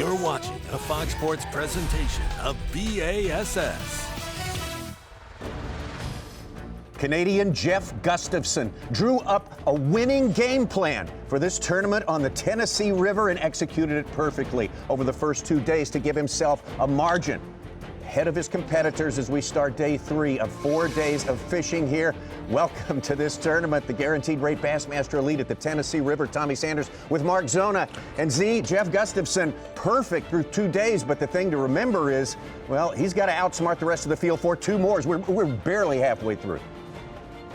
You're watching a Fox Sports presentation of B.A.S.S. Canadian Jeff Gustafson drew up a winning game plan for this tournament on the Tennessee River and executed it perfectly over the first 2 days to give himself a margin ahead of his competitors as we start day 3 of 4 days of fishing here. Welcome to this tournament, the Guaranteed Rate Bassmaster Elite at the Tennessee River. Tommy Sanders with Mark Zona. And Jeff Gustafson, perfect through 2 days, but the thing to remember is, well, he's got to outsmart the rest of the field for 2 more. We're barely halfway through.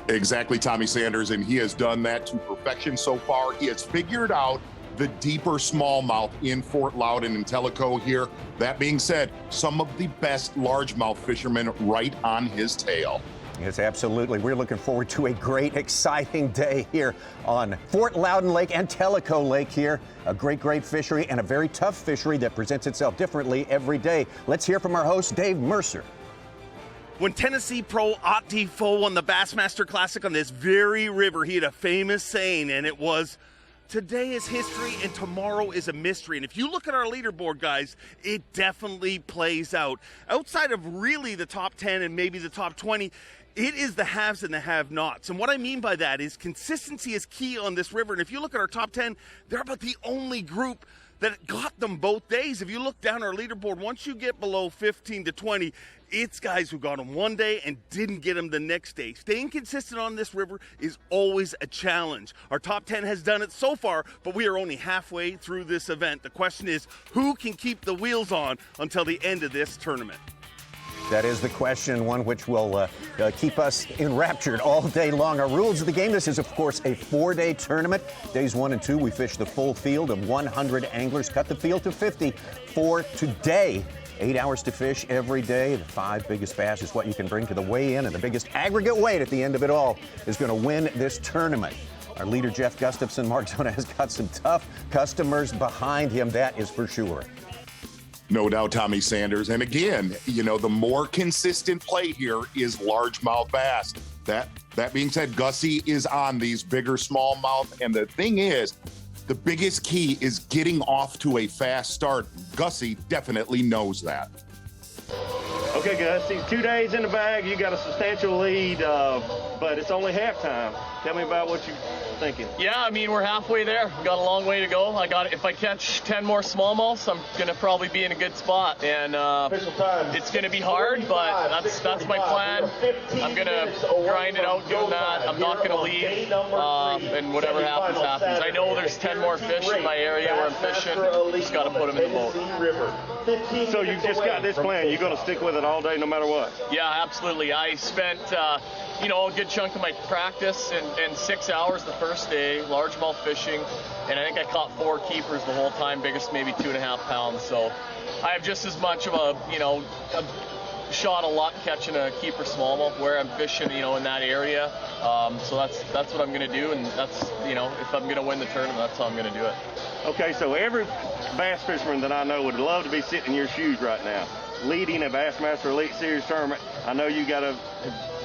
Exactly, Tommy Sanders, and he has done that to perfection so far. He has figured out the deeper smallmouth in Fort Loudoun and Tellico here. That being said, some of the best largemouth fishermen right on his tail. Yes, absolutely. We're looking forward to a great, exciting day here on Fort Loudoun Lake and Tellico Lake here. A great fishery and a very tough fishery that presents itself differently every day. Let's hear from our host, Dave Mercer. When Tennessee pro Ott Defoe won the Bassmaster Classic on this very river, he had a famous saying, and it was, "Today is history and tomorrow is a mystery." And if you look at our leaderboard, guys, it definitely plays out. Outside of really the top 10 and maybe the top 20, it is the haves and the have-nots. And what I mean by that is consistency is key on this river. And if you look at our top 10, they're about the only group that got them both days. If you look down our leaderboard, once you get below 15 to 20, it's guys who got them one day and didn't get them the next day. Staying consistent on this river is always a challenge. Our top 10 has done it so far, but we are only halfway through this event. The question is, who can keep the wheels on until the end of this tournament? That is the question, one which will keep us enraptured all day long. Our rules of the game, this is, of course, a 4-day tournament. Days 1 and 2, we fish the full field of 100 anglers, cut the field to 50 for today. 8 hours to fish every day. The 5 biggest bass is what you can bring to the weigh-in, and the biggest aggregate weight at the end of it all is going to win this tournament. Our leader, Jeff Gustafson, Mark Zona, has got some tough customers behind him, that is for sure. No doubt, Tommy Sanders. And again, you know, the more consistent play here is largemouth bass. That being said, Gussie is on these bigger smallmouth. And the thing is, the biggest key is getting off to a fast start. Gussie definitely knows that. Okay, Gussie, 2 days in the bag. You got a substantial lead, but it's only halftime. Tell me about what you're thinking. Yeah, I mean, we're halfway there. Got a long way to go. If I catch 10 more smallmouths, I'm gonna probably be in a good spot. And it's gonna be hard, but that's my plan. I'm gonna grind it out doing that. I'm not gonna leave, and whatever happens, happens. I know there's 10 more fish in my area where I'm fishing. Just gotta put them in the boat. So you just got this plan. You're gonna stick with it all day, no matter what. Yeah, absolutely. I spent a good chunk of my practice in 6 hours the first day, largemouth fishing, and I think I caught 4 keepers the whole time, biggest maybe 2.5 pounds. So I have just as much of a shot of luck catching a keeper smallmouth where I'm fishing, in that area. So that's what I'm going to do, and that's, if I'm going to win the tournament, that's how I'm going to do it. Okay, so every bass fisherman that I know would love to be sitting in your shoes right now, leading a Bassmaster Elite Series tournament. I know you got to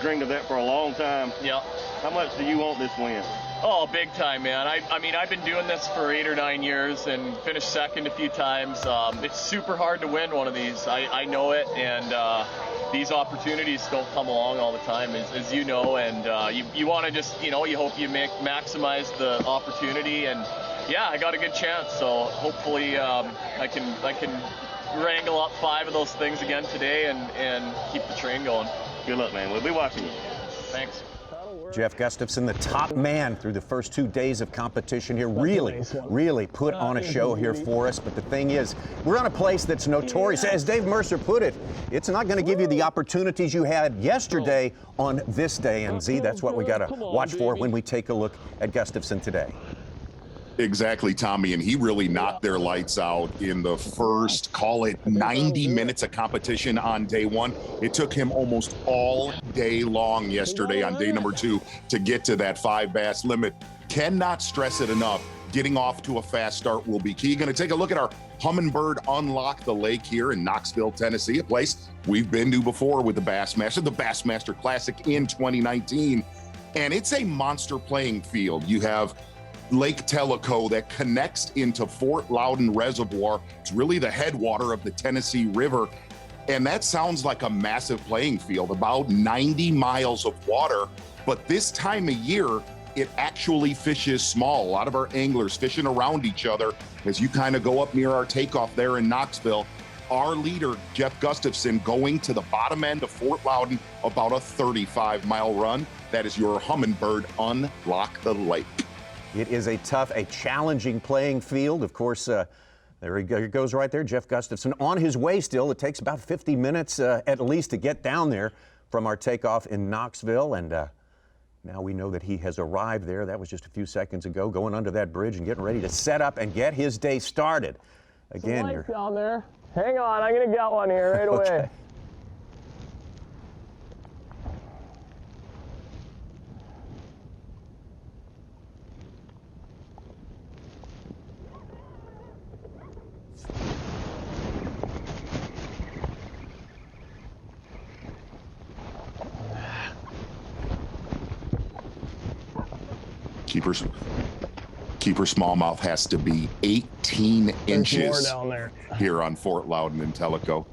dreamed of that for a long time. Yeah. How much do you want this win? Oh, big time, man. I mean, I've been doing this for 8 or 9 years and finished second a few times. It's super hard to win one of these. I know it, and these opportunities don't come along all the time, as you know, and you want to just, you hope you maximize the opportunity, and yeah, I got a good chance, so hopefully I can wrangle up 5 of those things again today and keep the train going. Good luck, man. We'll be watching you. Thanks. Jeff Gustafson, the top man through the first 2 days of competition here, really put on a show here for us. But the thing is, we're on a place that's notorious. As Dave Mercer put it, it's not going to give you the opportunities you had yesterday on this day. And that's what we got to watch for when we take a look at Gustafson today. Exactly, Tommy, and he really knocked their lights out in the first, call it 90 minutes of competition on day 1. It took him almost all day long yesterday on day number 2 to get to that 5 bass limit. Cannot stress it enough. Getting off to a fast start will be key. Going to take a look at our Humminbird Unlock the Lake here in Knoxville, Tennessee, a place we've been to before with the Bassmaster, the Bassmaster Classic in 2019. And it's a monster playing field. You have Lake Tellico that connects into Fort Loudoun Reservoir. It's really the headwater of the Tennessee River. And that sounds like a massive playing field, about 90 miles of water. But this time of year, it actually fishes small. A lot of our anglers fishing around each other as you kind of go up near our takeoff there in Knoxville. Our leader, Jeff Gustafson, going to the bottom end of Fort Loudoun, about a 35-mile run. That is your Humminbird Unlock the Lake. It is a tough, a challenging playing field. Of course, there he goes right there, Jeff Gustafson. On his way still. It takes about 50 minutes at least to get down there from our takeoff in Knoxville. And now we know that he has arrived there. That was just a few seconds ago, going under that bridge and getting ready to set up and get his day started. Again, you're down there. Hang on, I'm gonna get one here right away. Okay. Keeper smallmouth has to be 18 inches down there here on Fort Loudoun and Tellico.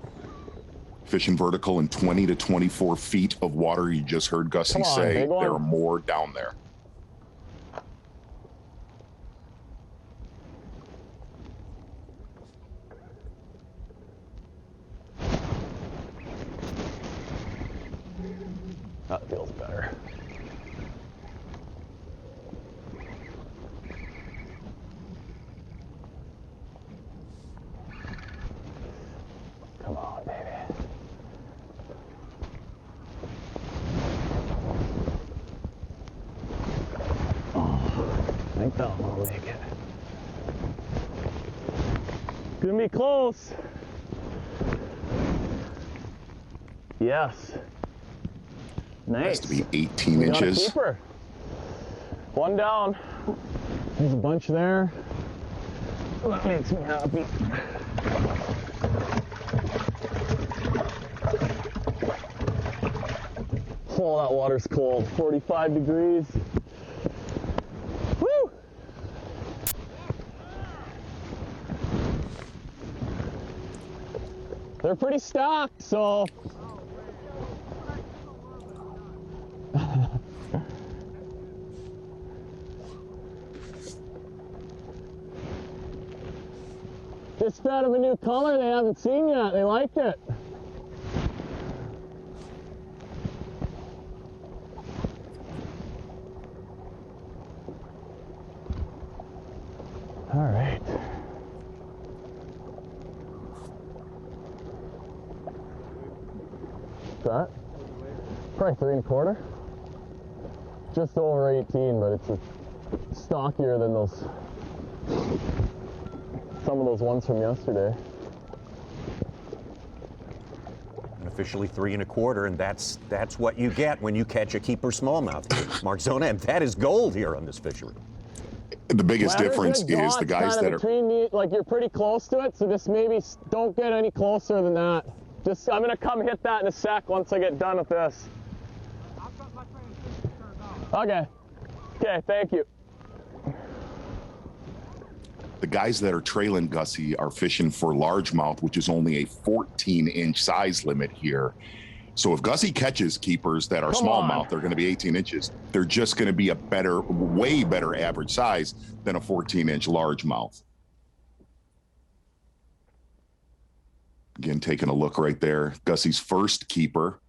Fishing vertical in 20 to 24 feet of water. You just heard Gussie say there are more down there. That feels better. Come on, baby. Oh, I think that one will make it. Gonna be close. Yes. Nice. Has to be 18 inches. Keeper. One down. There's a bunch there. That makes me happy. Oh, that water's cold. 45 degrees. Woo! They're pretty stocked, so. Just out of a new color they haven't seen yet. They liked it. All right. That? Probably 3 1/4. Just over 18, but it's stockier than those. Some of those ones from yesterday. Officially 3 1/4, and that's what you get when you catch a keeper smallmouth, Mark Zona, and that is gold here on this fishery. The biggest difference is the guys that are between me, like you're pretty close to it, so just maybe don't get any closer than that. Just I'm gonna come hit that in a sec once I get done with this. I've got my friend turned out. Okay, thank you. the guys that are trailing Gussie are fishing for largemouth, which is only a 14-inch size limit here. So if Gussie catches keepers that are smallmouth, they're going to be 18 inches. They're just going to be a better, way better average size than a 14-inch largemouth. Again, taking a look right there. Gussie's first keeper.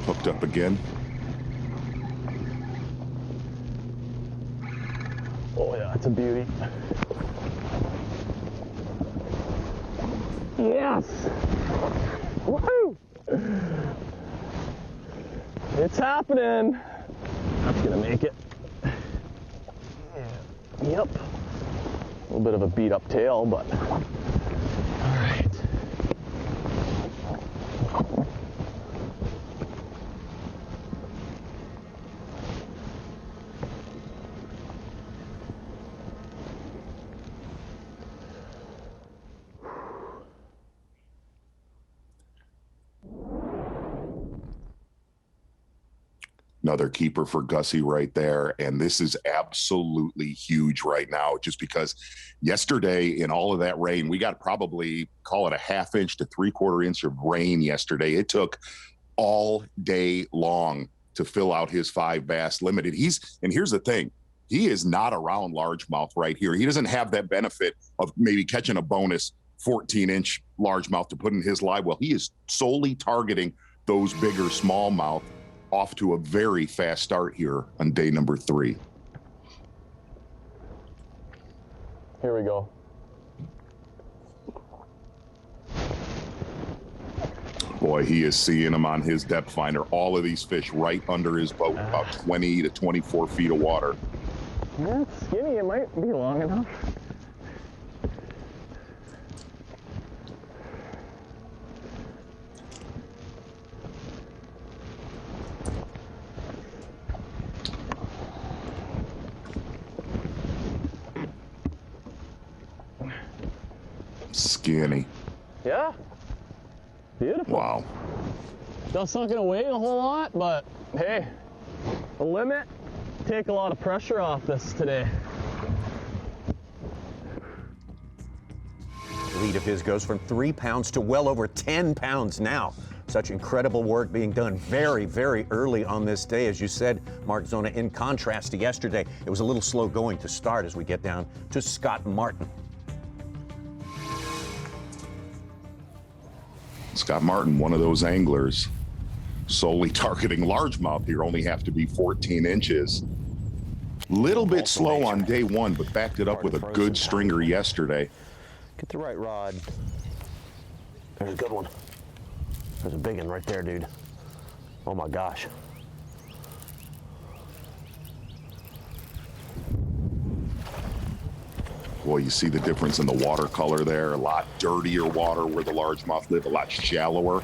Hooked up again. Oh yeah, it's a beauty. Yes! Woohoo! It's happening. That's gonna make it. Yep. A little bit of a beat up tail, but all right. Another keeper for Gussie right there. And this is absolutely huge right now, just because yesterday in all of that rain, we got probably, call it a ½ inch to 3/4 inch of rain yesterday. It took all day long to fill out his 5 bass limited. And here's the thing, he is not around largemouth right here. He doesn't have that benefit of maybe catching a bonus 14-inch largemouth to put in his live well. He is solely targeting those bigger smallmouth. Off to a very fast start here on day number 3. Here we go. Boy, he is seeing them on his depth finder. All of these fish right under his boat, about 20 to 24 feet of water. Yeah, it's skinny. It might be long enough. Skinny. Yeah. Beautiful. Wow. That's not gonna weigh a whole lot, but hey, the limit, take a lot of pressure off this today. The lead of his goes from 3 pounds to well over 10 pounds now. Such incredible work being done very, very early on this day. As you said, Mark Zona, in contrast to yesterday, it was a little slow going to start as we get down to Scott Martin. Scott Martin, one of those anglers, solely targeting largemouth here, only have to be 14 inches. Little bit slow on day 1, but backed it up with a good stringer yesterday. Get the right rod. There's a good one. There's a big one right there, dude. Oh my gosh. Boy, you see the difference in the water color there. A lot dirtier water where the largemouth live, a lot shallower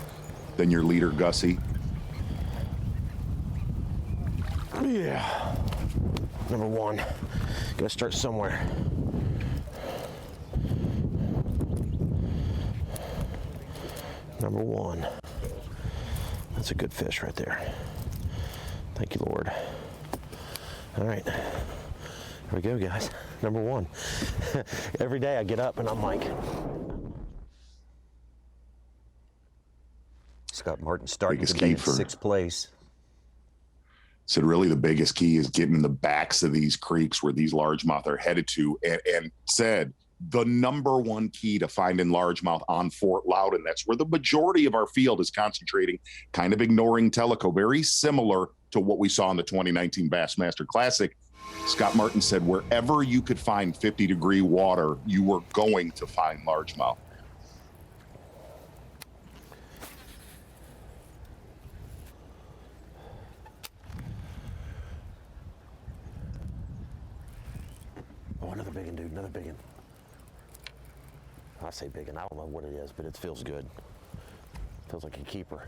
than your leader, Gussie. Yeah. Number 1. Gotta start somewhere. Number 1. That's a good fish right there. Thank you, Lord. All right. Here we go, guys. Number 1. Every day I get up and I'm like, Scott Martin starting Biggest today key in for- 6th place. So really the biggest key is getting in the backs of these creeks where these largemouth are headed to, and said the number 1 key to finding largemouth on Fort Loudoun. That's where the majority of our field is concentrating, kind of ignoring Tellico. Very similar to what we saw in the 2019 Bassmaster Classic. Scott Martin said wherever you could find 50-degree water, you were going to find largemouth. oh, another big one, dude, another big one. I say big one, I don't know what it is, but it feels good. Feels like a keeper.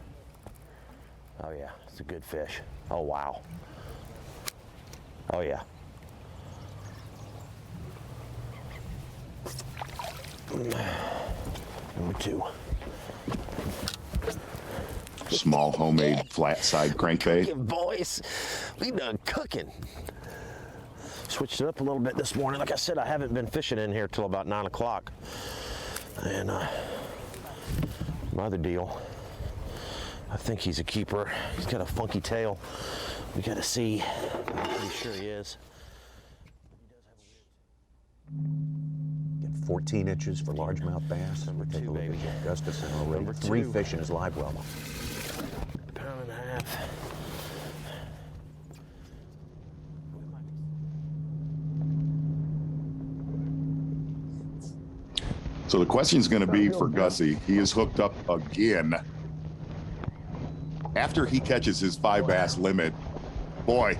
Oh yeah, it's a good fish. Oh wow. Oh yeah. Number 2. Small homemade flat side crankbait. Cooking, boys. We done cooking. Switched it up a little bit this morning. Like I said, I haven't been fishing in here till about 9 o'clock. And my other deal, I think he's a keeper. He's got a funky tail. We gotta see. I'm pretty sure he is. 14 inches for largemouth bass. Number Take 2, a look baby. at Jeff Gustafson already. Number 3 2. fish in his live well. Pound and a half. So the question is going to be for Gussie. He is hooked up again. After he catches his 5 bass limit, boy,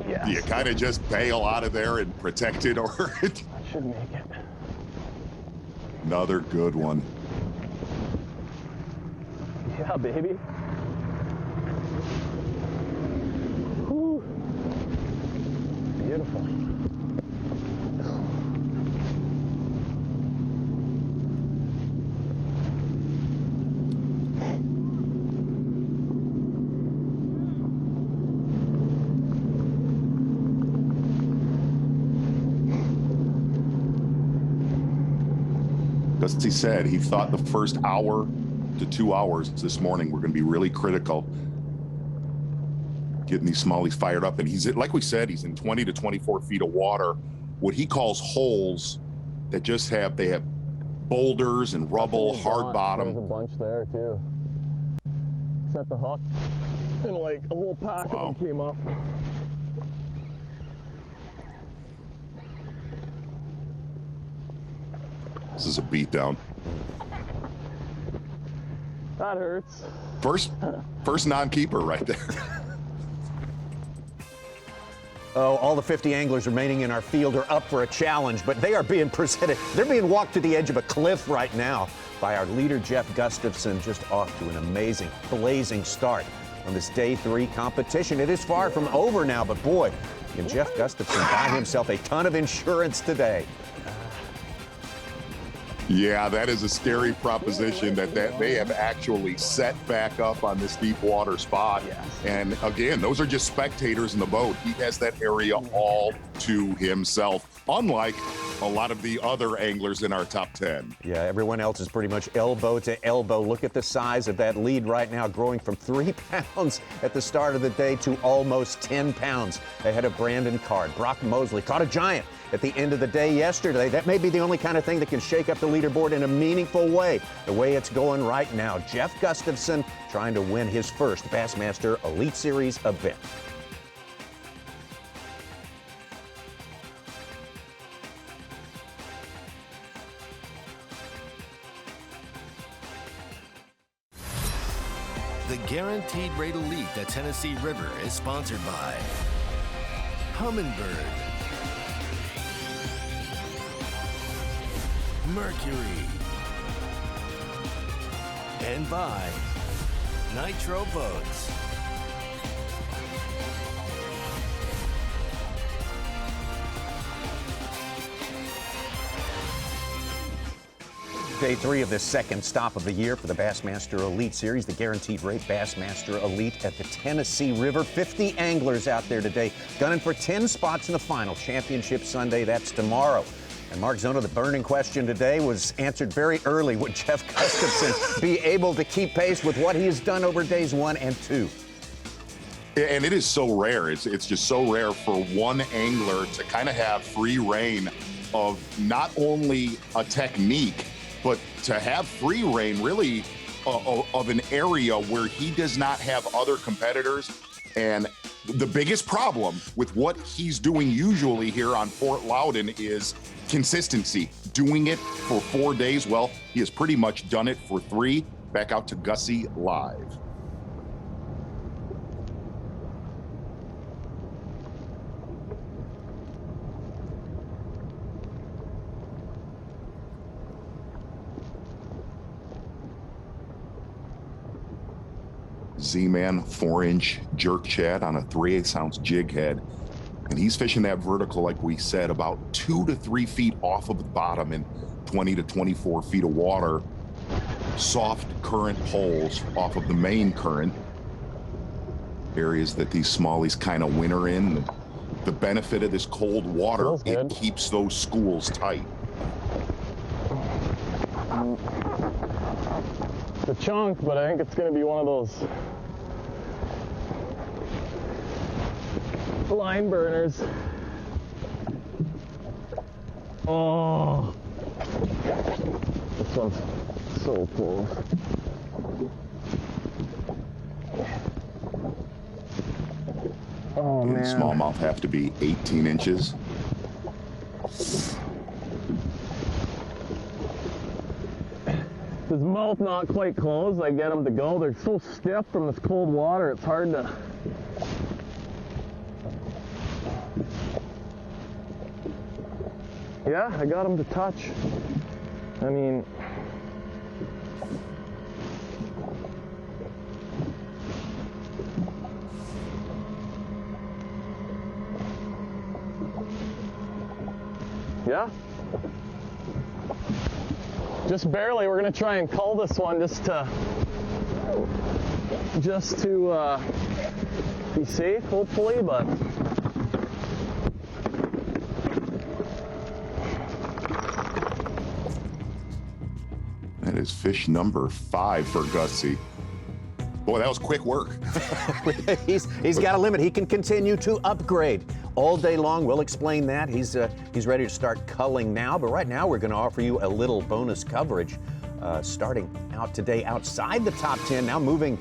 do you kind of just bail out of there and protect it, or I should make it. another good one. Yeah, baby. Whew. Beautiful. Dusty said he thought the first hour to 2 hours this morning were going to be really critical, getting these smallies fired up. And he's, like we said, he's in 20 to 24 feet of water, what he calls holes that just have, they have boulders and rubble, hard bottom. There's a bunch there too. Set the hook, and like a whole pack of them came up. This is a beatdown. That hurts. First non-keeper right there. Oh, all the 50 anglers remaining in our field are up for a challenge, but they are being presented. They're being walked to the edge of a cliff right now by our leader, Jeff Gustafson, just off to an amazing, blazing start on this day 3 competition. It is far from over now, but boy, can Jeff Gustafson buy himself a ton of insurance today. Yeah, that is a scary proposition that they have actually set back up on this deep water spot. Yes. And again, those are just spectators in the boat. He has that area all to himself, unlike a lot of the other anglers in our top 10. Yeah, everyone else is pretty much elbow to elbow. Look at the size of that lead right now, growing from 3 pounds at the start of the day to almost 10 pounds ahead of Brandon Card. Brock Mosley caught a giant at the end of the day yesterday. That may be the only kind of thing that can shake up the leaderboard in a meaningful way, the way it's going right now. Jeff Gustafson trying to win his first Bassmaster Elite Series event. The Guaranteed Rate Elite at Tennessee River is sponsored by Humminbird, Mercury, and by Nitro Boats. Day 3 of this second stop of the year for the Bassmaster Elite Series, the Guaranteed Rate Bassmaster Elite at the Tennessee River. 50 anglers out there today, gunning for 10 spots in the final. Championship Sunday, that's tomorrow. And Mark Zona, the burning question today was answered very early. Would Jeff Gustafson be able to keep pace with what he has done over days 1 and 2? And it is so rare. It's just so rare for one angler to kind of have free reign of not only a technique, but to have free reign really of an area where he does not have other competitors. And the biggest problem with what he's doing usually here on Fort Loudoun is consistency. Doing it for 4 days, well, he has pretty much done it for 3. Back out to Gussie live. Z-Man 4-inch jerk chat on a 3/8 ounce jig head. And he's fishing that vertical, like we said, about 2 to 3 feet off of the bottom in 20 to 24 feet of water. Soft current poles off of the main current. Areas that these smallies kind of winter in. The benefit of this cold water, it keeps those schools tight. The chunk, but I think it's going to be one of those line burners. Oh, this one's so close. Oh, man. Smallmouth have to be 18 inches. His mouth not quite closed. I get him to go. They're so stiff from this cold water. It's hard to. Yeah, I got him to touch. I mean, yeah. Just barely. We're gonna try and cull this one just to be safe, hopefully, but That is fish number 5 for Gussie. Boy, that was quick work. he's got a limit. He can continue to upgrade all day long. We'll explain that. He's ready to start culling now, but right now we're going to offer you a little bonus coverage. Starting out today outside the top 10, now moving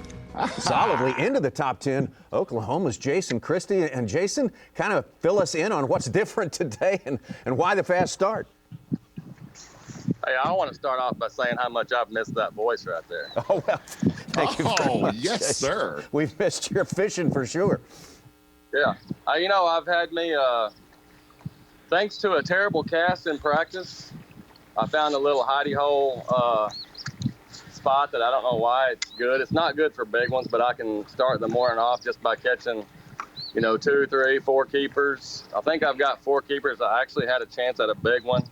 solidly into the top 10, Oklahoma's Jason CHRISTIE. And Jason, kind of fill us in on what's different today and why the fast start. Hey, I want to start off by saying how much I've missed that voice right there. Oh, well, thank you very much, yes, Jason. sir. We've missed your fishing for sure. Yeah. You know, I've had me, thanks to a terrible cast in practice, I found a little hidey hole spot that I don't know why it's good. It's not good for big ones, but I can start the morning off just by catching, you know, 2, 3, 4 keepers. I think I've got 4 keepers. I actually had a chance at a big one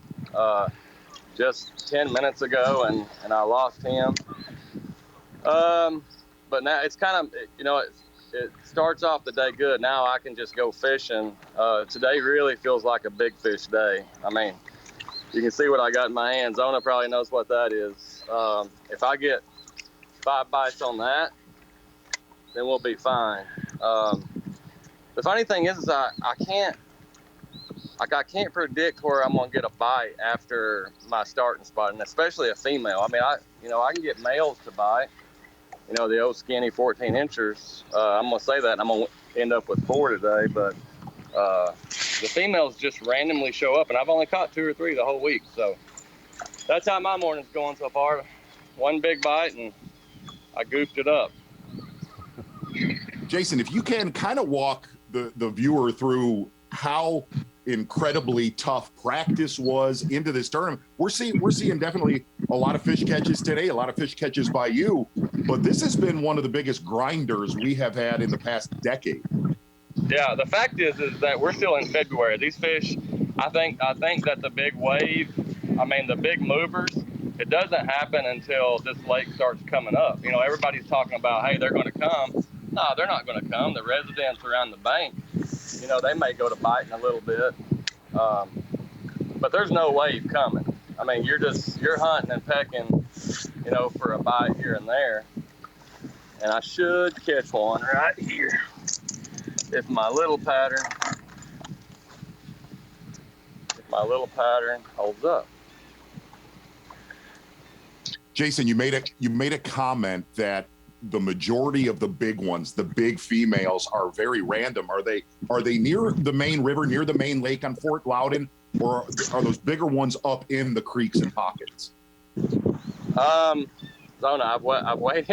just 10 minutes ago, and I lost him. But now it's kind of, you know, it starts off the day good. Now I can just go fishing. Today really feels like a big fish day. I mean, you can see what I got in my hands. Zona probably knows what that is. If I get 5 bites on that, then we'll be fine. The funny thing is I can't predict where I'm gonna get a bite after my starting spot, and especially a female. I mean, I can get males to bite. You know, the old skinny 14 inchers. I'm gonna say that, and I'm gonna end up with 4 today, but the females just randomly show up, and I've only caught 2 or 3 the whole week. So that's how my morning's going so far. 1 big bite, and I goofed it up. Jason, if you can kind of walk the viewer through how incredibly tough practice was into this tournament. We're seeing definitely a lot of fish catches today, a lot of fish catches by you, but this has been one of the biggest grinders we have had in the past decade. Yeah, the fact is that we're still in February. These fish, I think that the big wave, I mean the big movers, it doesn't happen until this lake starts coming up. You know, everybody's talking about, hey, they're going to come. No, they're not going to come. The residents around the bank, you know, they may go to biting a little bit, but there's no wave coming. I mean, you're hunting and pecking, you know, for a bite here and there. And I should catch one right here if my little pattern holds up. Jason, you made a comment that the majority of the big ones, the big females, are very random. Are they near the main river, near the main lake on Fort Loudoun, or are those bigger ones up in the creeks and pockets? Zona, I've weighed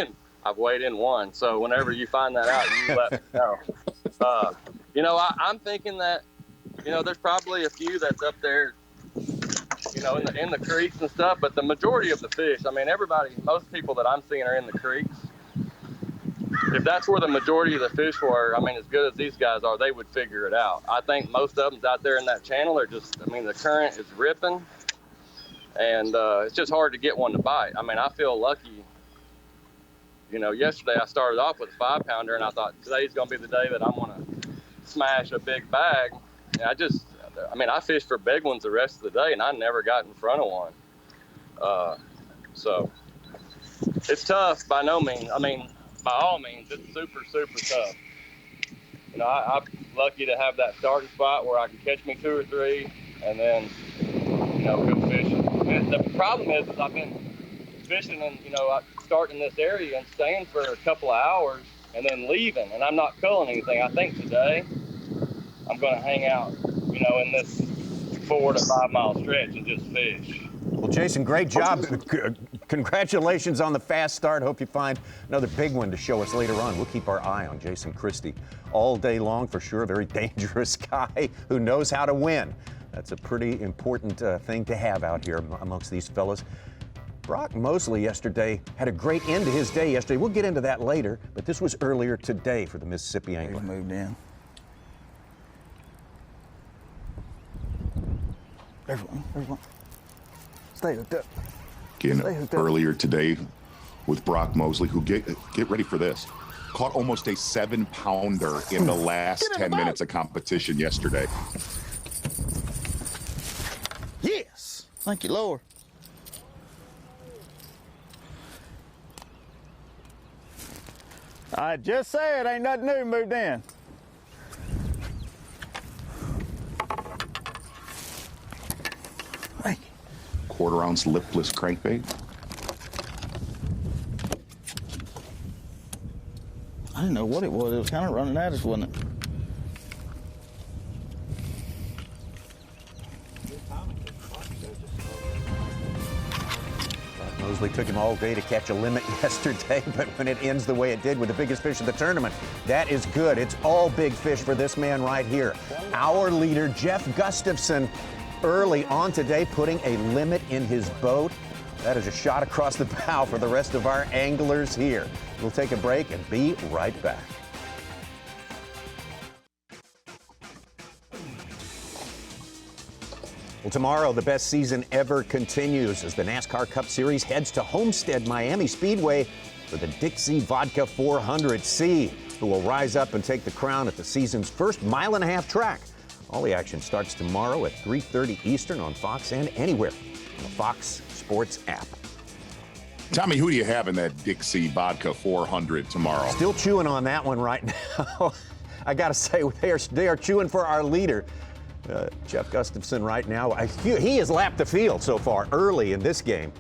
in 1. So whenever you find that out, you let me know. You know, I'm thinking that, you know, there's probably a few that's up there, you know, in the creeks and stuff, but the majority of the fish, I mean, most people that I'm seeing are in the creeks. If that's where the majority of the fish were, I mean, as good as these guys are, they would figure it out. I think most of them's out there in that channel are just, I mean, the current is ripping, and it's just hard to get one to bite. I mean, I feel lucky. You know, yesterday I started off with a 5-pounder, and I thought today's going to be the day that I'm going to smash a big bag. And I fished for big ones the rest of the day, and I never got in front of one. So it's tough by no means. I mean, by all means, it's super, super tough. You know, I'm lucky to have that starting spot where I can catch me 2 or 3 and then, you know, go fishing. And the problem is I've been fishing and, you know, starting this area and staying for a couple of hours and then leaving, and I'm not culling anything. I think today I'm going to hang out, you know, in this 4 to 5 mile stretch and just fish. Well, Jason, great job. Congratulations on the fast start. Hope you find another big one to show us later on. We'll keep our eye on Jason CHRISTIE all day long for sure. A very dangerous guy who knows how to win. That's a pretty important thing to have out here amongst these fellas. Brock Mosley yesterday had a great end to his day yesterday. We'll get into that later, but this was earlier today for the Mississippi angler. He's moved in. There's one. Stay hooked up. Again, earlier today with Brock Mosley, who get ready for this, caught almost a 7-pounder in the last 10 minutes of competition yesterday. Yes. Thank you, Lord. I just said ain't nothing new moved in. Hey. 1/4 ounce lipless crankbait. I didn't know what it was. It was kind of running at us, wasn't it? Mosley took him all day to catch a limit yesterday, but when it ends the way it did with the biggest fish of the tournament, that is good. It's all big fish for this man right here. Our leader, Jeff Gustafson, early on today, putting a limit in his boat. That is a shot across the bow for the rest of our anglers here. We'll take a break and be right back. Well, tomorrow, the best season ever continues as the NASCAR Cup Series heads to Homestead Miami Speedway for the Dixie Vodka 400C, who will rise up and take the crown at the season's first 1.5-mile track. All the action starts tomorrow at 3:30 Eastern on Fox and anywhere on the Fox Sports app. Tommy, who do you have in that Dixie Vodka 400 tomorrow? Still chewing on that one right now. I got to say, they are chewing for our leader. Jeff Gustafson right now. He has lapped the field so far early in this game,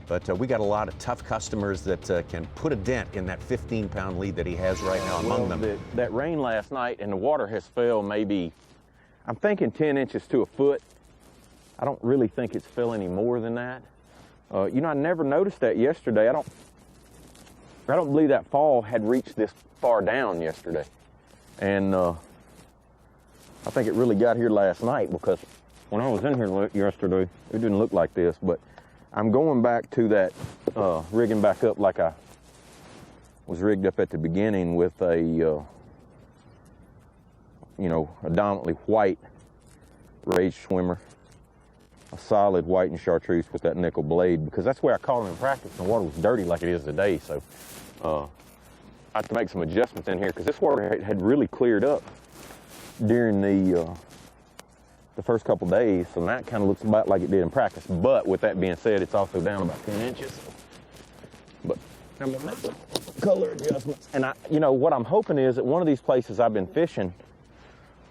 but we got a lot of tough customers that can put a dent in that 15-pound lead that he has right now among them. That rain last night and the water has fell maybe, I'm thinking 10 inches to a foot. I don't really think it's fell any more than that. You know, I never noticed that yesterday. I don't believe that fall had reached this far down yesterday. And I think it really got here last night, because when I was in here yesterday, it didn't look like this. But I'm going back to that, rigging back up like I was rigged up at the beginning with a, you know, a dominantly white Rage swimmer, a solid white and chartreuse with that nickel blade, because that's where I caught them in practice. And the water was dirty like it is today, so I had to make some adjustments in here, because this water had really cleared up during the first couple days, so that kind of looks about like it did in practice. But with that being said, it's also down about 10 inches. But I'm gonna make some color adjustments. And you know, what I'm hoping is that one of these places I've been fishing,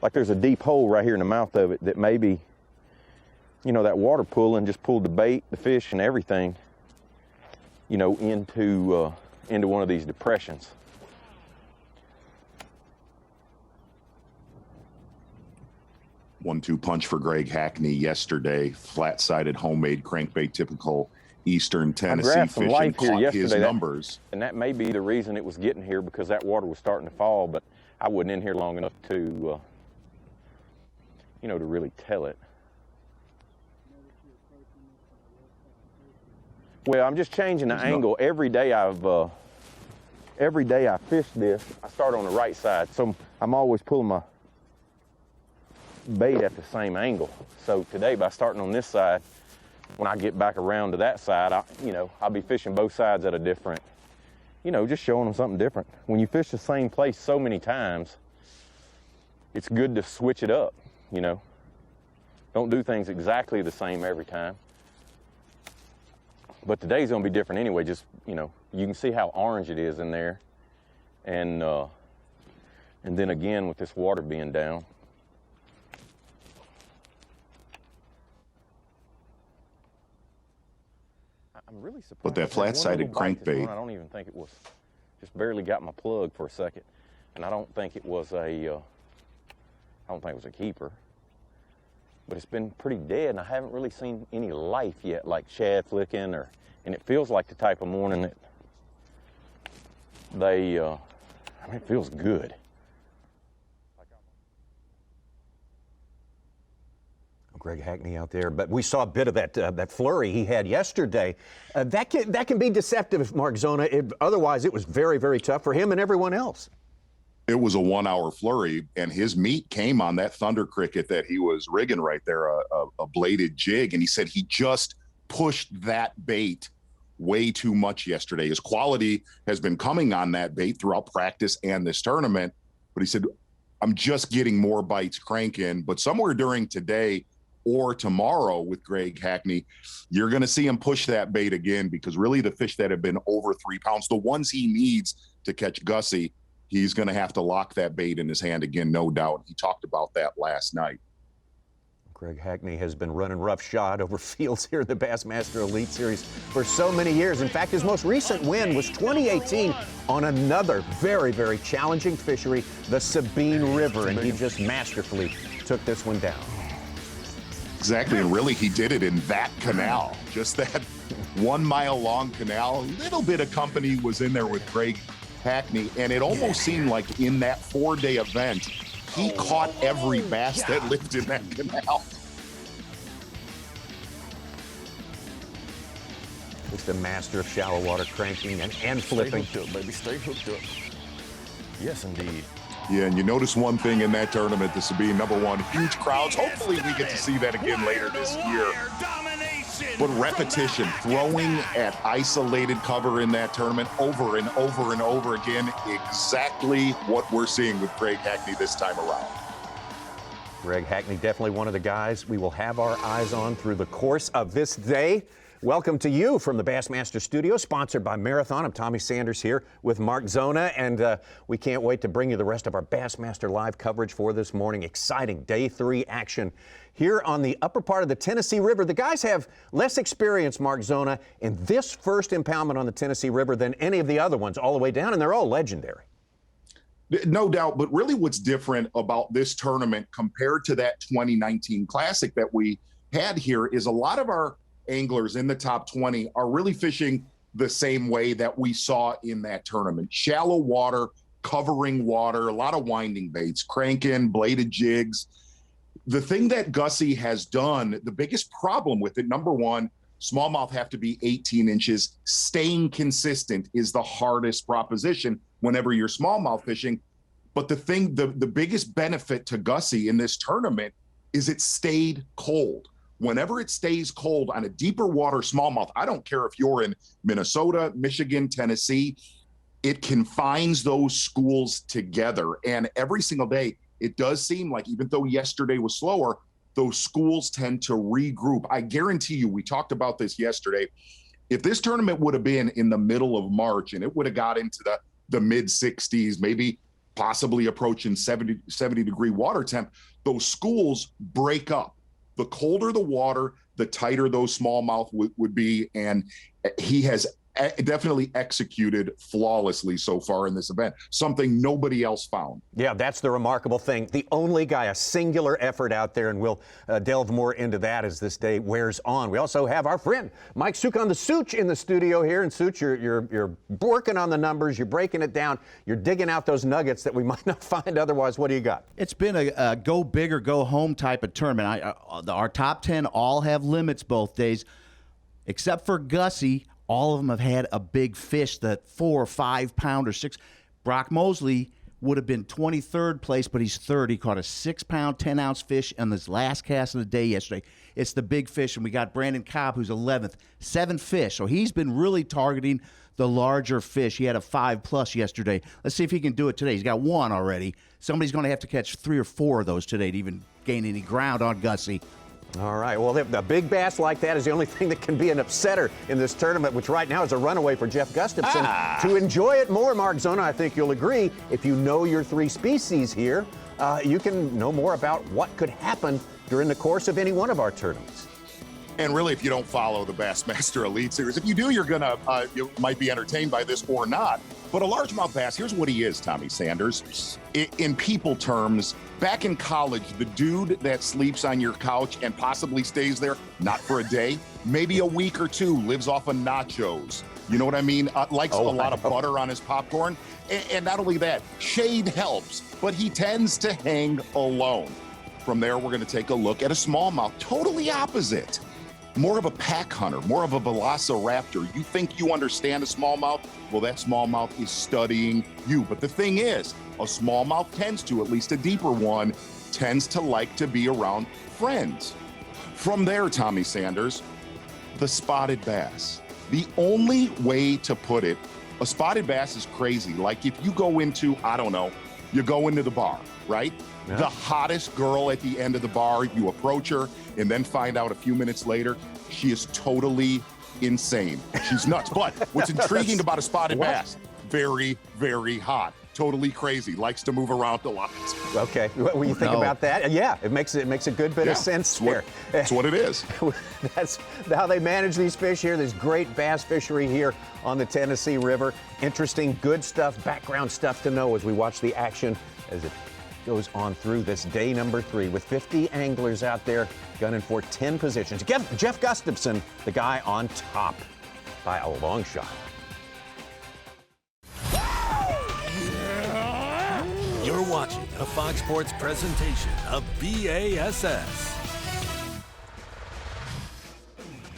like there's a deep hole right here in the mouth of it that maybe, you know, that water pulling just pulled the bait, the fish, and everything, you know, into one of these depressions. One-two punch for Greg Hackney yesterday. Flat-sided homemade crankbait, typical Eastern Tennessee fishing. Caught his numbers. And that may be the reason it was getting here, because that water was starting to fall, but I wasn't in here long enough to, you know, to really tell it. Well, I'm just changing the angle. Every day I fish this, I start on the right side. So I'm always pulling my bait at the same angle. So today, by starting on this side, when I get back around to that side, I'll be fishing both sides at a different, you know, just showing them something different. When you fish the same place so many times, it's good to switch it up, you know. Don't do things exactly the same every time. But today's gonna be different anyway. Just, you know, you can see how orange it is in there. And then again, with this water being down. I'm really surprised. But that flat-sided crankbait, I don't even think it was, just barely got my plug for a second. And I don't think it was a keeper. But it's been pretty dead, and I haven't really seen any life yet, like shad flicking, and it feels like the type of morning that they, I mean, it feels good. Greg Hackney out there, but we saw a bit of that flurry he had yesterday. That can be deceptive, Mark Zona. Otherwise, it was very, very tough for him and everyone else. it was a 1 hour flurry, and his meat came on that thunder cricket that he was rigging right there, a bladed jig. And he said he just pushed that bait way too much yesterday. His quality has been coming on that bait throughout practice and this tournament. But he said, I'm just getting more bites cranking. But somewhere during today, or tomorrow with Greg Hackney, you're going to see him push that bait again, because really the fish that have been over 3 pounds, the ones he needs to catch Gussie, he's going to have to lock that bait in his hand again, no doubt. He talked about that last night. Greg Hackney has been running roughshod over fields here in the Bassmaster Elite Series for so many years. In fact, his most recent win was 2018 on another very, very challenging fishery, the Sabine River, and he just masterfully took this one down. Exactly, and really he did it in that canal, just that 1 mile long canal. A little bit of company was in there with Greg Hackney, and it almost seemed like in that 4-day event, he caught every bass that lived in that canal. Just a master of shallow water cranking and flipping. Stay hooked up, baby. Stay hooked up. Yes, indeed. Yeah, and you notice one thing in that tournament, the Sabine, number one, huge crowds. Hopefully we get to see that again later this year. But repetition, throwing at isolated cover in that tournament over and over and over again, exactly what we're seeing with Greg Hackney this time around. Greg Hackney, definitely one of the guys we will have our eyes on through the course of this day. Welcome to you from the Bassmaster Studio, sponsored by Marathon. I'm Tommy Sanders here with Mark Zona, and we can't wait to bring you the rest of our Bassmaster live coverage for this morning. Exciting Day 3 action here on the upper part of the Tennessee River. The guys have less experience, Mark Zona, in this first impoundment on the Tennessee River than any of the other ones all the way down, and they're all legendary. No doubt, but really what's different about this tournament compared to that 2019 Classic that we had here is a lot of our anglers in the top 20 are really fishing the same way that we saw in that tournament. Shallow water, covering water, a lot of winding baits, cranking, bladed jigs. The thing that Gussie has done, the biggest problem with it, number one, smallmouth have to be 18 inches. Staying consistent is the hardest proposition whenever you're smallmouth fishing. But the biggest benefit to Gussie in this tournament is it stayed cold. Whenever it stays cold on a deeper water smallmouth, I don't care if you're in Minnesota, Michigan, Tennessee, it confines those schools together. And every single day, it does seem like, even though yesterday was slower, those schools tend to regroup. I guarantee you, we talked about this yesterday. If this tournament would have been in the middle of March and it would have got into the mid 60s, maybe possibly approaching 70 degree water temp, those schools break up. The colder the water, the tighter those smallmouth would be. And he has definitely executed flawlessly so far in this event, something nobody else found. Yeah, that's the remarkable thing. The only guy, a singular effort out there, and we'll delve more into that as this day wears on. We also have our friend Mike Suchan the Such in the studio here. And Such, you're working on the numbers, you're breaking it down, you're digging out those nuggets that we might not find otherwise. What do you got? It's been a go big or go home type of tournament. Our top 10 all have limits both days, except for Gussie. All of them have had a big fish, that 4 or 5 pound or 6. Brock Mosley would have been 23rd place, but he's third. He caught a 6 pound, 10 ounce fish on this last cast of the day yesterday. It's the big fish, and we got Brandon Cobb, who's 11th, 7 fish. So he's been really targeting the larger fish. He had a 5+ yesterday. Let's see if he can do it today. He's got 1 already. Somebody's going to have to catch 3 or 4 of those today to even gain any ground on Gussie. All right, well, a big bass like that is the only thing that can be an upsetter in this tournament, which right now is a runaway for Jeff Gustafson. To enjoy it more, Mark Zona, I think you'll agree, if you know your 3 species here, you can know more about what could happen during the course of any one of our tournaments. And really, if you don't follow the Bassmaster Elite Series, if you do, you might be entertained by this or not. But a largemouth bass, here's what he is, Tommy Sanders. In people terms, back in college, the dude that sleeps on your couch and possibly stays there, not for a day, maybe a week or 2, lives off of nachos. You know what I mean? Likes a lot of butter on his popcorn. And not only that, shade helps, but he tends to hang alone. From there, we're going to take a look at a smallmouth, totally opposite. More of a pack hunter, more of a velociraptor. You think you understand a smallmouth? Well, that smallmouth is studying you. But the thing is, a smallmouth tends to, at least a deeper one, tends to like to be around friends. From there, Tommy Sanders, the spotted bass. The only way to put it, a spotted bass is crazy. Like if you go into, I don't know, You go into the bar, right? Yeah. The hottest girl at the end of the bar, you approach her and then find out a few minutes later, she is totally insane. She's nuts. But what's intriguing about a spotted bass, very, very hot. Totally crazy. Likes to move around a lot. Okay. What you think about that? Yeah, it makes a good bit of sense there. That's what it is. That's how they manage these fish here. There's great bass fishery here on the Tennessee River. Interesting, good stuff, background stuff to know as we watch the action as it goes on through this day number 3 with 50 anglers out there gunning for 10 positions. Jeff Gustafson, the guy on top by a long shot. You're watching a Fox Sports presentation of B.A.S.S.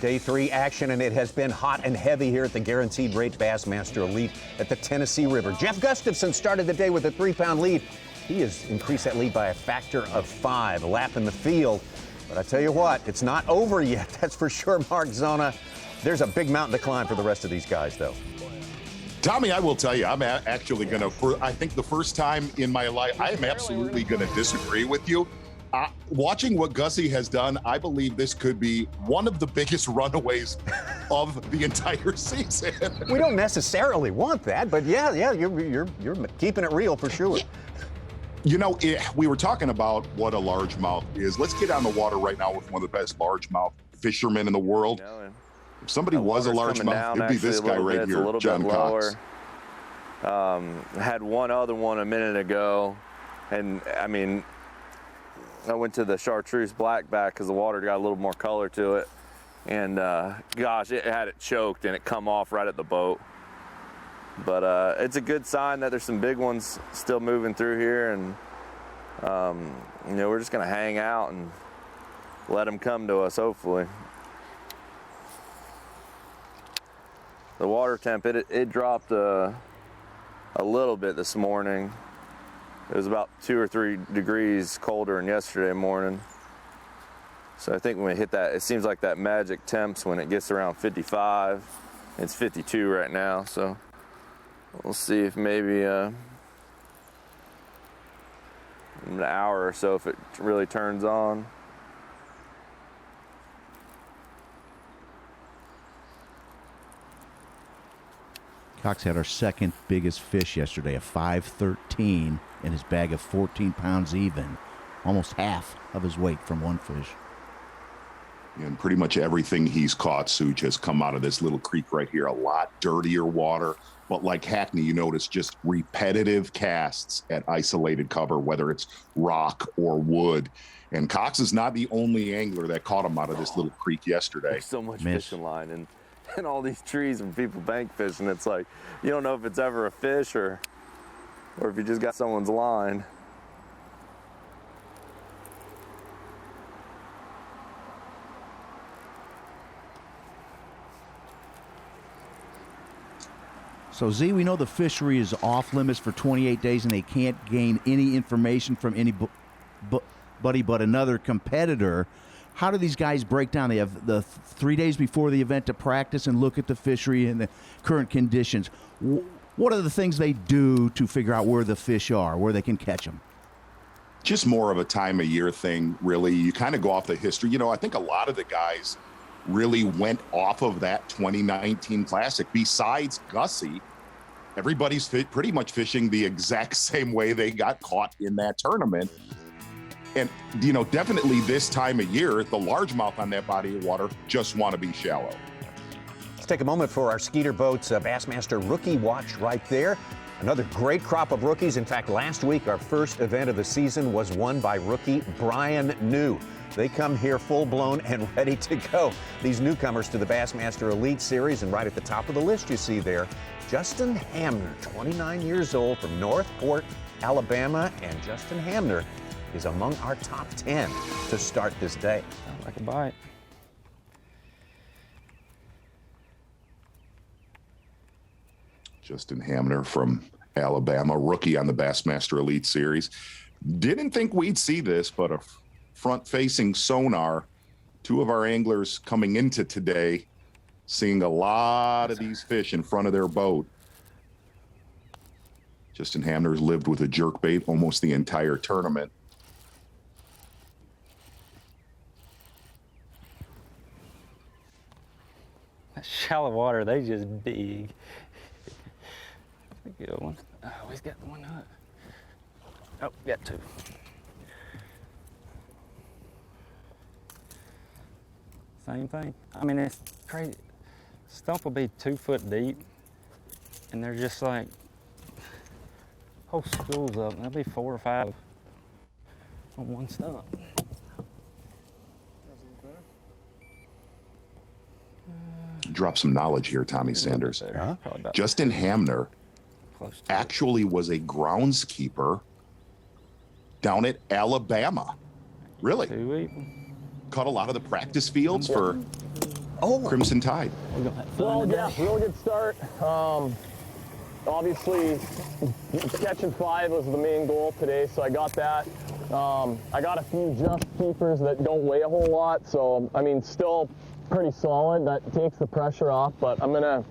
Day 3 action, and it has been hot and heavy here at the Guaranteed Rate Bassmaster Elite at the Tennessee River. Jeff Gustafson started the day with a 3-pound lead. He has increased that lead by a factor of 5, lapping the field. But I tell you what, it's not over yet. That's for sure, Mark Zona. There's a big mountain to climb for the rest of these guys, though. Tommy, I will tell you, I'm actually going to, I think the first time in my life, I am absolutely going to disagree with you. Watching what Gussie has done, I believe this could be one of the biggest runaways of the entire season. We don't necessarily want that, but yeah, you're keeping it real for sure. You know, we were talking about what a largemouth is. Let's get on the water right now with one of the best largemouth fishermen in the world. If somebody was a largemouth, it'd be this guy right here, John Cox. Had one other one a minute ago, and I mean, I went to the chartreuse blackback because the water got a little more color to it, and gosh, it had it choked and it come off right at the boat. But it's a good sign that there's some big ones still moving through here, and you know, we're just gonna hang out and let them come to us, hopefully. The water temp, it dropped a little bit this morning. It was about 2 or 3 degrees colder than yesterday morning. So I think when we hit that, it seems like that magic temps when it gets around 55. It's 52 right now, so we'll see if maybe an hour or so if it really turns on. Cox had our second biggest fish yesterday, a 513 in his bag of 14 pounds even, almost half of his weight from one fish. And pretty much everything he's caught, Such, has come out of this little creek right here. A lot dirtier water, but like Hackney, you notice just repetitive casts at isolated cover, whether it's rock or wood. And Cox is not the only angler that caught him out of this little creek yesterday. There's so much fishing line and all these trees and people bank fishing. It's like, you don't know if it's ever a fish or if you just got someone's line. So, Z, we know the fishery is off limits for 28 days and they can't gain any information from anybody but another competitor. How do these guys break down? They have the 3 days before the event to practice and look at the fishery and the current conditions. What are the things they do to figure out where the fish are, where they can catch them? Just more of a time of year thing, really. You kind of go off the history. You know, I think a lot of the guys really went off of that 2019 Classic. Besides Gussie, everybody's pretty much fishing the exact same way they got caught in that tournament. And, you know, definitely this time of year, the largemouth on that body of water just want to be shallow. Let's take a moment for our Skeeter Boats Bassmaster Rookie Watch right there. Another great crop of rookies. In fact, last week, our first event of the season was won by rookie Brian New. They come here full-blown and ready to go. These newcomers to the Bassmaster Elite Series, and right at the top of the list you see there, Justin Hamner, 29 years old from Northport, Alabama, and Justin Hamner is among our top 10 to start this day. Sounds like a bite. Justin Hamner from Alabama, rookie on the Bassmaster Elite Series. Didn't think we'd see this, but a front-facing sonar. 2 of our anglers coming into today, seeing a lot of these fish in front of their boat. Justin Hamner's lived with a jerkbait almost the entire tournament. Shallow water, they just big. Good one. Oh, he's got one hook. Oh, got two. Same thing. I mean, it's crazy. Stump will be 2 foot deep, and they're just like whole schools up. There'll be 4 or 5 on one stump. Drop some knowledge here, Tommy Sanders. Justin Hamner actually was a groundskeeper down at Alabama. Really? Caught a lot of the practice fields for Crimson Tide. Well, yeah, real good start. Obviously, catching 5 was the main goal today, so I got that. I got a few just keepers that don't weigh a whole lot, so I mean, still pretty solid. That takes the pressure off, but I'm gonna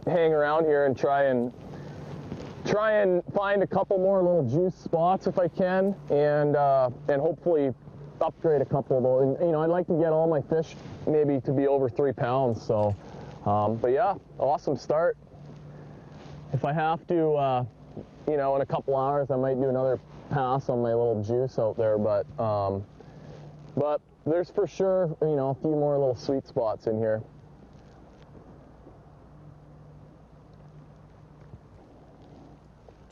hang around here and try and find a couple more little juice spots if I can, and hopefully upgrade a couple of those. And, you know, I'd like to get all my fish maybe to be over 3 pounds. So, but yeah, awesome start. If I have to, you know, in a couple hours, I might do another pass on my little juice out there, but there's for sure, you know, a few more little sweet spots in here.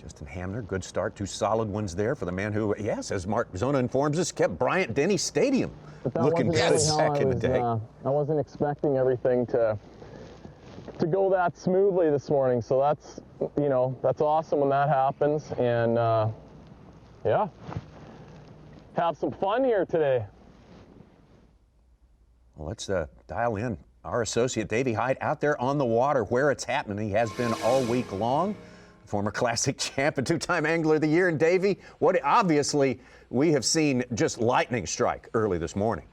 Justin Hamner, good start. 2 solid ones there for the man who, yes, as Mark Zona informs us, kept Bryant-Denny Stadium looking good back in the day. I wasn't expecting everything to go that smoothly this morning, so that's, you know, that's awesome when that happens, and yeah, have some fun here today. Well, let's dial in our associate Davey Hyde out there on the water where it's happening. He has been all week long. Former classic champ and 2-time angler of the year. And Davey, what obviously we have seen just lightning strike early this morning.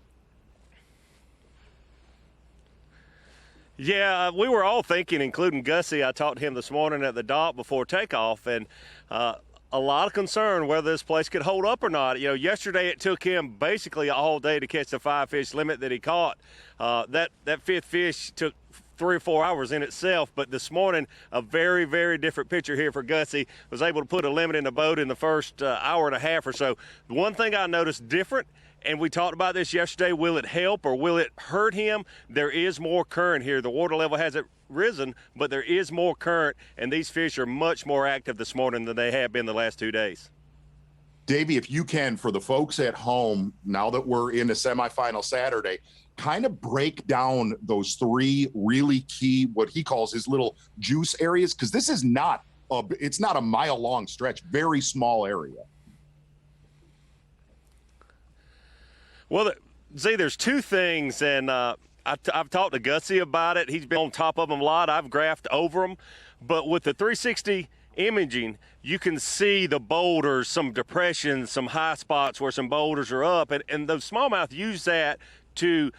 Yeah, we were all thinking, including Gussie. I talked to him this morning at the dock before takeoff, and a lot of concern whether this place could hold up or not. You know, yesterday it took him basically all day to catch the 5-fish limit that he caught. That 5th fish took 3 or 4 hours in itself, but this morning a very, very different picture here for Gussie. Was able to put a limit in the boat in the first hour and a half or so. The one thing I noticed different, and we talked about this yesterday, will it help or will it hurt him? There is more current here. The water level hasn't risen, but there is more current, and these fish are much more active this morning than they have been the last 2 days. Davey, if you can, for the folks at home, now that we're in the semifinal Saturday, kind of break down those 3 really key, what he calls his little juice areas, because this is not it's not a mile-long stretch, very small area. Well, Z, there's 2 things, and I've talked to Gussie about it. He's been on top of them a lot. I've graphed over them. But with the 360 imaging, you can see the boulders, some depressions, some high spots where some boulders are up. And the smallmouth use that to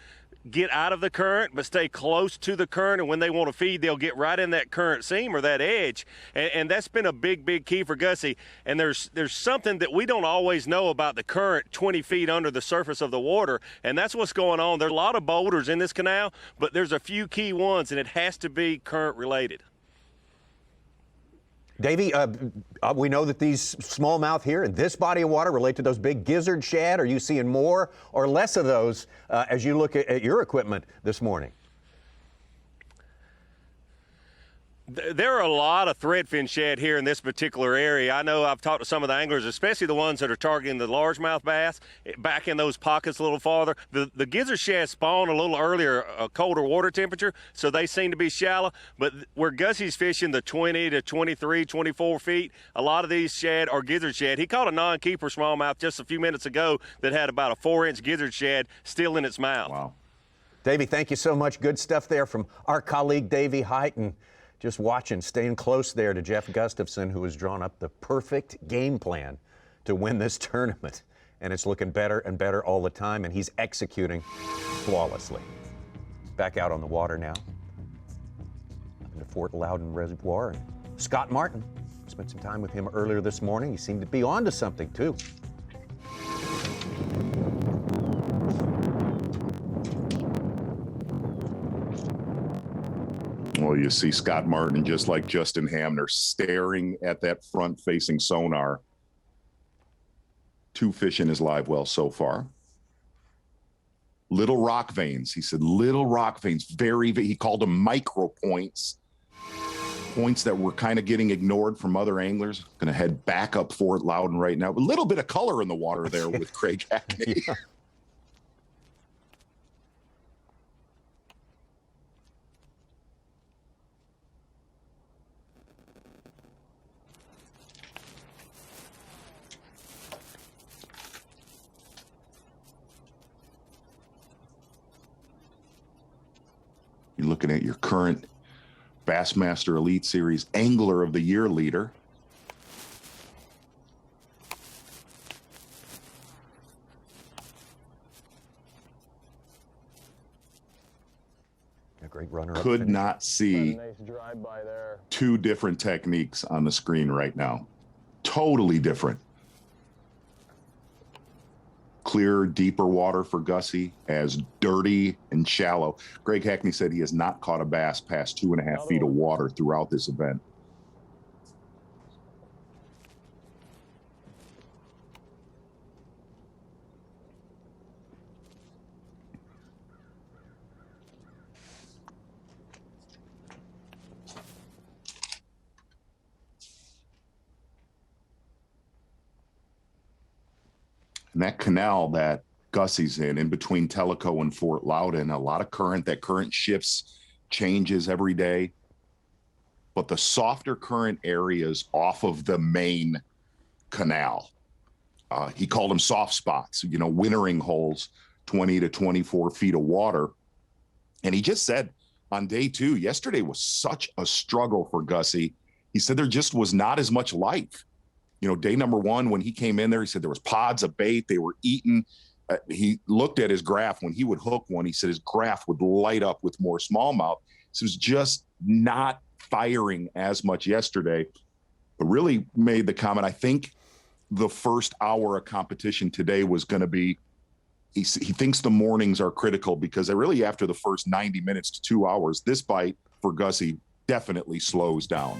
get out of the current but stay close to the current, and when they want to feed, they'll get right in that current seam or that edge, and that's been a big key for Gussie. And there's something that we don't always know about the current 20 feet under the surface of the water, and that's what's going on. There's a lot of boulders in this canal, but there's a few key ones, and it has to be current related. Davey, we know that these smallmouth here in this body of water relate to those big gizzard shad. Are you seeing more or less of those as you look at your equipment this morning? There are a lot of threadfin shad here in this particular area. I know I've talked to some of the anglers, especially the ones that are targeting the largemouth bass, back in those pockets a little farther. The gizzard shad spawn a little earlier, a colder water temperature, so they seem to be shallow. But where Gussie's fishing the 20 to 23, 24 feet, a lot of these shad are gizzard shad. He caught a non-keeper smallmouth just a few minutes ago that had about a 4-inch gizzard shad still in its mouth. Wow. Davey, thank you so much. Good stuff there from our colleague Davey Height. And just watching, staying close there to Jeff Gustafson, who has drawn up the perfect game plan to win this tournament. And it's looking better and better all the time, and he's executing flawlessly. Back out on the water now into Fort Loudoun Reservoir. And Scott Martin Spent some time with him earlier this morning. He seemed to be on to something, too. Well, you see Scott Martin and just like Justin Hamner staring at that front-facing sonar. 2 fish in his live well so far. Little rock veins. He said little rock veins. He called them micro points. Points that were kind of getting ignored from other anglers. Going to head back up Fort Loudoun right now. A little bit of color in the water there with Craig Hackney. Yeah. You're looking at your current Bassmaster Elite Series Angler of the Year leader. A great runner. Could not see two different techniques on the screen right now. Totally different. Clearer, deeper water for Gussie, as dirty and shallow. Greg Hackney said he has not caught a bass past 2.5 feet of water throughout this event. And that canal that Gussie's in between Tellico and Fort Loudoun, a lot of current. That current shifts, changes every day. But the softer current areas off of the main canal, he called them soft spots, you know, wintering holes, 20 to 24 feet of water. And he just said on day 2, yesterday was such a struggle for Gussie. He said there just was not as much life. You know, day number 1, when he came in there, he said there was pods of bait. They were eaten. He looked at his graph. When he would hook one, he said his graph would light up with more smallmouth. So it was just not firing as much yesterday. But really made the comment, I think the first hour of competition today was going to be, he thinks the mornings are critical because they really, after the first 90 minutes to 2 hours, this bite for Gussie definitely slows down.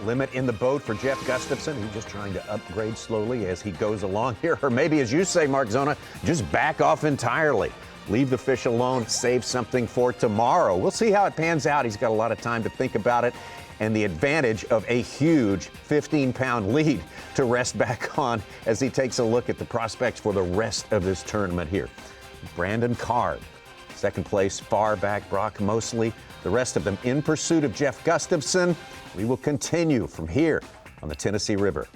Limit in the boat for Jeff Gustafson. He's just trying to upgrade slowly as he goes along here. Or maybe, as you say, Mark Zona, just back off entirely. Leave the fish alone, save something for tomorrow. We'll see how it pans out. He's got a lot of time to think about it, and the advantage of a huge 15-pound lead to rest back on as he takes a look at the prospects for the rest of this tournament here. Brandon Card, second place, far back, Brock Mosley, the rest of them in pursuit of Jeff Gustafson. We will continue from here on the Tennessee River.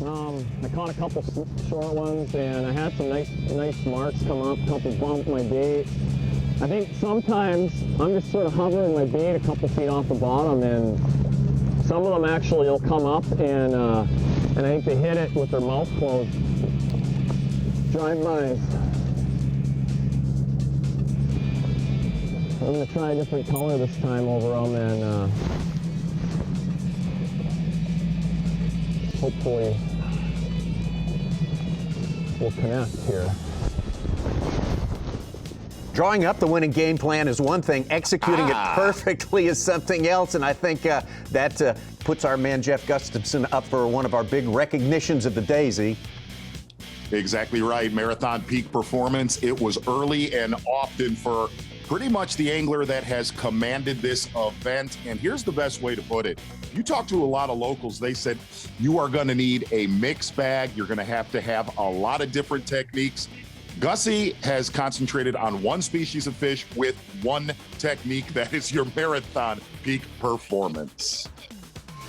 I caught a couple short ones, and I had some nice marks come up, a couple bumped my bait. I think sometimes I'm just sort of hovering my bait a couple feet off the bottom, and some of them actually will come up, and I think they hit it with their mouth closed. Drive by. I'm going to try a different color this time over them, and hopefully we'll connect here. Drawing up the winning game plan is one thing. Executing it perfectly is something else, and I think that puts our man Jeff Gustafson up for one of our big recognitions of the day, Z. Exactly right. Marathon peak performance. It was early and often for pretty much the angler that has commanded this event. And here's the best way to put it. You talk to a lot of locals, they said you are going to need a mixed bag. You're going to have a lot of different techniques. Gussie has concentrated on one species of fish with one technique. That is your marathon peak performance.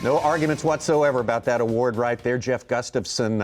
No arguments whatsoever about that award right there. Jeff Gustafson,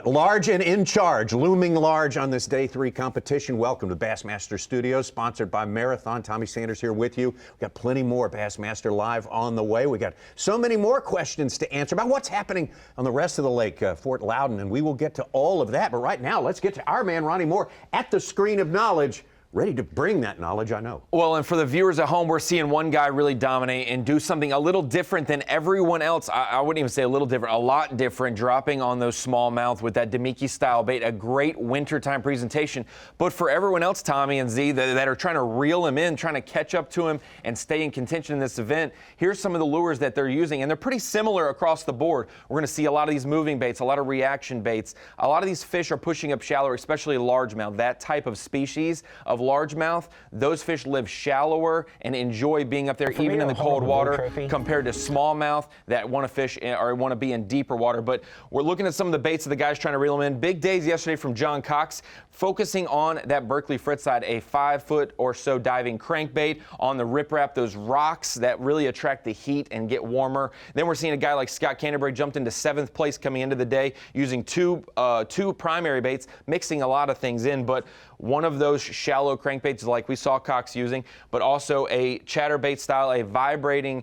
large and in charge, looming large on this day 3 competition. Welcome to Bassmaster Studios, sponsored by Marathon. Tommy Sanders here with you. We've got plenty more Bassmaster Live on the way. We got so many more questions to answer about what's happening on the rest of the lake, Fort Loudoun, and we will get to all of that. But right now, let's get to our man, Ronnie Moore, at the screen of knowledge. ready to bring that knowledge, I know. Well, and for the viewers at home, we're seeing one guy really dominate and do something a little different than everyone else. I wouldn't even say a little different, a lot different, dropping on those smallmouth with that Demiki style bait, a great wintertime presentation. But for everyone else, Tommy and Z, that are trying to reel him in, trying to catch up to him and stay in contention in this event, here's some of the lures that they're using, and they're pretty similar across the board. We're going to see a lot of these moving baits, a lot of reaction baits. A lot of these fish are pushing up shallower, especially largemouth. That type of species of largemouth, those fish live shallower and enjoy being up there even in the cold water compared to smallmouth that want to fish or want to be in deeper water. But we're looking at some of the baits of the guys trying to reel them in. Big days yesterday from John Cox, focusing on that Berkeley Fritz side, a 5-foot or so diving crankbait on the riprap, those rocks that really attract the heat and get warmer. Then we're seeing a guy like Scott Canterbury jumped into 7th place coming into the day using two primary baits, mixing a lot of things in, but one of those shallow crankbaits like we saw Cox using, but also a chatterbait style, a vibrating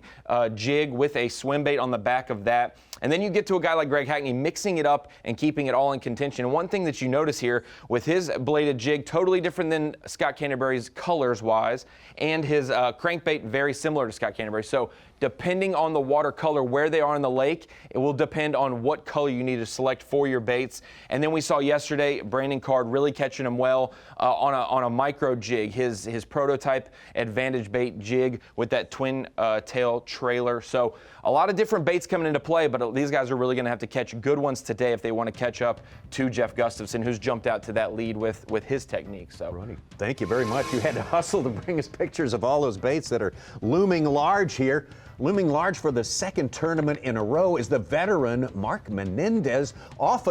jig with a swim bait on the back of that. And then you get to a guy like Greg Hackney mixing it up and keeping it all in contention. And one thing that you notice here with his bladed jig, totally different than Scott Canterbury's colors-wise, and his crankbait very similar to Scott Canterbury. So depending on the water color, where they are in the lake, it will depend on what color you need to select for your baits. And then we saw yesterday Brandon Card really catching him well on a micro jig, his prototype Advantage bait jig with that twin tail trailer. So a lot of different baits coming into play, but these guys are really going to have to catch good ones today if they want to catch up to Jeff Gustafson, who's jumped out to that lead with his technique. So, Ronnie, thank you very much. You had to hustle to bring us pictures of all those baits that are looming large here. Looming large for the second tournament in a row is the veteran Mark Menendez, off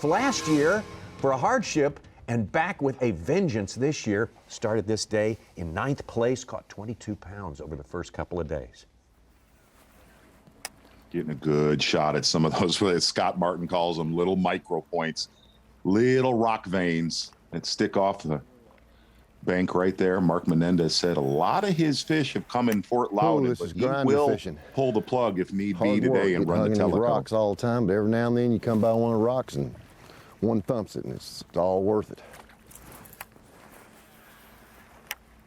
last year for a hardship and back with a vengeance this year. Started this day in 9th place, caught 22 pounds over the first couple of days. Getting a good shot at some of those, as Scott Martin calls them, little micro points, little rock veins that stick off the bank right there. Mark Menendez said a lot of his fish have come in Fort Loudon, but he will fishing. Pull the plug if need Hard be today work, and run the Tellico. Rocks all the time, but every now and then you come by one of the rocks and one thumps it, and it's all worth it.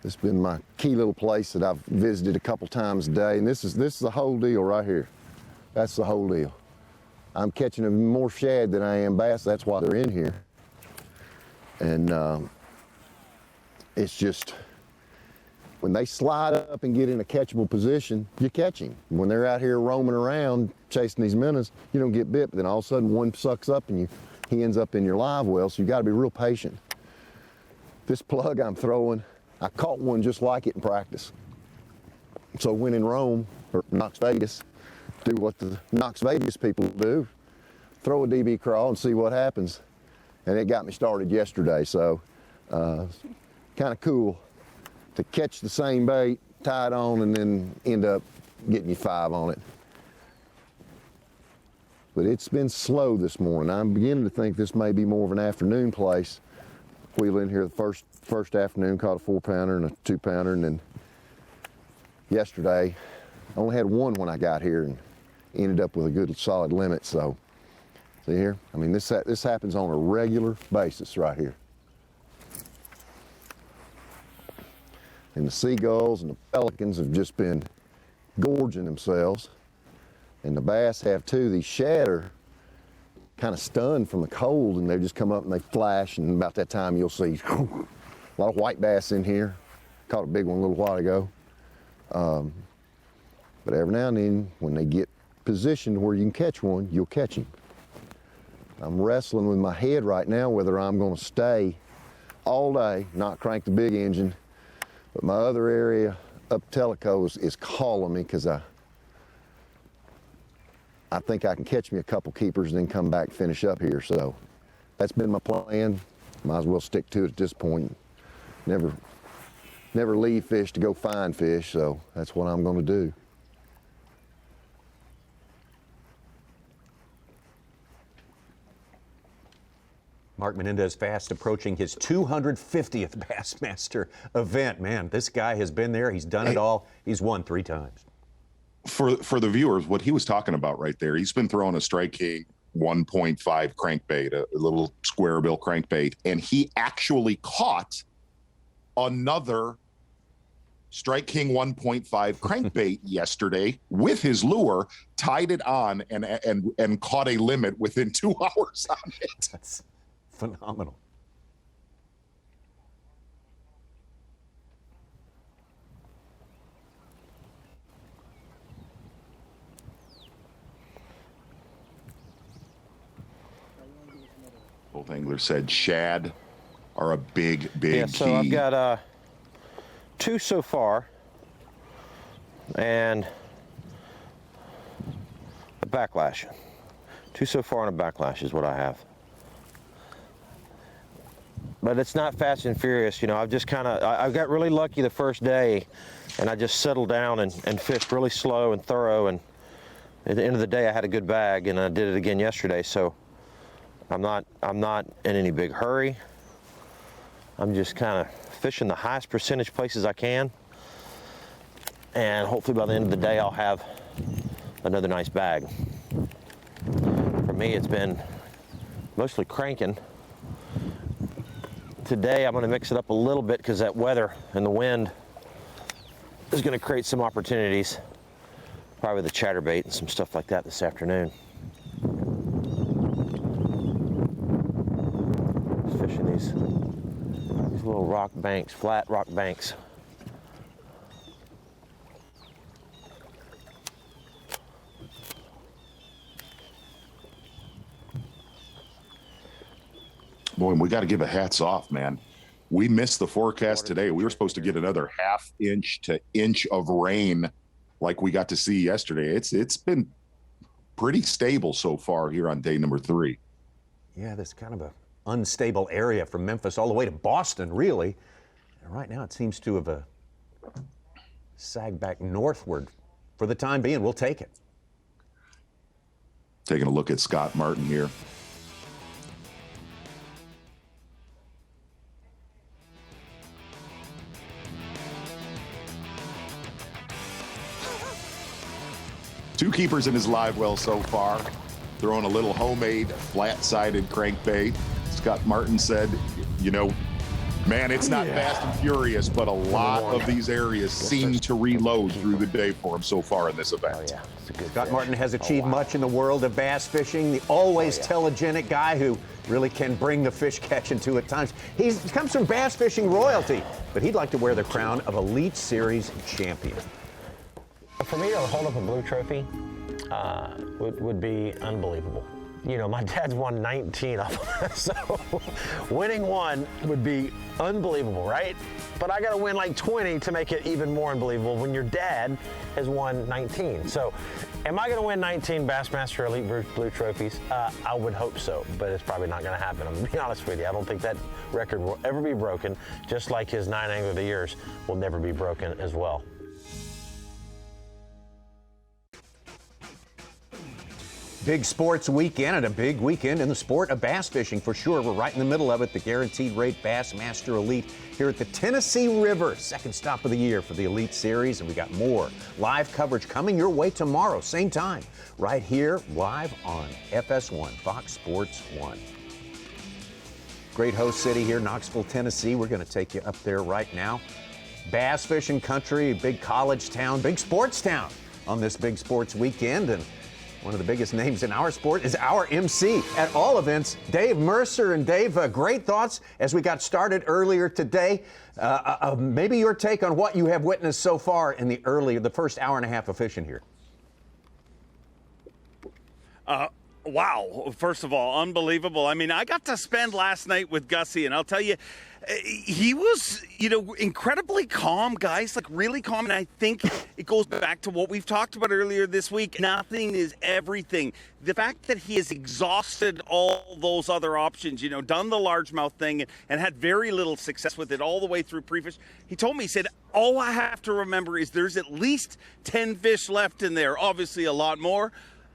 This has been my key little place that I've visited a couple times a day, and this is the whole deal right here. That's the whole deal. I'm catching more shad than I am bass. That's why they're in here. And it's just, when they slide up and get in a catchable position, you catch him. When they're out here roaming around chasing these minnows, you don't get bit, but then all of a sudden one sucks up and he ends up in your live well, so you got to be real patient. This plug I'm throwing, I caught one just like it in practice. So when in Rome, or Knox Vegas, do what the Knox Vegas people do, throw a DB crawl and see what happens. And it got me started yesterday, so kind of cool to catch the same bait, tie it on, and then end up getting you 5 on it. But it's been slow this morning. I'm beginning to think this may be more of an afternoon place. Wheeled in here the first afternoon, caught a 4-pounder and a 2-pounder, and then yesterday I only had one when I got here and ended up with a good solid limit. So see here, I mean this happens on a regular basis right here. And the seagulls and the pelicans have just been gorging themselves. And the bass have too. These shad are kind of stunned from the cold, and they just come up and they flash, and about that time you'll see a lot of white bass in here. Caught a big one a little while ago. But every now and then, when they get positioned where you can catch one, you'll catch him. I'm wrestling with my head right now whether I'm going to stay all day, not crank the big engine. But my other area up Tellico is calling me, because I think I can catch me a couple keepers and then come back and finish up here. So that's been my plan. Might as well stick to it at this point. Never leave fish to go find fish, so that's what I'm going to do. Mark Menendez fast approaching his 250th Bassmaster event. Man, this guy has been there. He's done it all. He's won 3 times. For the viewers, what he was talking about right there, he's been throwing a Strike King 1.5 crankbait, a little square bill crankbait, and he actually caught another Strike King 1.5 crankbait yesterday with his lure, tied it on, and caught a limit within 2 hours on it. That's phenomenal. Both anglers said shad are a big Yeah, key. so I've got 2 so far, and a backlash. 2 so far and a backlash is what I have. But it's not fast and furious, you know. I've just I got really lucky the first day, and I just settled down and fished really slow and thorough, and at the end of the day I had a good bag, and I did it again yesterday. So I'm not in any big hurry. I'm just kind of fishing the highest percentage places I can, and hopefully by the end of the day I'll have another nice bag. For me, it's been mostly cranking. Today I'm going to mix it up a little bit because that weather and the wind is going to create some opportunities, probably the chatterbait and some stuff like that this afternoon. Just fishing these little rock banks, flat rock banks. Boy, we got to give a hats off, man. We missed the forecast today. We were supposed to get another ½ inch to inch of rain like we got to see yesterday. It's been pretty stable so far here on day number 3. Yeah, this kind of a unstable area from Memphis all the way to Boston, really. And right now it seems to have sagged back northward. For the time being, we'll take it. Taking a look at Scott Martin here. Two keepers in his live well so far, throwing a little homemade flat-sided crankbait. Scott Martin said, you know, man, it's not fast and furious, but a lot of these areas seem to reload through the day for him so far in this event. Scott Martin has achieved much in the world of bass fishing, the always telegenic guy who really can bring the fish catching to at times. He comes from bass fishing royalty, but he'd like to wear the crown of Elite Series champion. For me to hold up a blue trophy would be unbelievable. You know, my dad's won 19 of them, so winning one would be unbelievable, right? But I got to win like 20 to make it even more unbelievable when your dad has won 19. So am I going to win 19 Bassmaster Elite Blue trophies? I would hope so, but it's probably not going to happen. I'm going to be honest with you. I don't think that record will ever be broken, just like his 9 Angler of the Years will never be broken as well. Big sports weekend and a big weekend in the sport of bass fishing for sure. We're right in the middle of it. The guaranteed rate Bassmaster Elite here at the Tennessee River. Second stop of the year for the Elite Series, and we got more live coverage coming your way tomorrow, same time, right here live on FS1, Fox Sports 1. Great host city here, Knoxville, Tennessee. We're going to take you up there right now. Bass fishing country, big college town, big sports town on this big sports weekend, and one of the biggest names in our sport is our MC at all events, Dave Mercer. And Dave, great thoughts as we got started earlier today. Maybe your take on what you have witnessed so far in the first hour and a half of fishing here. Wow. First of all, unbelievable. I mean, I got to spend last night with Gussie, and I'll tell you, he was, incredibly calm, guys, like really calm. And I think it goes back to what we've talked about earlier this week. Nothing is everything. The fact that he has exhausted all those other options, done the largemouth thing and had very little success with it all the way through pre-fish. He told me, he said, all I have to remember is there's at least 10 fish left in there. Obviously a lot more.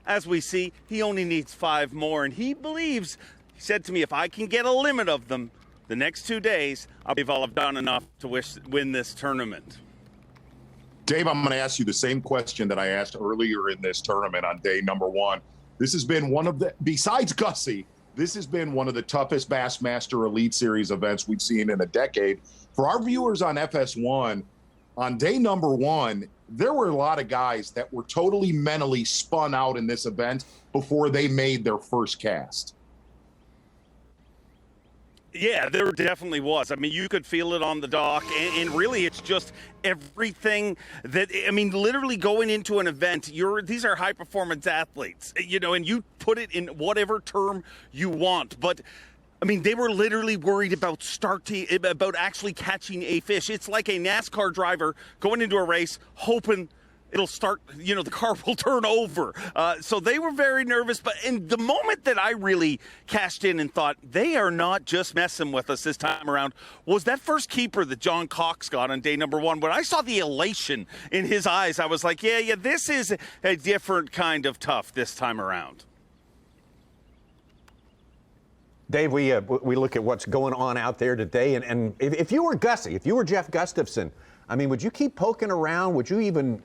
As we see, he only needs 5 more, and he believes, he said to me, if I can get a limit of them the next 2 days, I believe I'll have done enough to win this tournament. Dave, I'm going to ask you the same question that I asked earlier in this tournament on day number 1. This has been one of the, besides Gussie, This has been one of the toughest Bassmaster Elite Series events we've seen in a decade. For our viewers on FS1, on day number 1, there were a lot of guys that were totally mentally spun out in this event before they made their first cast. Yeah, there definitely was. I mean, you could feel it on the dock, and really it's just everything that, I mean, literally going into an event, these are high-performance athletes, you know, and you put it in whatever term you want, but I mean, they were literally worried about about actually catching a fish. It's like a NASCAR driver going into a race hoping it'll start, you know, the car will turn over. So they were very nervous. But in the moment that I really cashed in and thought, they are not just messing with us this time around, was that first keeper that John Cox got on day number 1. When I saw the elation in his eyes, I was like, yeah, this is a different kind of tough this time around. Dave, we look at what's going on out there today, and if you were Gussie, if you were Jeff Gustafson, I mean, would you keep poking around? Would you even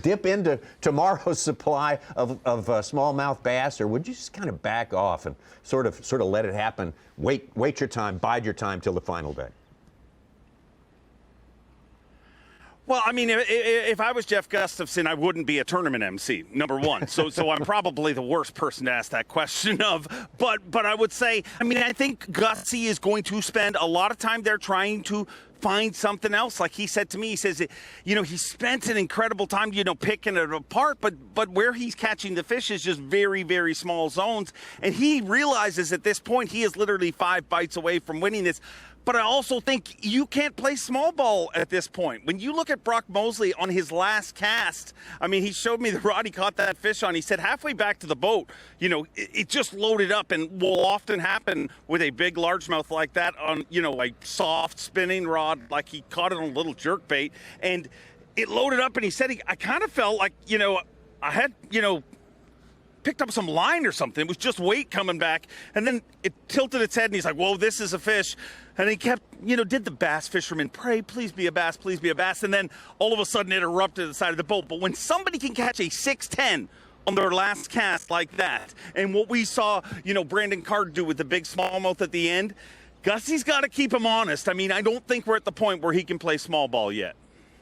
dip into tomorrow's supply of smallmouth bass, or would you just kind of back off and sort of let it happen? Wait your time, bide your time till the final day. Well, I mean, if I was Jeff Gustafson, I wouldn't be a tournament MC, number 1. So I'm probably the worst person to ask that question of. But I would say, I mean, I think Gussie is going to spend a lot of time there trying to find something else. Like he said to me, he says, you know, he spent an incredible time, you know, picking it apart, but where he's catching the fish is just very, very small zones. And he realizes at this point he is literally 5 bites away from winning this. But I also think you can't play small ball at this point. When you look at Brock Mosley on his last cast, I mean, he showed me the rod he caught that fish on. He said halfway back to the boat, you know, it just loaded up, and will often happen with a big largemouth like that on, you know, like soft spinning rod, like he caught it on a little jerk bait, and it loaded up, and he said, I kind of felt like, you know, I had, you know, picked up some line or something. It was just weight coming back, and then it tilted its head, and he's like, whoa, this is a fish. And he kept, you know, did the bass fisherman pray, please be a bass, please be a bass, and then all of a sudden it erupted at the side of the boat. But when somebody can catch a 6'10" on their last cast like that, and what we saw, you know, Brandon Card do with the big smallmouth at the end, Gussie's got to keep him honest. I mean, I don't think we're at the point where he can play small ball yet.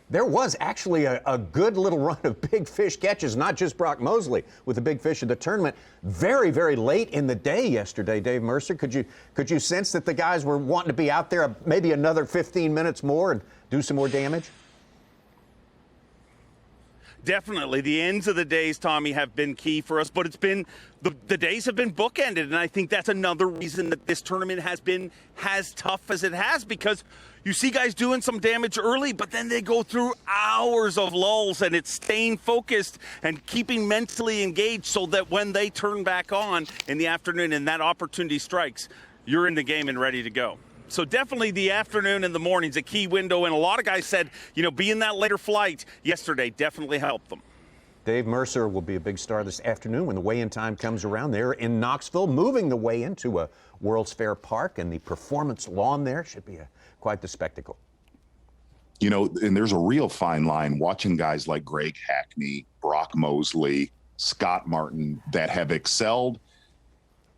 There was actually a good little run of big fish catches, not just Brock Mosley with the big fish of the tournament. Very, very late in the day yesterday, Dave Mercer. Could you sense that the guys were wanting to be out there maybe another 15 minutes more and do some more damage? Definitely. The ends of the days, Tommy, have been key for us, but it's been the days have been bookended, and I think that's another reason that this tournament has been as tough as it has, because you see guys doing some damage early, but then they go through hours of lulls, and it's staying focused and keeping mentally engaged so that when they turn back on in the afternoon and that opportunity strikes, you're in the game and ready to go. So definitely the afternoon and the morning's a key window, and a lot of guys said, you know, being that later flight yesterday definitely helped them. Dave Mercer will be a big star this afternoon when the weigh-in time comes around there in Knoxville, moving the weigh-in to a World's Fair Park, and the performance lawn there should be quite the spectacle. You know, and there's a real fine line watching guys like Greg Hackney, Brock Mosley, Scott Martin that have excelled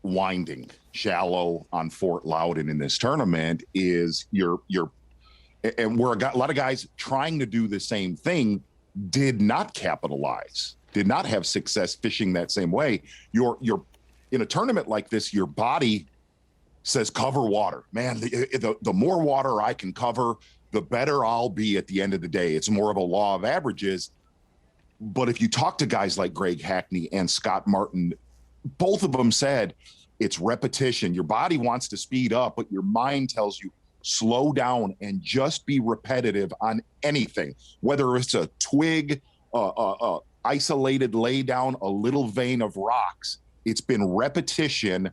winding shallow on Fort Loudoun in this tournament is and where a lot of guys trying to do the same thing did not capitalize, did not have success fishing that same way. You're in a tournament like this, your body says cover water. Man, the more water I can cover, the better I'll be at the end of the day. It's more of a law of averages. But if you talk to guys like Greg Hackney and Scott Martin, both of them said it's repetition. Your body wants to speed up, but your mind tells you slow down and just be repetitive on anything, whether it's a twig, isolated lay down, a little vein of rocks. It's been repetition,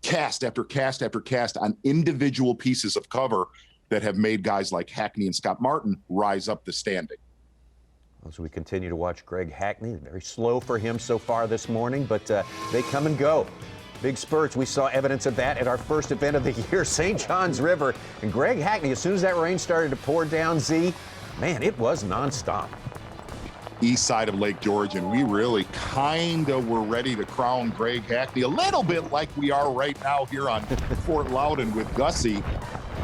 cast after cast after cast on individual pieces of cover that have made guys like Hackney and Scott Martin rise up the standing. As we continue to watch Greg Hackney, very slow for him so far this morning, but they come and go. Big spurts. We saw evidence of that at our first event of the year, St. Johns River. And Greg Hackney, as soon as that rain started to pour down, Z, man, it was nonstop. east side of Lake George, and we really kind of were ready to crown Greg Hackney a little bit like we are right now here on Fort Loudoun with Gussie.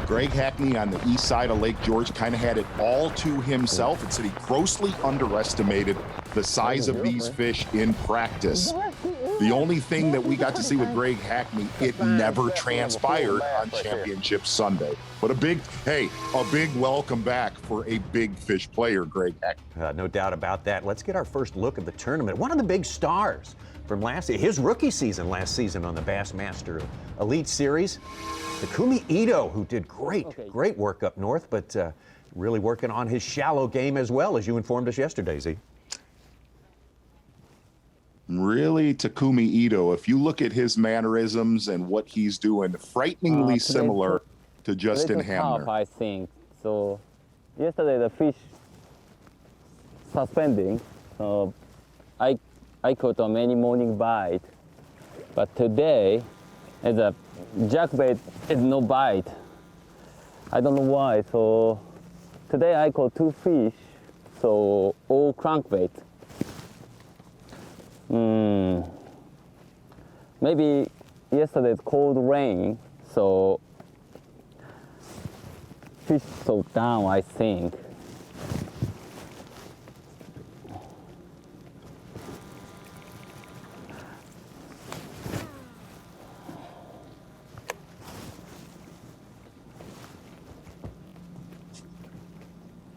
Greg Hackney on the east side of Lake George kind of had it all to himself and said he grossly underestimated the size of these fish in practice. The only thing that we got to see with Greg Hackney, it never transpired on Championship Sunday. But a big welcome back for a big fish player, Greg Hackney. No doubt about that. Let's get our first look at the tournament. One of the big stars from his rookie season last season on the Bassmaster Elite Series, Takumi Ito, who did great work up north, but really working on his shallow game as well, as you informed us yesterday, Z. Really, Takumi Ito, if you look at his mannerisms and what he's doing, frighteningly similar to Justin Hamner. I think. So yesterday the fish suspending, so I caught a many morning bite, but today the jackbait is no bite. I don't know why. So today I caught 2 fish, so all crankbait. Maybe yesterday's cold rain, so fish soaked down, I think.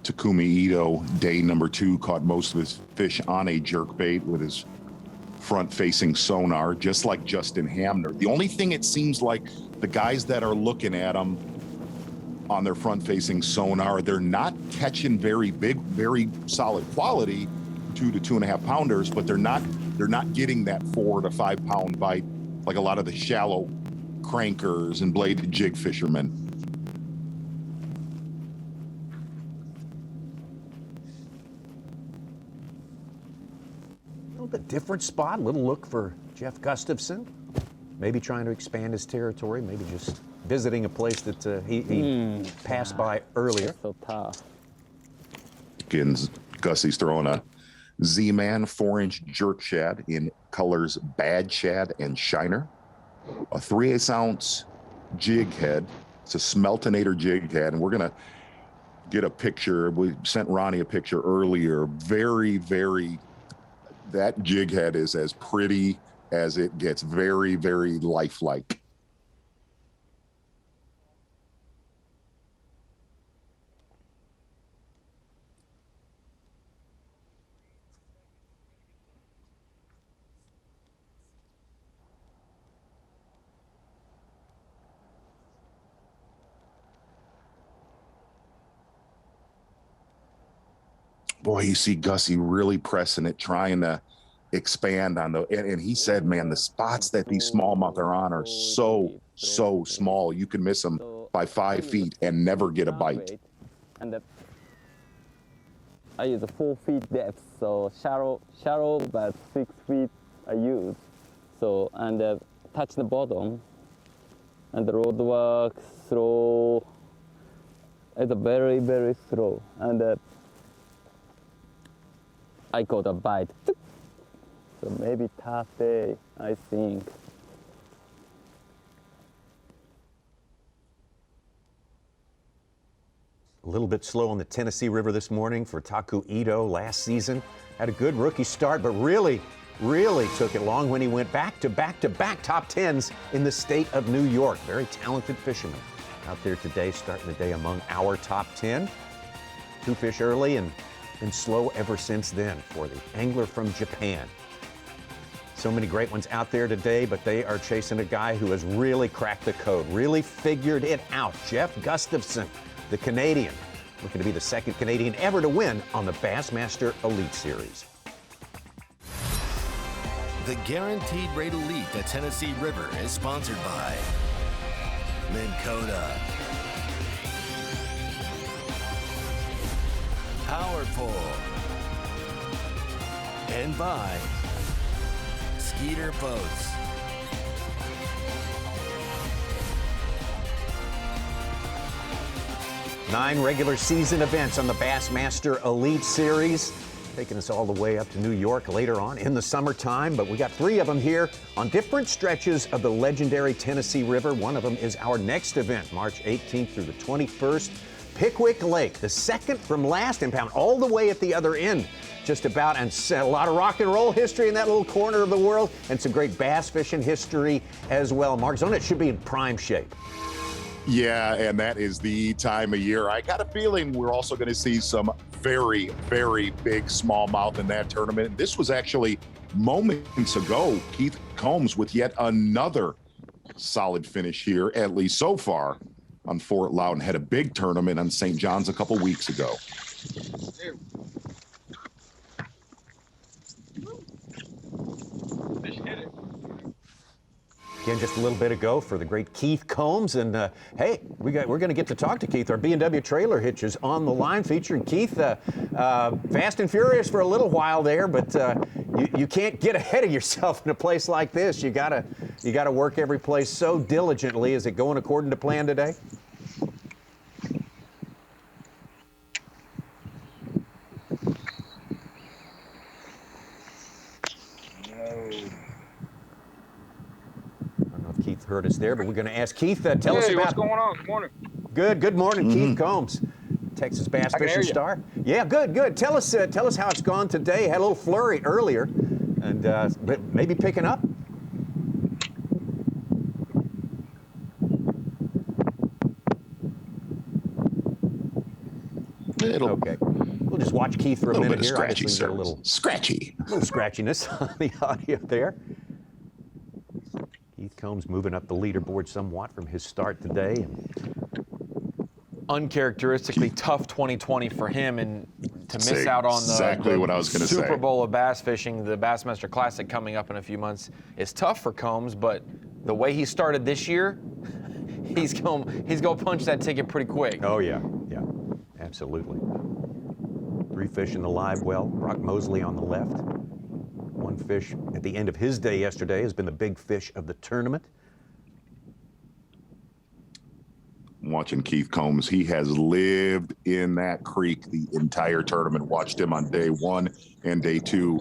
Takumi Ito, day number 2, caught most of his fish on a jerkbait with his front-facing sonar, just like Justin Hamner. The only thing it seems like the guys that are looking at him on their front-facing sonar, they're not catching very big, very solid quality 2 to 2.5 pounders, but they're not getting that 4 to 5 pound bite like a lot of the shallow crankers and bladed jig fishermen. A different spot, a little look for Jeff Gustafson. Maybe trying to expand his territory, maybe just visiting a place that he passed by earlier. So tough. Again, Gussie's throwing a Z-Man 4-inch jerk shad in colors Bad Shad and Shiner. A 3/8 ounce jig head. It's a Smeltonator jig head, and we're gonna get a picture. We sent Ronnie a picture earlier. Very, very. That jig head is as pretty as it gets. Very, very lifelike. Boy, you see Gussie really pressing it, trying to expand on and he said, man, the spots that these smallmouth are on are so small. You can miss them by 5 feet and never get a bite. And I use a 4 feet depth, so shallow, but 6 feet I use. So, and touch the bottom, and the rod work slow. It's very, very slow, and I got a bite. So maybe tough day, I think. A little bit slow on the Tennessee River this morning for Taku Ito last season. Had a good rookie start, but really took it long when he went back to back top 10s in the state of New York. Very talented fisherman out there today, starting the day among our top 10. 2 fish early and been slow ever since then for the angler from Japan. So many great ones out there today, but they are chasing a guy who has really cracked the code, really figured it out. Jeff Gustafson, the Canadian, looking to be the second Canadian ever to win on the Bassmaster Elite Series. The Guaranteed Rate Elite at Tennessee River is sponsored by Minn Kota, Power Pole, and by Skeeter Boats. Nine regular season events on the Bassmaster Elite Series. taking us all the way up to New York later on in the summertime. But we got 3 of them here on different stretches of the legendary Tennessee River. One of them is our next event, March 18th through the 21st. Pickwick Lake, the second from last impound, all the way at the other end, just about, and a lot of rock and roll history in that little corner of the world, and some great bass fishing history as well. Mark Zona should be in prime shape. Yeah, and that is the time of year. I got a feeling we're also going to see some very, very big smallmouth in that tournament. And this was actually moments ago, Keith Combs with yet another solid finish here, at least so far, on Fort Loudoun. Had a big tournament on St. John's a couple weeks ago. Fish hit it. Again, just a little bit ago for the great Keith Combs. And hey, we're going to get to talk to Keith. Our B&W trailer hitch is on the line featuring Keith. Fast and furious for a little while there, but you can't get ahead of yourself in a place like this. You gotta work every place so diligently. Is it going according to plan today? Keith heard us there, but we're going to ask Keith. Tell us about what's going on. Good morning. Good morning, Keith Combs, Texas bass fishing star. Yeah, good. Tell us how it's gone today. Had a little flurry earlier, and but maybe picking up. Okay. We'll just watch Keith for a minute here. Scratchy, a little scratchy. A little scratchiness on the audio there. Keith Combs moving up the leaderboard somewhat from his start today. Uncharacteristically tough 2020 for him, and to miss out on the Super Bowl of bass fishing, the Bassmaster Classic coming up in a few months, is tough for Combs. But the way he started this year, he's going to punch that ticket pretty quick. Oh yeah, absolutely. 3 fish in the live well. Brock Mosley on the left. 1 fish at the end of his day yesterday has been the big fish of the tournament. Watching Keith Combs, he has lived in that creek the entire tournament. Watched him on day 1 and day 2.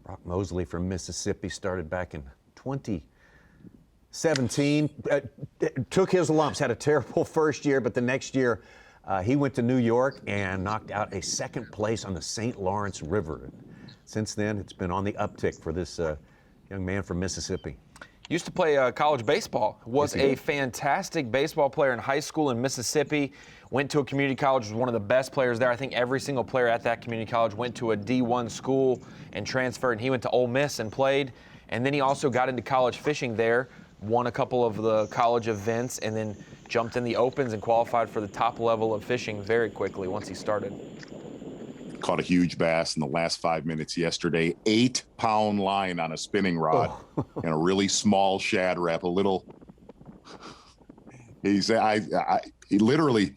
Brock Mosley from Mississippi started back in 2017. Took his lumps, had a terrible first year, but the next year he went to New York and knocked out a 2nd place on the St. Lawrence River. Since then, it's been on the uptick for this young man from Mississippi. Used to play college baseball. Was a fantastic baseball player in high school in Mississippi. Went to a community college, was one of the best players there. I think every single player at that community college went to a D1 school and transferred. And he went to Ole Miss and played. And then he also got into college fishing there, won a couple of the college events, and then jumped in the opens and qualified for the top level of fishing very quickly once he started. Caught a huge bass in the last 5 minutes yesterday. 8-pound line on a spinning rod and a really small shad rep. He literally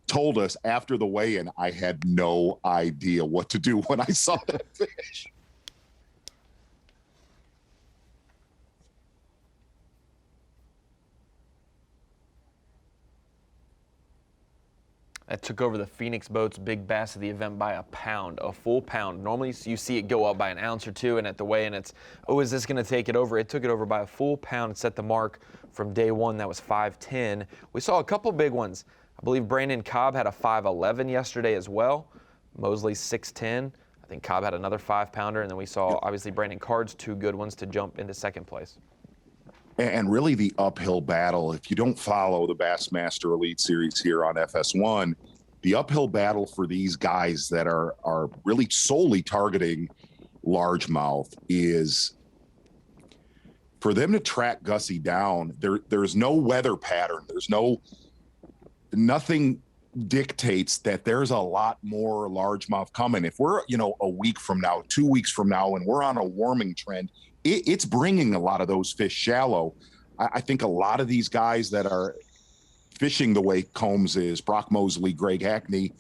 told us after the weigh-in, I had no idea what to do when I saw that fish. That took over the Phoenix Boats big bass of the event by a pound, a full pound. Normally you see it go up by an ounce or 2, and at the weigh-in it's, oh, is this going to take it over? It took it over by a full pound and set the mark from day 1. That was 5'10". We saw a couple big ones. I believe Brandon Cobb had a 5'11" yesterday as well. Mosley's 6'10". I think Cobb had another 5-pounder, and then we saw obviously Brandon Card's 2 good ones to jump into 2nd place. And really the uphill battle, if you don't follow the Bassmaster Elite Series here on FS1, the uphill battle for these guys that are really solely targeting largemouth is for them to track Gussie down. There's no weather pattern. Nothing dictates that there's a lot more largemouth coming. If we're, a week from now, 2 weeks from now, and we're on a warming trend, it's bringing a lot of those fish shallow. I think a lot of these guys that are fishing the way Combs is, Brock Mosley, Greg Hackney,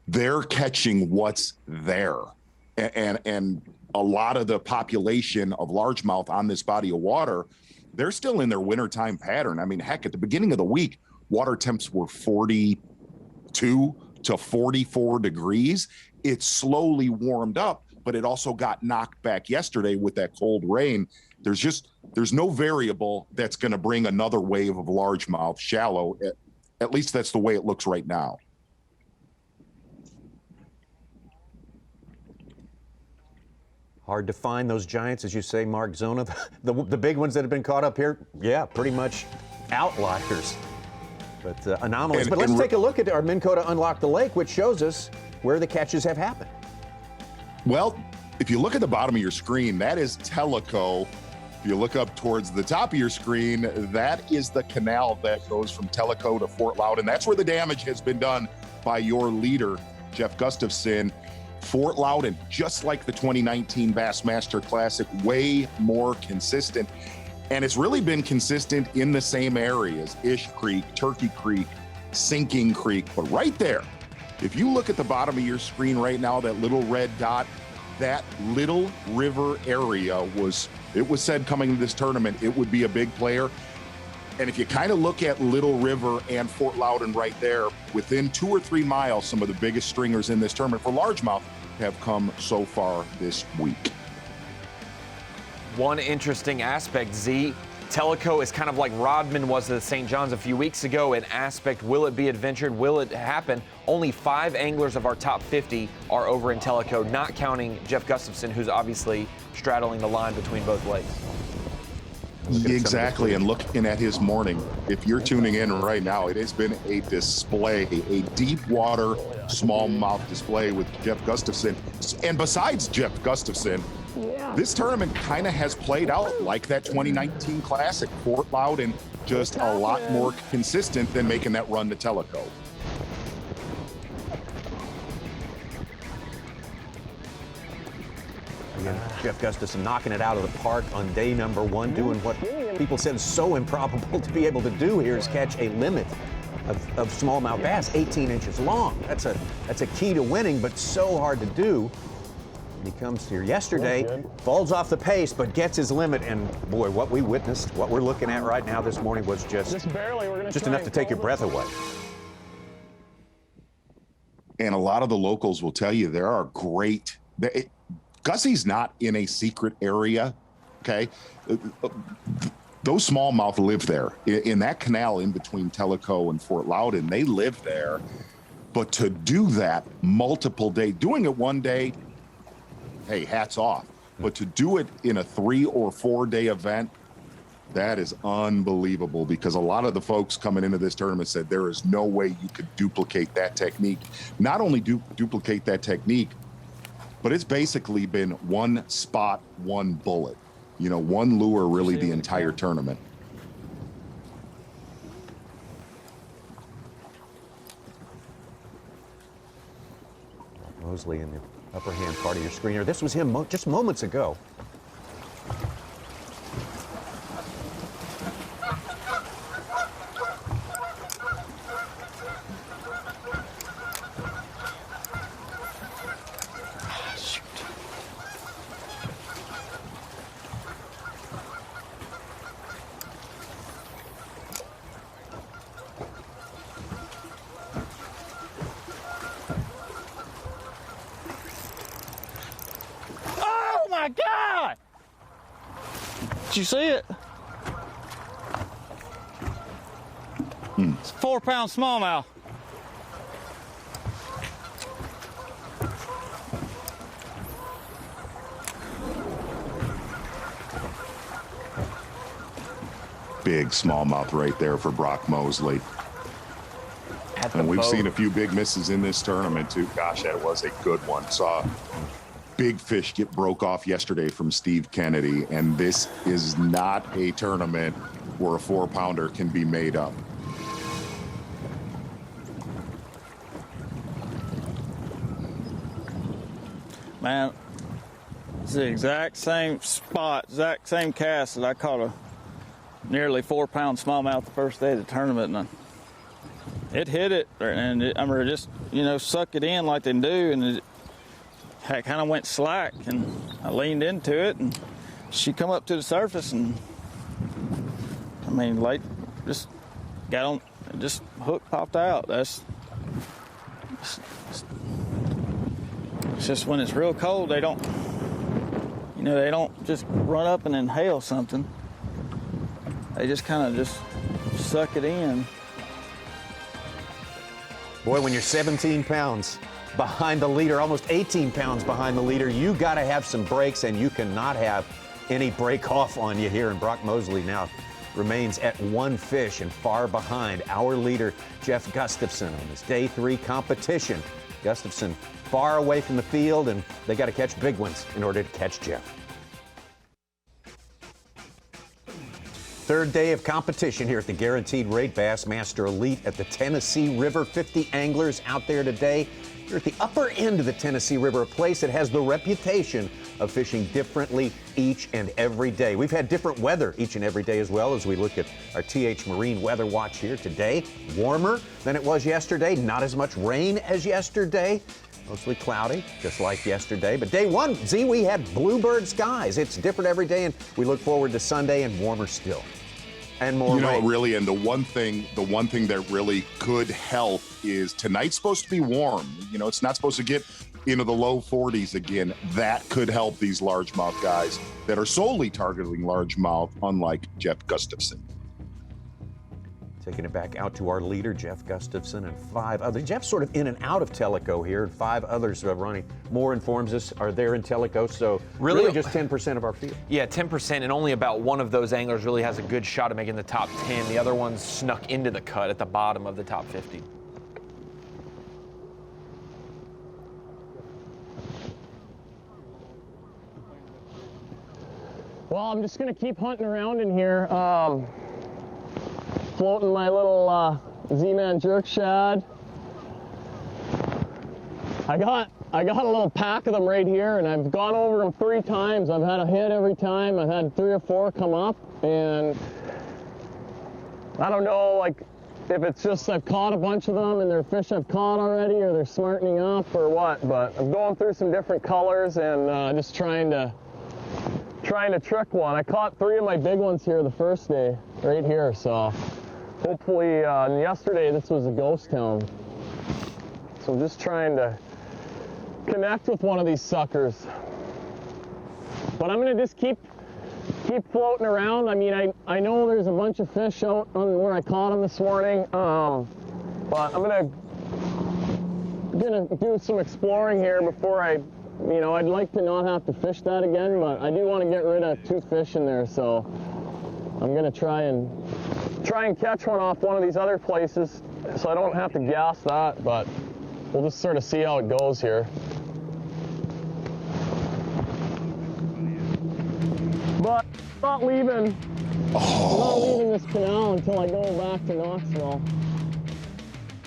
they're catching what's there. and a lot of the population of largemouth on this body of water, they're still in their wintertime pattern. I mean, heck, at the beginning of the week, water temps were 42 to 44 degrees. It slowly warmed up, but it also got knocked back yesterday with that cold rain. There's no variable that's going to bring another wave of largemouth shallow. At least that's the way it looks right now. Hard to find those giants, as you say, Mark Zona. The big ones that have been caught up here, yeah, pretty much outliers, but anomalies. But let's take a look at our Minn Kota Unlock the Lake, which shows us where the catches have happened. Well, if you look at the bottom of your screen, that is Tellico. If you look up towards the top of your screen, that is the canal that goes from Tellico to Fort Loudoun. That's where the damage has been done by your leader, Jeff Gustafson. Fort Loudoun, just like the 2019 Bassmaster Classic, way more consistent. And it's really been consistent in the same areas, Ish Creek, Turkey Creek, Sinking Creek. But right there, if you look at the bottom of your screen right now, that little red dot, that Little River area was said coming to this tournament, it would be a big player. And if you kind of look at Little River and Fort Loudoun right there, within 2 or 3 miles, some of the biggest stringers in this tournament for largemouth have come so far this week. One interesting aspect, Z, Tellico is kind of like Rodman was at St. John's a few weeks ago. An aspect, will it be adventured? Will it happen? Only 5 anglers of our top 50 are over in Tellico, not counting Jeff Gustafson, who's obviously straddling the line between both lakes. Exactly, and looking at his morning, if you're tuning in right now, it has been a display, a deep water smallmouth display with Jeff Gustafson. And besides Jeff Gustafson, this tournament kind of has played out like that 2019 Classic. Fort Loudoun just a lot more consistent than making that run to Tellico. Again, Jeff Gustafson knocking it out of the park on day number 1, doing what people said is so improbable to be able to do here, is catch a limit of smallmouth bass 18 inches long. That's a key to winning, but so hard to do. And he comes here yesterday, falls off the pace, but gets his limit. And boy, what we witnessed, what we're looking at right now this morning was just enough to take your breath away. And a lot of the locals will tell you there are great. Gussie's not in a secret area, okay? Those smallmouth live there. In that canal in between Tellico and Fort Loudoun, they live there. But to do that multiple days, doing it one day, hey, hats off. But to do it in a 3 or 4 day event, that is unbelievable, because a lot of the folks coming into this tournament said there is no way you could duplicate that technique. Not only duplicate that technique, but it's basically been one spot, one bullet. You know, one lure really the entire tournament. Mosley in the upper hand part of your screener. This was him just moments ago. My God! Did you see it? It's a 4-pound smallmouth. Big smallmouth right there for Brock Mosley. And we've seen a few big misses in this tournament too. Gosh, that was a good one. Saw big fish get broke off yesterday from Steve Kennedy, and this is not a tournament where a 4-pounder can be made up. Man, it's the exact same spot, exact same cast that I caught a nearly 4-pound smallmouth the first day of the tournament, and it hit it, and I mean, just, you know, suck it in like they do, and kind of went slack, and I leaned into it, and she come up to the surface, and I mean, like, just got on, just hook popped out. It's just when it's real cold, they don't, you know, they don't just run up and inhale something. They just kind of just suck it in. Boy, when you're 17 pounds behind the leader, almost 18 pounds behind the leader, you got to have some breaks, and you cannot have any break off on you here. And Brock Mosley now remains at one fish and far behind our leader, Jeff Gustafson, on this day 3 competition. Gustafson far away from the field, and they got to catch big ones in order to catch Jeff. Third day of competition here at the Guaranteed Rate Bassmaster Elite at the Tennessee River. 50 anglers out there today. You're at the upper end of the Tennessee River, a place that has the reputation of fishing differently each and every day. We've had different weather each and every day as well as we look at our TH Marine Weather Watch here today. Warmer than it was yesterday, not as much rain as yesterday. Mostly cloudy, just like yesterday. But day 1, Z, we had bluebird skies. It's different every day, and we look forward to Sunday and warmer still. And more you know, rain. Really, and the one thing that really could help is tonight's supposed to be warm. You know, it's not supposed to get into the low 40s again. That could help these largemouth guys that are solely targeting largemouth, unlike Jeff Gustafson. Taking it back out to our leader, Jeff Gustafson, and 5 others. Jeff's sort of in and out of Tellico here, and 5 others running. Moore informs us are there in Tellico, so really just 10% of our field. Yeah, 10%, and only about one of those anglers really has a good shot at making the top 10. The other ones snuck into the cut at the bottom of the top 50. Well, I'm just going to keep hunting around in here. Floating my little Z-Man jerk shad. I got a little pack of them right here, and I've gone over them 3 times. I've had a hit every time. I've had 3 or 4 come up, and I don't know, like, if it's just I've caught a bunch of them and they're fish I've caught already, or they're smartening up or what, but I'm going through some different colors and just trying to trick one. I caught 3 of my big ones here the first day, right here, so hopefully, yesterday this was a ghost town. So I'm just trying to connect with one of these suckers. But I'm gonna just keep floating around. I mean, I know there's a bunch of fish out on where I caught them this morning, but I'm gonna do some exploring here before I'd like to not have to fish that again, but I do want to get rid of 2 fish in there, so I'm gonna try and catch one off one of these other places so I don't have to gas that, but we'll just sort of see how it goes here. But I'm not leaving this canal until I go back to Knoxville.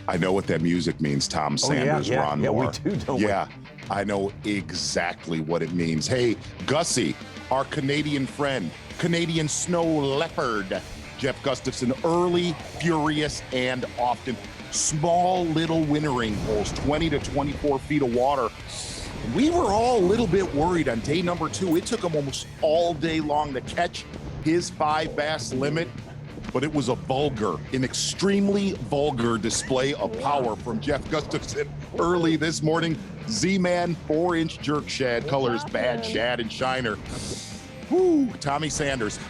I know what that music means, Tom Sanders, Ron Moore. Yeah, we do, don't we? Yeah, I know exactly what it means. Hey, Gussie, our Canadian friend, Canadian snow leopard, Jeff Gustafson, early, furious, and often small little wintering holes, 20 to 24 feet of water. We were all a little bit worried on day number 2. It took him almost all day long to catch his 5 bass limit, but it was an extremely vulgar display of power from Jeff Gustafson early this morning. Z-Man 4-inch jerk shad, colors Bad Shad and Shiner. Woo, Tommy Sanders.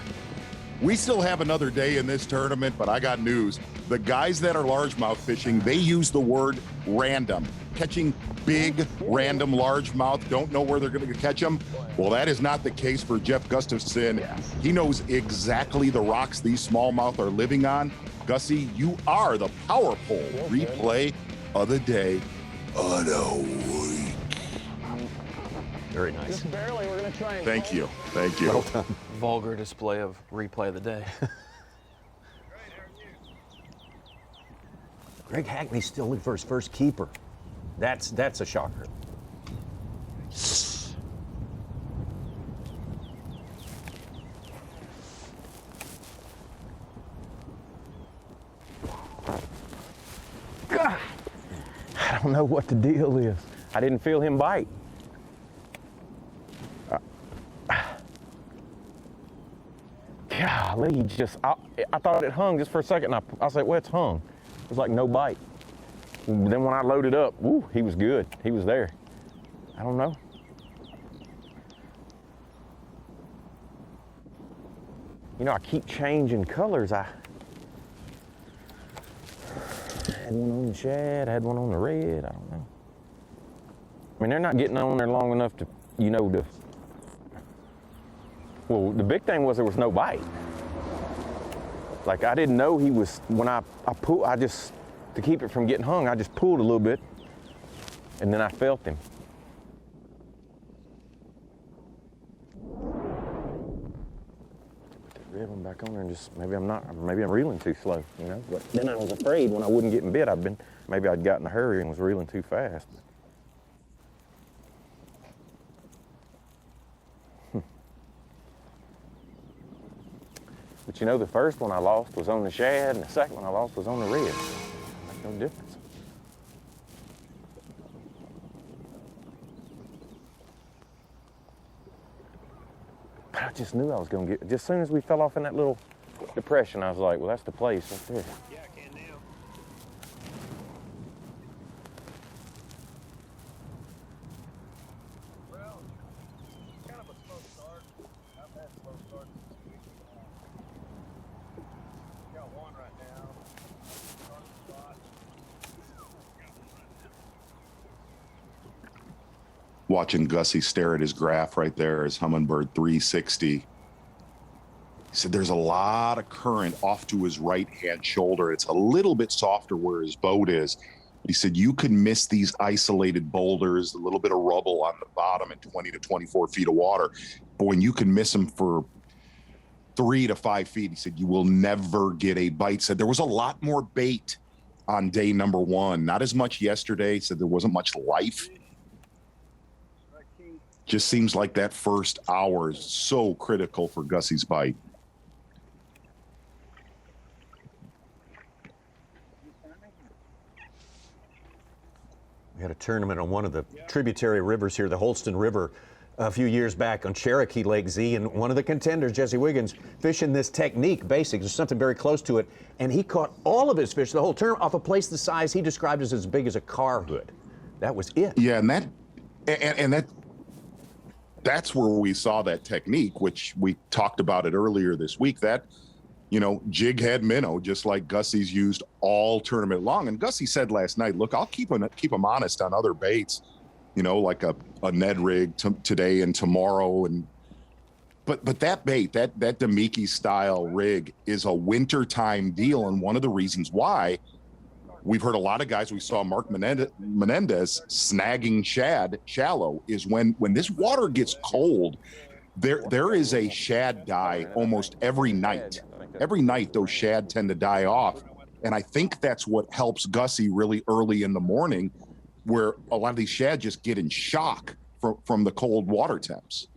We still have another day in this tournament, but I got news. The guys that are largemouth fishing, they use the word random. Catching big, random largemouth, don't know where they're going to catch them. Well, that is not the case for Jeff Gustafson. He knows exactly the rocks these smallmouth are living on. Gussie, you are the power pole replay of the day of the week. Very nice. Just barely, we're going to try and... Thank you. Thank you. Well done. Vulgar display of replay of the day. Greg Hackney's still looking for his first keeper. That's a shocker. God, I don't know what the deal is. I didn't feel him bite. golly, I thought it hung just for a second. And I said, well, it's hung. It was like no bite. Then when I loaded up, woo, he was good. He was there. I don't know. You know, I keep changing colors. I had one on the shad, I had one on the red, I don't know. I mean, they're not getting on there long enough to, you know, well, the big thing was there was no bite. Like, I didn't know he was, when I pulled, to keep it from getting hung, I just pulled a little bit, and then I felt him. Red one back on there and just, maybe I'm reeling too slow, you know? But then I was afraid when I wasn't getting bit, maybe I'd got in a hurry and was reeling too fast. But you know, the first one I lost was on the shad, and the second one I lost was on the red. Makes no difference. But I just knew I was going to get, just as soon as we fell off in that little depression, I was like, well, that's the place right there. Yeah, I can now. Well, kind of a slow start. I've had slow starts this week. Got one right now. Start the spot. Watching Gussie stare at his graph right there as Humminbird 360. He said there's a lot of current off to his right-hand shoulder. It's a little bit softer where his boat is. He said you could miss these isolated boulders, a little bit of rubble on the bottom and 20 to 24 feet of water. But when you can miss them for 3 to 5 feet, he said you will never get a bite. Said there was a lot more bait on day number 1. Not as much yesterday. He said there wasn't much life. Just seems like that first hour is so critical for Gussie's bite. We had a tournament on one of the tributary rivers here, the Holston River, a few years back on Cherokee Lake Z, and one of the contenders, Jesse Wiggins, fishing this technique, basic, there's something very close to it, and he caught all of his fish, the whole tournament, off a place the size he described as big as a car hood. That was it. Yeah, that's where we saw that technique, which we talked about it earlier this week, that, you know, jig head minnow, just like Gussie's used all tournament long. And Gussie said last night, look, I'll keep him honest on other baits, you know, like a Ned rig today and tomorrow. But that bait, that Demiki style rig is a wintertime deal. And one of the reasons why we've heard a lot of guys, we saw Mark Menendez snagging shad shallow, is when this water gets cold, there is a shad die almost every night. Every night those shad tend to die off. And I think that's what helps Gussie really early in the morning, where a lot of these shad just get in shock from the cold water temps.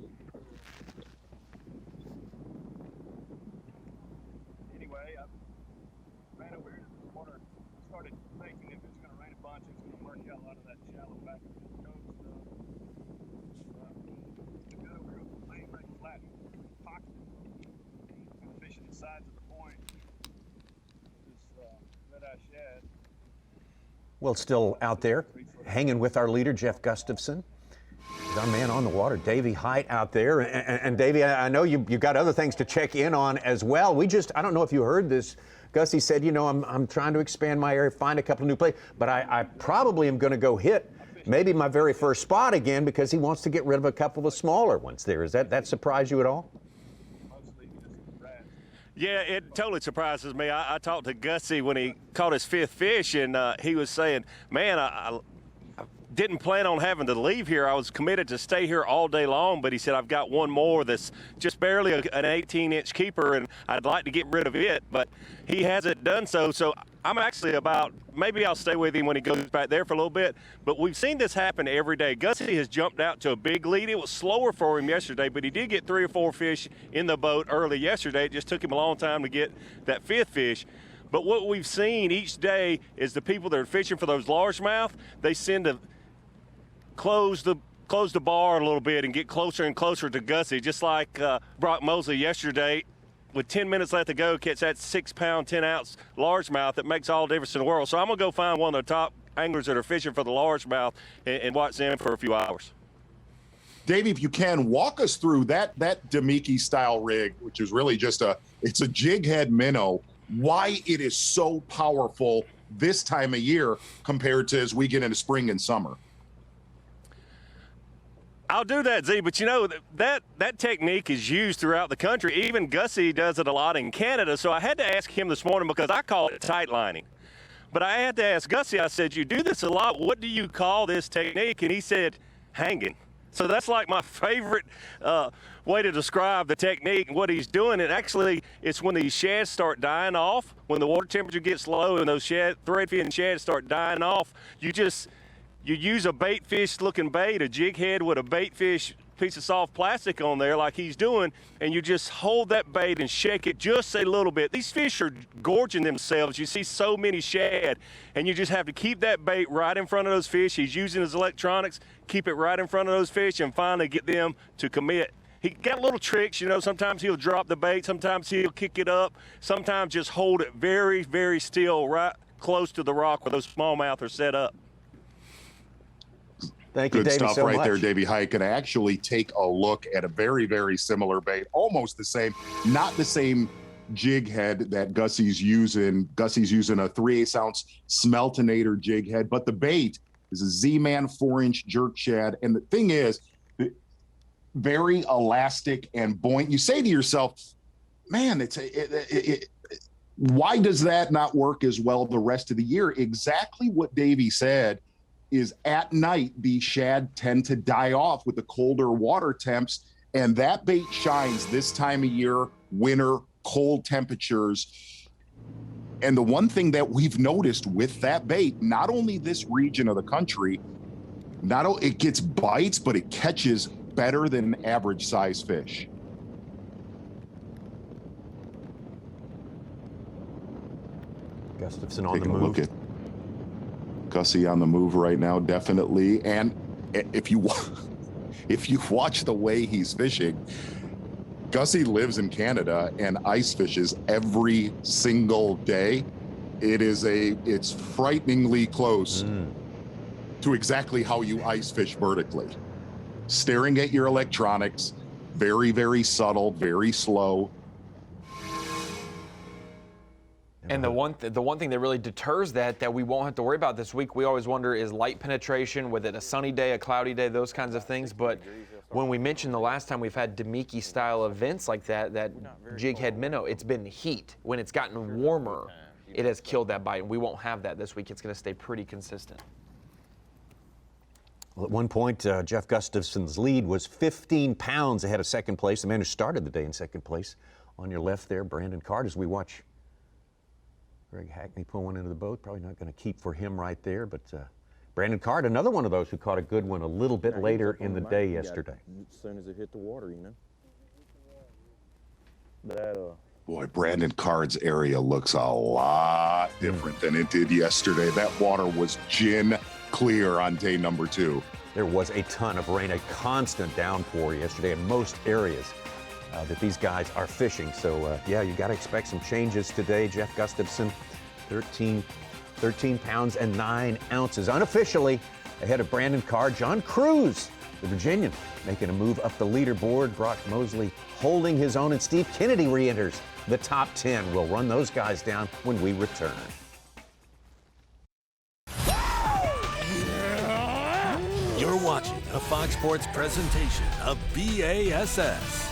Well, still out there, hanging with our leader, Jeff Gustafson. He's our man on the water, Davey Height out there. And Davey, I know you've got other things to check in on as well. I don't know if you heard this. Gussie said, you know, I'm trying to expand my area, find a couple of new places, but I probably am going to go hit maybe my very first spot again because he wants to get rid of a couple of smaller ones there. Does that surprise you at all? Yeah, it totally surprises me. I talked to Gussie when he caught his 5th fish, and he was saying, man, I didn't plan on having to leave here. I was committed to stay here all day long, but he said, I've got one more that's just barely an 18-inch keeper, and I'd like to get rid of it, but he hasn't done so. So I'm actually maybe I'll stay with him when he goes back there for a little bit, but we've seen this happen every day. Gussie has jumped out to a big lead. It was slower for him yesterday, but he did get 3 or 4 fish in the boat early yesterday. It just took him a long time to get that 5th fish. But what we've seen each day is the people that are fishing for those largemouth, they send to close the bar a little bit and get closer and closer to Gussie, just like Brock Mosley yesterday. with 10 minutes left to go, catch that 6-pound, 10-ounce largemouth, that makes all the difference in the world. So I'm going to go find one of the top anglers that are fishing for the largemouth and watch them for a few hours. Davey, if you can, walk us through that Demiki style rig, which is really just it's a jig head minnow, why it is so powerful this time of year compared to as we get into spring and summer. I'll do that, Z, but you know, that technique is used throughout the country. Even Gussie does it a lot in Canada, so I had to ask him this morning because I call it tight lining. But I had to ask Gussie, I said, you do this a lot, what do you call this technique? And he said, hanging. So that's like my favorite way to describe the technique and what he's doing. And actually, it's when these shads start dying off, when the water temperature gets low and those threadfin shads start dying off, you use a bait fish looking bait, a jig head with a bait fish piece of soft plastic on there like he's doing, and you just hold that bait and shake it just a little bit. These fish are gorging themselves. You see so many shad, and you just have to keep that bait right in front of those fish. He's using his electronics, keep it right in front of those fish, and finally get them to commit. He got little tricks, you know, sometimes he'll drop the bait, sometimes he'll kick it up, sometimes just hold it very, very still right close to the rock where those smallmouth are set up. Thank you, Good Davey, stuff so right much. there, Davey Hike. And actually take a look at a very, very similar bait, almost the same, not the same jig head that Gussie's using. Gussie's using a 3/8 ounce Smeltonator jig head, but the bait is a Z-Man 4-inch jerk shad. And the thing is, very elastic and buoyant. You say to yourself, man, why does that not work as well the rest of the year? Exactly what Davey said is at night, the shad tend to die off with the colder water temps, and that bait shines this time of year, winter, cold temperatures. And the one thing that we've noticed with that bait, not only this region of the country, not only it gets bites, but it catches better than average size fish. Gustafson on Taking the a move. look at Gussie on the move right now, definitely. And if you watch the way he's fishing, Gussie lives in Canada and ice fishes every single day. It's frighteningly close to exactly how you ice fish vertically. Staring at your electronics, very, very subtle, very slow. And the one thing that really deters that we won't have to worry about this week, we always wonder, is light penetration, with it a sunny day, a cloudy day, those kinds of things. But when we mentioned the last time we've had Demiki style events like that jig head minnow, it's been heat. When it's gotten warmer, it has killed that bite, and we won't have that this week. It's going to stay pretty consistent. Well, at one point, Jeff Gustafson's lead was 15 pounds ahead of second place. The man who started the day in second place. On your left there, Brandon Card, as we watch Greg Hackney pull one into the boat. Probably not going to keep for him right there, but Brandon Card, another one of those who caught a good one a little bit later in the day yesterday. As soon as it hit the water, you know. Boy, Brandon Card's area looks a lot different than it did yesterday. That water was gin clear on day number 2. There was a ton of rain, a constant downpour yesterday in most areas that these guys are fishing. So, yeah, you got to expect some changes today. Jeff Gustafson, 13 pounds and 9 ounces. Unofficially ahead of Brandon Carr. John Cruz, the Virginian, making a move up the leaderboard. Brock Mosley holding his own, and Steve Kennedy re-enters the top 10. We'll run those guys down when we return. You're watching a Fox Sports presentation of B.A.S.S.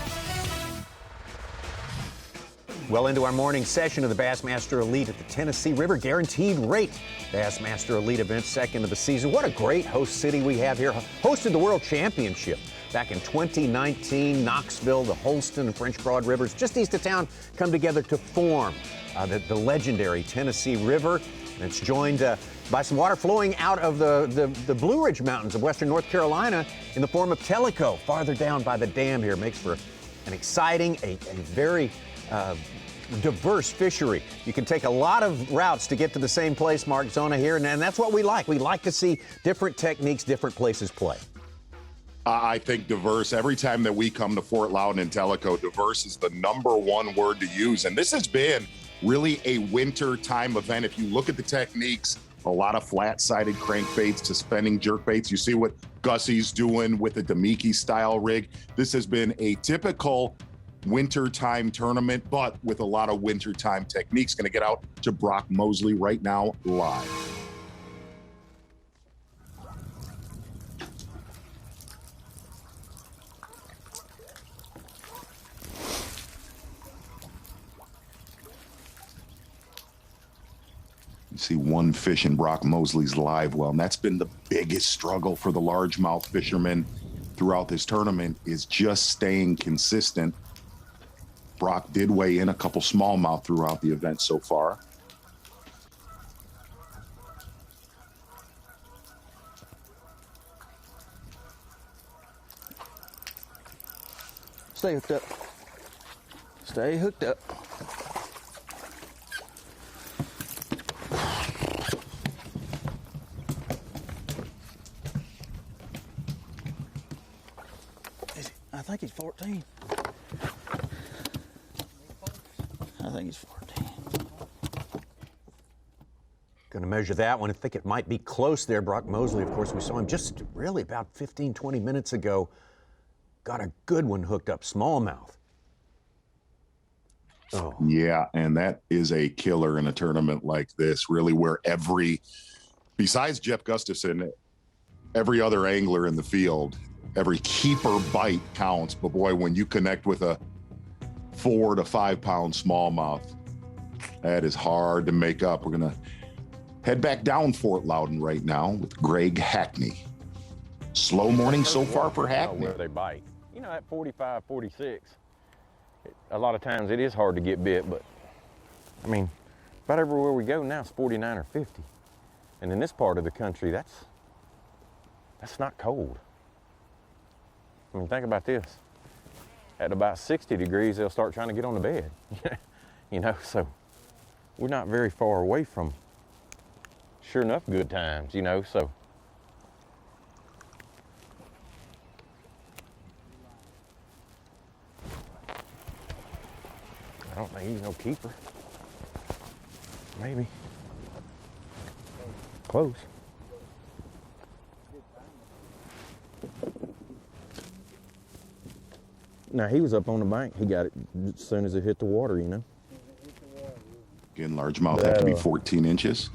Well into our morning session of the Bassmaster Elite at the Tennessee River. Guaranteed rate Bassmaster Elite event, second of the season. What a great host city we have here. Hosted the World Championship back in 2019. Knoxville, the Holston and French Broad Rivers, just east of town, come together to form the legendary Tennessee River. And it's joined by some water flowing out of the Blue Ridge Mountains of western North Carolina in the form of Tellico. Farther down by the dam here makes for an exciting, a very diverse fishery. You can take a lot of routes to get to the same place, Mark Zona here, and that's what we like. We like to see different techniques, different places play. I think diverse. Every time that we come to Fort Loudoun and Tellico, diverse is the #1 word to use. And this has been really a winter time event. If you look at the techniques, a lot of flat-sided crankbaits, suspending jerkbaits. You see what Gussie's doing with the Demiki style rig. This has been a typical wintertime tournament, but with a lot of wintertime techniques. Going to get out to Brock Mosley right now live. You see one fish in Brock Mosley's live well, and that's been the biggest struggle for the largemouth fishermen throughout this tournament, is just staying consistent. Brock did weigh in a couple smallmouth throughout the event so far. Stay hooked up. Stay hooked up. I think he's 14. I think he's 14. Going to measure that one. I think it might be close there. Brock Mosley, of course, we saw him just really about 15, 20 minutes ago. Got a good one hooked up, smallmouth. Oh. Yeah, and that is a killer in a tournament like this, really, where besides Jeff Gustafson, every other angler in the field, every keeper bite counts. But boy, when you connect with a 4 to 5 pound smallmouth, that is hard to make up. We're going to head back down Fort Loudoun right now with Greg Hackney. Slow morning so far for Hackney. Where they bite. You know, at 45, 46, a lot of times it is hard to get bit, but I mean, about everywhere we go now is 49 or 50. And in this part of the country, that's not cold. I mean, think about this. At about 60 degrees, they'll start trying to get on the bed. You know, so we're not very far away from, sure enough, good times, you know, so. I don't think he's no keeper. Maybe. Close. Now, he was up on the bank. He got it as soon as it hit the water, you know. Again, largemouth have to be 14 inches.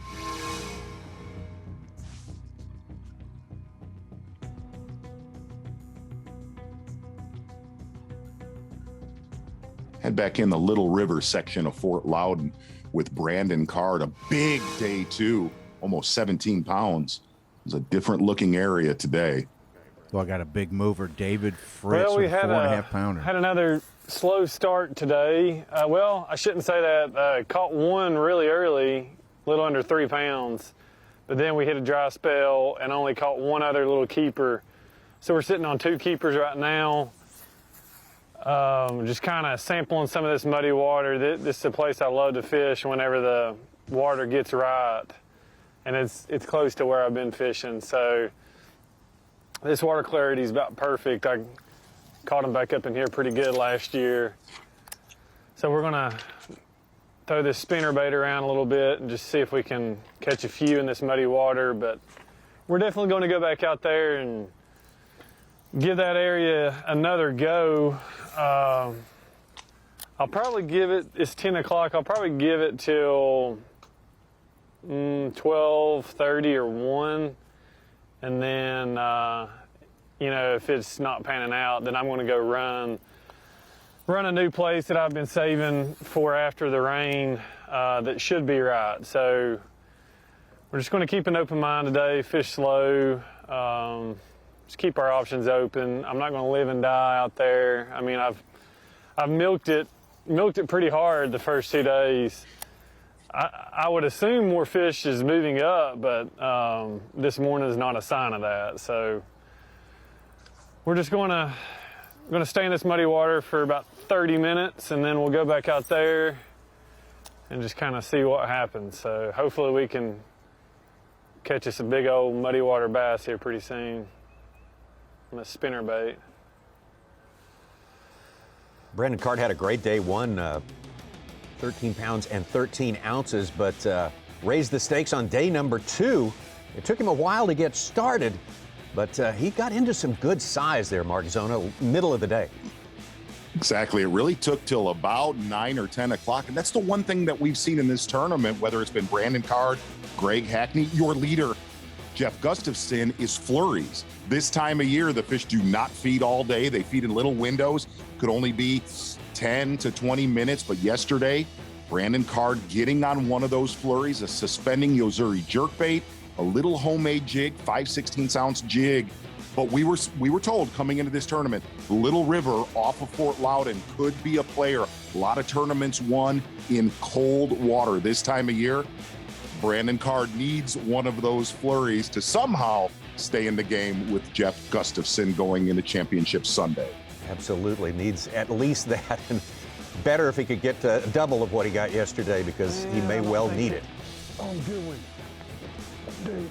Head back in the Little River section of Fort Loudoun with Brandon Card. A big day, too. Almost 17 pounds. It's a different looking area today. Well, I got a big mover, David Fritz, well, we with a had 4.5 pounder. Had another slow start today. Well, I shouldn't say that. Caught one really early, a little under 3 pounds. But then we hit a dry spell and only caught one other little keeper. So we're sitting on 2 keepers right now. Just kind of sampling some of this muddy water. This is a place I love to fish whenever the water gets right. And it's close to where I've been fishing. So this water clarity is about perfect. I caught them back up in here pretty good last year. So we're gonna throw this spinnerbait around a little bit and just see if we can catch a few in this muddy water. But we're definitely gonna go back out there and give that area another go. I'll probably give it, it's 10 o'clock, I'll probably give it till 12:30 or 1. And then, you know, if it's not panning out, then I'm going to go run a new place that I've been saving for after the rain that should be right. So we're just going to keep an open mind today, fish slow, just keep our options open. I'm not going to live and die out there. I mean, I've milked it pretty hard the first 2 days. I would assume more fish is moving up, but this morning is not a sign of that. So we're just going to stay in this muddy water for about 30 minutes, and then we'll go back out there and just kind of see what happens. So hopefully we can catch us a big old muddy water bass here pretty soon. on a spinner bait. Brandon Card had a great day, won 13 pounds and 13 ounces, but raised the stakes on day number 2. It took him a while to get started, but he got into some good size there, Mark Zona, middle of the day. Exactly. It really took till about 9 or 10 o'clock. And that's the one thing that we've seen in this tournament, whether it's been Brandon Card, Greg Hackney, your leader, Jeff Gustafson, is flurries. This time of year, the fish do not feed all day. They feed in little windows, could only be 10 to 20 minutes. But yesterday, Brandon Card getting on one of those flurries, a suspending Yozuri jerkbait, a little homemade jig, 5/16 ounce jig. But we were told coming into this tournament, Little River off of Fort Loudoun could be a player. A lot of tournaments won in cold water this time of year. Brandon Card needs one of those flurries to somehow stay in the game with Jeff Gustafson going into Championship Sunday. Absolutely needs at least that, and better if he could get to double of what he got yesterday, because he may well need it. Oh, good one. Dude.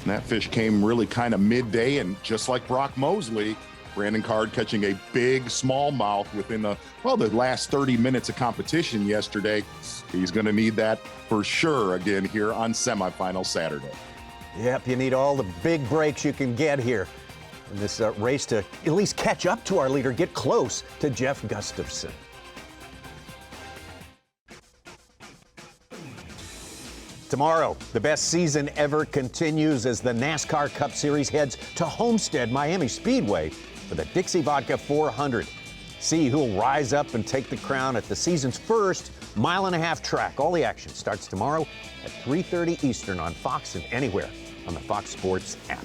And that fish came really kind of midday, and just like Brock Mosley, Brandon Card catching a big smallmouth within the last 30 minutes of competition yesterday. He's going to need that for sure again here on semifinal Saturday. Yep, you need all the big breaks you can get here in this race to at least catch up to our leader, get close to Jeff Gustafson. Tomorrow, the best season ever continues as the NASCAR Cup Series heads to Homestead Miami Speedway for the Dixie Vodka 400. See who'll rise up and take the crown at the season's first mile-and-a-half track. All the action starts tomorrow at 3:30 Eastern on Fox and anywhere on the Fox Sports app.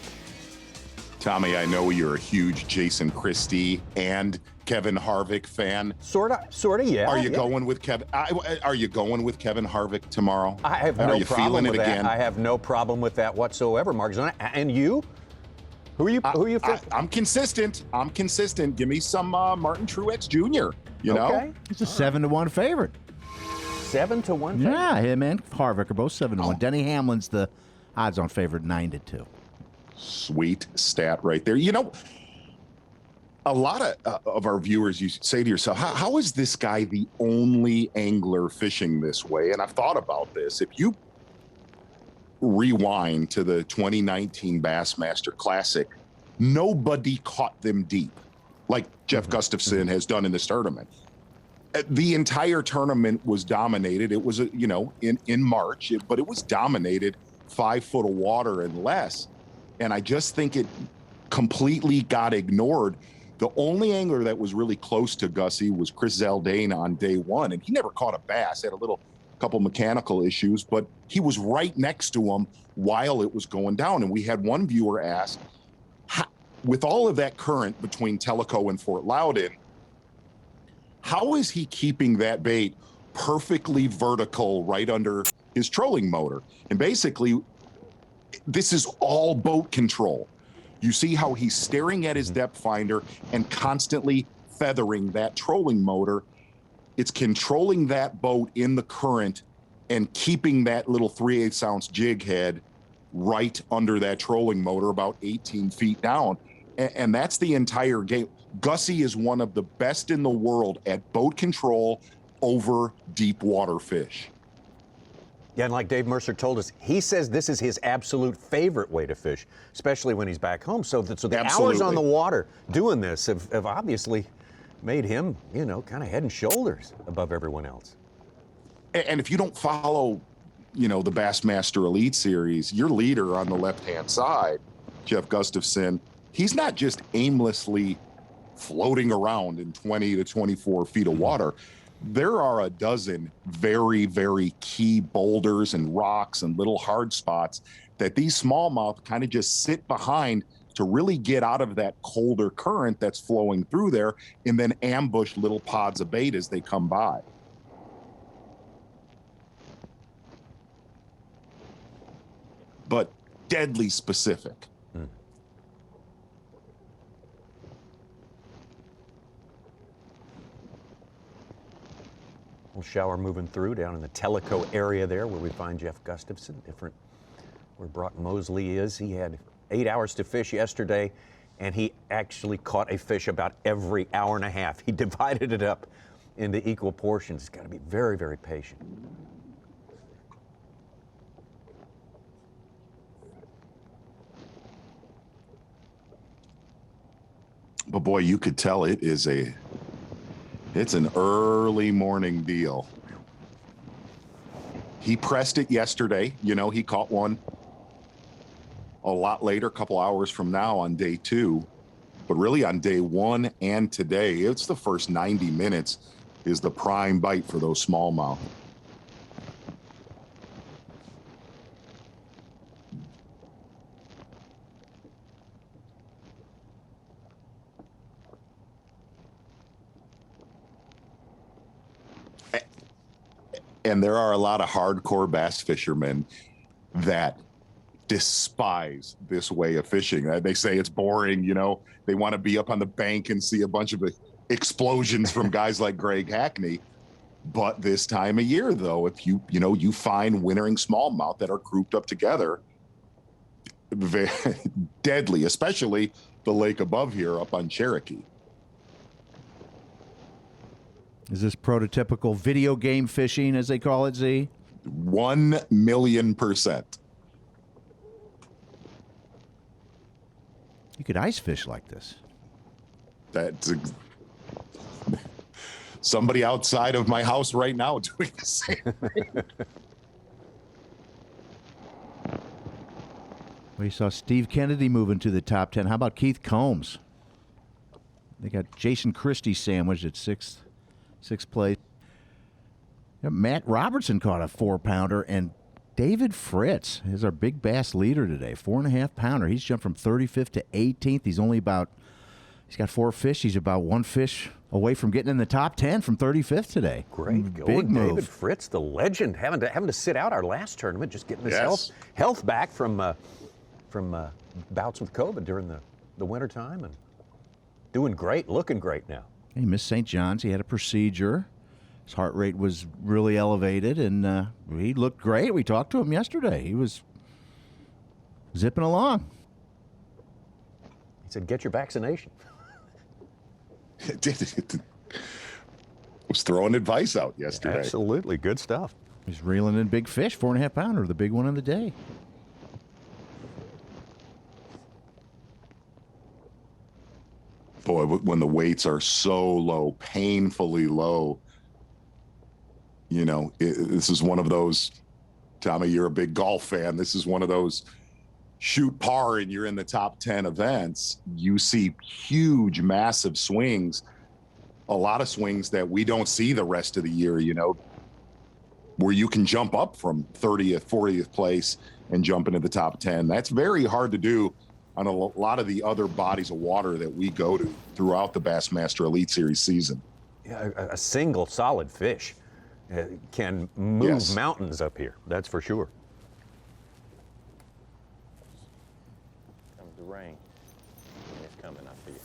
Tommy, I know you're a huge Jason Christie and Kevin Harvick fan. Sorta, yeah. Are you going with Kevin? Are you going with Kevin Harvick tomorrow? I have Are no you problem feeling with it that. again? I have no problem with that whatsoever, Mark Zona. And you? Who are you? I'm consistent. Give me some Martin Truex Jr. You know, he's a 7-1 favorite. 7-1 favorite. Yeah, him and Harvick are both 7-1. Denny Hamlin's the odds-on favorite, 9-2. Sweet stat right there. You know, a lot of our viewers, you say to yourself, how is this guy the only angler fishing this way? And I've thought about this. If you rewind to the 2019 Bassmaster Classic, nobody caught them deep like Jeff Gustafson has done in this tournament. The entire tournament was dominated. It was, in March, but it was dominated 5 foot of water and less. And I just think it completely got ignored. The only angler that was really close to Gussie was Chris Zaldane on day 1, and he never caught a bass. Had a couple mechanical issues, but he was right next to him while it was going down. And we had one viewer ask, with all of that current between Tellico and Fort Loudoun, how is he keeping that bait perfectly vertical right under his trolling motor? And basically, this is all boat control. You see how he's staring at his depth finder and constantly feathering that trolling motor. It's controlling that boat in the current and keeping that little 3/8 ounce jig head right under that trolling motor about 18 feet down. And that's the entire game. Gussie is one of the best in the world at boat control over deep water fish. Yeah, and like Dave Mercer told us, he says this is his absolute favorite way to fish, especially when he's back home. So the hours on the water doing this have obviously made him, kind of head and shoulders above everyone else. And if you don't follow, the Bassmaster Elite Series, your leader on the left-hand side, Jeff Gustafson, he's not just aimlessly floating around in 20 to 24 feet of water. There are a dozen very, very key boulders and rocks and little hard spots that these smallmouth kind of just sit behind to really get out of that colder current that's flowing through there and then ambush little pods of bait as they come by. But deadly specific. Shower moving through down in the Tellico area there where we find Jeff Gustafson, different where Brock Mosley is. He had 8 hours to fish yesterday, and he actually caught a fish about every hour and a half. He divided it up into equal portions. He's got to be very, very patient. But boy, you could tell it's an early morning deal. He pressed it yesterday. You know, he caught one a lot later, a couple hours from now on day 2. But really on day 1 and today, it's the first 90 minutes is the prime bite for those smallmouth. And there are a lot of hardcore bass fishermen that despise this way of fishing. They say it's boring, you know. They want to be up on the bank and see a bunch of explosions from guys like Greg Hackney. But this time of year, though, if you find wintering smallmouth that are grouped up together, very deadly, especially the lake above here up on Cherokee. Is this prototypical video game fishing, as they call it, Z? 1,000,000%. You could ice fish like this. That's somebody outside of my house right now doing the same thing. We saw Steve Kennedy moving to the top 10. How about Keith Combs? They got Jason Christie sandwiched at sixth place. Matt Robertson caught a 4-pounder, and David Fritz is our big bass leader today, 4.5-pounder. He's jumped from 35th to 18th. He's got 4 fish. He's about 1 fish away from getting in the top 10 from 35th today. Great big going, move. David Fritz, the legend, having to sit out our last tournament, just getting his health back from bouts with COVID during the winter time, and doing great, looking great now. He missed St. John's. He had a procedure. His heart rate was really elevated, and he looked great. We talked to him yesterday. He was zipping along. He said, "Get your vaccination." Was throwing advice out yesterday. Absolutely, good stuff. He's reeling in big fish, 4.5-pounder, the big one of the day. Boy, when the weights are so low, painfully low, you know, this is one of those, Tommy, you're a big golf fan. This is one of those shoot par and you're in the top 10 events. You see huge, massive swings, a lot of swings that we don't see the rest of the year, you know, where you can jump up from 30th, 40th place and jump into the top 10. That's very hard to do on a lot of the other bodies of water that we go to throughout the Bassmaster Elite Series season. Yeah, a single solid fish can move mountains up here, that's for sure. Comes the rain. It's coming, I feel.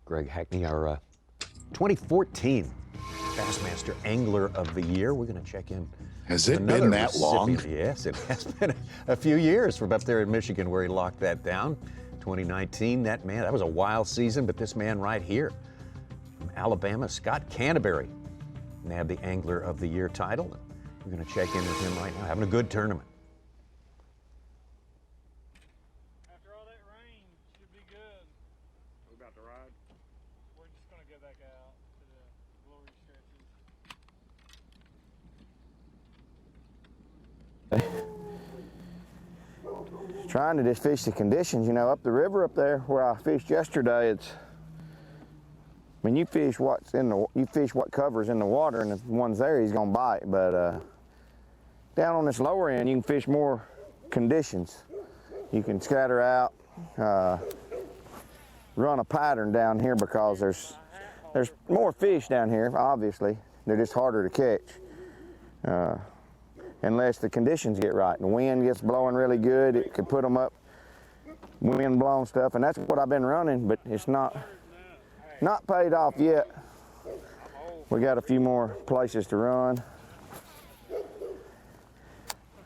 Greg Hackney, our 2014 Bassmaster Angler of the Year. We're going to check in. Has it been that long? Yes, it has been a few years from up there in Michigan where he locked that down. 2019, that was a wild season, but this man right here from Alabama, Scott Canterbury, nabbed the Angler of the Year title. We're going to check in with him right now, having a good tournament. Trying to just fish the conditions, you know, up the river up there where I fished yesterday. You fish what covers in the water, and if one's there, he's gonna bite. But down on this lower end, you can fish more conditions. You can scatter out, run a pattern down here because there's more fish down here. Obviously, they're just harder to catch. Unless the conditions get right. The wind gets blowing really good, it could put them up wind blown stuff, and that's what I've been running, but it's not paid off yet. We got a few more places to run.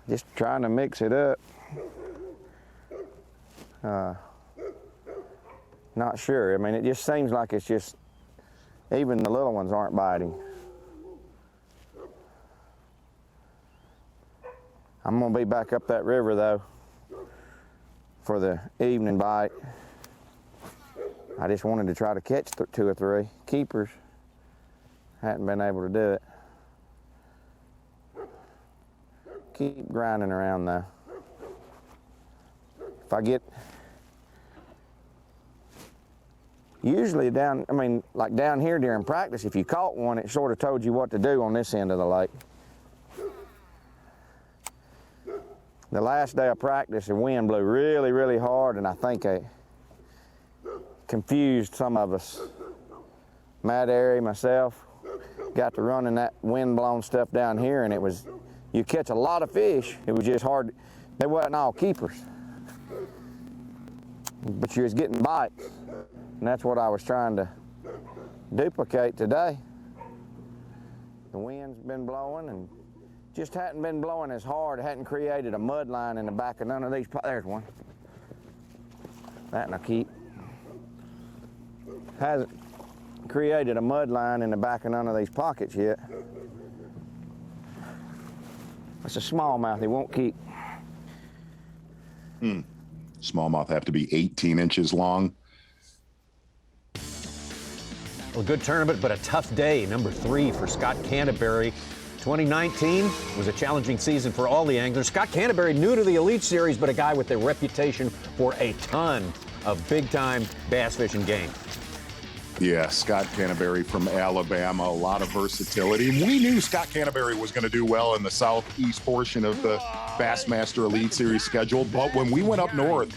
Just trying to mix it up. Not sure. I mean, it just seems like it's just, even the little ones aren't biting. I'm gonna be back up that river though for the evening bite. I just wanted to try to catch 2 or 3 keepers. Hadn't been able to do it. Keep grinding around though. If I get, usually like down here during practice, if you caught one, it sort of told you what to do on this end of the lake. The last day of practice, the wind blew really, really hard, and I think it confused some of us. Matt Airy, myself, got to running that wind-blown stuff down here, and it was, you catch a lot of fish. It was just hard. They wasn't all keepers, but you was getting bites, and that's what I was trying to duplicate today. The wind's been blowing, and just hadn't been blowing as hard. It hadn't created a mud line in the back of none of these. There's one. That and I keep. Hasn't created a mud line in the back of none of these pockets yet. It's a smallmouth. He won't keep. Smallmouth have to be 18 inches long. Well, a good tournament, but a tough day. Number 3 for Scott Canterbury. 2019 was a challenging season for all the anglers. Scott Canterbury, new to the Elite Series, but a guy with a reputation for a ton of big-time bass fishing game. Yeah, Scott Canterbury from Alabama, a lot of versatility. And we knew Scott Canterbury was going to do well in the southeast portion of the Bassmaster Elite Series schedule. But when we went up north,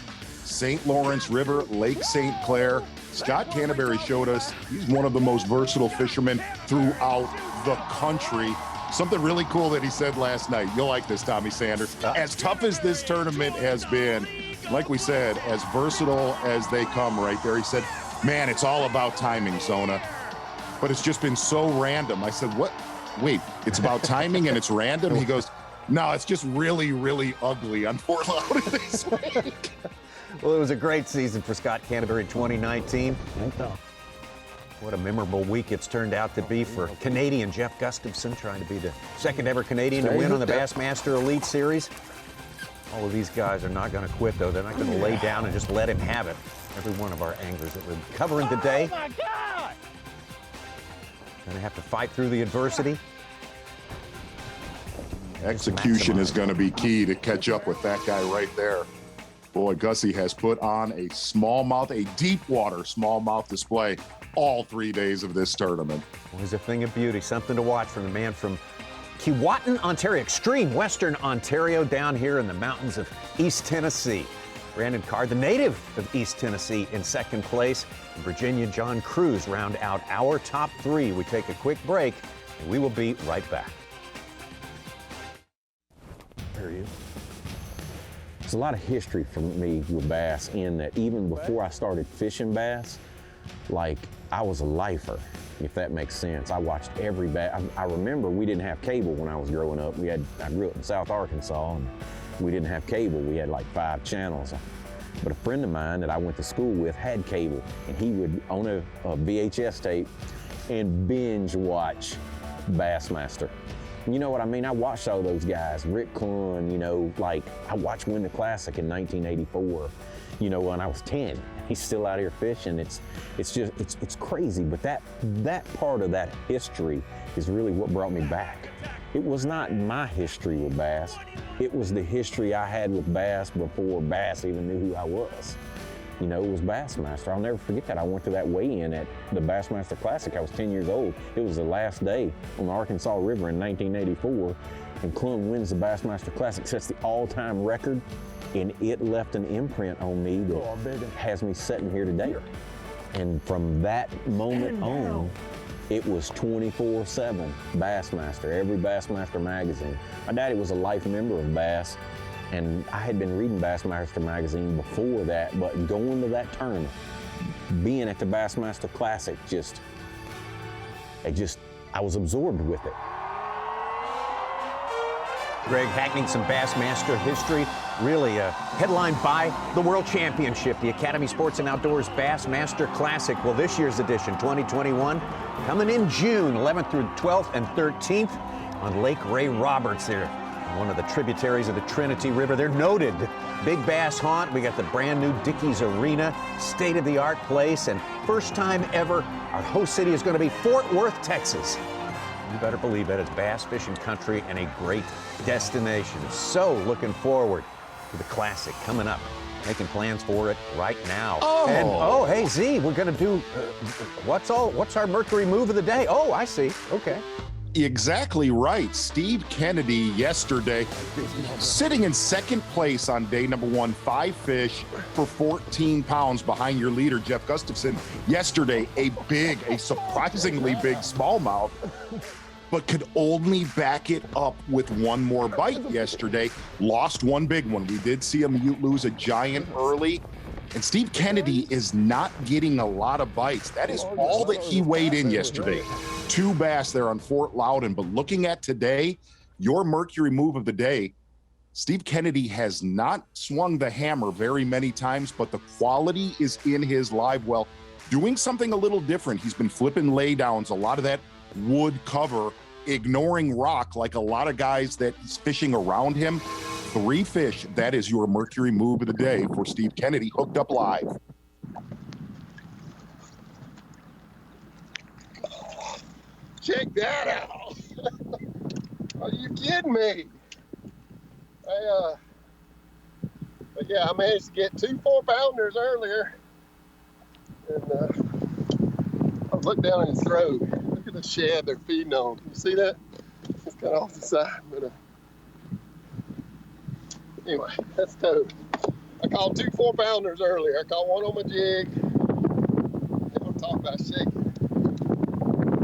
St. Lawrence River, Lake St. Clair, Scott Canterbury showed us he's one of the most versatile fishermen throughout the country. Something really cool that he said last night. You'll like this, Tommy Sanders. As tough as this tournament has been, like we said, as versatile as they come right there, he said, man, it's all about timing, Zona. But it's just been so random. I said, what? Wait, it's about timing and it's random? He goes, no, it's just really, really ugly on Fort Loudoun this week. Well, it was a great season for Scott Canterbury in 2019. What a memorable week it's turned out to be for Canadian Jeff Gustafson, trying to be the second ever Canadian to win on the Bassmaster Elite Series. All of these guys are not going to quit, though. They're not going to lay down and just let him have it. Every one of our anglers that we're covering today. Oh my God! Going to have to fight through the adversity. Execution is going to be key to catch up with that guy right there. Boy, Gussie has put on a smallmouth, a deep water smallmouth display all 3 days of this tournament. Well, he's a thing of beauty, something to watch from the man from Keewatin, Ontario, extreme Western Ontario, down here in the mountains of East Tennessee. Brandon Carr, the native of East Tennessee, in second place. And Virginia John Cruz round out our top 3. We take a quick break, and we will be right back. There he is. There's a lot of history for me with bass in that even before I started fishing bass, like I was a lifer, if that makes sense. I watched every bass. I remember we didn't have cable when I was growing up. I grew up in South Arkansas, and we didn't have cable. We had like 5 channels. But a friend of mine that I went to school with had cable, and he would own a VHS tape and binge watch Bassmaster. You know what I mean? I watched all those guys, Rick Clun, you know, like I watched win the Classic in 1984, you know, when I was 10. He's still out here fishing. It's crazy, but that part of that history is really what brought me back. It was not my history with bass. It was the history I had with bass before Bass even knew who I was. You know, it was Bassmaster. I'll never forget that. I went to that weigh-in at the Bassmaster Classic. I was 10 years old. It was the last day on the Arkansas River in 1984, and Clun wins the Bassmaster Classic, sets the all-time record, and it left an imprint on me that has me sitting here today. And from that moment on, it was 24/7 Bassmaster, every Bassmaster magazine. My daddy was a life member of Bass, And I had been reading Bassmaster magazine before that, but going to that tournament, being at the Bassmaster Classic, I was absorbed with it. Greg Hackney, some Bassmaster history, really headlined by the World Championship, the Academy Sports and Outdoors Bassmaster Classic. Well, this year's edition, 2021, coming in June 11th through 12th and 13th on Lake Ray Roberts there, one of the tributaries of the Trinity River. They're noted big bass haunt. We got the brand new Dickey's Arena, state-of-the-art place, and first time ever, our host city is going to be Fort Worth, Texas. You better believe it. It's bass fishing country and a great destination. So looking forward to the Classic coming up. Making plans for it right now. Oh. And, hey, Z, we're going to do, what's our Mercury move of the day? Oh, I see. Okay. Exactly right. Steve Kennedy yesterday sitting in second place on day number 1, 5 fish for 14 pounds behind your leader, Jeff Gustafson. Yesterday, a surprisingly big smallmouth, but could only back it up with one more bite yesterday. Lost one big one. We did see him lose a giant early. And Steve Kennedy is not getting a lot of bites. That is all that he weighed in yesterday. 2 bass there on Fort Loudoun. But looking at today, your Mercury move of the day, Steve Kennedy has not swung the hammer very many times, but the quality is in his live well. Doing something a little different. He's been flipping laydowns, a lot of that wood cover, ignoring rock like a lot of guys that he's fishing around him. 3 fish, that is your Mercury move of the day for Steve Kennedy, hooked up live. Check that out. Are you kidding me? But yeah, I managed to get 2 4-pounders earlier. And I looked down at his throat. Look at the shad they're feeding on. You see that? It's kind of off the side, but anyway, that's toad. I caught 2 4-pounders earlier. I caught one on my jig. They don't talk about shaking.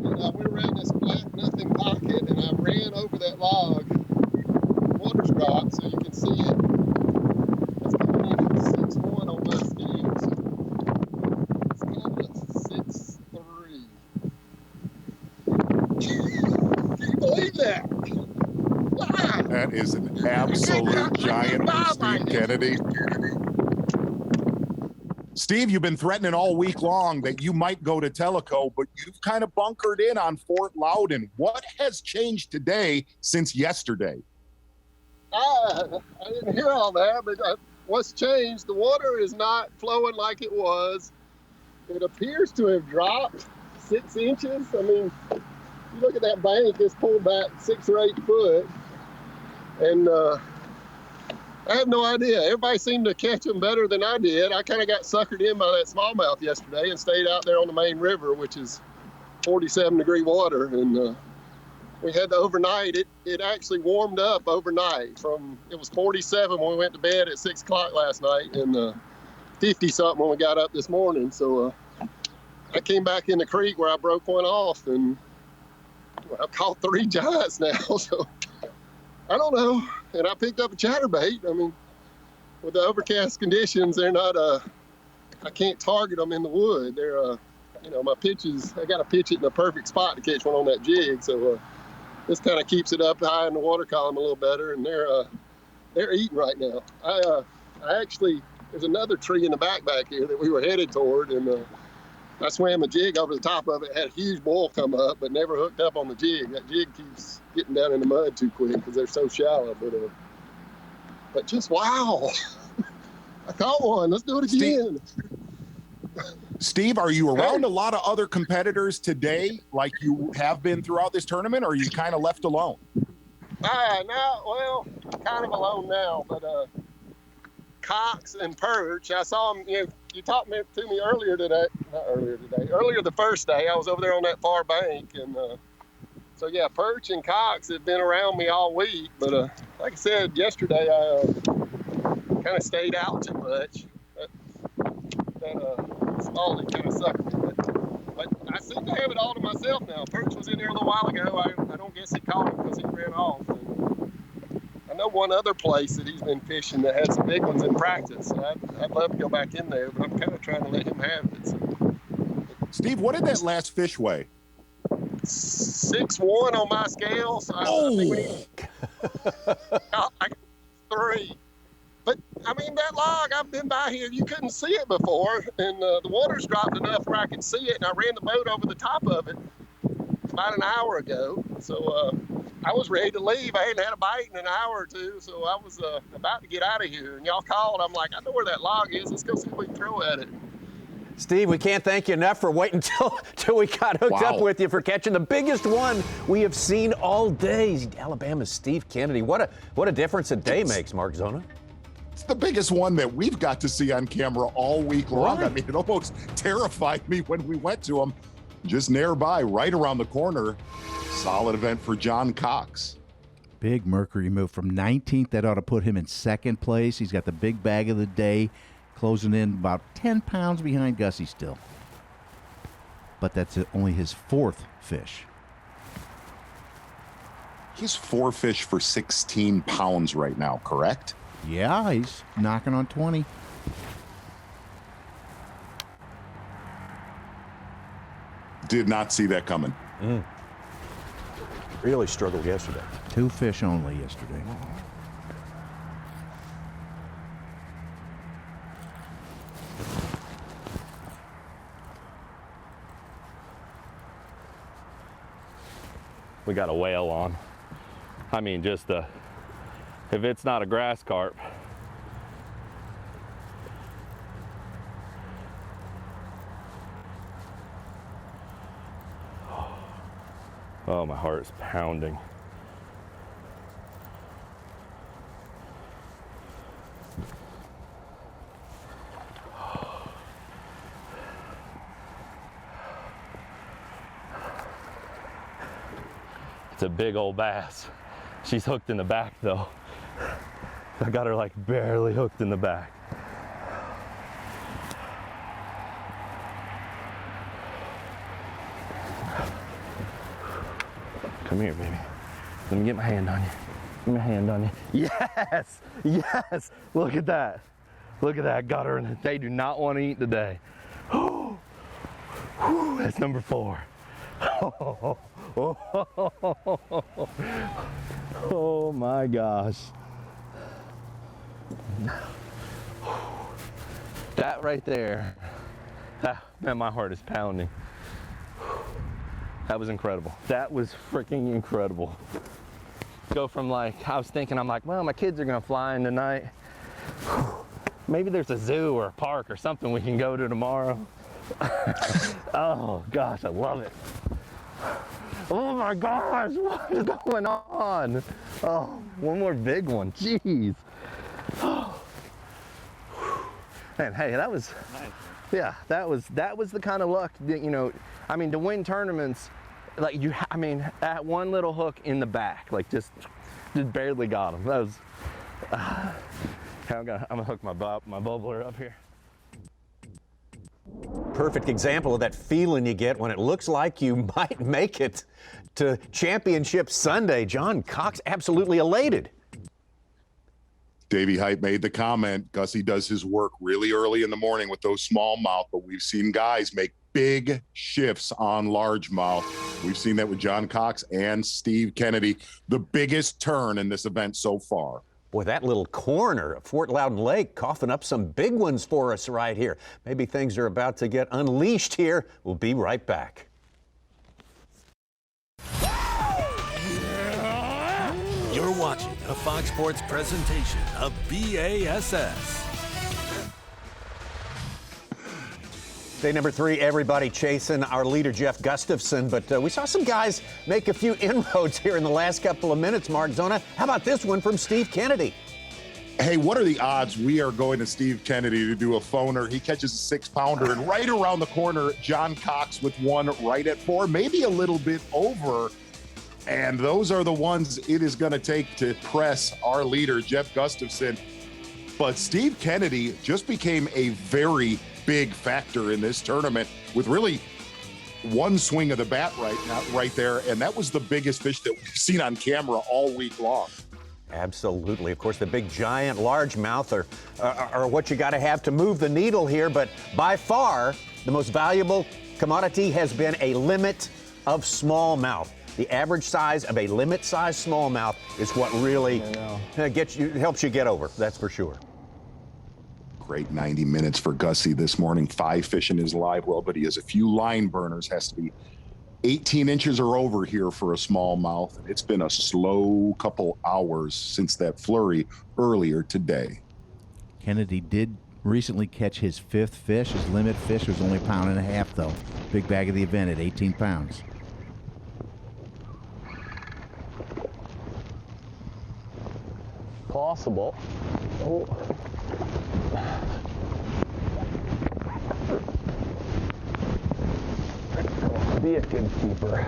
And I went around this black nothing pocket and I ran over that log. The water's dropped so you can see it. It's coming in at 6'1" on my scales. It's coming at 6'3". Can you believe that? Wow. That is an absolute giant for Steve Kennedy. Steve, you've been threatening all week long that you might go to Tellico, but you've kind of bunkered in on Fort Loudoun. What has changed today since yesterday? I didn't hear all that, but what's changed? The water is not flowing like it was. It appears to have dropped 6 inches. I mean, you look at that bank, it's pulled back 6 or 8 foot. And I have no idea. Everybody seemed to catch them better than I did. I kind of got suckered in by that smallmouth yesterday and stayed out there on the main river, which is 47-degree water. And we had the overnight. It actually warmed up overnight. It was 47 when we went to bed at 6 o'clock last night, and 50-something when we got up this morning. So I came back in the creek where I broke one off, and I've caught 3 giants now. So I don't know. And I picked up a chatterbait. I mean, with the overcast conditions, they're not, I can't target them in the wood. They're, my pitches, I got to pitch it in the perfect spot to catch one on that jig. So this kind of keeps it up high in the water column a little better. And they're eating right now. I actually, there's another tree in the back here that we were headed toward. And I swam a jig over the top of it, had a huge boil come up, but never hooked up on the jig. That jig keeps getting down in the mud too quick because they're so shallow. But just wow. I caught one. Let's do it again. Steve, are you around a lot of other competitors today like you have been throughout this tournament, or are you kind of left alone? Well, kind of alone now, but Cox and Perch, I saw them, you talked to me earlier the first day. I was over there on that far bank, and so yeah, Perch and Cox have been around me all week, but like I said yesterday, I kind of stayed out too much. That small kind of sucked me, but I seem to have it all to myself now. Perch was in there a little while ago. I don't guess he caught him because he ran off. And know one other place that he's been fishing that has some big ones in practice. So I'd love to go back in there, but I'm kind of trying to let him have it. So. Steve, what did that last fish weigh? 6'1" on my scale. So I think we need like 3. But I mean, that log, I've been by here, you couldn't see it before, and the water's dropped enough where I could see it, and I ran the boat over the top of it about an hour ago. So I was ready to leave. I hadn't had a bite in an hour or two, so I was about to get out of here. And y'all called. I'm like, I know where that log is. Let's go see if we can throw at it. Steve, we can't thank you enough for waiting till we got hooked up with you, for catching the biggest one we have seen all day. Alabama's Steve Kennedy. What a difference a day makes, Mark Zona. It's the biggest one that we've got to see on camera all week long. Right. I mean, it almost terrified me when we went to him. Just nearby, right around the corner. Solid event for John Cox. Big mercury move from 19th. That ought to put him in second place. He's got the big bag of the day, closing in about 10 pounds behind Gussie still. But that's only his 4th fish. He's 4 fish for 16 pounds right now, correct? Yeah, he's knocking on 20. Did not see that coming. Really struggled yesterday. 2 fish only yesterday. We got a whale on. I mean, just if it's not a grass carp. Oh, my heart's pounding. It's a big old bass. She's hooked in the back though. I got her like barely hooked in the back. Come here, baby. Let me get my hand on you. Get my hand on you. Yes! Yes! Look at that. Look at that. Got her in it. They do not want to eat today. Whew, that's number 4. Oh my gosh. That right there. Man, my heart is pounding. That was incredible. That was freaking incredible. Go from like, I was thinking, I'm like, well, my kids are gonna fly in tonight. Maybe there's a zoo or a park or something we can go to tomorrow. Oh gosh, I love it. Oh my gosh, what is going on? Oh, one more big one, jeez. Man, hey, that was, yeah, that was the kind of luck that, you know, I mean, to win tournaments, like I mean, that one little hook in the back, like just barely got him. That was, I'm gonna hook my bubbler up here. Perfect example of that feeling you get when it looks like you might make it to Championship Sunday. John Cox absolutely elated. Davey Hype made the comment, Gussie does his work really early in the morning with those smallmouth, but we've seen guys make big shifts on largemouth. We've seen that with John Cox and Steve Kennedy, the biggest turn in this event so far. Boy, that little corner of Fort Loudoun Lake coughing up some big ones for us right here. Maybe things are about to get unleashed here. We'll be right back. You're watching a Fox Sports presentation of B.A.S.S. Day number 3, everybody chasing our leader, Jeff Gustafson. But we saw some guys make a few inroads here in the last couple of minutes, Mark Zona. How about this one from Steve Kennedy? Hey, what are the odds we are going to Steve Kennedy to do a phoner? He catches a 6-pounder, and right around the corner, John Cox with one right at 4, maybe a little bit over. And those are the ones it is going to take to press our leader, Jeff Gustafson. But Steve Kennedy just became a very big factor in this tournament with really one swing of the bat right there, and that was the biggest fish that we've seen on camera all week long. Absolutely. Of course, the big giant largemouth are what you got to have to move the needle here, but by far the most valuable commodity has been a limit of smallmouth. The average size of a limit-sized smallmouth is what really helps you get over, that's for sure. Great 90 minutes for Gussie this morning. 5 fish in his live well, but he has a few line burners. Has to be 18 inches or over here for a smallmouth. And it's been a slow couple hours since that flurry earlier today. Kennedy did recently catch his 5th fish. His limit fish was only 1.5 pounds, though. Big bag of the event at 18 pounds. Possible. Oh. Be a good keeper.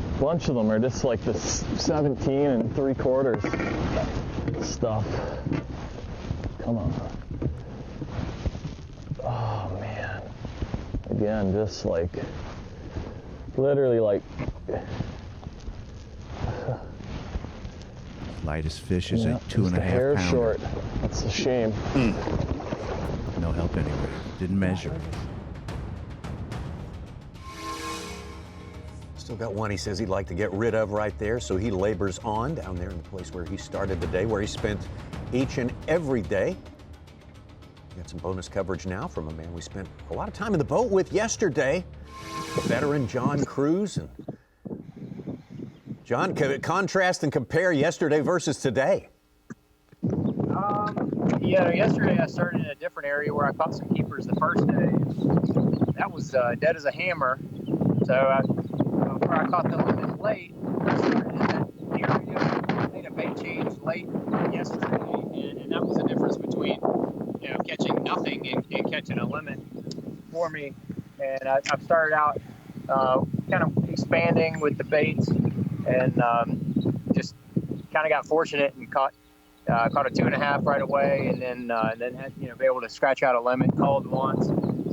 A bunch of them are just like this 17 3/4 stuff. Come on. Oh man. Again, just like literally like lightest fish is a 2.5 pounder. Hair short. That's a shame. No help anyway. Didn't measure. Still got one he says he'd like to get rid of right there, so he labors on down there in the place where he started the day, where he spent each and every day. Got some bonus coverage now from a man we spent a lot of time in the boat with yesterday, veteran John Cruz. And John, contrast and compare yesterday versus today. Yeah, yesterday I started in a different area where I caught some keepers the first day. That was dead as a hammer. So where I caught the limit late, I started in that area, made a bait change late yesterday, and that was the difference between catching nothing and catching a limit for me. And I've started out kind of expanding with the baits, and just kind of got fortunate and caught a 2.5 right away, and then had be able to scratch out a limit, called once.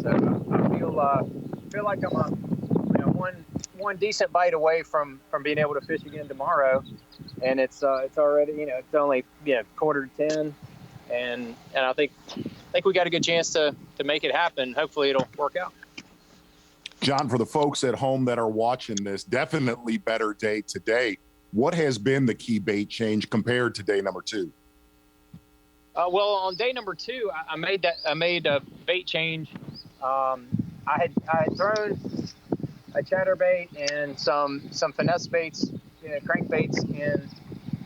So I feel like I'm one decent bite away from being able to fish again tomorrow, and it's already it's only 9:45, and I think we got a good chance to make it happen. Hopefully it'll work out. John, for the folks at home that are watching this, definitely better day today. What has been the key bait change compared to day number 2? Well, on day number 2, I made a bait change. I had thrown a chatterbait and some finesse baits, crankbaits in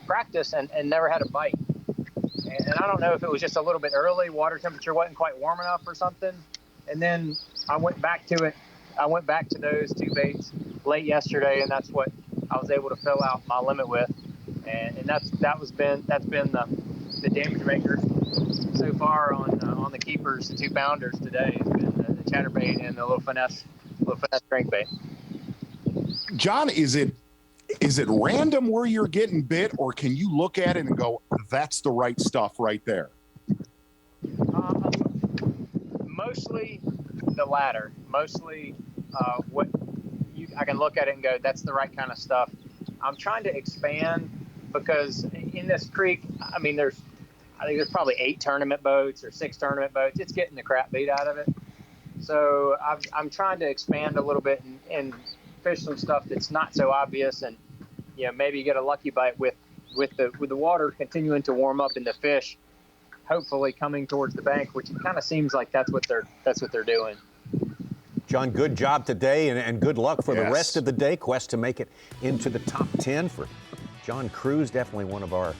practice, and never had a bite. And I don't know if it was just a little bit early, water temperature wasn't quite warm enough or something. And then I went back to it. I went back to those 2 baits late yesterday, and that's what I was able to fill out my limit with. And that's been the damage maker so far on the keepers, the 2 pounders today has been the chatterbait and the little finesse crankbait. John, is it random where you're getting bit, or can you look at it and go, that's the right stuff right there? Mostly the latter. Mostly I can look at it and go, that's the right kind of stuff. I'm trying to expand because in this creek, I think there's probably 8 tournament boats or 6 tournament boats. It's getting the crap beat out of it. So I'm trying to expand a little bit and fish some stuff that's not so obvious, and maybe get a lucky bite with the water continuing to warm up and the fish hopefully coming towards the bank, which it kind of seems like that's what they're doing. John, good job today, and good luck for the rest of the day. Quest to make it into the top 10 for John Cruz, definitely one of our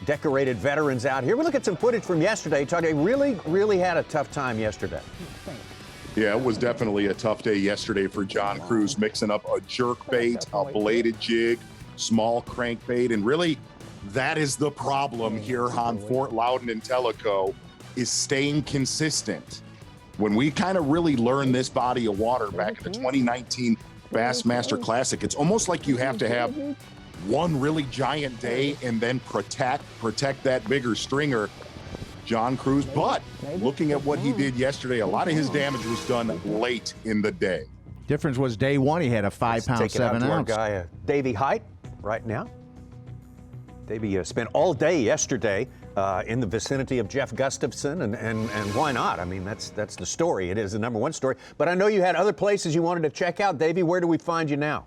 decorated veterans out here. We look at some footage from yesterday. He really had a tough time yesterday. Yeah, it was definitely a tough day yesterday for John Cruz, mixing up a jerk bait, a bladed jig, small crankbait, and really that is the problem here on Fort Loudoun and Tellico, is staying consistent. When we kind of really learned this body of water back in the 2019 Bassmaster Classic, it's almost like you have to have one really giant day and then protect that bigger stringer, John Cruz. But looking at what he did yesterday, a lot of his damage was done late in the day. Difference was day one he had a 5 pound, Take it out 7 to our ounce. guy, Davey Height, right now. Davey spent all day yesterday in the vicinity of Jeff Gustafson, and why not? I mean, that's the story. It is the #1 story. But I know you had other places you wanted to check out. Davey, where do we find you now?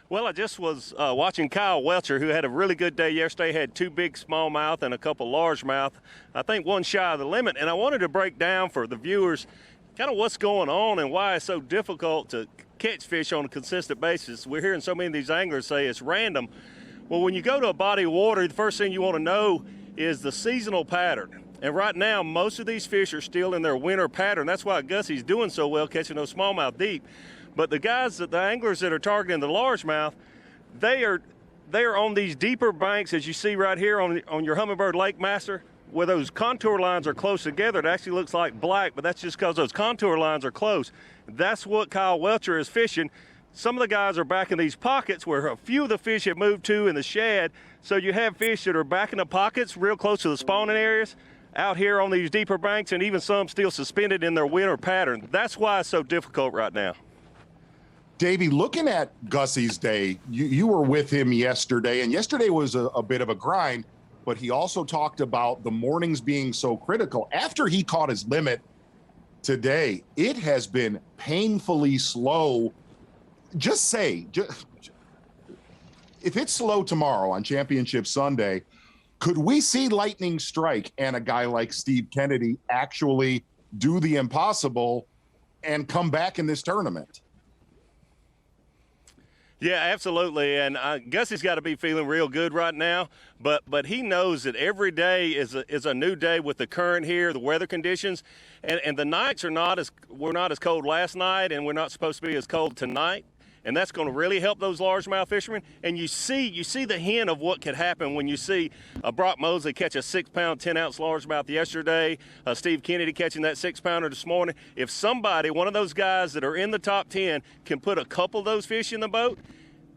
Well, I just was watching Kyle Welcher, who had a really good day yesterday, had 2 big smallmouth and a couple largemouth, I think 1 shy of the limit. And I wanted to break down for the viewers kind of what's going on and why it's so difficult to catch fish on a consistent basis. We're hearing so many of these anglers say it's random. Well, when you go to a body of water, the first thing you want to know is the seasonal pattern. And right now, most of these fish are still in their winter pattern. That's why Gussie's doing so well catching those smallmouth deep. But the guys, the anglers that are targeting the largemouth, they are on these deeper banks, as you see right here on your Humminbird Lake Master, where those contour lines are close together. It actually looks like black, but that's just because those contour lines are close. That's what Kyle Welcher is fishing. Some of the guys are back in these pockets where a few of the fish have moved to in the shad. So you have fish that are back in the pockets real close to the spawning areas out here on these deeper banks, and even some still suspended in their winter pattern. That's why it's so difficult right now. Davey, looking at Gussie's day, you were with him yesterday, and yesterday was a bit of a grind, but he also talked about the mornings being so critical. After he caught his limit today, it has been painfully slow. Just say, if it's slow tomorrow on Championship Sunday, could we see lightning strike and a guy like Steve Kennedy actually do the impossible and come back in this tournament? Yeah, absolutely. And Gussie's got to be feeling real good right now. But he knows that every day is a new day with the current here, the weather conditions, and the nights were not as cold last night, and we're not supposed to be as cold tonight. And that's going to really help those largemouth fishermen. And you see the hint of what could happen when you see Brock Mosley catch a 6-pound, 10-ounce largemouth yesterday, Steve Kennedy catching that 6-pounder this morning. If somebody, one of those guys that are in the top 10, can put a couple of those fish in the boat,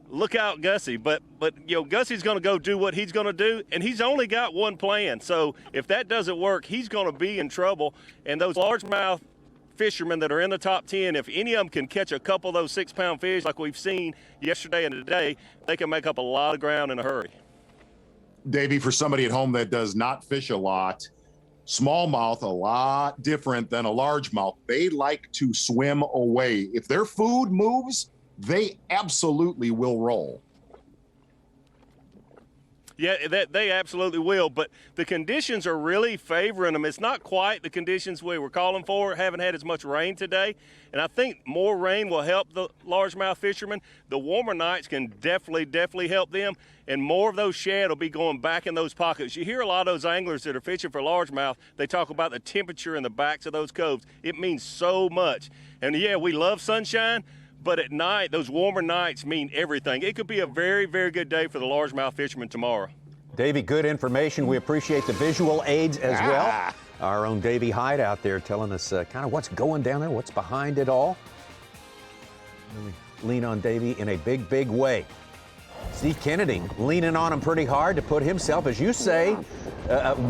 look out, Gussie. But Gussie's going to go do what he's going to do, and he's only got one plan. So if that doesn't work, he's going to be in trouble. And those largemouth fishermen that are in the top 10, if any of them can catch a couple of those 6-pound fish like we've seen yesterday and today, they can make up a lot of ground in a hurry. Davey, for somebody at home that does not fish a lot, smallmouth a lot different than a largemouth. They like to swim away. If their food moves, they absolutely will roll. Yeah, they absolutely will, but the conditions are really favoring them. It's not quite the conditions we were calling for. Haven't had as much rain today, and I think more rain will help the largemouth fishermen. The warmer nights can definitely help them, and more of those shad will be going back in those pockets. You hear a lot of those anglers that are fishing for largemouth, they talk about the temperature in the backs of those coves. It means so much. And yeah, we love sunshine, but at night, those warmer nights mean everything. It could be a very, very good day for the largemouth fishermen tomorrow. Davey, good information. We appreciate the visual aids as well. Our own Davey Hyde out there telling us kind of what's going down there, what's behind it all. Really lean on Davey in a big, big way. Steve Kennedy leaning on him pretty hard to put himself, as you say,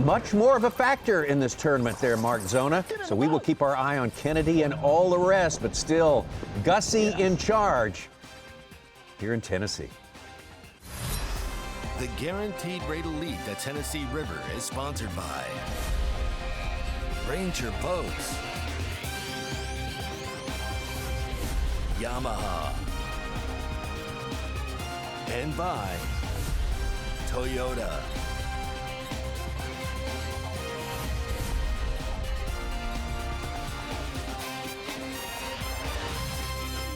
much more of a factor in this tournament there, Mark Zona. So we will keep our eye on Kennedy and all the rest, but still, Gussie in charge here in Tennessee. The Guaranteed Rate Elite at Tennessee River is sponsored by Ranger Boats, Yamaha, and by Toyota.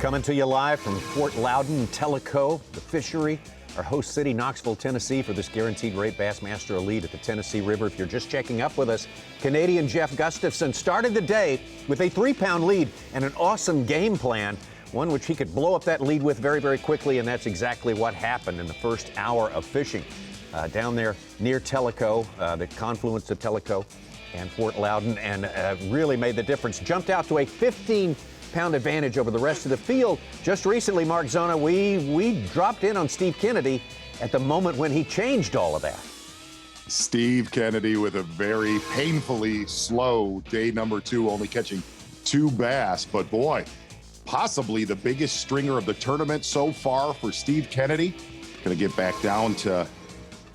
Coming to you live from Fort Loudoun and Tellico, the fishery, our host city, Knoxville, Tennessee, for this Guaranteed Rate Bassmaster Elite at the Tennessee River. If you're just checking up with us, Canadian Jeff Gustafson started the day with a 3-pound lead and an awesome game plan, one which he could blow up that lead with very, very quickly, and that's exactly what happened in the first hour of fishing. Down there near Tellico, the confluence of Tellico and Fort Loudoun, and really made the difference. Jumped out to a 15-pound advantage over the rest of the field. Just recently, Mark Zona, we dropped in on Steve Kennedy at the moment when he changed all of that. Steve Kennedy with a very painfully slow day number 2, only catching 2 bass, but boy, possibly the biggest stringer of the tournament so far for Steve Kennedy. Gonna get back down to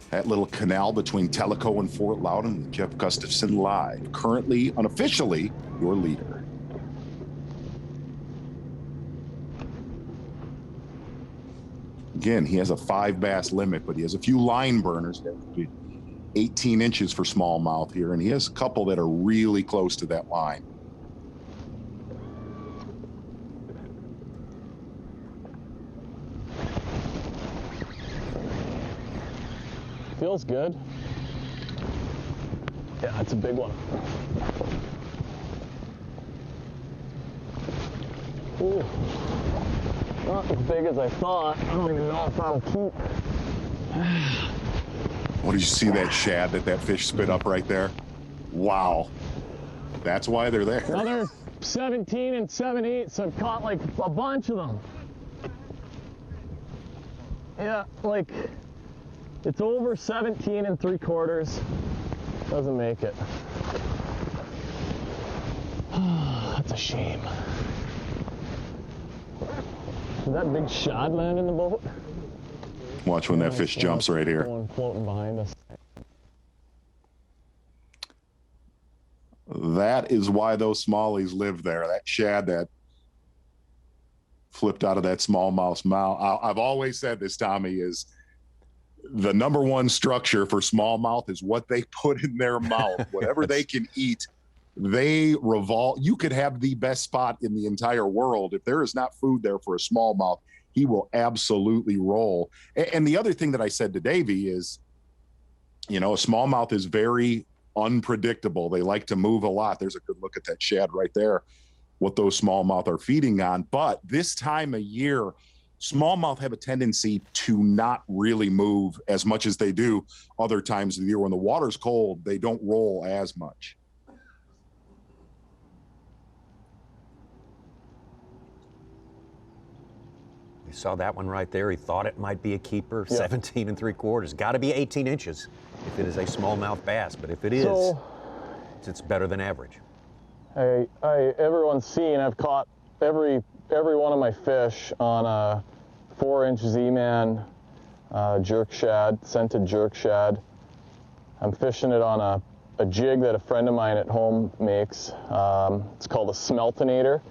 that little canal between Tellico and Fort Loudoun with Jeff Gustafson live. Currently, unofficially, your leader. Again, he has a 5 bass limit, but he has a few line burners. 18 inches for smallmouth here, and he has a couple that are really close to that line. Feels good. Yeah, it's a big one. Ooh. Not as big as I thought. I don't even know if that'll keep. What did you see that shad that fish spit up right there? Wow. That's why they're there. Another 17 and 7/8, so I've caught like a bunch of them. Yeah, like it's over 17 3/4. Doesn't make it. That's a shame. Did that big shad land in the boat? Watch when that fish jumps right here. One floating behind us. That is why those smallies live there. That shad that flipped out of that smallmouth's mouth. I've always said this, Tommy, is the #1 structure for smallmouth is what they put in their mouth. Whatever they can eat, they revolve. You could have the best spot in the entire world. If there is not food there for a smallmouth, he will absolutely roll. And the other thing that I said to Davey is, you know, a smallmouth is very unpredictable. They like to move a lot. There's a good look at that shad right there, what those smallmouth are feeding on. But this time of year, smallmouth have a tendency to not really move as much as they do other times of the year. When the water's cold, they don't roll as much. You saw that one right there. He thought it might be a keeper. 17 3/4. Got to be 18 inches if it is a smallmouth bass. But if it is, it's better than average. Everyone's seen, I've caught every one of my fish on a 4-inch Z-Man jerk shad, scented jerk shad. I'm fishing it on a jig that a friend of mine at home makes. It's called a Smeltinator,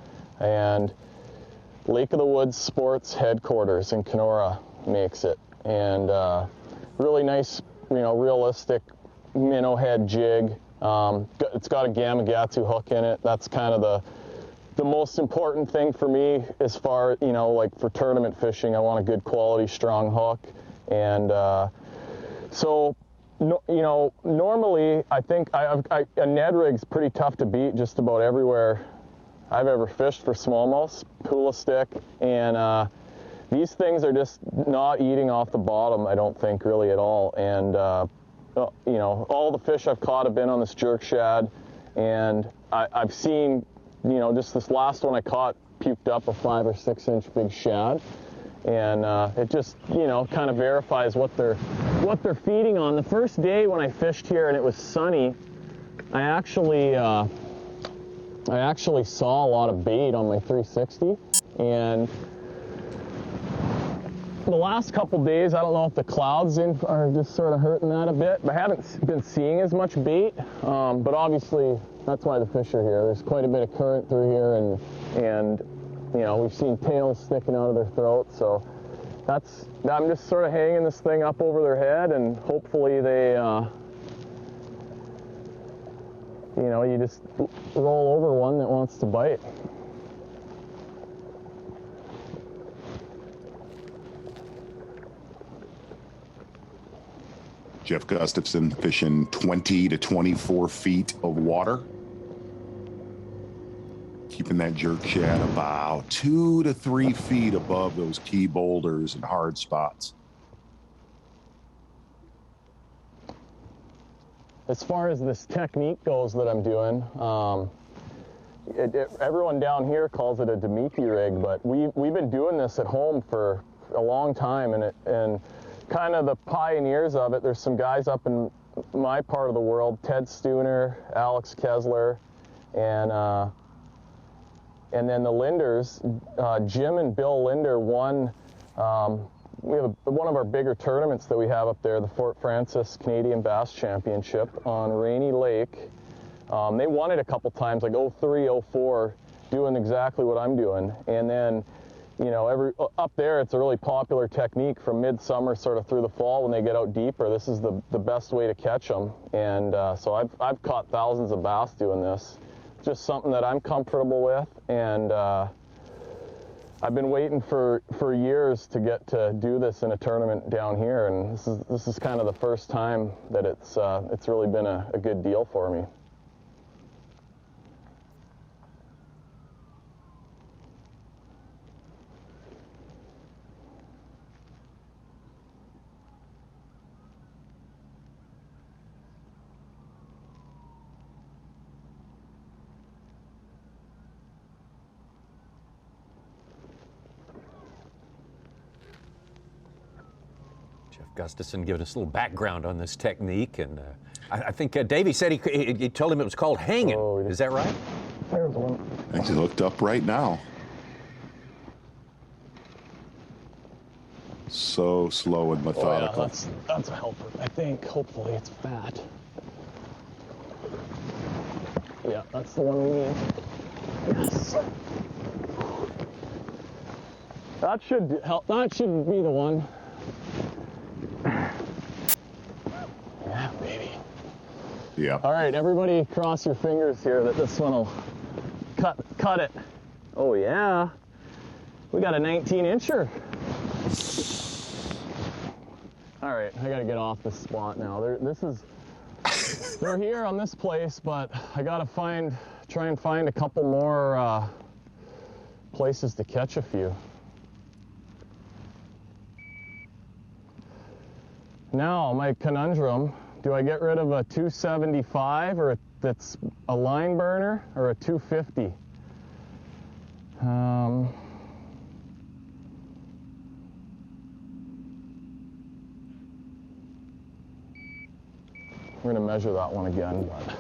and Lake of the Woods Sports Headquarters in Kenora makes it. And really nice, you know, realistic minnow head jig. It's got a Gamakatsu hook in it. That's kind of the most important thing for me as far, you know, like for tournament fishing. I want a good quality, strong hook. And so, you know, normally I think a Ned rig's pretty tough to beat just about everywhere I've ever fished for smallmouths, hula stick, and these things are just not eating off the bottom, I don't think, really at all. And you know, all the fish I've caught have been on this jerk shad, and I've seen, you know, just this last one I caught puked up a 5 or 6 inch big shad, and it just, you know, kind of verifies what they're feeding on. The first day when I fished here and it was sunny, I actually saw a lot of bait on my 360, and the last couple days, I don't know if the clouds are just sort of hurting that a bit, but I haven't been seeing as much bait, but obviously that's why the fish are here. There's quite a bit of current through here, and you know, we've seen tails sticking out of their throats, so I'm just sort of hanging this thing up over their head, and hopefully they you know, you just roll over one that wants to bite. Jeff Gustafson fishing 20 to 24 feet of water. Keeping that jerk shad about 2 to 3 feet above those key boulders and hard spots. As far as this technique goes that I'm doing, everyone down here calls it a Demiki rig, but we've been doing this at home for a long time, and kind of the pioneers of it, there's some guys up in my part of the world, Ted Stooner, Alex Kessler, and And then the Linders, Jim and Bill Linder won. We have one of our bigger tournaments that we have up there, the Fort Francis Canadian Bass Championship on Rainy Lake. They won it a couple times, like 03, 04, doing exactly what I'm doing. And then, you know, up there, it's a really popular technique from midsummer sort of through the fall when they get out deeper. This is the best way to catch them. And so I've caught thousands of bass doing this. Just something that I'm comfortable with, and I've been waiting for years to get to do this in a tournament down here, and this is kind of the first time that it's really been a good deal for me. Gustafson giving us a little background on this technique, and I think Davey said he told him it was called hanging. Oh, is that right? There's one. Actually looked up right now. So slow and methodical. Oh, yeah, that's a helper, I think. Hopefully it's fat. Yeah, that's the one we need. Yes. That should help. That should be the one. Yeah, baby. Yeah. All right, everybody cross your fingers here that this one will cut it. Oh, yeah. We got a 19-incher. All right, I got to get off this spot now. They're here on this place, but I got to try and find a couple more places to catch a few. Now, my conundrum, do I get rid of a 275 or that's a line burner, or a 250? We're gonna measure that one again, but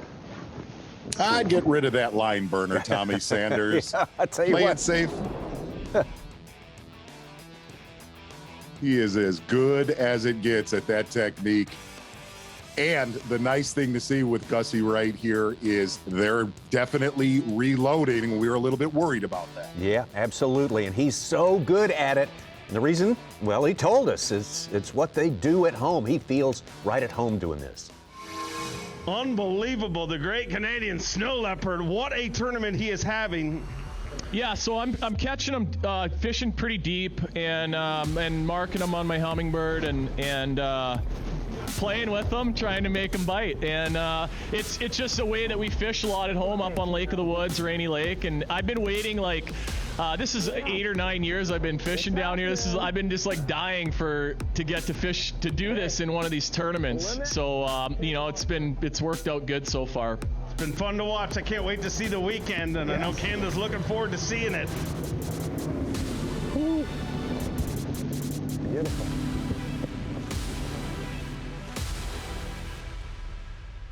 I'd get rid of that line burner, Tommy Sanders. Yeah, I tell you Play what. it safe. He is as good as it gets at that technique. And the nice thing to see with Gussie right here is they're definitely reloading. We were a little bit worried about that. Yeah, absolutely. And he's so good at it. And the reason, well, he told us, it's what they do at home. He feels right at home doing this. Unbelievable, the Great Canadian Snow Leopard. What a tournament he is having. Yeah, so I'm catching them, fishing pretty deep, and marking them on my Hummingbird, and playing with them, trying to make them bite. And it's just a way that we fish a lot at home up on Lake of the Woods, Rainy Lake. And I've been waiting this is 8 or 9 years I've been fishing down here. I've been just like dying to get to fish, to do this in one of these tournaments. So it's worked out good so far. It's been fun to watch. I can't wait to see the weekend, and I know Canada's looking forward to seeing it. Ooh. Beautiful.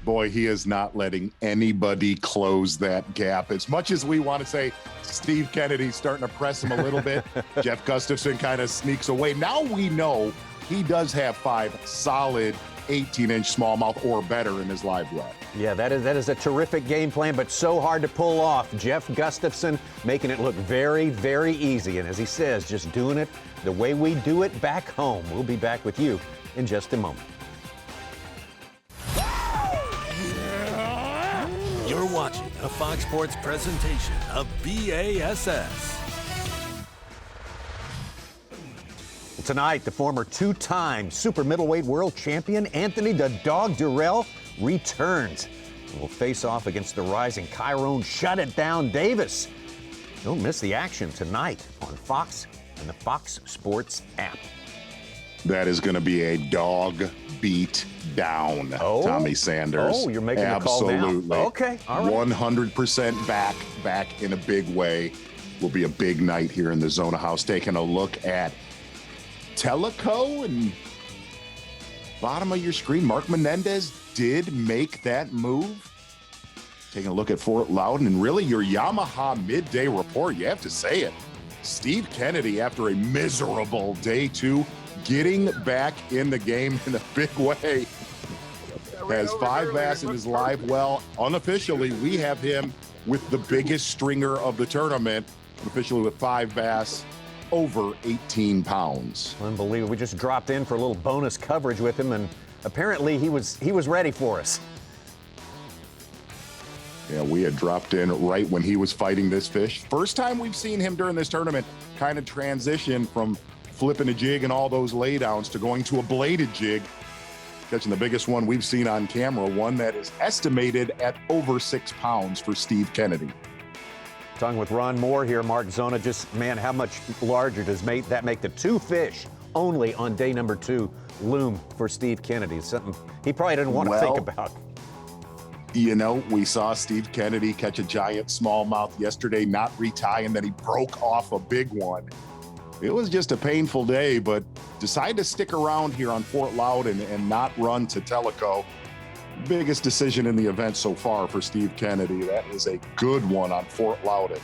Boy, he is not letting anybody close that gap. As much as we want to say Steve Kennedy's starting to press him a little bit, Jeff Gustafson kind of sneaks away. Now we know he does have 5 solid 18-inch smallmouth or better in his live well. Yeah, that is a terrific game plan, but so hard to pull off. Jeff Gustafson making it look very, very easy. And as he says, just doing it the way we do it back home. We'll be back with you in just a moment. You're watching a Fox Sports presentation of B.A.S.S. Tonight, the former 2-time super middleweight world champion Anthony "the Dog" Durrell returns and will face off against the rising Chiron Shut It Down Davis. Don't miss the action tonight on Fox and the Fox Sports app. That is going to be a dog beat down, Tommy Sanders. Oh, you're making the call now. Absolutely. Okay, all right. 100% back in a big way. Will be a big night here in the Zona House. Taking a look at Tellico and bottom of your screen. Mark Menendez did make that move Taking a look at Fort Loudoun and really your Yamaha midday report, you have to say it. Steve Kennedy, after a miserable day 2, getting back in the game in a big way. Has 5 bass in his live well. Unofficially, we have him with the biggest stringer of the tournament, officially with 5 bass over 18 pounds. Unbelievable. We just dropped in for a little bonus coverage with him, and apparently he was ready for us. Yeah, we had dropped in right when he was fighting this fish. First time we've seen him during this tournament kind of transition from flipping a jig and all those laydowns to going to a bladed jig, catching the biggest one we've seen on camera, one that is estimated at over 6 pounds for Steve Kennedy. Talking with Ron Moore here, Mark Zona. Just, man, how much larger does that make the 2 fish only on day number 2 loom for Steve Kennedy? Something he probably didn't want to think about. You know, we saw Steve Kennedy catch a giant smallmouth yesterday, not retie, and then he broke off a big one. It was just a painful day, but decided to stick around here on Fort Loudoun and not run to Tellico. Biggest decision in the event so far for Steve Kennedy. That is a good one on Fort Loudoun.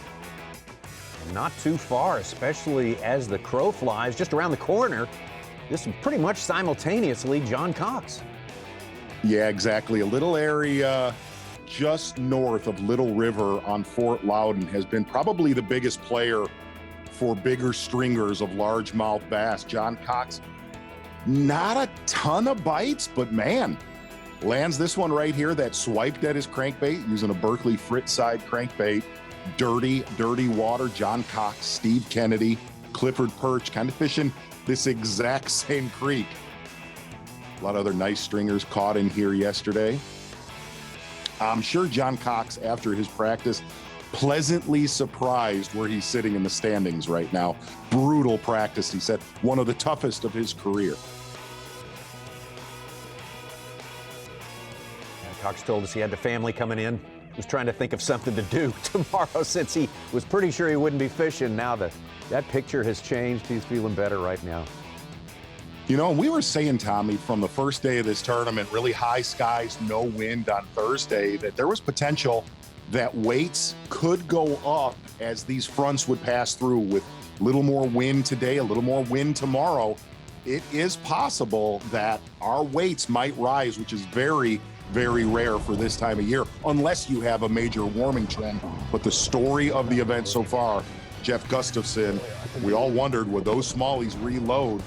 Not too far, especially as the crow flies just around the corner. This is pretty much simultaneously John Cox. Yeah, exactly. A little area just north of Little River on Fort Loudoun has been probably the biggest player for bigger stringers of largemouth bass. John Cox, not a ton of bites, but man, lands this one right here that swiped at his crankbait using a Berkeley Fritz side crankbait. Dirty water. John Cox, Steve Kennedy, Clifford Perch, kind of fishing this exact same creek. A lot of other nice stringers caught in here yesterday. I'm sure John Cox, after his practice, pleasantly surprised where he's sitting in the standings right now. Brutal practice, he said, one of the toughest of his career. Cox told us he had the family coming in. Was trying to think of something to do tomorrow since he was pretty sure he wouldn't be fishing. Now that picture has changed, he's feeling better right now. You know, we were saying, Tommy, from the first day of this tournament, really high skies, no wind on Thursday, that there was potential that weights could go up as these fronts would pass through with a little more wind today, a little more wind tomorrow. It is possible that our weights might rise, which is very, very rare for this time of year, unless you have a major warming trend. But the story of the event so far, Jeff Gustafson, we all wondered, would those smallies reload?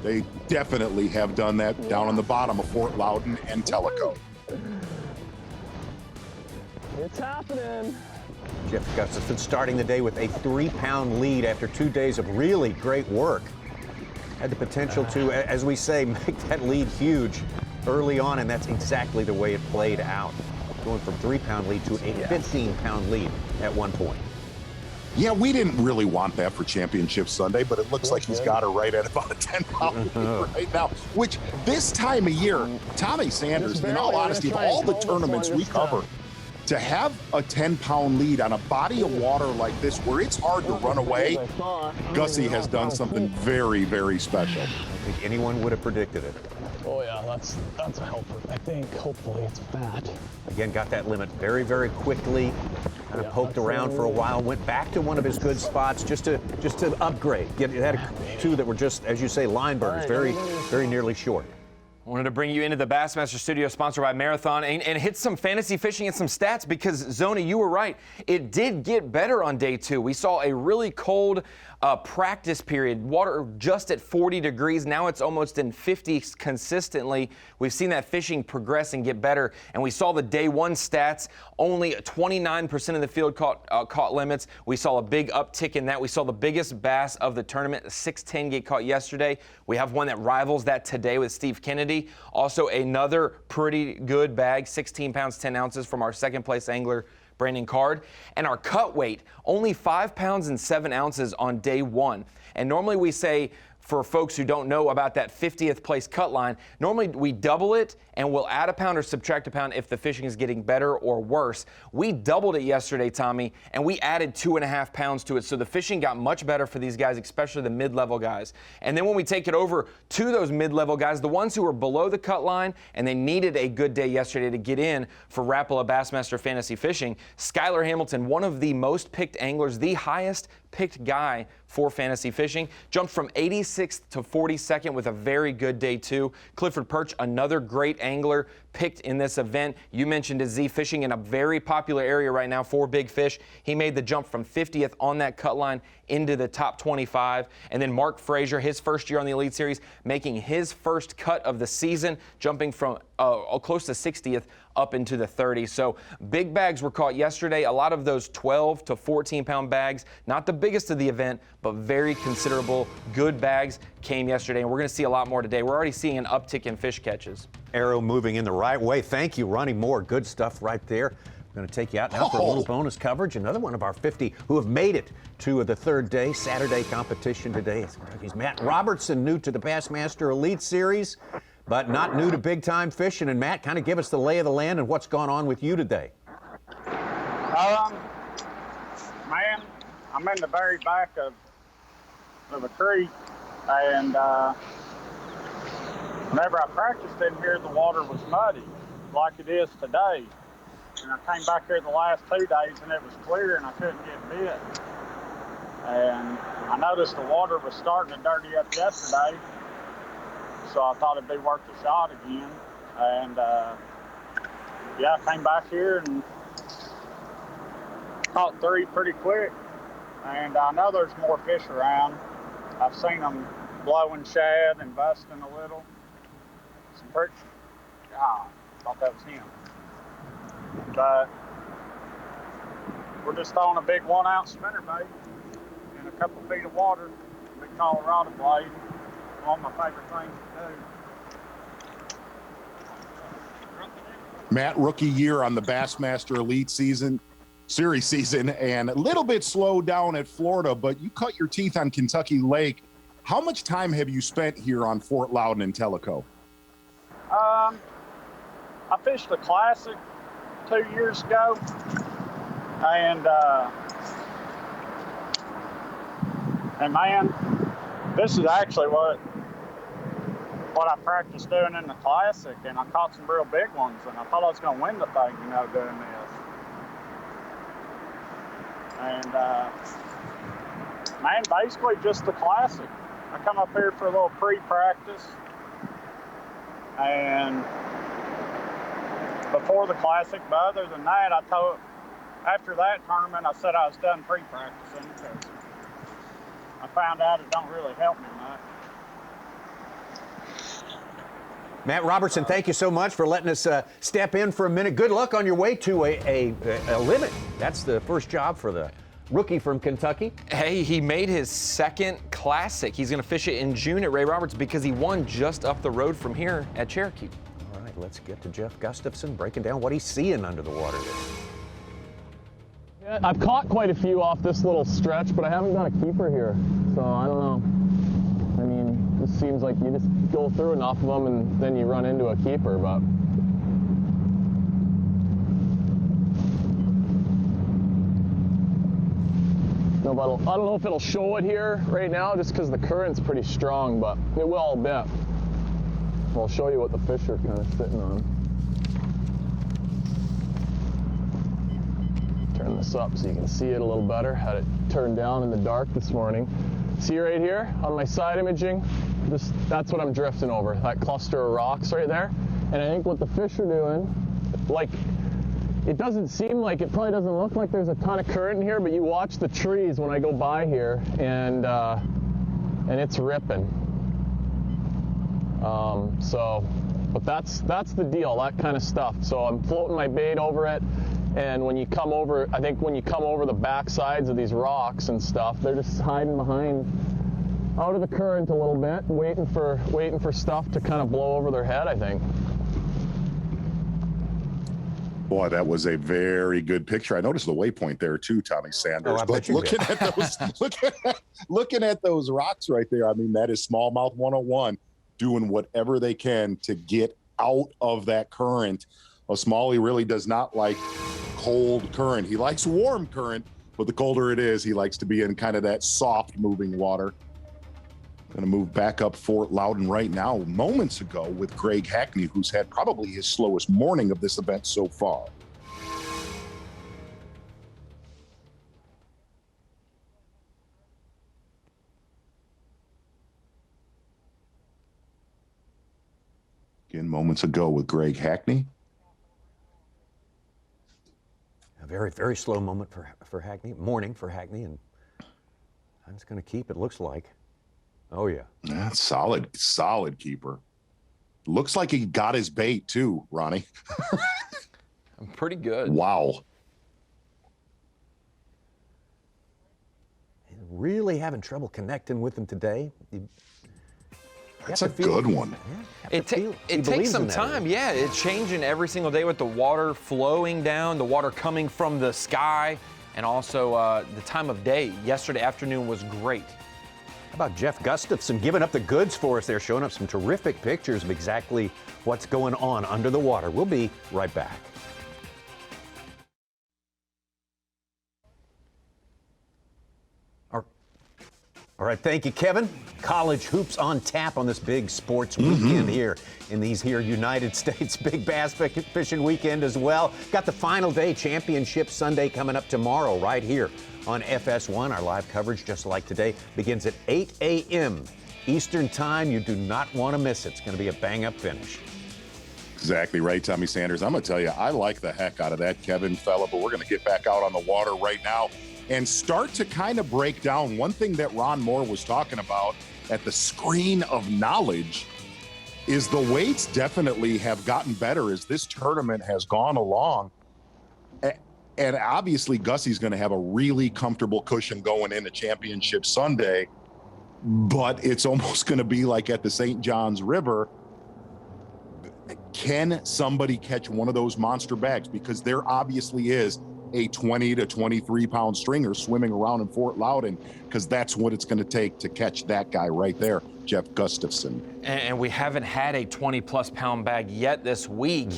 They definitely have done that down on the bottom of Fort Loudoun and Tellico. It's happening. Jeff Gustafson starting the day with a 3-pound lead after 2 days of really great work. Had the potential to, as we say, make that lead huge early on, and that's exactly the way it played out. Going from 3-pound lead to a 15-pound lead at one point. Yeah, we didn't really want that for Championship Sunday, but it looks like he's got her right at about a 10-pound lead right now, which this time of year, Tommy Sanders, in all honesty, of all the tournaments we cover, to have a 10-pound lead on a body of water like this where it's hard to run away, Gussie has done something very, very special. I don't think anyone would have predicted it. Oh yeah, that's a helper. I think hopefully it's fat. Again, got that limit very, very quickly. Kind of poked around for a while, went back to one of his good spots just to upgrade. Had 2 that were just, as you say, line burners, very, very nearly short. I wanted to bring you into the Bassmaster studio, sponsored by Marathon, and hit some fantasy fishing and some stats because, Zona, you were right. It did get better on day 2. We saw a really cold practice period. Water just at 40 degrees. Now it's almost in 50s consistently. We've seen that fishing progress and get better. And we saw the day 1 stats. Only 29% of the field caught limits. We saw a big uptick in that. We saw the biggest bass of the tournament, 610, get caught yesterday. We have one that rivals that today with Steve Kennedy. Also another pretty good bag, 16 pounds, 10 ounces from our second place angler, Brandon Card. And our cut weight, only 5 pounds and 7 ounces on day 1. And normally we say for folks who don't know about that 50th place cut line, normally we double it and we'll add a pound or subtract a pound if the fishing is getting better or worse. We doubled it yesterday, Tommy, and we added 2.5 pounds to it. So the fishing got much better for these guys, especially the mid-level guys. And then when we take it over to those mid-level guys, the ones who were below the cut line and they needed a good day yesterday to get in for Rapala Bassmaster Fantasy Fishing, Skylar Hamilton, one of the most picked anglers, the highest picked guy for fantasy fishing, jumped from 86th to 42nd with a very good day too. Clifford Perch, another great angler, picked in this event. You mentioned his Z fishing in a very popular area right now for big fish. He made the jump from 50th on that cut line into the top 25. And then Mark Frazier, his first year on the Elite Series, making his first cut of the season, jumping from close to 60th up into the 30s. So big bags were caught yesterday. A lot of those 12 to 14 pound bags, not the biggest of the event, but very considerable good bags came yesterday. And we're going to see a lot more today. We're already seeing an uptick in fish catches. Arrow moving in the right way. Thank you, Ronnie Moore. Good stuff right there. I'm going to take you out now for a little bonus coverage. Another one of our 50 who have made it to the third day, Saturday competition today. He's Matt Robertson, new to the Bassmaster Elite Series, but not new to big-time fishing. And Matt, kind of give us the lay of the land and what's gone on with you today. Man, I'm in the very back of a creek, and whenever I practiced in here, the water was muddy, like it is today. And I came back here the last 2 days, and it was clear, and I couldn't get bit. And I noticed the water was starting to dirty up yesterday, so I thought it'd be worth a shot again. And yeah, I came back here and caught 3 pretty quick. And I know there's more fish around. I've seen them blowing shad and busting a little. Some pretty, I thought that was him. But we're just throwing a big 1-ounce spinnerbait in a couple feet of water, big Colorado blade. One of my favorite things to do. Matt, rookie year on the Bassmaster Elite Series season, and a little bit slowed down at Florida, but you cut your teeth on Kentucky Lake. How much time have you spent here on Fort Loudoun and Tellico? I fished the Classic 2 years ago, and man, this is actually what I practiced doing in the Classic, and I caught some real big ones, and I thought I was going to win the thing, doing this. And man, basically just the Classic. I come up here for a little pre-practice, and before the Classic, but other than that, after that tournament, I said I was done pre-practicing because I found out it don't really help me much. Matt Robertson, thank you so much for letting us step in for a minute. Good luck on your way to a limit. That's the first job for the rookie from Kentucky. Hey, he made his second Classic. He's going to fish it in June at Ray Roberts because he won just up the road from here at Cherokee. All right, let's get to Jeff Gustafson breaking down what he's seeing under the water there. Yeah, I've caught quite a few off this little stretch, but I haven't got a keeper here, so I don't know. I mean, it seems like you just go through enough of them and then you run into a keeper, but no, but I don't know if it'll show it here right now just because the current's pretty strong, but it will a bit. I'll show you what the fish are kind of sitting on. Turn this up so you can see it a little better. Had it turned down in the dark this morning. See right here on my side imaging? That's what I'm drifting over, that cluster of rocks right there. And I think what the fish are doing, like, it doesn't seem like, it probably doesn't look like there's a ton of current in here, but you watch the trees when I go by here, and it's ripping. But that's the deal, that kind of stuff. So I'm floating my bait over it, and when you come over, I think when you come over the back sides of these rocks and stuff, they're just hiding behind, out of the current a little bit, waiting for stuff to kind of blow over their head, I think. Boy, that was a very good picture. I noticed the waypoint there too, Tommy Sanders. I But bet you looking did. at those, looking at those rocks right there, I mean, that is smallmouth 101 doing whatever they can to get out of that current. A smallie really does not like cold current. He likes warm current, but the colder it is, he likes to be in kind of that soft moving water. Going to move back up Fort Loudoun right now, moments ago, with Greg Hackney, who's had probably his slowest morning of this event so far. Again, moments ago with Greg Hackney. A very, very slow moment for Hackney, morning for Hackney, and I'm just going to keep, it looks like. Oh, yeah. That's solid keeper. Looks like he got his bait, too, Ronnie. Pretty good. Wow. Really having trouble connecting with him today. That's a good one. It takes some time. Yeah, it's changing every single day with the water flowing down, the water coming from the sky, and also the time of day. Yesterday afternoon was great. How about Jeff Gustafson giving up the goods for us there, showing up some terrific pictures of exactly what's going on under the water. We'll be right back. All right, thank you, Kevin. College hoops on tap on this big sports weekend here in these here United States. Big bass fishing weekend as well. Got the final day championship Sunday coming up tomorrow right here on FS1. Our live coverage, just like today, begins at 8 a.m. Eastern Time. You do not want to miss it. It's going to be a bang-up finish. Exactly right, Tommy Sanders. I'm going to tell you, I like the heck out of that Kevin fella, but we're going to get back out on the water right now and start to kind of break down one thing that Ron Moore was talking about at the screen of knowledge is the weights definitely have gotten better as this tournament has gone along. And obviously Gussie's going to have a really comfortable cushion going into Championship Sunday, but it's almost going to be like at the St. Johns River. Can somebody catch one of those monster bags? Because there obviously is a 20 to 23 pound stringer swimming around in Fort Loudoun, because that's what it's going to take to catch that guy right there, Jeff Gustafson. And we haven't had a 20-plus pound bag yet this week,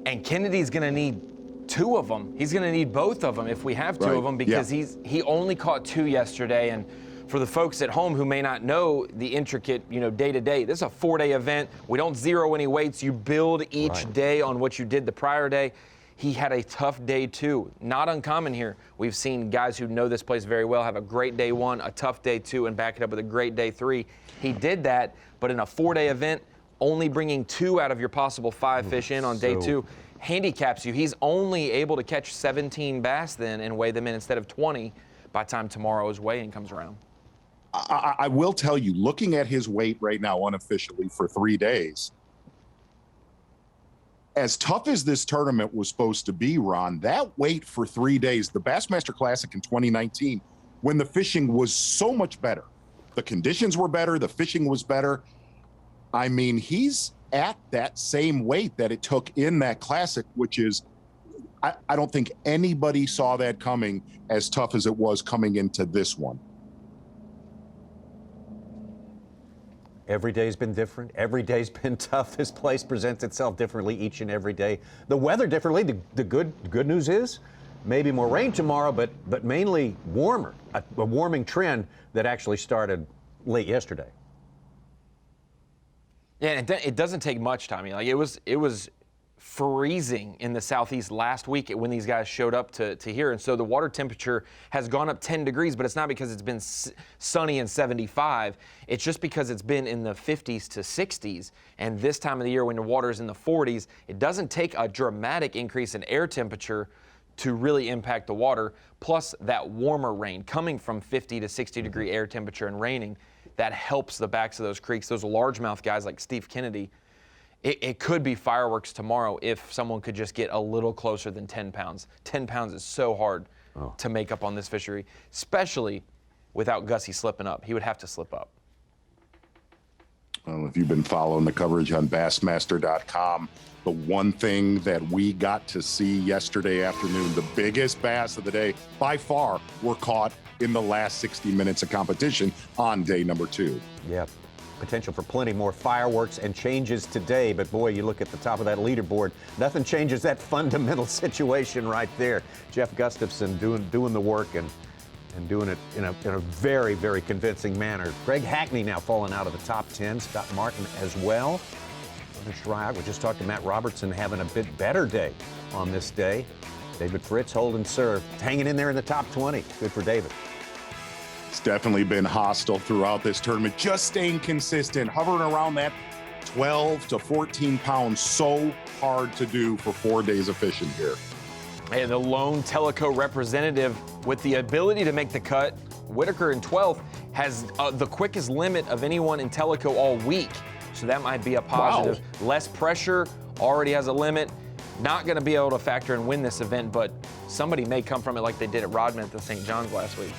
and Kennedy's going to need two of them. He's going to need both of them if we have two of them, because he only caught two yesterday. And for the folks at home who may not know the intricate, day-to-day, this is a 4-day event. We don't zero any weights. You build each day on what you did the prior day. He had a tough day two. Not uncommon here. We've seen guys who know this place very well have a great day one, a tough day two, and back it up with a great day three. He did that, but in a 4-day event, only bringing 2 out of your possible 5 fish in on day 2 handicaps you. He's only able to catch 17 bass then and weigh them in instead of 20 by the time tomorrow's weigh-in comes around. I will tell you, looking at his weight right now unofficially for 3 days, as tough as this tournament was supposed to be, Ron, that weight for 3 days, the Bassmaster Classic in 2019, when the fishing was so much better, the conditions were better, the fishing was better. I mean, he's at that same weight that it took in that Classic, which is, I don't think anybody saw that coming as tough as it was coming into this one. Every day's been different. Every day's been tough. This place presents itself differently each and every day. The weather differently. The good news is maybe more rain tomorrow, but mainly warmer. A warming trend that actually started late yesterday. Yeah, it doesn't take much, Tommy. Like it was freezing in the southeast last week when these guys showed up to here, and so the water temperature has gone up 10 degrees, but it's not because it's been sunny and 75. It's just because it's been in the 50s to 60s, and this time of the year when the water is in the 40s, it doesn't take a dramatic increase in air temperature to really impact the water, plus that warmer rain coming from 50 to 60 degree air temperature and raining, that helps the backs of those creeks. Those largemouth guys like Steve Kennedy, it could be fireworks tomorrow if someone could just get a little closer than 10 pounds. 10 pounds is so hard to make up on this fishery, especially without Gussie slipping up. He would have to slip up. Well, if you've been following the coverage on Bassmaster.com, the one thing that we got to see yesterday afternoon, the biggest bass of the day by far, were caught in the last 60 minutes of competition on day number 2. Yeah, potential for plenty more fireworks and changes today. But boy, you look at the top of that leaderboard, nothing changes that fundamental situation right there. Jeff Gustafson doing the work and doing it in a very, very convincing manner. Greg Hackney now falling out of the top 10. Scott Martin as well. We just talked to Matt Robertson having a bit better day on this day. David Fritz holding serve, hanging in there in the top 20. Good for David. It's definitely been hostile throughout this tournament, just staying consistent, hovering around that 12 to 14 pounds. So hard to do for 4 days of fishing here. And the lone Tellico representative with the ability to make the cut, Whitaker in 12th, has the quickest limit of anyone in Tellico all week. So that might be a positive. Wow. Less pressure, already has a limit. Not going to be able to factor and win this event, but somebody may come from it like they did at Rodman at the St. John's last week.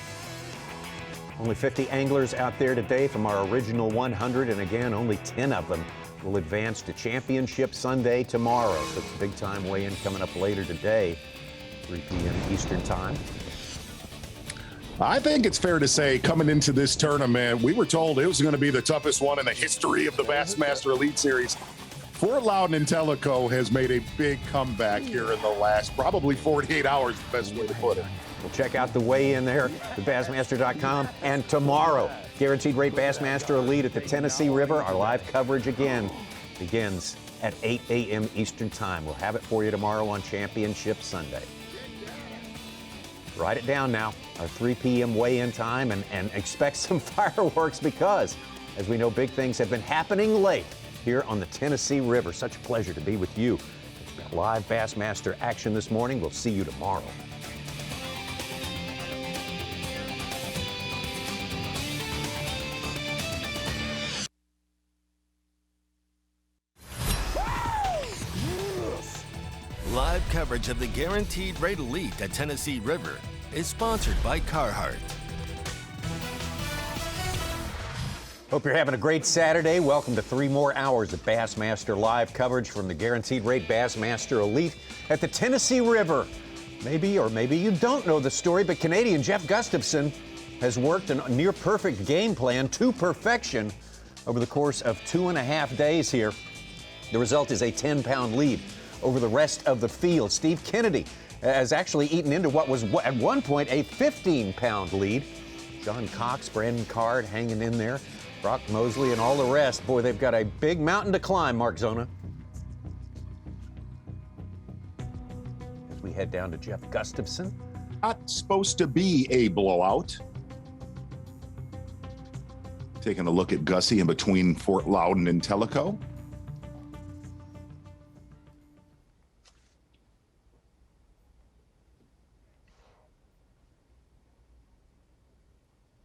Only 50 anglers out there today from our original 100, and again, only 10 of them will advance to Championship Sunday tomorrow. So it's a big-time weigh-in coming up later today, 3 p.m. Eastern Time. I think it's fair to say, coming into this tournament, we were told it was going to be the toughest one in the history of the Bassmaster Elite Series. Fort Loudoun and Tellico has made a big comeback here in the last probably 48 hours, the best way to put it. We'll check out the weigh-in there at Bassmaster.com. And tomorrow, Guaranteed Rate Bassmaster Elite at the Tennessee River. Our live coverage again begins at 8 a.m. Eastern Time. We'll have it for you tomorrow on Championship Sunday. Write it down now, our 3 p.m. weigh-in time, and expect some fireworks because, as we know, big things have been happening late here on the Tennessee River. Such a pleasure to be with you. It's got live Bassmaster action this morning. We'll see you tomorrow. Live coverage of the Guaranteed Rate Elite at Tennessee River is sponsored by Carhartt. Hope you're having a great Saturday. Welcome to 3 more hours of Bassmaster live coverage from the Guaranteed Rate Bassmaster Elite at the Tennessee River. Maybe or maybe you don't know the story, but Canadian Jeff Gustafson has worked a near-perfect game plan to perfection over the course of 2.5 days here. The result is a 10-pound lead over the rest of the field. Steve Kennedy has actually eaten into what was at one point a 15-pound lead. John Cox, Brandon Card hanging in there, Brock Mosley and all the rest. Boy, they've got a big mountain to climb, Mark Zona. As we head down to Jeff Gustafson. Not supposed to be a blowout. Taking a look at Gussie in between Fort Loudoun and Tellico.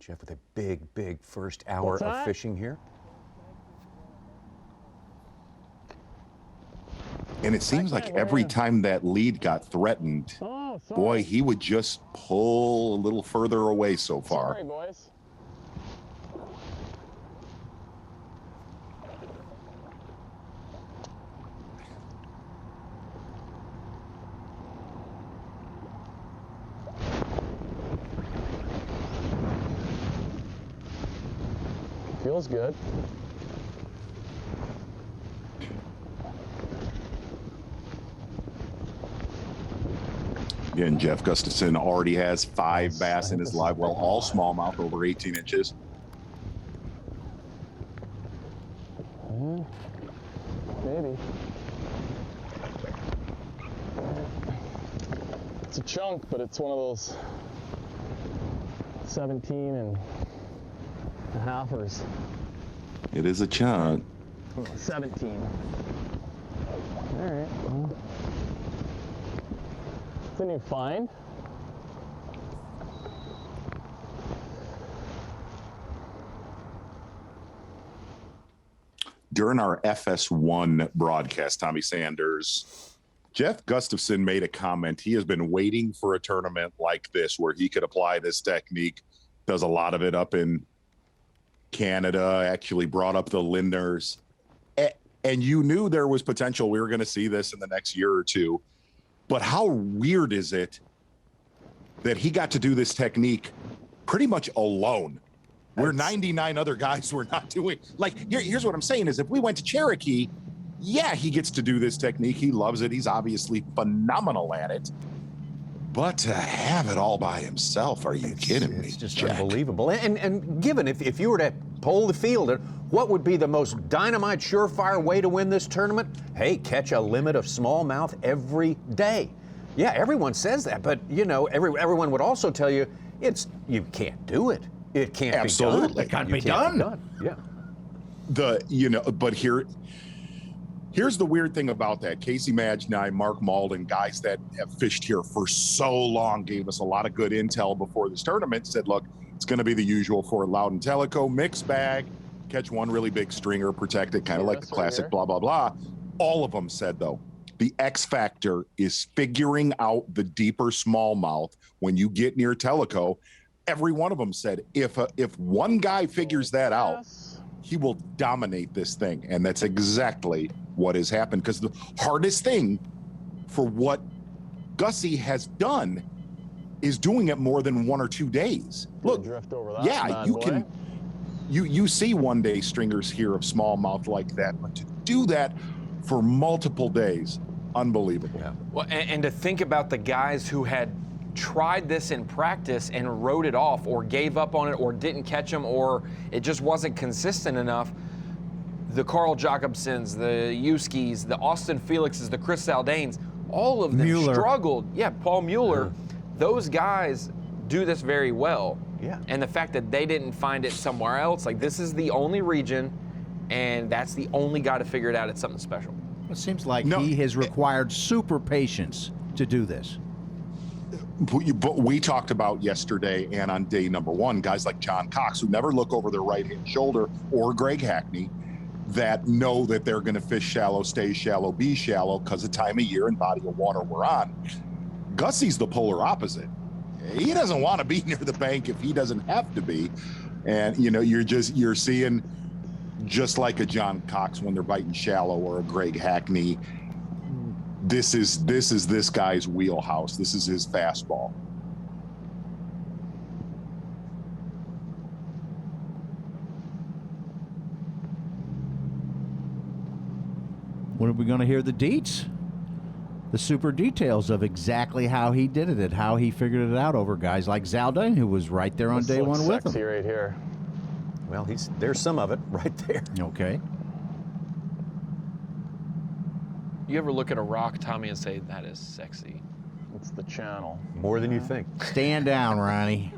Jeff with a big first hour of fishing here. And it seems like every time that lead got threatened, boy, he would just pull a little further away so far. Sorry, boys. Feels good. Again, Jeff Gustafson already has 5 bass in his live well, all smallmouth over 18 inches. Maybe. It's a chunk, but it's one of those 17 and a halfers. It is a chunk. 17. All right. Well, it's a new find. During our FS1 broadcast, Tommy Sanders, Jeff Gustafson made a comment. He has been waiting for a tournament like this where he could apply this technique. Does a lot of it up in Canada actually brought up the Lindners. And you knew there was potential. We were going to see this in the next year or two. But how weird is it that he got to do this technique pretty much alone, where 99 other guys were not doing? Like, here's what I'm saying is, if we went to Cherokee, yeah, he gets to do this technique. He loves it. He's obviously phenomenal at it. But to have it all by himself, are you kidding me? It's just Jack? unbelievable. And given, if you were to poll the field, what would be the most dynamite, surefire way to win this tournament? Hey, catch a limit of smallmouth every day. Yeah, everyone says that, but you know, everyone would also tell you you can't do it. It can't Absolutely. be done. It can't be done. Yeah. But here's the weird thing about that. Casey Madge and I, Mark Malden, guys that have fished here for so long, gave us a lot of good intel before this tournament, said, look, it's going to be the usual for Loudoun Tellico, mixed bag, catch one really big stringer, protect it, kind of like the classic, blah, blah, blah. All of them said, though, the X factor is figuring out the deeper smallmouth when you get near Tellico. Every one of them said, if one guy figures that out, he will dominate this thing. And that's exactly what has happened, because the hardest thing for what Gussie has done is doing it more than 1 or 2 days. Look, drift over that, yeah, you see one-day stringers here of smallmouth like that, but to do that for multiple days, unbelievable. Yeah. Well, and to think about the guys who had tried this in practice and wrote it off or gave up on it or didn't catch them or it just wasn't consistent enough. The Carl Jacobsons, the Yuskis, the Austin Felixes, the Chris Saldanes, all of them struggled. Yeah, Paul Mueller. Those guys do this very well. Yeah. And the fact that they didn't find it somewhere else, like this is the only region and that's the only guy to figure it out. It's something special. It seems like he has required super patience to do this. But we talked about yesterday and on day number 1, guys like John Cox, who never look over their right-hand shoulder, or Greg Hackney, that know that they're going to fish shallow, stay shallow, be shallow, because of time of year and body of water we're on. Gussie's the polar opposite. He doesn't want to be near the bank if he doesn't have to be. And, you know, you're seeing, just like a John Cox when they're biting shallow, or a Greg Hackney, this is this guy's wheelhouse. This is his fastball. When are we going to hear the deets? The super details of exactly how he did it and how he figured it out over guys like Zaldane, who was right there on day 1 with him. Right here. Well, there's some of it right there. Okay. You ever look at a rock, Tommy, and say, that is sexy? It's the channel. More than you think. Stand down, Ronnie.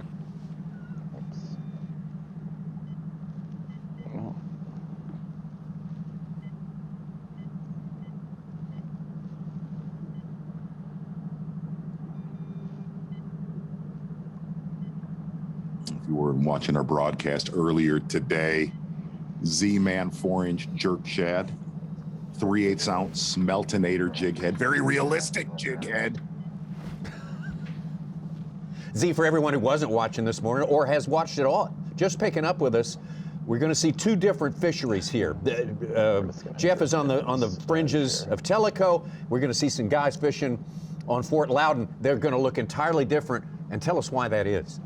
If you were watching our broadcast earlier today, Z-Man 4-inch jerk shad, 3/8 ounce Smeltonator jig head, very realistic jig head. Z, for everyone who wasn't watching this morning or has watched it all, just picking up with us, we're going to see 2 different fisheries here. Jeff is on the fringes of Tellico. We're going to see some guys fishing on Fort Loudoun. They're going to look entirely different, and tell us why that is.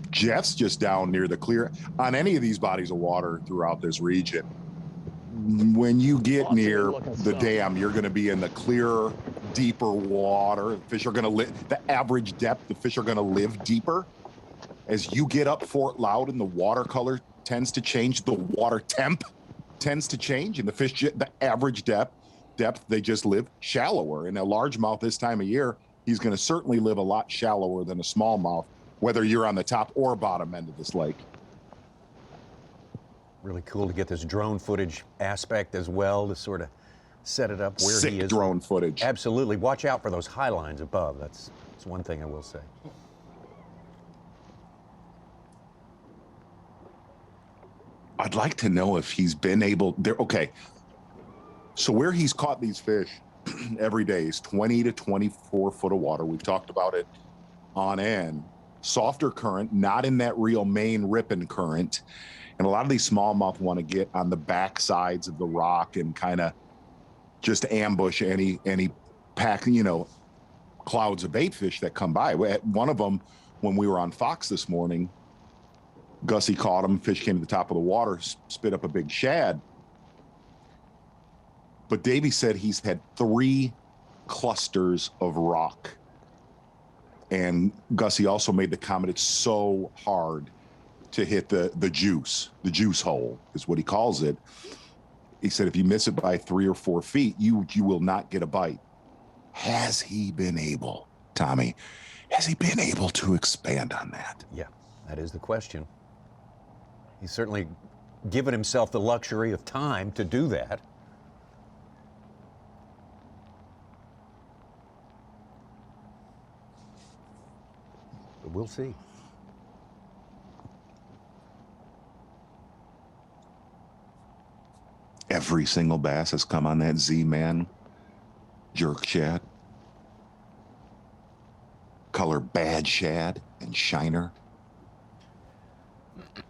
Jeff's just down near the clear on any of these bodies of water throughout this region. When you get near the dam, you're going to be in the clearer, deeper water. Fish are going to live, the average depth, the fish are going to live deeper. As you get up Fort Loudoun, the watercolor tends to change, the water temp tends to change, and the fish, the average depth, they just live shallower. And a largemouth this time of year, he's going to certainly live a lot shallower than a smallmouth, whether you're on the top or bottom end of this lake. Really cool to get this drone footage aspect as well to sort of set it up where he is. Sick drone footage. Absolutely. Watch out for those high lines above. That's one thing I will say. I'd like to know if he's been able there. Okay. So where he's caught these fish every day is 20 to 24 foot of water. We've talked about it on end. softer current, not in that real main ripping current. And a lot of these smallmouth want to get on the back sides of the rock and kind of just ambush any pack, clouds of bait fish that come by. One of them, when we were on Fox this morning, Gussie caught him. Fish came to the top of the water, spit up a big shad. But Davey said he's had 3 clusters of rock. And Gussie also made the comment, it's so hard to hit the juice hole is what he calls it. He said, if you miss it by 3 or 4 feet, you will not get a bite. Has he been able, Tommy, to expand on that? Yeah, that is the question. He's certainly given himself the luxury of time to do that. But we'll see. Every single bass has come on that Z-Man jerk shad, color bad shad and shiner,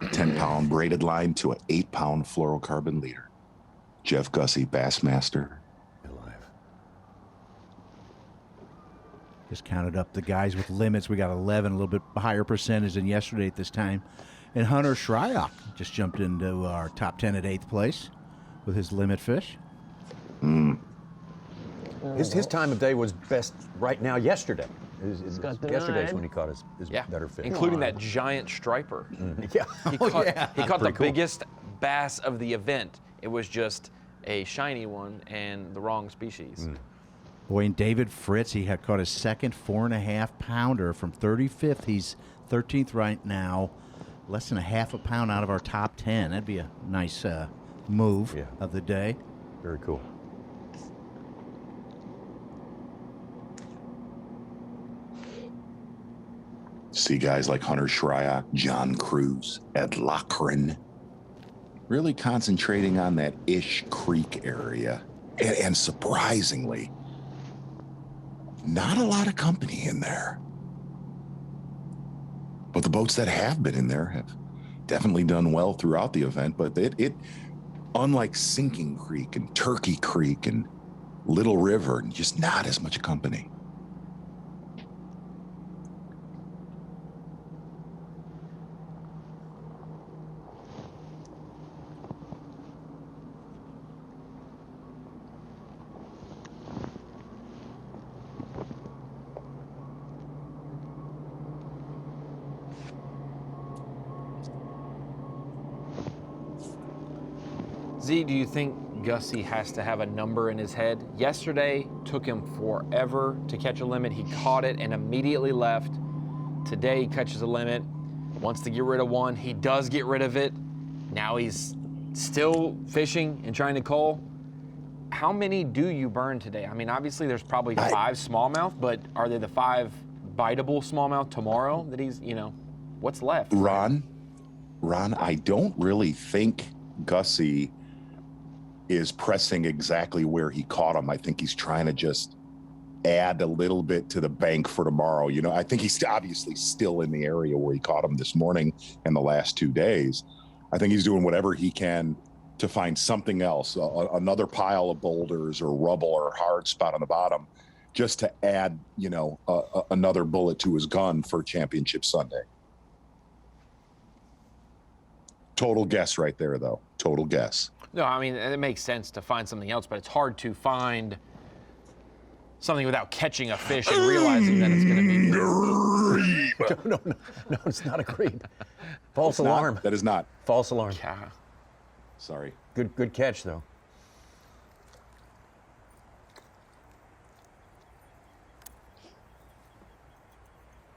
10-pound braided line to an 8-pound fluorocarbon leader. Jeff Gussie, Bassmaster. Just counted up the guys with limits. We got 11, a little bit higher percentage than yesterday at this time. And Hunter Shryock just jumped into our top 10 at 8th place with his limit fish. His time of day was best right now yesterday. Yesterday's when he caught his better fish. Including that giant striper. Yeah. He caught the Pretty cool. biggest bass of the event. It was just a shiny one and the wrong species. Boy, and David Fritz, he had caught his second 4.5-pounder from 35th. He's 13th right now, less than a half a pound out of our top 10. That'd be a nice move of the day. Very cool. See guys like Hunter Shryock, John Cruz, Ed Lochran, really concentrating on that Ish Creek area. And surprisingly, not a lot of company in there. But the boats that have been in there have definitely done well throughout the event. But it unlike Sinking Creek and Turkey Creek and Little River, just not as much company. Z, do you think Gussie has to have a number in his head? Yesterday took him forever to catch a limit. He caught it and immediately left. Today he catches a limit, wants to get rid of one. He does get rid of it. Now he's still fishing and trying to cull. How many do you burn today? I mean, obviously there's probably 5 smallmouth, but are they the 5 biteable smallmouth tomorrow that he's, what's left? Ron, I don't really think Gussie is pressing exactly where he caught him. I think he's trying to just add a little bit to the bank for tomorrow. I think he's obviously still in the area where he caught him this morning and the last 2 days. I think he's doing whatever he can to find something else, another pile of boulders or rubble or hard spot on the bottom, just to add, another bullet to his gun for Championship Sunday. Total guess right there, though. Total guess. No, I mean, it makes sense to find something else, but it's hard to find something without catching a fish and realizing that it's going to be. No, it's not a creep. False alarm. That is not. False alarm. Yeah. Sorry. Good catch, though.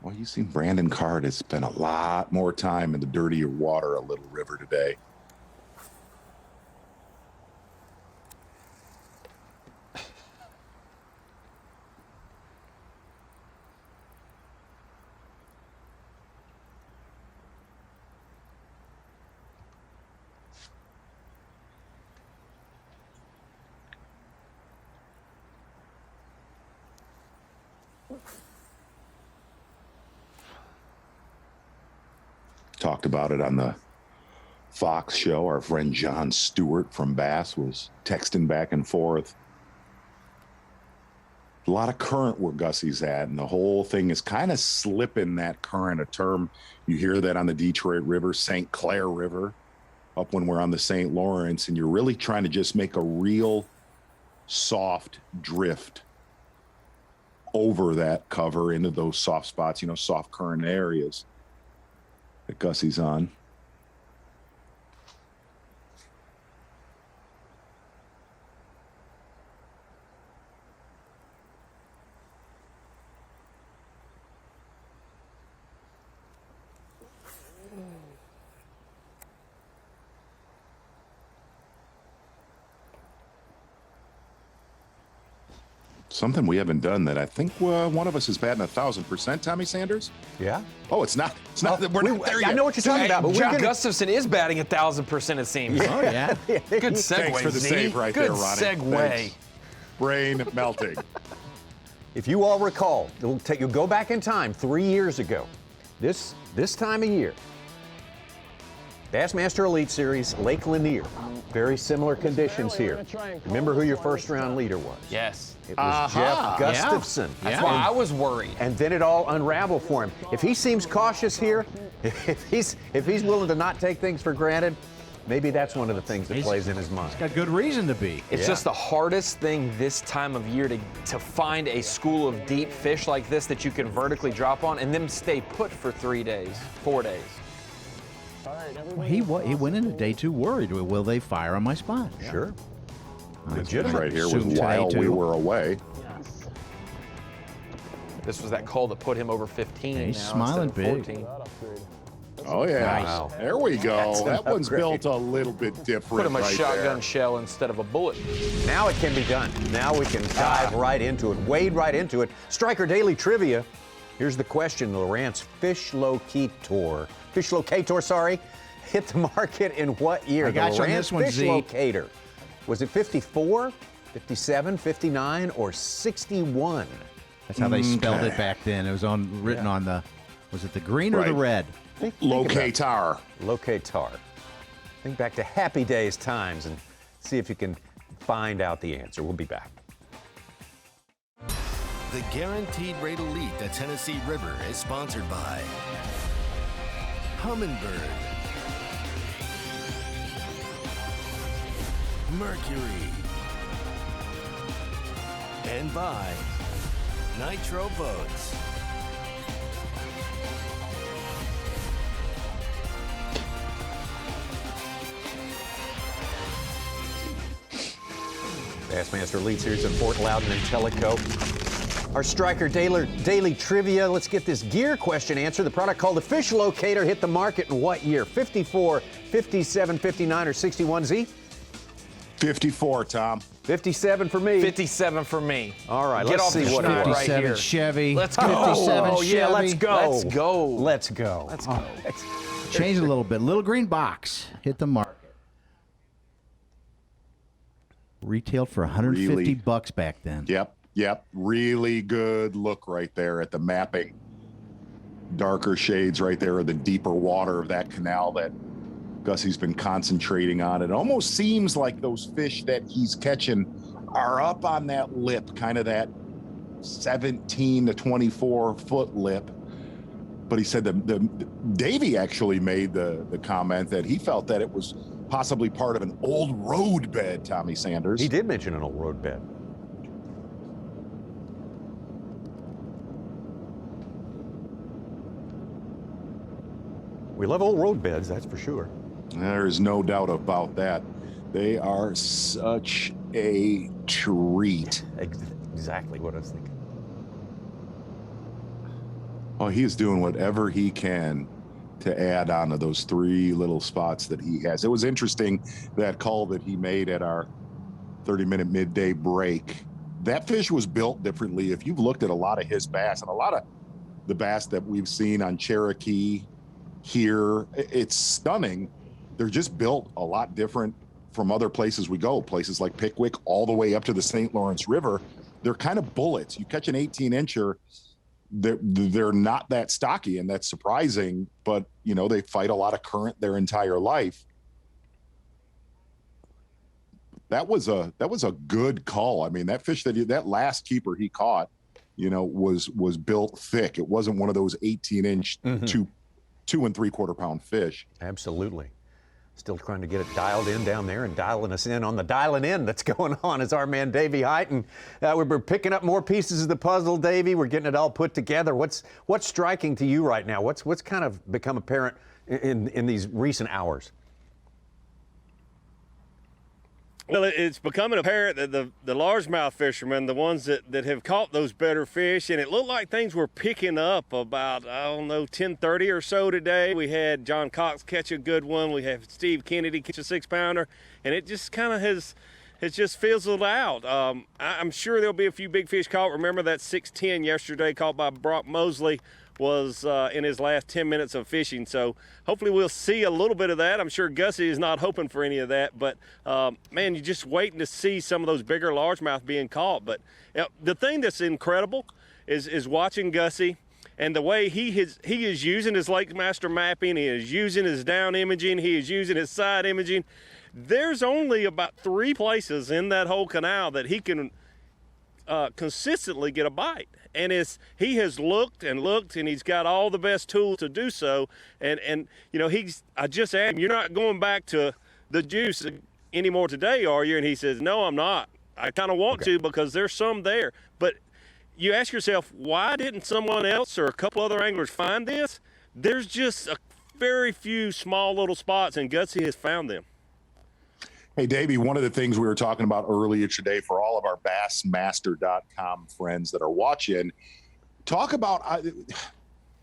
Well, you've seen Brandon Card has spent a lot more time in the dirtier water of Little River today. Talked about it on the Fox show. Our friend John Stewart from Bass was texting back and forth. A lot of current where Gussie's at, and the whole thing is kind of slipping that current, a term you hear that on the Detroit River, St. Clair River, up when we're on the St. Lawrence, and you're really trying to just make a real soft drift over that cover into those soft spots, soft current areas that Gussie's on. Something we haven't done that I think one of us is batting 1,000%, Tommy Sanders? Yeah. Oh, it's not. It's not that we're not there yet. I know what you're talking about, but John Gustafson is batting 1,000%, it seems. Oh, yeah. Good segue, Thanks for the Z. save right Good there, Ronnie. segue. Thanks. Brain melting. If you all recall, you'll go back in time 3 years ago. This time of year, Bassmaster Elite Series, Lake Lanier. Very similar conditions here. Remember who your first-round leader was? Yes. It was Jeff Gustafson. That's why I was worried. And then it all unraveled for him. If he seems cautious here, if he's willing to not take things for granted, maybe that's one of the things that plays in his mind. He's got good reason to be. It's just the hardest thing this time of year to find a school of deep fish like this that you can vertically drop on and then stay put for 3 days, 4 days. Well, he went into day 2 worried. Will they fire on my spot? Sure. Legitimate right here was Soon today, while we too. were away. This was that call that put him over 15. Yeah, he's now smiling instead of big. 14. Oh, yeah. Nice. There we That's go. That one's upgrade. built a little bit different. Put him a right shotgun there. shell instead of a bullet. Now it can be done. Now we can dive right into it, wade right into it. Striker Daily Trivia. Here's the question. Lowrance fish locator, hit the market in what year? I got the you on Lowrance this one, fish Z. locator. Was it 54, 57, 59, or 61? That's how they spelled it back then. It was written on the, was it the green or the red? Locator. Locator. Think back to happy days times and see if you can find out the answer. We'll be back. The Guaranteed Rate Elite at Tennessee River is sponsored by Humminbird, Mercury, and by Nitro Boats. Bassmaster Elite Series in Fort Loudoun and Tellico. Our Striker Daily Trivia. Let's get this gear question answered. The product called the Fish Locator hit the market in what year? 54, 57, 59, or 61, Z? 54, Tom. 57 for me. 57 for me. All right, Get let's off see the what it schneid was. right 57 here. Chevy. Let's go. 57 Oh, Chevy. yeah, let's go. Let's go. Let's go. Let's go. Change it a little bit. Little green box hit the market. Retailed for $150 back then. Yep. Really good look right there at the mapping. Darker shades right there, the deeper water of that canal that Gussie's been concentrating on. It almost seems like those fish that he's catching are up on that lip, kind of that 17 to 24 foot lip. But he said Davey actually made the comment that he felt that it was possibly part of an old road bed, Tommy Sanders. He did mention an old road bed. We love old road beds, that's for sure. There's no doubt about that. They are such a treat. Exactly what I was thinking. Oh, he's doing whatever he can to add on to those 3 little spots that he has. It was interesting, that call that he made at our 30-minute midday break. That fish was built differently. If you've looked at a lot of his bass and a lot of the bass that we've seen on Cherokee here, it's stunning. They're just built a lot different from other places we go, places like Pickwick all the way up to the St. Lawrence River. They're kind of bullets. You catch an 18-incher, they're not that stocky, and that's surprising, but you know, they fight a lot of current their entire life. That was a good call. I mean, that fish that last keeper he caught, you know, was built thick. It wasn't one of those 18-inch, 2 3/4 pound fish. Absolutely. Still trying to get it dialed in down there and dialing us in on the dialing in that's going on is our man Davey Heighton. We're picking up more pieces of the puzzle, Davey. We're getting it all put together. What's striking to you right now? What's kind of become apparent in these recent hours? Well, it's becoming apparent that the largemouth fishermen, the ones that have caught those better fish, and it looked like things were picking up about, 10:30 or so today. We had John Cox catch a good one. We have Steve Kennedy catch a 6-pounder, and it just kind of has just fizzled out. I'm sure there'll be a few big fish caught. Remember that 610 yesterday caught by Brock Mosley was in his last 10 minutes of fishing. So hopefully we'll see a little bit of that. I'm sure Gussie is not hoping for any of that, but man, you're just waiting to see some of those bigger largemouth being caught. But the thing that's incredible is watching Gussie and the way he is using his Lake Master mapping, he is using his down imaging, he is using his side imaging. There's only about 3 places in that whole canal that he can consistently get a bite. And he has looked and looked, and he's got all the best tools to do so. And you know, I just asked him, you're not going back to the juice anymore today, are you? And he says, no, I'm not. I kind of want to because there's some there. But you ask yourself, why didn't someone else or a couple other anglers find this? There's just a very few small little spots, and Gussie has found them. Hey, Davey, one of the things we were talking about earlier today for all of our Bassmaster.com friends that are watching, talk about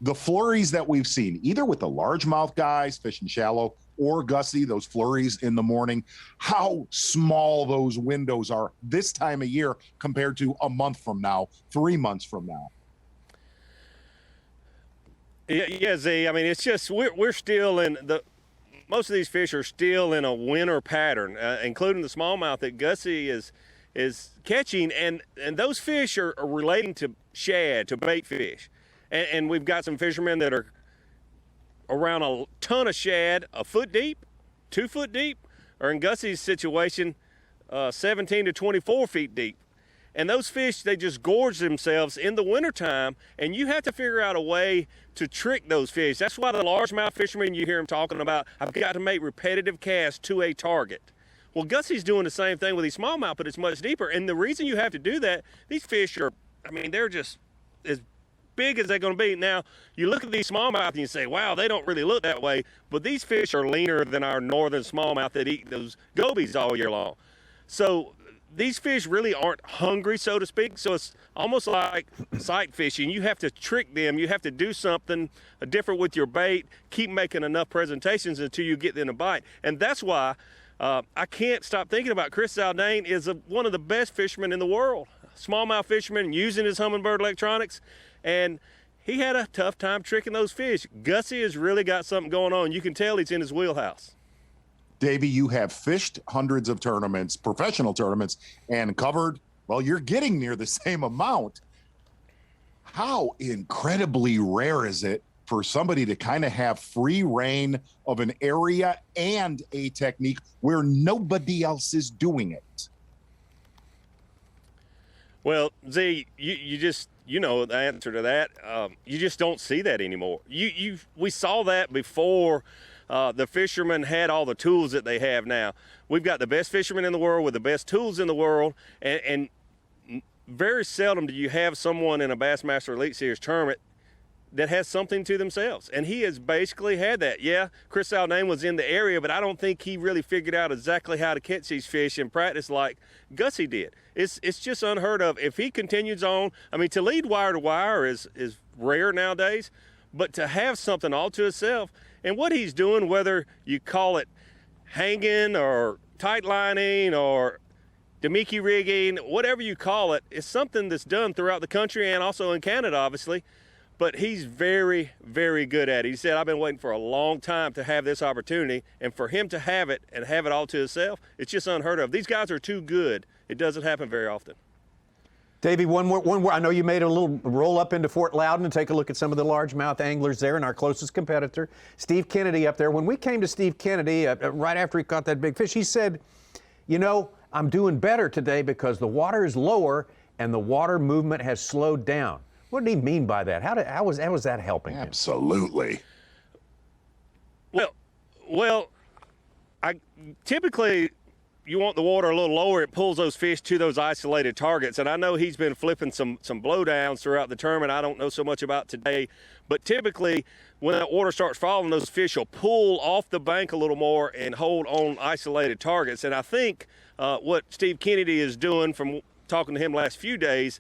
the flurries that we've seen, either with the largemouth guys fishing shallow or Gussie, those flurries in the morning, how small those windows are this time of year compared to a month from now, 3 months from now. Yeah, Z, I mean, it's just we're still in most of these fish are still in a winter pattern, including the smallmouth that Gussie is catching, and those fish are relating to shad, to bait fish. And we've got some fishermen that are around a ton of shad, a foot deep, 2 foot deep, or in Gussie's situation, 17 to 24 feet deep. And those fish, they just gorge themselves in the wintertime, and you have to figure out a way to trick those fish. That's why the largemouth fishermen, you hear them talking about, I've got to make repetitive casts to a target. Well, Gussie's doing the same thing with these smallmouth, but it's much deeper. And the reason you have to do that, these fish are, I mean, they're just as big as they're going to be. Now, you look at these smallmouth and you say, wow, they don't really look that way, but these fish are leaner than our northern smallmouth that eat those gobies all year long. So these fish really aren't hungry, so to speak, so it's almost like sight fishing. You have to trick them. You have to do something different with your bait, keep making enough presentations until you get them to bite. And that's why I can't stop thinking about Chris Zaldain is one of the best fishermen in the world. Smallmouth fisherman using his Humminbird electronics, and he had a tough time tricking those fish. Gussie has really got something going on. You can tell he's in his wheelhouse. Davey, you have fished hundreds of tournaments, professional tournaments, and covered, well, you're getting near the same amount. How incredibly rare is it for somebody to kind of have free reign of an area and a technique where nobody else is doing it? Well, Z, you just, you know the answer to that. You just don't see that anymore. We saw that before. The fishermen had all the tools that they have now. We've got the best fishermen in the world with the best tools in the world, and very seldom do you have someone in a Bassmaster Elite Series tournament that has something to themselves. And he has basically had that. Yeah, Chris Zaldain was in the area, but I don't think he really figured out exactly how to catch these fish in practice like Gussie did. It's just unheard of. If he continues on, I mean, to lead wire to wire is rare nowadays, but to have something all to himself, and what he's doing, whether you call it hanging or tight lining or Demiki rigging, whatever you call it, it's something that's done throughout the country and also in Canada, obviously. But he's very, very good at it. He said, I've been waiting for a long time to have this opportunity, and for him to have it and have it all to himself, it's just unheard of. These guys are too good. It doesn't happen very often. Davey, one more. I know you made a little roll up into Fort Loudoun and take a look at some of the largemouth anglers there, and our closest competitor, Steve Kennedy, up there. When we came to Steve Kennedy, right after he caught that big fish, he said, you know, I'm doing better today because the water is lower and the water movement has slowed down. What did he mean by that? How was that helping him? Absolutely. Well, I typically you want the water a little lower. It pulls those fish to those isolated targets. And I know he's been flipping some blowdowns throughout the tournament. I don't know so much about today, but typically when that water starts falling, those fish will pull off the bank a little more and hold on isolated targets. And I think what Steve Kennedy is doing, from talking to him last few days,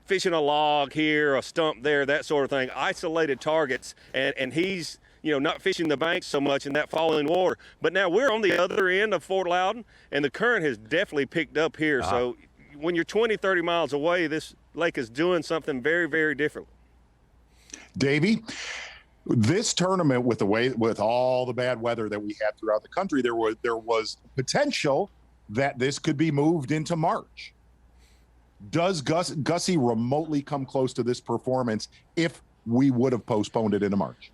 fishing a log here, a stump there, that sort of thing, isolated targets, and he's not fishing the banks so much in that falling water. But now we're on the other end of Fort Loudoun, and the current has definitely picked up here. So when you're 20, 30 miles away, this lake is doing something very, very different. Davey, this tournament, with all the bad weather that we had throughout the country, there was potential that this could be moved into March. Does Gussie remotely come close to this performance if we would have postponed it into March?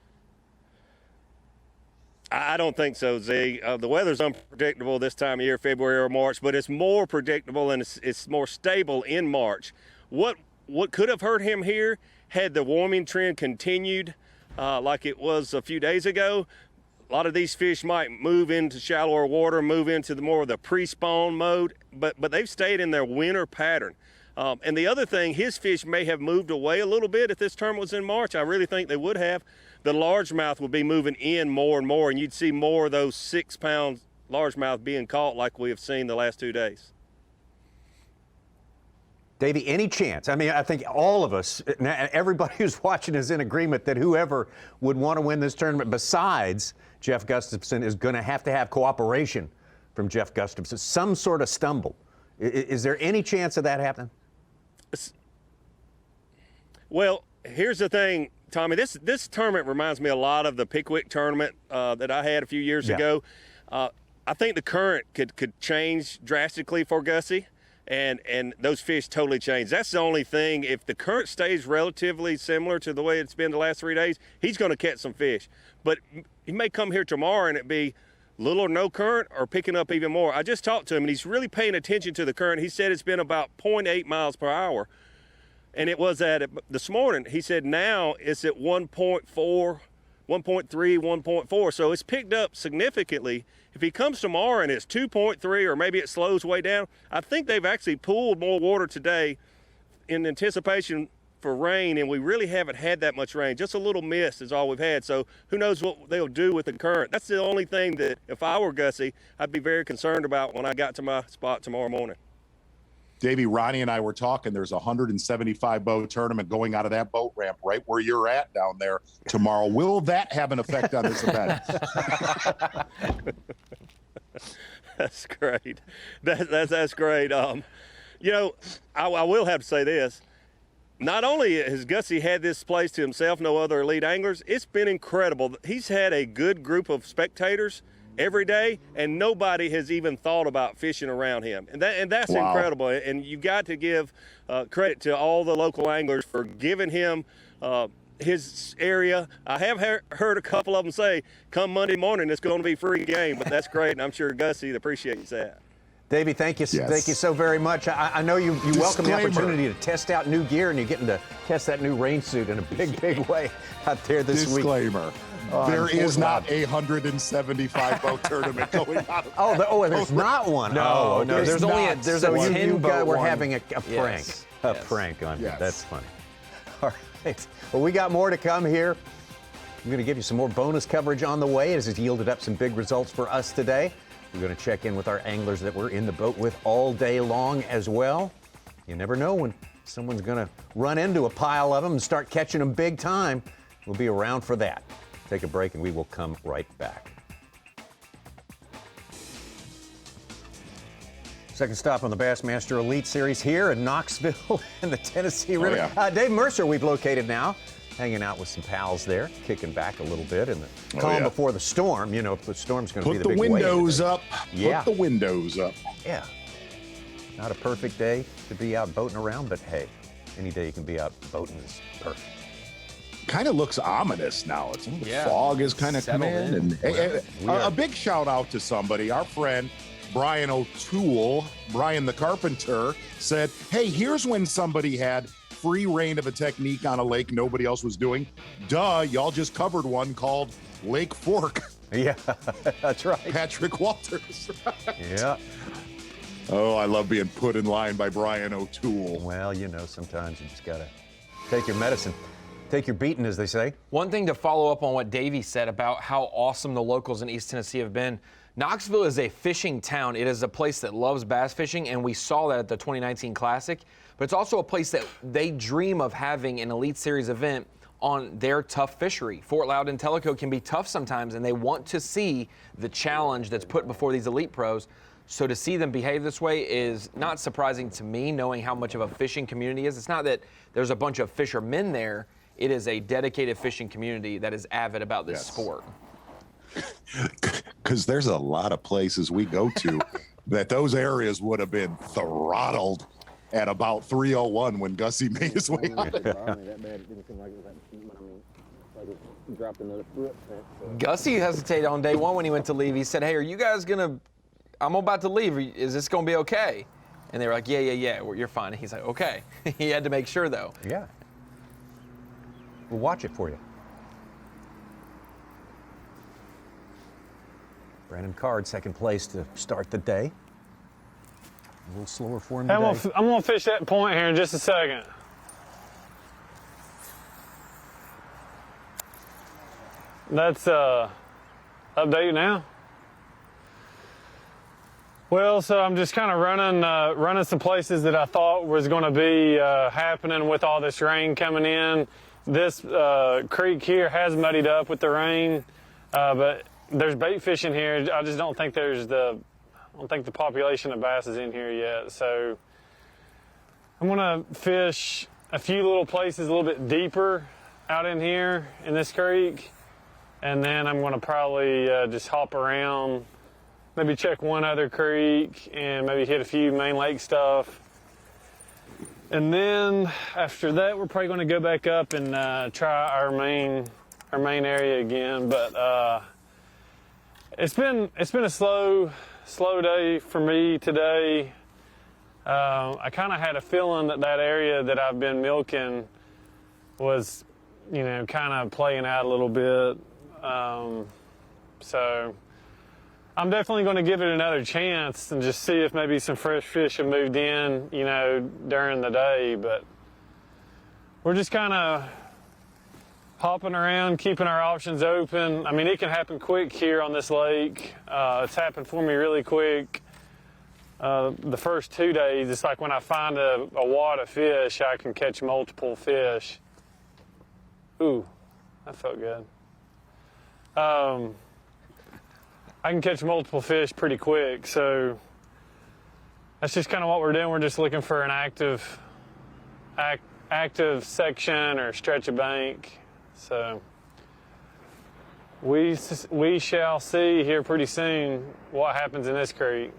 I don't think so, Z. The weather's unpredictable this time of year, February or March, but it's more predictable and it's more stable in March. What could have hurt him here had the warming trend continued like it was a few days ago? A lot of these fish might move into shallower water, move into more of the pre-spawn mode, but they've stayed in their winter pattern. And the other thing, his fish may have moved away a little bit if this tournament was in March. I really think they would have. The largemouth would be moving in more and more, and you'd see more of those 6-pound largemouth being caught like we have seen the last 2 days. Davey, any chance? I mean, I think all of us, everybody who's watching is in agreement that whoever would want to win this tournament besides Jeff Gustafson is going to have cooperation from Jeff Gustafson, some sort of stumble. Is there any chance of that happening? Well, here's the thing, Tommy. This tournament reminds me a lot of the Pickwick tournament that I had a few years ago. I think the current could change drastically for Gussie, and those fish totally change. That's the only thing. If the current stays relatively similar to the way it's been the last 3 days, he's going to catch some fish. But he may come here tomorrow and it be little or no current or picking up even more. I just talked to him, and he's really paying attention to the current. He said it's been about 0.8 miles per hour. And it was at this morning. He said now it's at 1.4, 1.3, 1.4. So it's picked up significantly. If he comes tomorrow and it's 2.3 or maybe it slows way down, I think they've actually pulled more water today in anticipation for rain, and we really haven't had that much rain. Just a little mist is all we've had. So who knows what they'll do with the current. That's the only thing that if I were Gussie, I'd be very concerned about when I got to my spot tomorrow morning. Davey, Ronnie and I were talking. There's a 175 boat tournament going out of that boat ramp right where you're at down there tomorrow. Will that have an effect on this event? That's great. That's great. I will have to say this. Not only has Gussie had this place to himself, no other elite anglers, it's been incredible. He's had a good group of spectators every day, and nobody has even thought about fishing around him. And that's wow. Incredible. And you got to give credit to all the local anglers for giving him his area. I have heard a couple of them say, come Monday morning, it's going to be free game, but that's great, and I'm sure Gussie appreciates that. Davey, thank you. Yes. Thank you so very much. I know you welcome the opportunity to test out new gear, and you're getting to test that new rain suit in a big way out there this week. Disclaimer. There is not a 175 boat tournament going on. There's not one. No, there's only a 10 boat. We're having a prank. Yes. A prank on you. Yes. That's funny. All right. Well, we got more to come here. I'm going to give you some more bonus coverage on the way as it's yielded up some big results for us today. We're going to check in with our anglers that we're in the boat with all day long as well. You never know when someone's going to run into a pile of them and start catching them big time. We'll be around for that. Take a break and we will come right back. Second stop on the Bassmaster Elite Series here in Knoxville in the Tennessee River. Yeah. Dave Mercer we've located now, hanging out with some pals there, kicking back a little bit in the calm before the storm. You know, if the storm's going to be the big wave. Put the windows up. Yeah. Put the windows up. Yeah. Not a perfect day to be out boating around, but hey, any day you can be out boating is perfect. Kind of looks ominous now. It's the fog is kind of come in. And a big shout out to somebody, our friend Brian O'Toole, Brian the Carpenter, said, hey, here's when somebody had free reign of a technique on a lake nobody else was doing. Duh, y'all just covered one called Lake Fork. Yeah, that's right. Patrick Walters. Yeah. Oh, I love being put in line by Brian O'Toole. Well, you know, sometimes you just got to take your medicine. Take your beating, as they say. One thing to follow up on what Davey said about how awesome the locals in East Tennessee have been. Knoxville is a fishing town. It is a place that loves bass fishing, and we saw that at the 2019 Classic. But it's also a place that they dream of having an Elite Series event on their tough fishery. Fort Loudoun and Tellico can be tough sometimes, and they want to see the challenge that's put before these elite pros. So to see them behave this way is not surprising to me, knowing how much of a fishing community is. It's not that there's a bunch of fishermen there. It is a dedicated fishing community that is avid about this sport. Because there's a lot of places we go to that those areas would have been throttled at about 3:01 when Gussie made his way out. Gussie hesitated on day one when he went to leave. He said, hey, are you guys going to, I'm about to leave. Is this going to be okay? And they were like, yeah, you're fine. And he's like, okay. He had to make sure, though. Yeah. We'll watch it for you. Brandon Card, second place to start the day. A little slower for him today. I'm going to fish that point here in just a second. That's update now. Well, so I'm just kind of running some places that I thought was going to be happening with all this rain coming in. This creek here has muddied up with the rain, but there's bait fishing here. I just don't think the population of bass is in here yet. So I'm gonna fish a few little places a little bit deeper out in here in this creek, and then I'm gonna probably just hop around, maybe check one other creek, and maybe hit a few main lake stuff. And then after that, we're probably going to go back up and try our main area again. But it's been a slow day for me today. I kind of had a feeling that area that I've been milking was, kind of playing out a little bit. So I'm definitely going to give it another chance and just see if maybe some fresh fish have moved in, during the day. But we're just kind of hopping around, keeping our options open. I mean, it can happen quick here on this lake. It's happened for me really quick. The first 2 days, it's like when I find a wad of fish, I can catch multiple fish. Ooh, that felt good. I can catch multiple fish pretty quick, so that's just kind of what we're doing. We're just looking for an active section or stretch of bank. So we shall see here pretty soon what happens in this creek.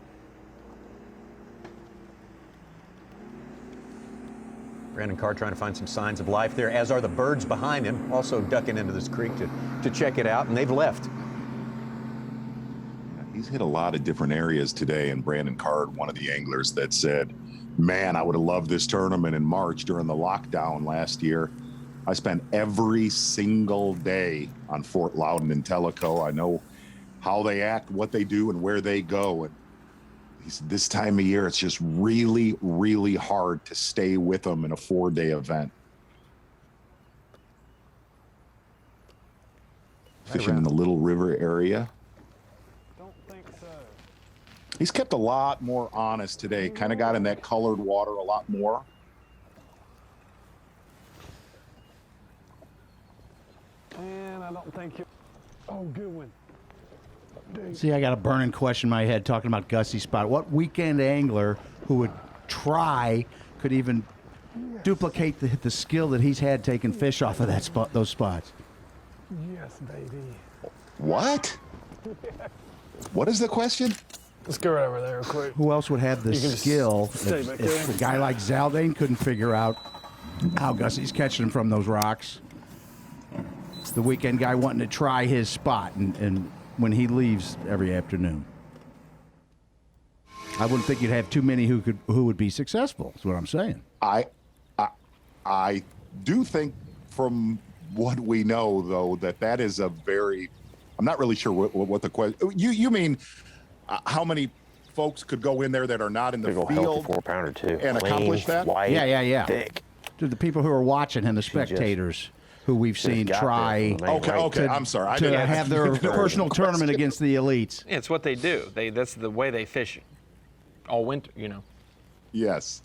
Brandon Carr trying to find some signs of life there, as are the birds behind him, also ducking into this creek to check it out, and they've left. He's hit a lot of different areas today, and Brandon Card, one of the anglers that said, man, I would have loved this tournament in March during the lockdown last year. I spent every single day on Fort Loudoun and Tellico. I know how they act, what they do, and where they go. And this time of year, it's just really, really hard to stay with them in a 4-day event. Fishing in the Little River area. He's kept a lot more honest today. Kind of got in that colored water a lot more. And I don't think it. Oh, good one. See, I got a burning question in my head talking about Gussie's spot. What weekend angler who would try could even duplicate the skill that he's had taking fish off of that spot, those spots? Yes, baby. What? What is the question? Let's go right over there real quick. Who else would have the You can just skill stay if back a there. guy like Zaldane couldn't figure out how Gussie's catching him from those rocks? It's the weekend guy wanting to try his spot, and when he leaves every afternoon. I wouldn't think you'd have too many who would be successful. Is what I'm saying. I do think, from what we know, though, that is a very. I'm not really sure what the question. You mean how many folks could go in there that are not in the field 4-pounder too and clean, accomplish that? White, Yeah. thick. To the people who are watching and the spectators who we've seen try. Okay. I'm sorry. To have their personal tournament against the elites. Yeah, it's what they do. That's the way they fish all winter, you know. Yes,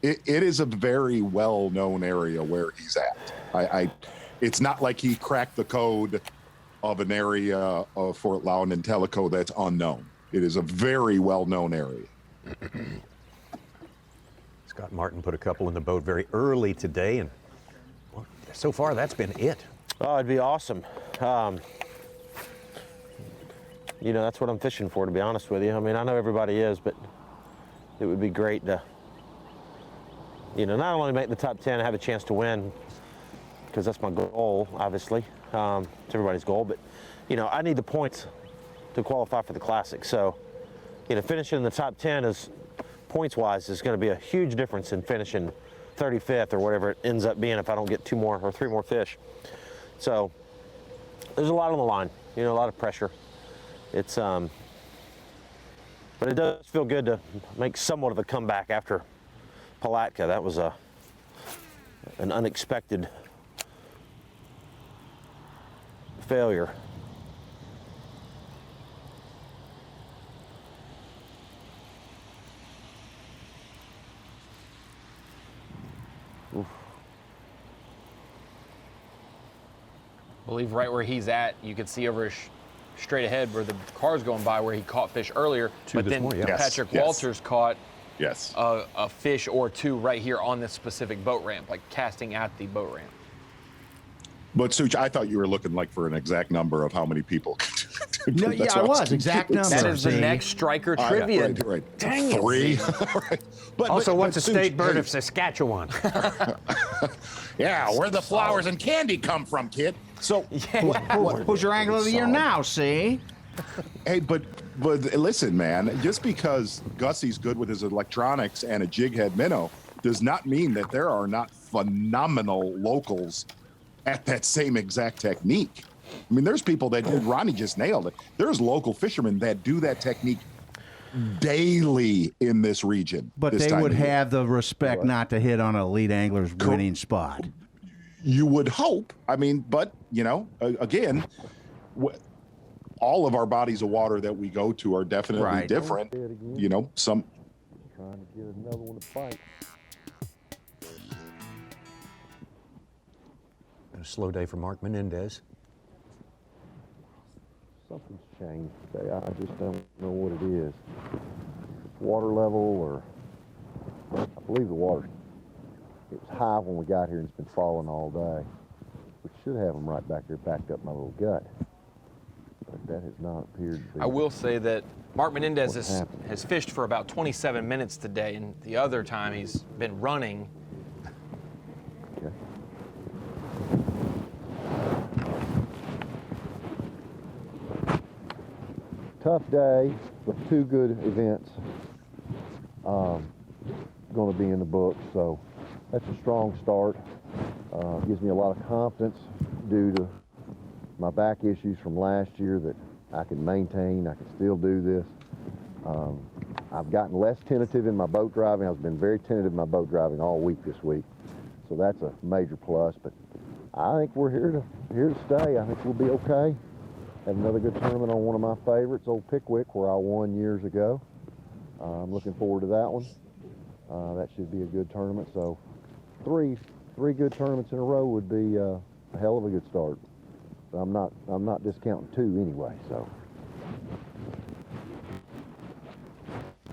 it is a very well-known area where he's at. It's not like he cracked the code of an area of Fort Loudoun and Tellico that's unknown. It is a very well-known area. Scott Martin put a couple in the boat very early today, and well, so far that's been it. Oh, it'd be awesome. You know, that's what I'm fishing for, to be honest with you. I mean, I know everybody is, but it would be great to, you know, not only make the top 10 and have a chance to win, because that's my goal, obviously. It's everybody's goal, but, you know, I need the points to qualify for the Classic. So, you know, finishing in the top 10 is, points-wise, is going to be a huge difference in finishing 35th or whatever it ends up being if I don't get 2 more or 3 more fish. So, there's a lot on the line, you know, a lot of pressure. It's, but it does feel good to make somewhat of a comeback after Palatka. That was an unexpected failure. I believe right where he's at, you can see over straight ahead where the car's going by where he caught fish earlier. But then Patrick Walters caught a fish or 2 right here on this specific boat ramp, like casting at the boat ramp. But Such, I thought you were looking like for an exact number of how many people. No, yeah, I was. Exact number. That is the next striker trivia. Right. Dang it. 3. Right. Also, what's a Such, state bird of Saskatchewan? Yeah, where the flowers and candy come from, kid. So, Who's your angler of the year now, see? Hey, but listen, man, just because Gussie's good with his electronics and a jig head minnow does not mean that there are not phenomenal locals at that same exact technique. I mean, there's people that did, Ronnie just nailed it. There's local fishermen that do that technique daily in this region. But they would have the respect not to hit on an elite angler's winning spot. You would hope. I mean, but, you know, again, all of our bodies of water that we go to are definitely different. You know, some. Trying to get another one to bite. A slow day for Mark Menendez. Something's changed today. I just don't know what it is. Water level, or I believe the water. It was high when we got here and it's been falling all day. We should have them right back there, backed up my little gut. But that has not appeared to be. I will say that Mark Menendez has fished for about 27 minutes today, and the other time he's been running. Okay. Tough day, but 2 good events going to be in the book, so that's a strong start. Gives me a lot of confidence due to my back issues from last year that I can maintain, I can still do this. I've gotten less tentative in my boat driving. I've been very tentative in my boat driving all week this week, so that's a major plus. But I think we're here to stay. I think we'll be okay. Have another good tournament on one of my favorites, Old Pickwick, where I won years ago. I'm looking forward to that one. That should be a good tournament. So three good tournaments in a row would be a hell of a good start. But I'm not discounting 2 anyway. So,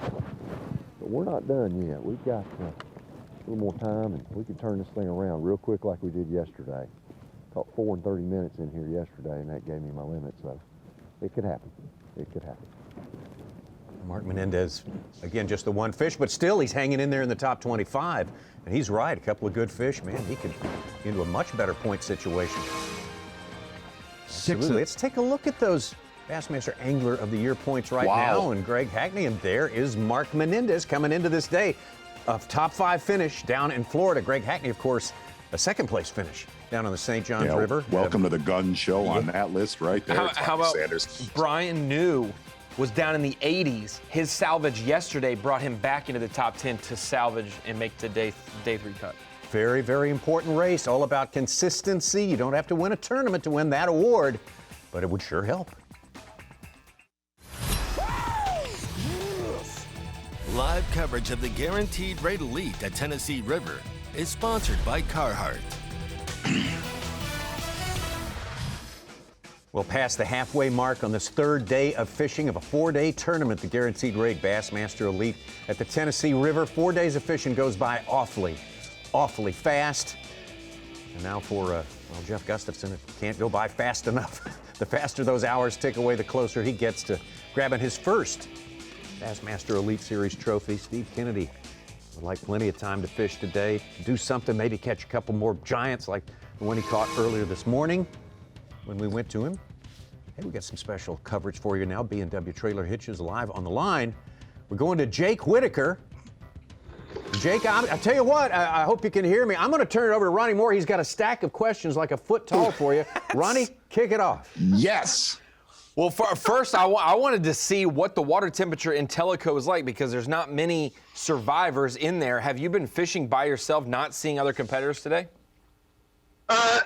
but we're not done yet. We've got a little more time, and we can turn this thing around real quick like we did yesterday. Caught 4 and 30 minutes in here yesterday, and that gave me my limit. So it could happen. It could happen. Mark Menendez, again, just the one fish, but still he's hanging in there in the top 25. And he's right, a couple of good fish, man. He could get into a much better point situation. Absolutely. Let's take a look at those Bassmaster Angler of the Year points right now. And Greg Hackney, and there is Mark Menendez coming into this day. A top 5 finish down in Florida. Greg Hackney, of course, a second place finish down on the St. Johns River. Welcome to the gun show on that list right there. How about Brian New was down in the 80s. His salvage yesterday brought him back into the top 10 to salvage and make the day 3 cut. Very, very important race. All about consistency. You don't have to win a tournament to win that award, but it would sure help. Live coverage of the Guaranteed Rate Elite at Tennessee River is sponsored by Carhartt. We'll pass the halfway mark on this third day of fishing of a 4-day tournament, the Guaranteed Rate Bassmaster Elite at the Tennessee River. 4 days of fishing goes by awfully fast. And now for Jeff Gustafson, it can't go by fast enough. The faster those hours tick away, the closer he gets to grabbing his first Bassmaster Elite Series trophy. Steve Kennedy would like plenty of time to fish today, do something, maybe catch a couple more giants like the one he caught earlier this morning when we went to him. Hey, we got some special coverage for you now. B&W Trailer Hitches live on the line. We're going to Jake Whitaker. Jake, I tell you what, I hope you can hear me. I'm going to turn it over to Ronnie Moore. He's got a stack of questions like a foot tall for you. Ronnie, kick it off. Yes. Well, first, I wanted to see what the water temperature in Tellico is like because there's not many survivors in there. Have you been fishing by yourself, not seeing other competitors today?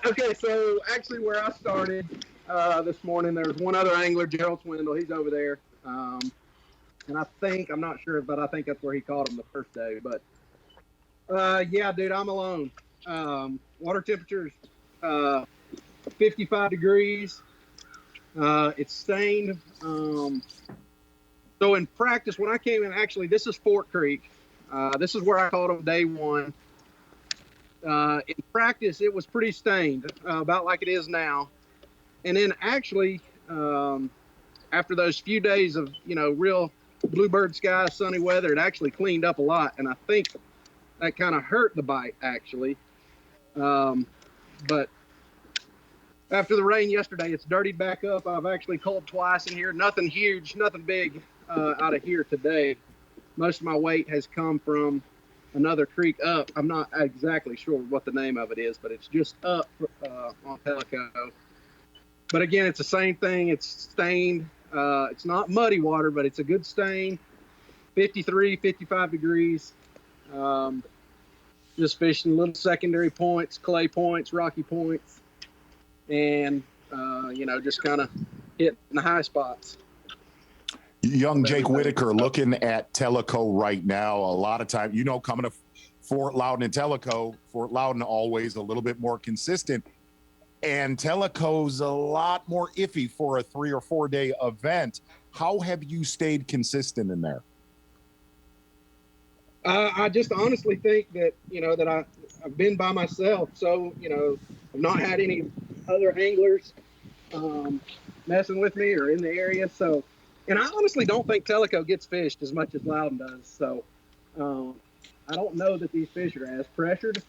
Okay, so actually where I started this morning, there was one other angler, Gerald Swindle. He's over there. And I think, I'm not sure, but I think that's where he caught him the first day. But, yeah, dude, I'm alone. Water temperature's 55 degrees. It's stained. So in practice, when I came in, actually, this is Fort Creek. This is where I caught him day 1. In practice, it was pretty stained, about like it is now. And then actually, after those few days of, real bluebird skies, sunny weather, it actually cleaned up a lot. And I think that kind of hurt the bite, actually. But after the rain yesterday, it's dirtied back up. I've actually caught twice in here. Nothing huge, nothing big out of here today. Most of my weight has come from another creek up. I'm not exactly sure what the name of it is, but it's just up on Tellico. But again, it's the same thing. It's stained. It's not muddy water, but it's a good stain. 53, 55 degrees. Just fishing little secondary points, clay points, rocky points, and, just kind of hitting the high spots. Young Jake Whitaker looking at Tellico right now. A lot of time, coming to Fort Loudoun and Tellico, Fort Loudoun always a little bit more consistent. And Tellico's a lot more iffy for a 3 or 4 day event. How have you stayed consistent in there? I just honestly think that, that I've been by myself. So, I've not had any other anglers messing with me or in the area. So, and I honestly don't think Tellico gets fished as much as Loudoun does. So I don't know that these fish are as pressured.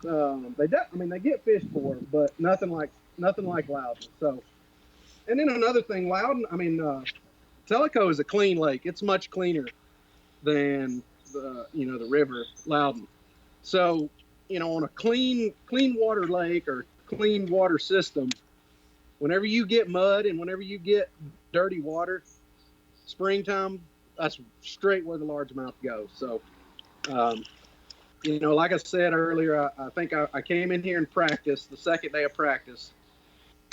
They get fished for, but nothing like Loudoun. So, and then another thing, Tellico is a clean lake. It's much cleaner than the river, Loudoun. So, on a clean water lake or clean water system, whenever you get mud and whenever you get dirty water, springtime, that's straight where the largemouth goes. So, like I said earlier, I think I came in here and practiced the second day of practice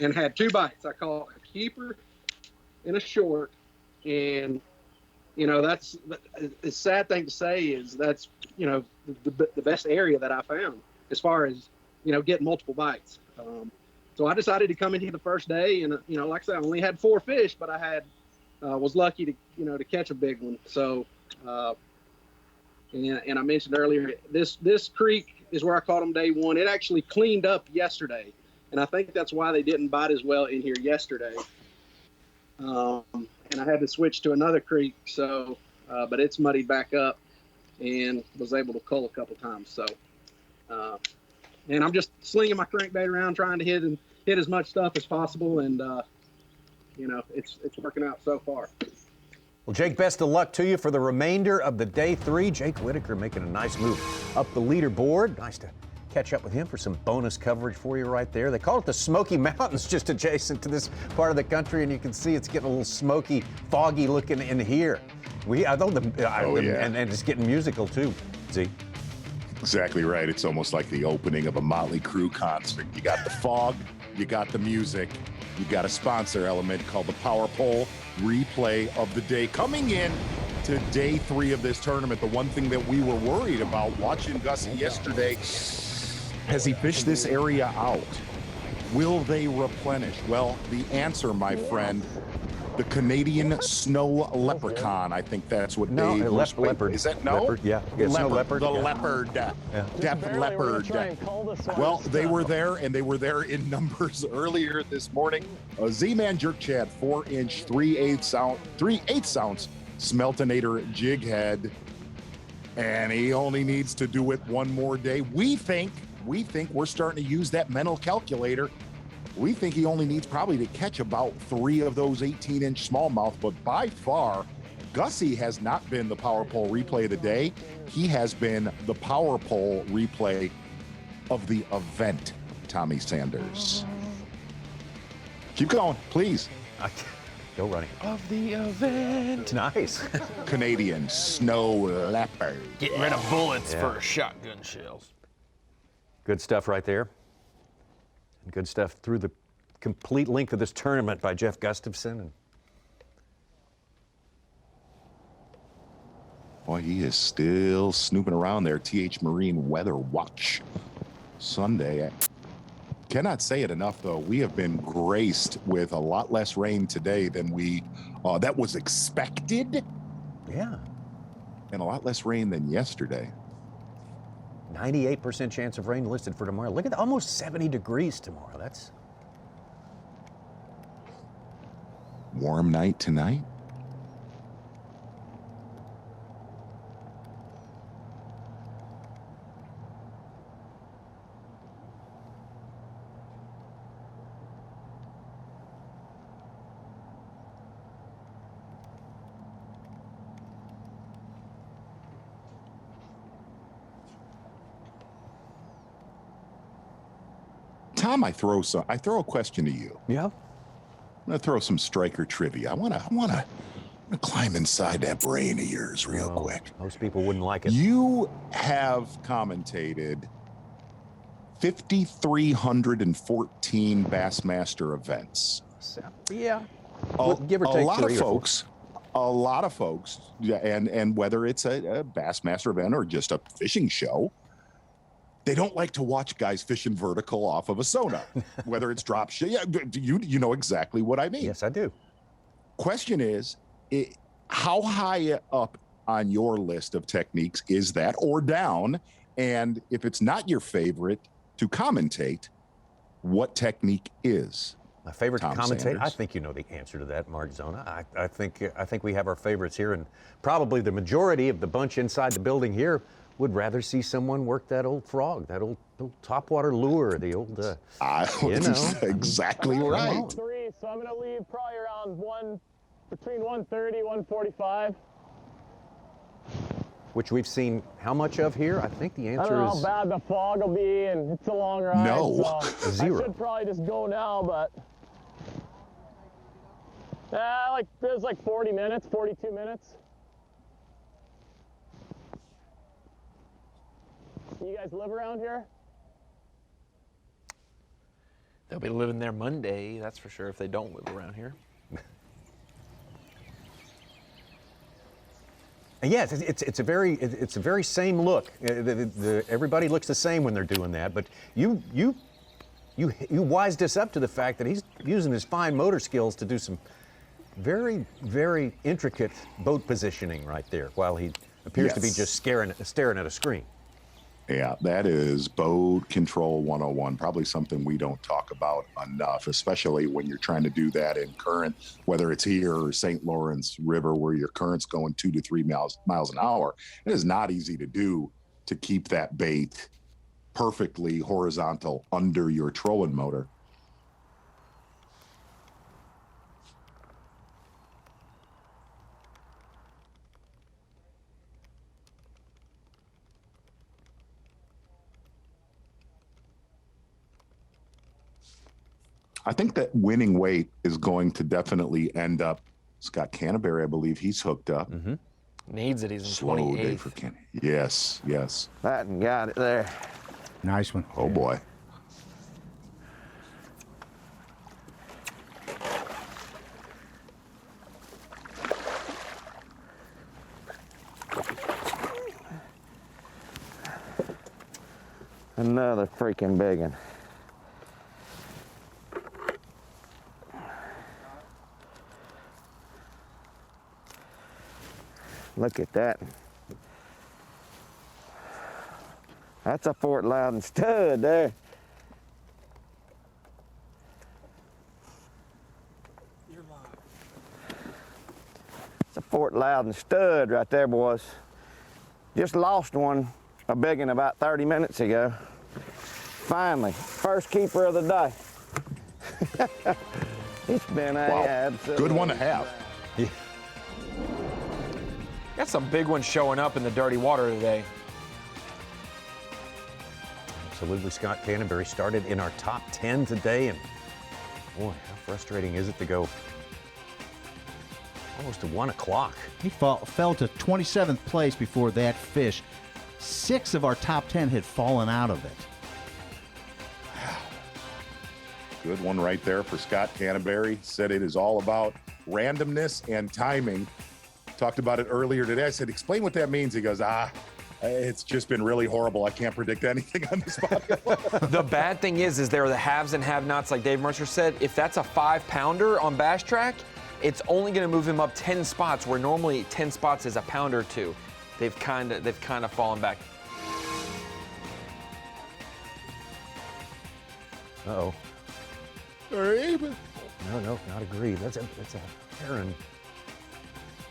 and had 2 bites. I caught a keeper and a short, and that's the sad thing to say is that's the best area that I found as far as getting multiple bites. So I decided to come in here the first day, and like I said, I only had 4 fish, but I had was lucky to catch a big one. So and I mentioned earlier, this creek is where I caught them day 1. It actually cleaned up yesterday, and I think that's why they didn't bite as well in here yesterday. and I had to switch to another creek. So, but it's muddied back up, and was able to cull a couple times. So, and I'm just slinging my crankbait around, trying to hit as much stuff as possible, and you know, it's working out so far. Well, Jake, best of luck to you for the remainder of the day 3. Jake Whitaker making a nice move up the leaderboard. Nice to catch up with him for some bonus coverage for you right there. They call it the Smoky Mountains, just adjacent to this part of the country, and you can see it's getting a little smoky, foggy looking in here. And it's getting musical too. See? Exactly right. It's almost like the opening of a Motley Crue concert. You got the fog, you got the music, you got a sponsor element called the Power Pole replay of the day. Coming in to day 3 of this tournament, the one thing that we were worried about watching Gussie yesterday, has he fished this area out? Will they replenish? Well, the answer, my friend, the Canadian snow leprechaun. I think that's what leopard. Is that no? Leopard, yeah. Snow leopard. The yeah. leopard. Yeah. Deaf leopard. Well, they were there, and they were there in numbers earlier this morning. A Z-Man Jerk Chad 4-inch 3/8 ounce Smeltonator jig head, and he only needs to do it one more day. We think we're starting to use that mental calculator. We think he only needs probably to catch about 3 of those 18-inch smallmouth, but by far, Gussie has not been the Power Pole replay of the day. He has been the Power Pole replay of the event, Tommy Sanders. Keep going, please. Go running. Of the event. Nice. Canadian snow leopard. Getting rid of bullets for shotgun shells. Good stuff right there. And good stuff through the complete length of this tournament by Jeff Gustafson. Boy, he is still snooping around there. TH Marine Weather Watch Sunday. Cannot say it enough, though. We have been graced with a lot less rain today than that was expected. Yeah. And a lot less rain than yesterday. 98% chance of rain listed for tomorrow. Look at almost 70 degrees tomorrow. That's warm night tonight. Tom, I throw a question to you. Yeah. I'm gonna throw some striker trivia. I wanna climb inside that brain of yours real quick. Most people wouldn't like it. You have commentated 5,314 Bassmaster events. Yeah. Give or take a lot of folks, and whether it's a Bassmaster event or just a fishing show, they don't like to watch guys fishing vertical off of a sonar, whether it's drop shit. Yeah, you know exactly what I mean. Yes, I do. Question is, how high up on your list of techniques is that, or down? And if it's not your favorite to commentate, what technique is? My favorite Tom to commentate? Sanders? I think you know the answer to that, Mark Zona. I think we have our favorites here, and probably the majority of the bunch inside the building here would rather see someone work that old frog, that old topwater lure, the old, exactly right. 3, so I'm going to leave probably around between 130, 145. Which we've seen how much of here? I think the answer is... I don't know how bad the fog will be, and it's a long ride. No. So 0. I should probably just go now, but... it was like 40 minutes, 42 minutes. You guys live around here? They'll be living there Monday, that's for sure, if they don't live around here. Yes, it's a very same look. Everybody looks the same when they're doing that, but you wised us up to the fact that he's using his fine motor skills to do some very, very intricate boat positioning right there, while he appears to be just staring at a screen. Yeah, that is boat control 101. Probably something we don't talk about enough, especially when you're trying to do that in current, whether it's here or St. Lawrence River, where your current's going 2 to 3 miles an hour. It is not easy to do to keep that bait perfectly horizontal under your trolling motor. I think that winning weight is going to definitely end up Scott Canterbury. I believe he's hooked up. Needs it. He's in Slow 28th. day for Ken. Yes, yes. That and got it there. Nice one. Oh boy. Another freaking big one. Look at that. That's a Fort Loudoun stud there. It's a Fort Loudoun stud right there, boys. Just lost one, a big one, about 30 minutes ago. Finally, first keeper of the day. It's been a absolute good one to have. Yeah. Got some big ones showing up in the dirty water today. Absolutely, Scott Canterbury started in our top 10 today, and boy, how frustrating is it to go almost to 1 o'clock. He fell to 27th place before that fish. 6 of our top 10 had fallen out of it. Good one right there for Scott Canterbury. Said it is all about randomness and timing. Talked about it earlier today. I said, explain what that means. He goes, it's just been really horrible. I can't predict anything on the spot. The bad thing is there are the haves and have-nots, like Dave Mercer said. If that's a 5-pounder on Bass Track, it's only going to move him up 10 spots, where normally 10 spots is a pound or two. They've kind of fallen back. Uh-oh. No, not agree. That's a heron.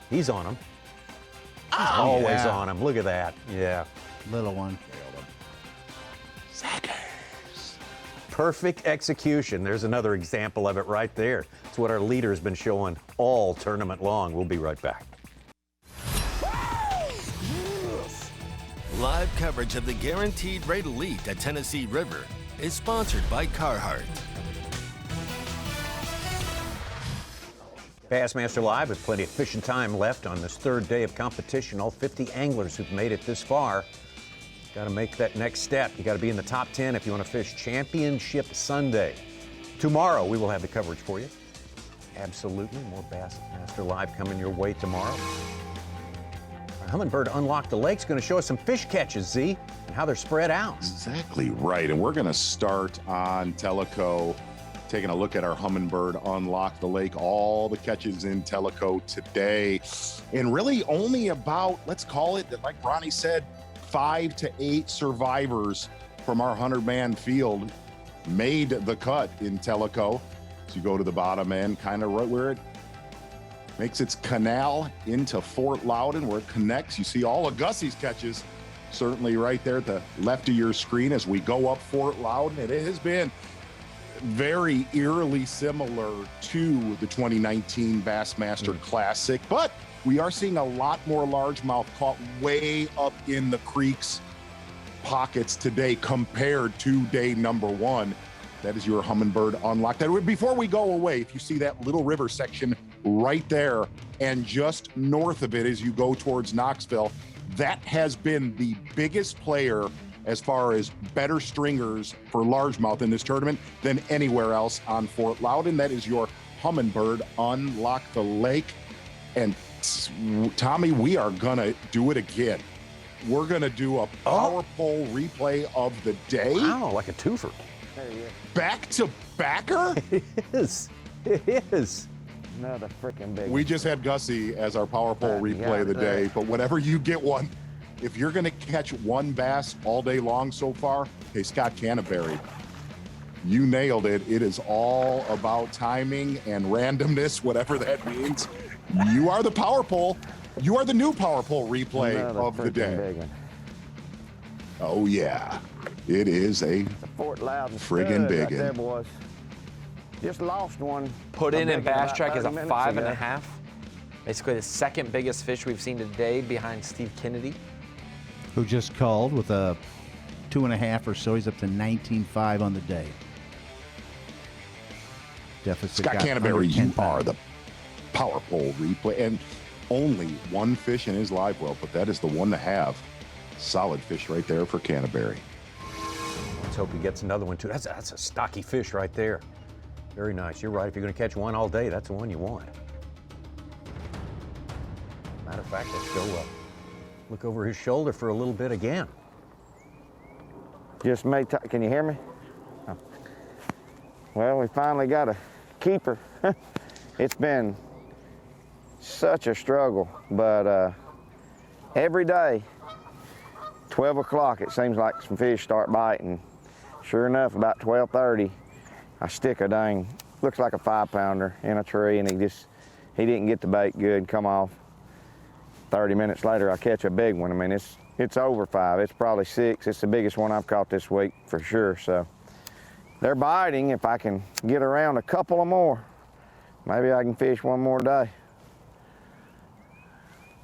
He's on him. He's always on him. Look at that. Yeah. Little one. Perfect execution. There's another example of it right there. It's what our leader has been showing all tournament long. We'll be right back. Live coverage of the Guaranteed Rate Elite at Tennessee River is sponsored by Carhartt. Bassmaster Live with plenty of fishing time left on this third day of competition. All 50 anglers who've made it this far. Got to make that next step. You got to be in the top 10 if you want to fish Championship Sunday. Tomorrow we will have the coverage for you. Absolutely, more Bassmaster Live coming your way tomorrow. Our Humminbird Unlock the Lake's going to show us some fish catches, Z, and how they're spread out. Exactly right, and we're going to start on Tellico. Taking a look at our Humminbird Unlock the Lake, all the catches in Tellico today. And really only about, let's call it, like Ronnie said, 5 to 8 survivors from our 100-man field made the cut in Tellico. So you go to the bottom end, kind of right where it makes its canal into Fort Loudoun, where it connects. You see all of Gussie's catches, certainly right there at the left of your screen as we go up Fort Loudoun. It has been very eerily similar to the 2019 Bassmaster Classic, but we are seeing a lot more largemouth caught way up in the creeks pockets today compared to day number 1. That is your Humminbird Unlock. Before we go away, if you see that little river section right there and just north of it as you go towards Knoxville, that has been the biggest player as far as better stringers for largemouth in this tournament than anywhere else on Fort Loudoun. That is your Humminbird Unlock the Lake. And Tommy, we are gonna do it again. We're gonna do a power pole replay of the day. Wow, like a twofer. Back to backer? It is. It is. Another freaking big We just had Gussie as our power pole replay of the day, but whenever you get one, if you're going to catch one bass all day long so far, hey, Scott Canterbury, you nailed it. It is all about timing and randomness, whatever that means. You are the power pole. You are the new power pole replay of the day. Oh, yeah. It is a Fort Loudoun friggin' big right there, boys. Just lost one. Put in Bass Track is a 5.5. ago. Basically the second biggest fish we've seen today behind Steve Kennedy. Who just called with a 2.5 or so. He's up to 19.5 on the day. Deficit Scott Canterbury, you are the power pole replay. And only one fish in his live well, but that is the one to have. Solid fish right there for Canterbury. Let's hope he gets another one too. That's a stocky fish right there. Very nice. You're right. If you're going to catch one all day, that's the one you want. Matter of fact, let's go look over his shoulder for a little bit again. Just made can you hear me? Oh. Well, we finally got a keeper. It's been such a struggle, but every day, 12 o'clock, it seems like some fish start biting. Sure enough, about 12:30, I stick a dang, looks like a 5-pounder in a tree, and he didn't get the bait good, come off. 30 minutes later, I catch a big one. I mean, it's over 5. It's probably 6. It's the biggest one I've caught this week for sure. So they're biting. If I can get around a couple of more, maybe I can fish one more day.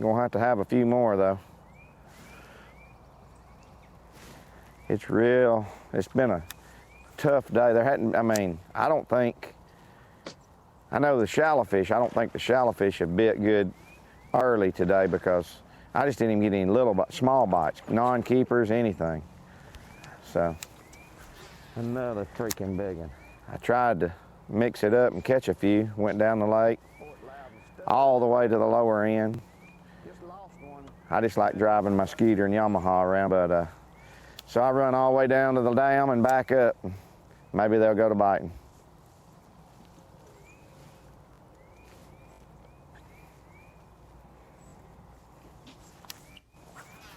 Gonna have to have a few more though. It's been a tough day. I know the shallow fish, I don't think the shallow fish have bit good early today because I just didn't even get any small bites, non-keepers, anything. So, another freaking big one. I tried to mix it up and catch a few, went down the lake, all the way to the lower end. I just like driving my Scooter and Yamaha around, but so I run all the way down to the dam and back up. Maybe they'll go to biting.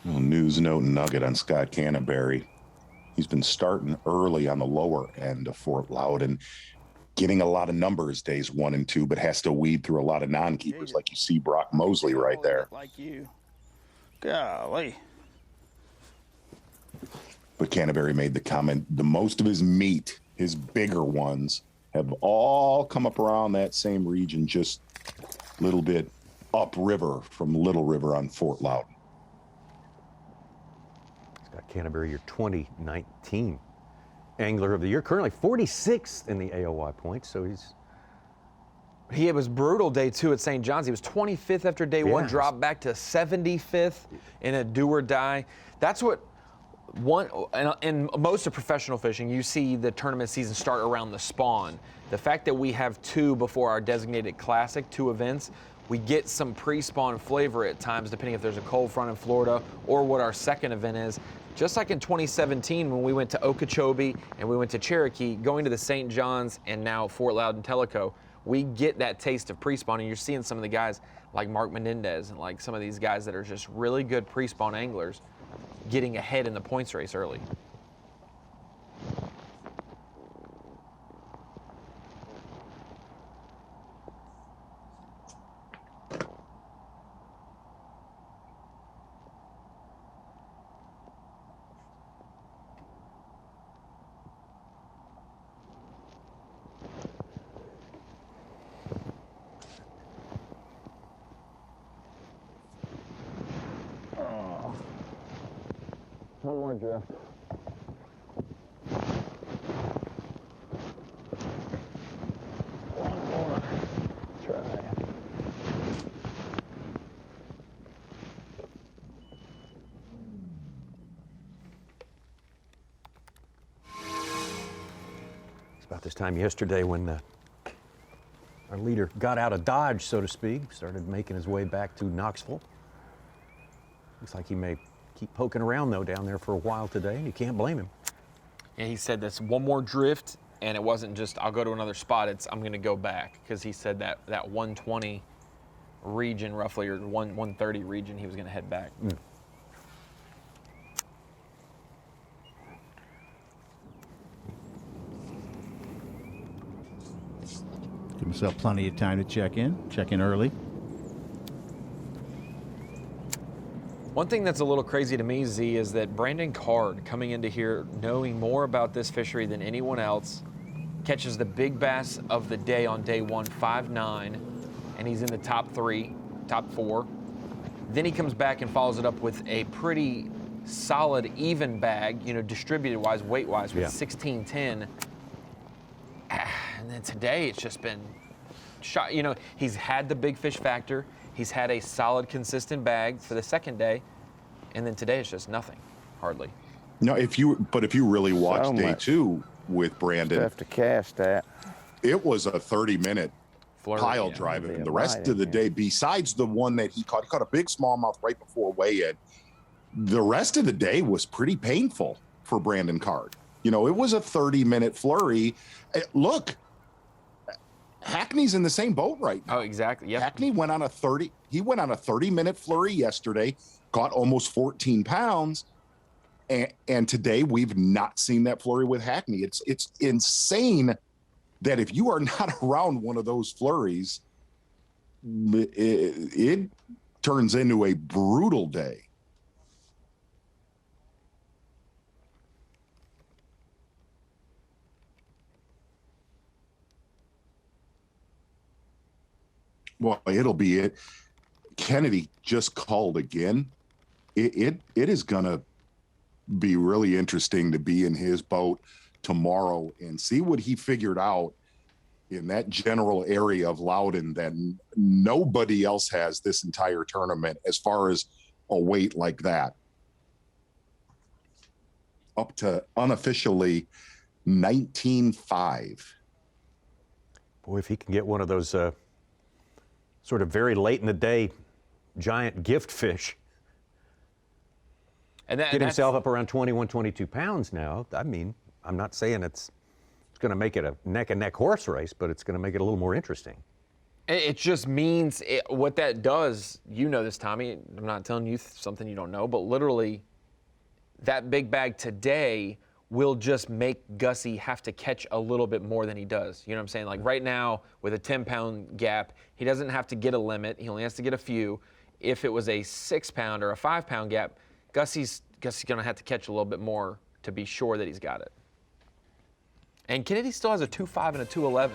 Little news note nugget on Scott Canterbury. He's been starting early on the lower end of Fort Loudoun, getting a lot of numbers days 1 and 2, but has to weed through a lot of non-keepers like you see Brock Mosley right there. Like you. Golly. But Canterbury made the comment, the most of his meat, his bigger ones, have all come up around that same region, just a little bit upriver from Little River on Fort Loudoun. Scott Canterbury, your 2019 Angler of the Year, currently 46th in the AOY points, so He was brutal day 2 at St. John's. He was 25th after day 1, dropped back to 75th in a do or die. That's what in most of professional fishing, you see the tournament season start around the spawn. The fact that we have 2 before our designated classic, 2 events, we get some pre-spawn flavor at times, depending if there's a cold front in Florida or what our second event is. Just like in 2017 when we went to Okeechobee and we went to Cherokee, going to the St. John's and now Fort Loudoun Tellico, we get that taste of pre-spawn, and you're seeing some of the guys like Mark Menendez and like some of these guys that are just really good pre-spawn anglers getting ahead in the points race early. One more drift. One more try. It's about this time yesterday when our leader got out of Dodge, so to speak, started making his way back to Knoxville. Looks like he may keep poking around, though, down there for a while today, and you can't blame him. Yeah, he said that's one more drift, and it wasn't just, I'll go to another spot, it's I'm going to go back, because he said that 120 region, roughly, or 130 region, he was going to head back. Give himself plenty of time to check in early. One thing that's a little crazy to me, Z, is that Brandon Card, coming into here knowing more about this fishery than anyone else, catches the big bass of the day on day one, 5'9", and he's in the top 4. Then he comes back and follows it up with a pretty solid, even bag, distributed-wise, weight-wise, with 16-10. And then today, it's just been shot. He's had the big fish factor. He's had a solid, consistent bag for the second day, and then today it's just nothing, hardly. No, if you really watch day 2 with Brandon, have to cast that. It was a 30-minute pile driving. And the rest of the day, besides the one that he caught a big smallmouth right before weigh-in. The rest of the day was pretty painful for Brandon Card. It was a 30-minute flurry. Look. Hackney's in the same boat right now. Oh, exactly. Yep. Hackney went on a 30-minute flurry yesterday, caught almost 14 pounds. And today we've not seen that flurry with Hackney. It's insane that if you are not around one of those flurries, it turns into a brutal day. Well, it'll be it. Kennedy just called again. It is going to be really interesting to be in his boat tomorrow and see what he figured out in that general area of Loudoun that nobody else has this entire tournament as far as a weight like that. Up to unofficially 19.5. Boy, if he can get one of those sort of very late in the day giant gift fish. And get himself up around 21, 22 pounds now. I mean, I'm not saying it's going to make it a neck-and-neck horse race, but it's going to make it a little more interesting. It just means what that does, this, Tommy. I'm not telling you something you don't know, but literally that big bag today will just make Gussie have to catch a little bit more than he does. You know what I'm saying? Like right now, with a 10-pound gap, he doesn't have to get a limit. He only has to get a few. If it was a 6-pound or a 5-pound gap, Gussie's going to have to catch a little bit more to be sure that he's got it. And Kennedy still has a 2.5 and a 2.11.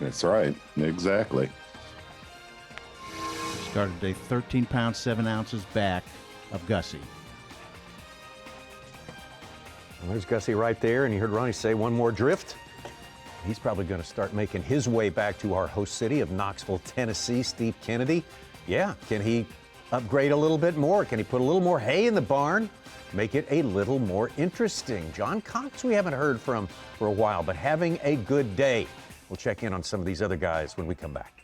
That's right. Exactly. Started today 13 pounds, 7 ounces back of Gussie. Well, there's Gussie right there, and you heard Ronnie say one more drift. He's probably going to start making his way back to our host city of Knoxville, Tennessee. Steve Kennedy. Yeah, can he upgrade a little bit more? Can he put a little more hay in the barn? Make it a little more interesting. John Cox we haven't heard from for a while, but having a good day. We'll check in on some of these other guys when we come back.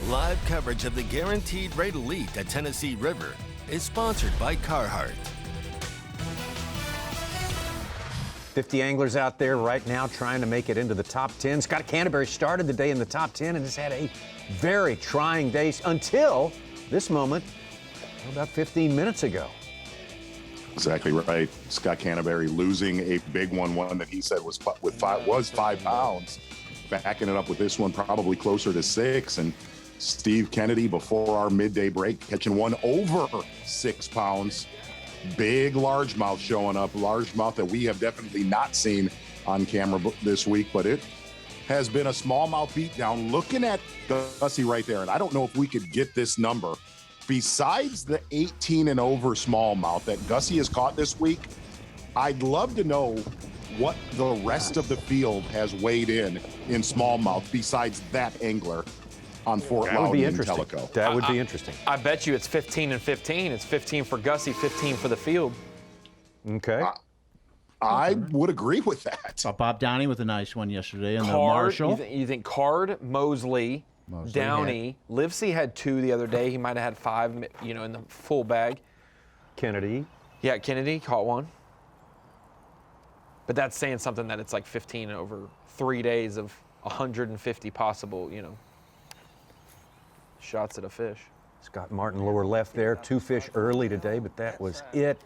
Live coverage of the Guaranteed Rate Elite at Tennessee River is sponsored by Carhartt. 50 anglers out there right now trying to make it into the top 10. Scott Canterbury started the day in the top 10 and has had a very trying day until this moment about 15 minutes ago. Exactly right. Scott Canterbury losing a big one that he said was 5 pounds. Backing it up with this one, probably closer to 6. And Steve Kennedy, before our midday break, catching one over 6 pounds. Big largemouth showing up. Largemouth that we have definitely not seen on camera this week, but it has been a smallmouth beatdown. Looking at Gussie right there, and I don't know if we could get this number. Besides the 18 and over smallmouth that Gussie has caught this week, I'd love to know what the rest of the field has weighed in smallmouth besides that angler on Fort Loudoun and Tellico. That would be interesting. I bet you it's 15 and 15. It's 15 for Gussie, 15 for the field. Okay. I would agree with that. Bob Downey with a nice one yesterday, and the Marshall. You think Card, Mosley Downey, Livesey had 2 the other day. He might have had 5, in the full bag. Kennedy. Yeah, Kennedy caught one. But that's saying something that it's like 15 over 3 days of 150 possible, shots at a fish. Scott Martin lower left there. 2 fish early today, but that was it.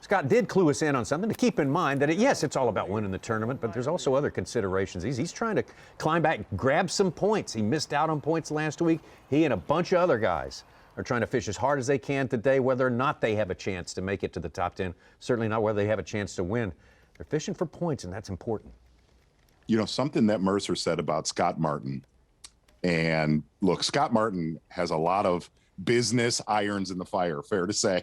Scott did clue us in on something to keep in mind that, yes, it's all about winning the tournament, but there's also other considerations. He's trying to climb back, grab some points. He missed out on points last week. He and a bunch of other guys are trying to fish as hard as they can today, whether or not they have a chance to make it to the top 10, certainly not whether they have a chance to win. They're fishing for points, and that's important. You know, something that Mercer said about Scott Martin, and look, Scott Martin has a lot of business irons in the fire, fair to say.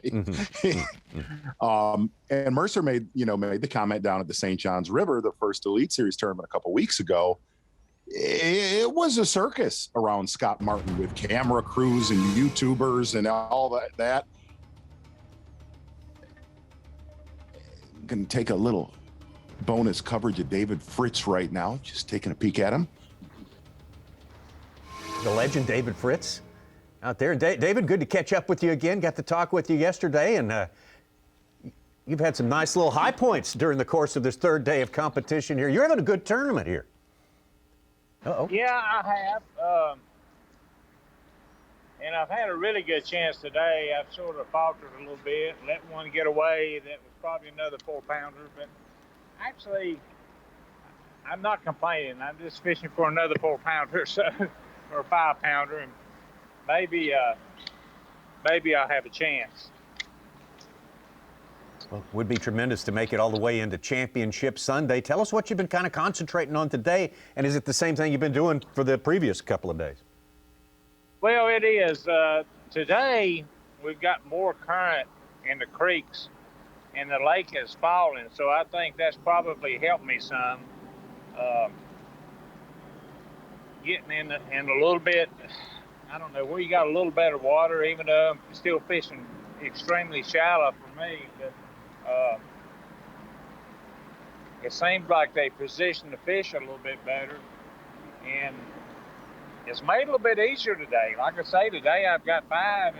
And Mercer made the comment down at the St. Johns River, the first Elite Series tournament a couple weeks ago. It was a circus around Scott Martin with camera crews and YouTubers and all that. I'm going to take a little bonus coverage of David Fritz right now, just taking a peek at him. The legend, David Fritz, out there. David, good to catch up with you again. Got to talk with you yesterday, and you've had some nice little high points during the course of this third day of competition here. You're having a good tournament here. Uh-oh. Yeah, I have. And I've had a really good chance today. I've sort of faltered a little bit, let one get away. That was probably another 4-pounder, but actually, I'm not complaining. I'm just fishing for another 4-pounder, so, or a 5-pounder, and maybe I'll have a chance. Well, would be tremendous to make it all the way into Championship Sunday. Tell us what you've been kind of concentrating on today, and is it the same thing you've been doing for the previous couple of days? Well, it is. Today, we've got more current in the creeks, and the lake is falling, so I think that's probably helped me some. Getting in a little bit, I don't know, where you got a little better water, even though I'm still fishing extremely shallow for me, but it seems like they position the fish a little bit better, and it's made a little bit easier today. Like I say, today I've got 5,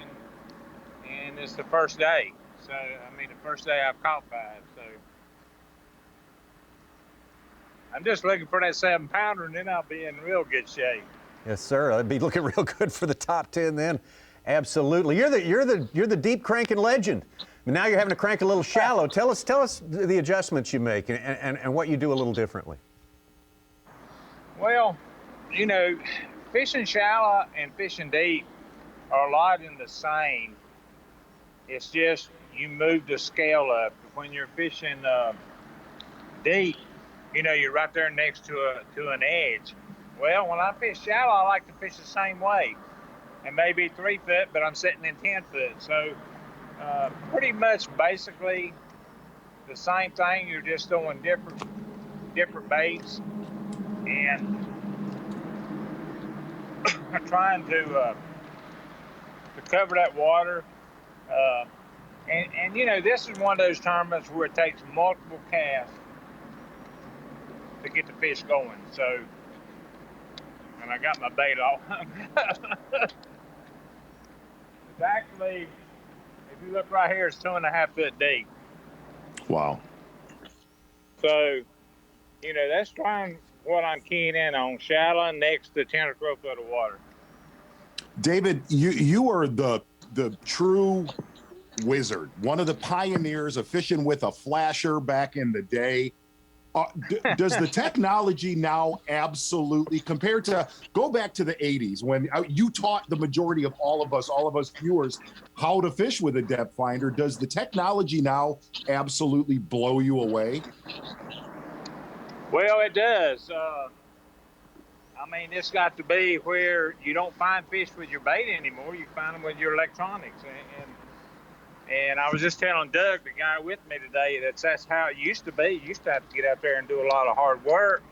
and it's the first day. So, I mean, the first day I've caught 5, so I'm just looking for that 7-pounder, and then I'll be in real good shape. Yes, sir. I'd be looking real good for the top 10 then. Absolutely. You're the deep cranking legend. Now you're having to crank a little shallow. Tell us the adjustments you make and what you do a little differently. Well, you know, fishing shallow and fishing deep are a lot in the same. It's just you move the scale up. When you're fishing deep, you know, you're right there next to an edge. Well, when I fish shallow, I like to fish the same way. And maybe 3 foot, but I'm sitting in 10 foot. So pretty much basically the same thing. You're just throwing different baits and trying to cover that water. And you know, this is one of those tournaments where it takes multiple casts to get the fish going. So, and I got my bait off. It's actually, if you look right here, it's 2.5 foot deep. Wow. So, you know, that's what I'm keying in on, shallow next to 10 or 12 foot of water. David, you are the true wizard, one of the pioneers of fishing with a flasher back in the day. Does the technology now absolutely, compared to, go back to the 80s when you taught the majority of all of us viewers how to fish with a depth finder, does the technology now absolutely blow you away? Well, it does. I mean, it's got to be where you don't find fish with your bait anymore. You find them with your electronics. And I was just telling Doug, the guy with me today, that's how it used to be. You used to have to get out there and do a lot of hard work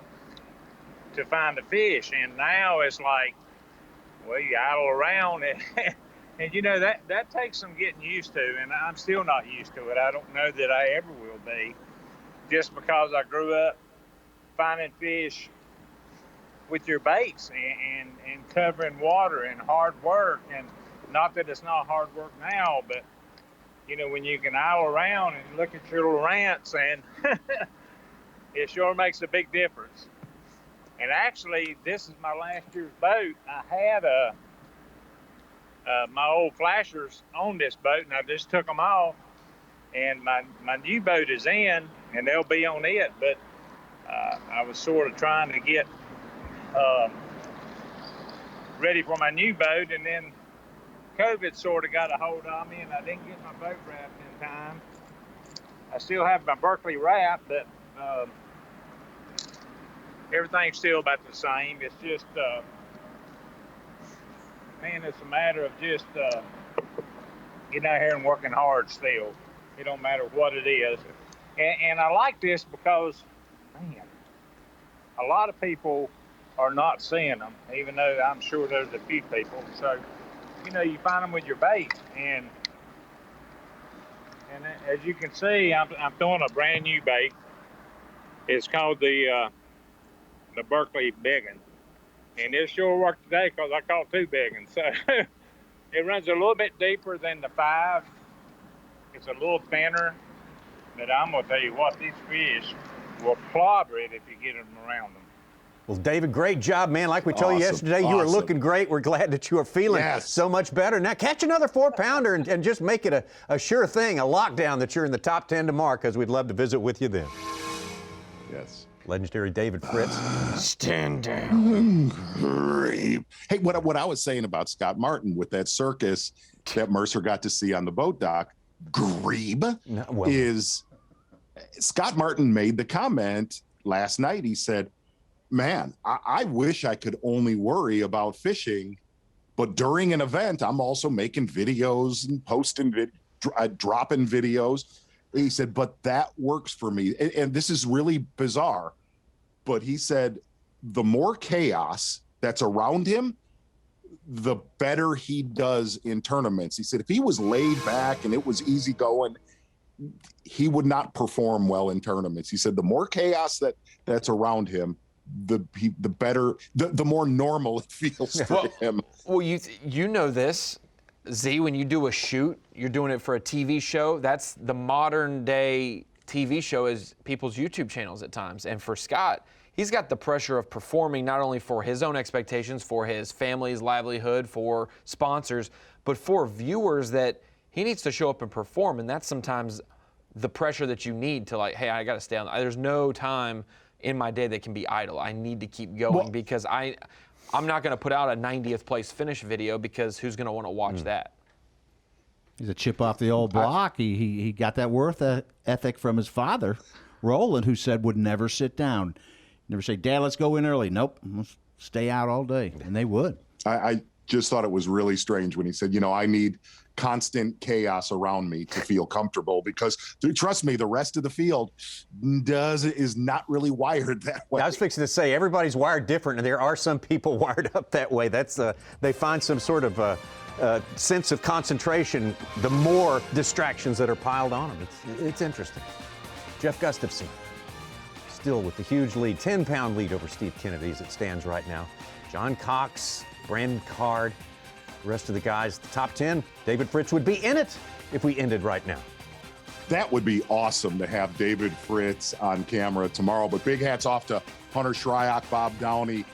to find the fish. And now it's like, well, you idle around. And you know, that takes some getting used to. And I'm still not used to it. I don't know that I ever will be. Just because I grew up finding fish with your baits and covering water and hard work. And not that it's not hard work now, but you know, when you can idle around and look at your little rants, and it sure makes a big difference. And actually, this is my last year's boat. I had my old flashers on this boat, and I just took them off. and my new boat is in, and they'll be on it. But I was sort of trying to get ready for my new boat, and then COVID sort of got a hold on me, and I didn't get my boat wrapped in time. I still have my Berkeley wrap, but everything's still about the same. It's just, man, it's a matter of just getting out here and working hard still. It don't matter what it is. And I like this because, man, a lot of people are not seeing them, even though I'm sure there's a few people. So, you know, you find them with your bait, and as you can see, I'm throwing a brand new bait. It's called the Berkeley Biggin, and it sure worked today because I caught 2 biggins. So it runs a little bit deeper than the 5. It's a little thinner, but I'm gonna tell you what, these fish will clobber it if you get them around them. Well, David, great job, man. Like we told you yesterday, you were looking great. We're glad that you are feeling so much better. Now catch another 4-pounder and just make it a sure thing, a lockdown that you're in the top 10 tomorrow, because we'd love to visit with you then. Yes. Legendary David Fritz. Stand down. Hey, what I was saying about Scott Martin with that circus that Mercer got to see on the boat dock, is Scott Martin made the comment last night. He said, man, I wish I could only worry about fishing, but during an event, I'm also making videos and posting, dropping videos. He said, but that works for me. And this is really bizarre, but he said, the more chaos that's around him, the better he does in tournaments. He said, if he was laid back and it was easy going, he would not perform well in tournaments. He said, the more chaos that's around him, the better, the more normal it feels for him. Well, you know this, Z, when you do a shoot, you're doing it for a TV show. That's the modern day TV show is people's YouTube channels at times. And for Scott, he's got the pressure of performing not only for his own expectations, for his family's livelihood, for sponsors, but for viewers that he needs to show up and perform. And that's sometimes the pressure that you need to, like, hey, I got to stay on. There's no time in my day that can be idle. I need to keep going because I'm not going to put out a 90th place finish video because who's going to want to watch that? He's a chip off the old block. He got that worth ethic from his father, Roland, who said would never sit down. Never say, Dad, let's go in early. Nope, let's stay out all day. And they would. I just thought it was really strange when he said, you know, I need constant chaos around me to feel comfortable because, trust me, the rest of the field is not really wired that way. I was fixing to say, everybody's wired different, and there are some people wired up that way. That's they find some sort of sense of concentration the more distractions that are piled on them. It's interesting. Jeff Gustafson still with the huge lead, 10-pound lead over Steve Kennedy as it stands right now. John Cox, Brandon Card, the rest of the guys, the top 10, David Fritz would be in it if we ended right now. That would be awesome to have David Fritz on camera tomorrow. But big hats off to Hunter Shryock, Bob Downey,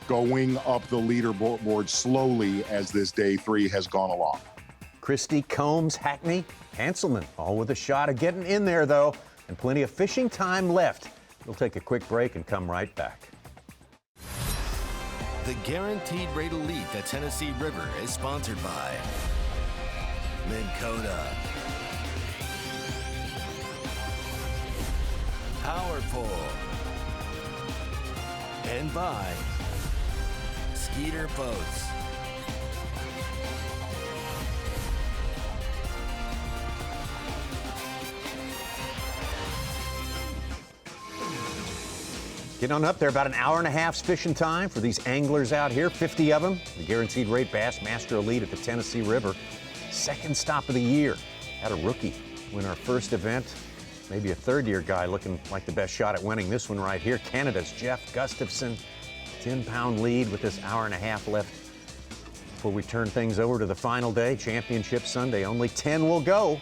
going up the leaderboard slowly as this day 3 has gone along. CHRISTIE, Combs, Hackney, Hanselman, all with a shot of getting in there, though, and plenty of fishing time left. We'll take a quick break and come right back. The Guaranteed Rate Elite at Tennessee River is sponsored by Minn Kota, Power Pole, and by Skeeter Boats. Getting on up there, about an hour and a half's fishing time for these anglers out here, 50 of them. The Guaranteed Rate Bassmaster Elite at the Tennessee River. Second stop of the year. Had a rookie win our first event. Maybe a third-year guy looking like the best shot at winning this one right here. Canada's Jeff Gustafson, 10-pound lead with this hour and a half left before we turn things over to the final day, Championship Sunday. Only 10 will go.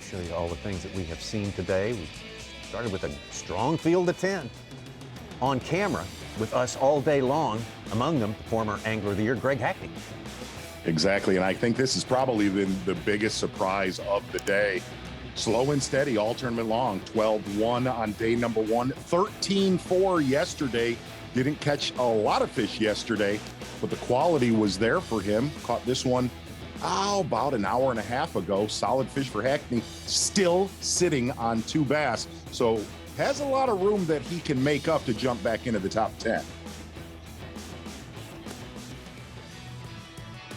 Show you all the things that we have seen today. We started with a strong field of 10 on camera with us all day long. Among them, former Angler of the Year, Greg Hackney. Exactly, and I think this has probably been the biggest surprise of the day. Slow and steady all tournament long. 12-1 on day number 1, 13-4 yesterday. Didn't catch a lot of fish yesterday, but the quality was there for him. Caught this one about an hour and a half ago. Solid fish for Hackney, still sitting on 2 bass. So has a lot of room that he can make up to jump back into the top 10.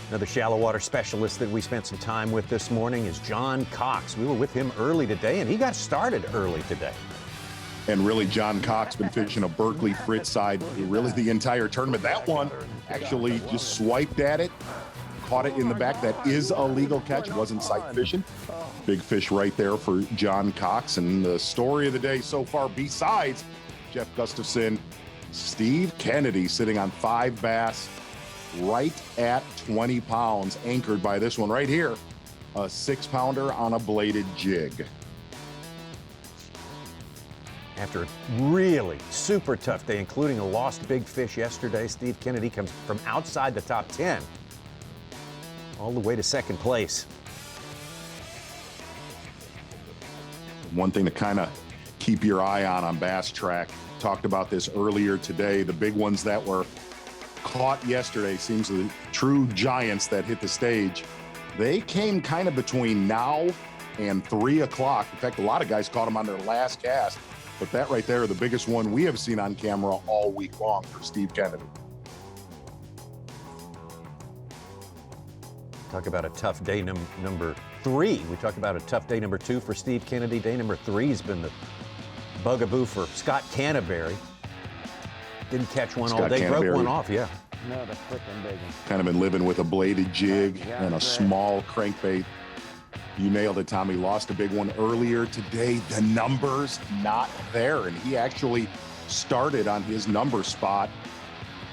Another shallow water specialist that we spent some time with this morning is John Cox. We were with him early today, and he got started early today. And really, John Cox been fishing a Berkeley Fritz side really the entire tournament. That one actually just swiped at it, caught it in the back. That is a legal catch, wasn't sight fishing. Big fish right there for John Cox. And the story of the day so far, besides Jeff Gustafson, Steve Kennedy sitting on 5 bass, right at 20 pounds, anchored by this one right here, a 6-pounder on a bladed jig. After a really super tough day, including a lost big fish yesterday, Steve Kennedy comes from outside the top 10 all the way to 2nd place. One thing to kind of keep your eye on Bass Track, talked about this earlier today, the big ones that were caught yesterday, seems the true giants that hit the stage, they came kind of between now and 3 o'clock. In fact, a lot of guys caught them on their last cast, but that right there, the biggest one we have seen on camera all week long for Steve Kennedy. Talk about a tough day number 3. We talked about a tough day number 2 for Steve Kennedy. Day number 3 has been the bugaboo for Scott Canterbury. Didn't catch one all day, broke one off, yeah. Another freaking big one. Kind of been living with a bladed jig and a small crankbait. You nailed it, Tommy. Lost a big one earlier today. The numbers not there, and he actually started on his number spot.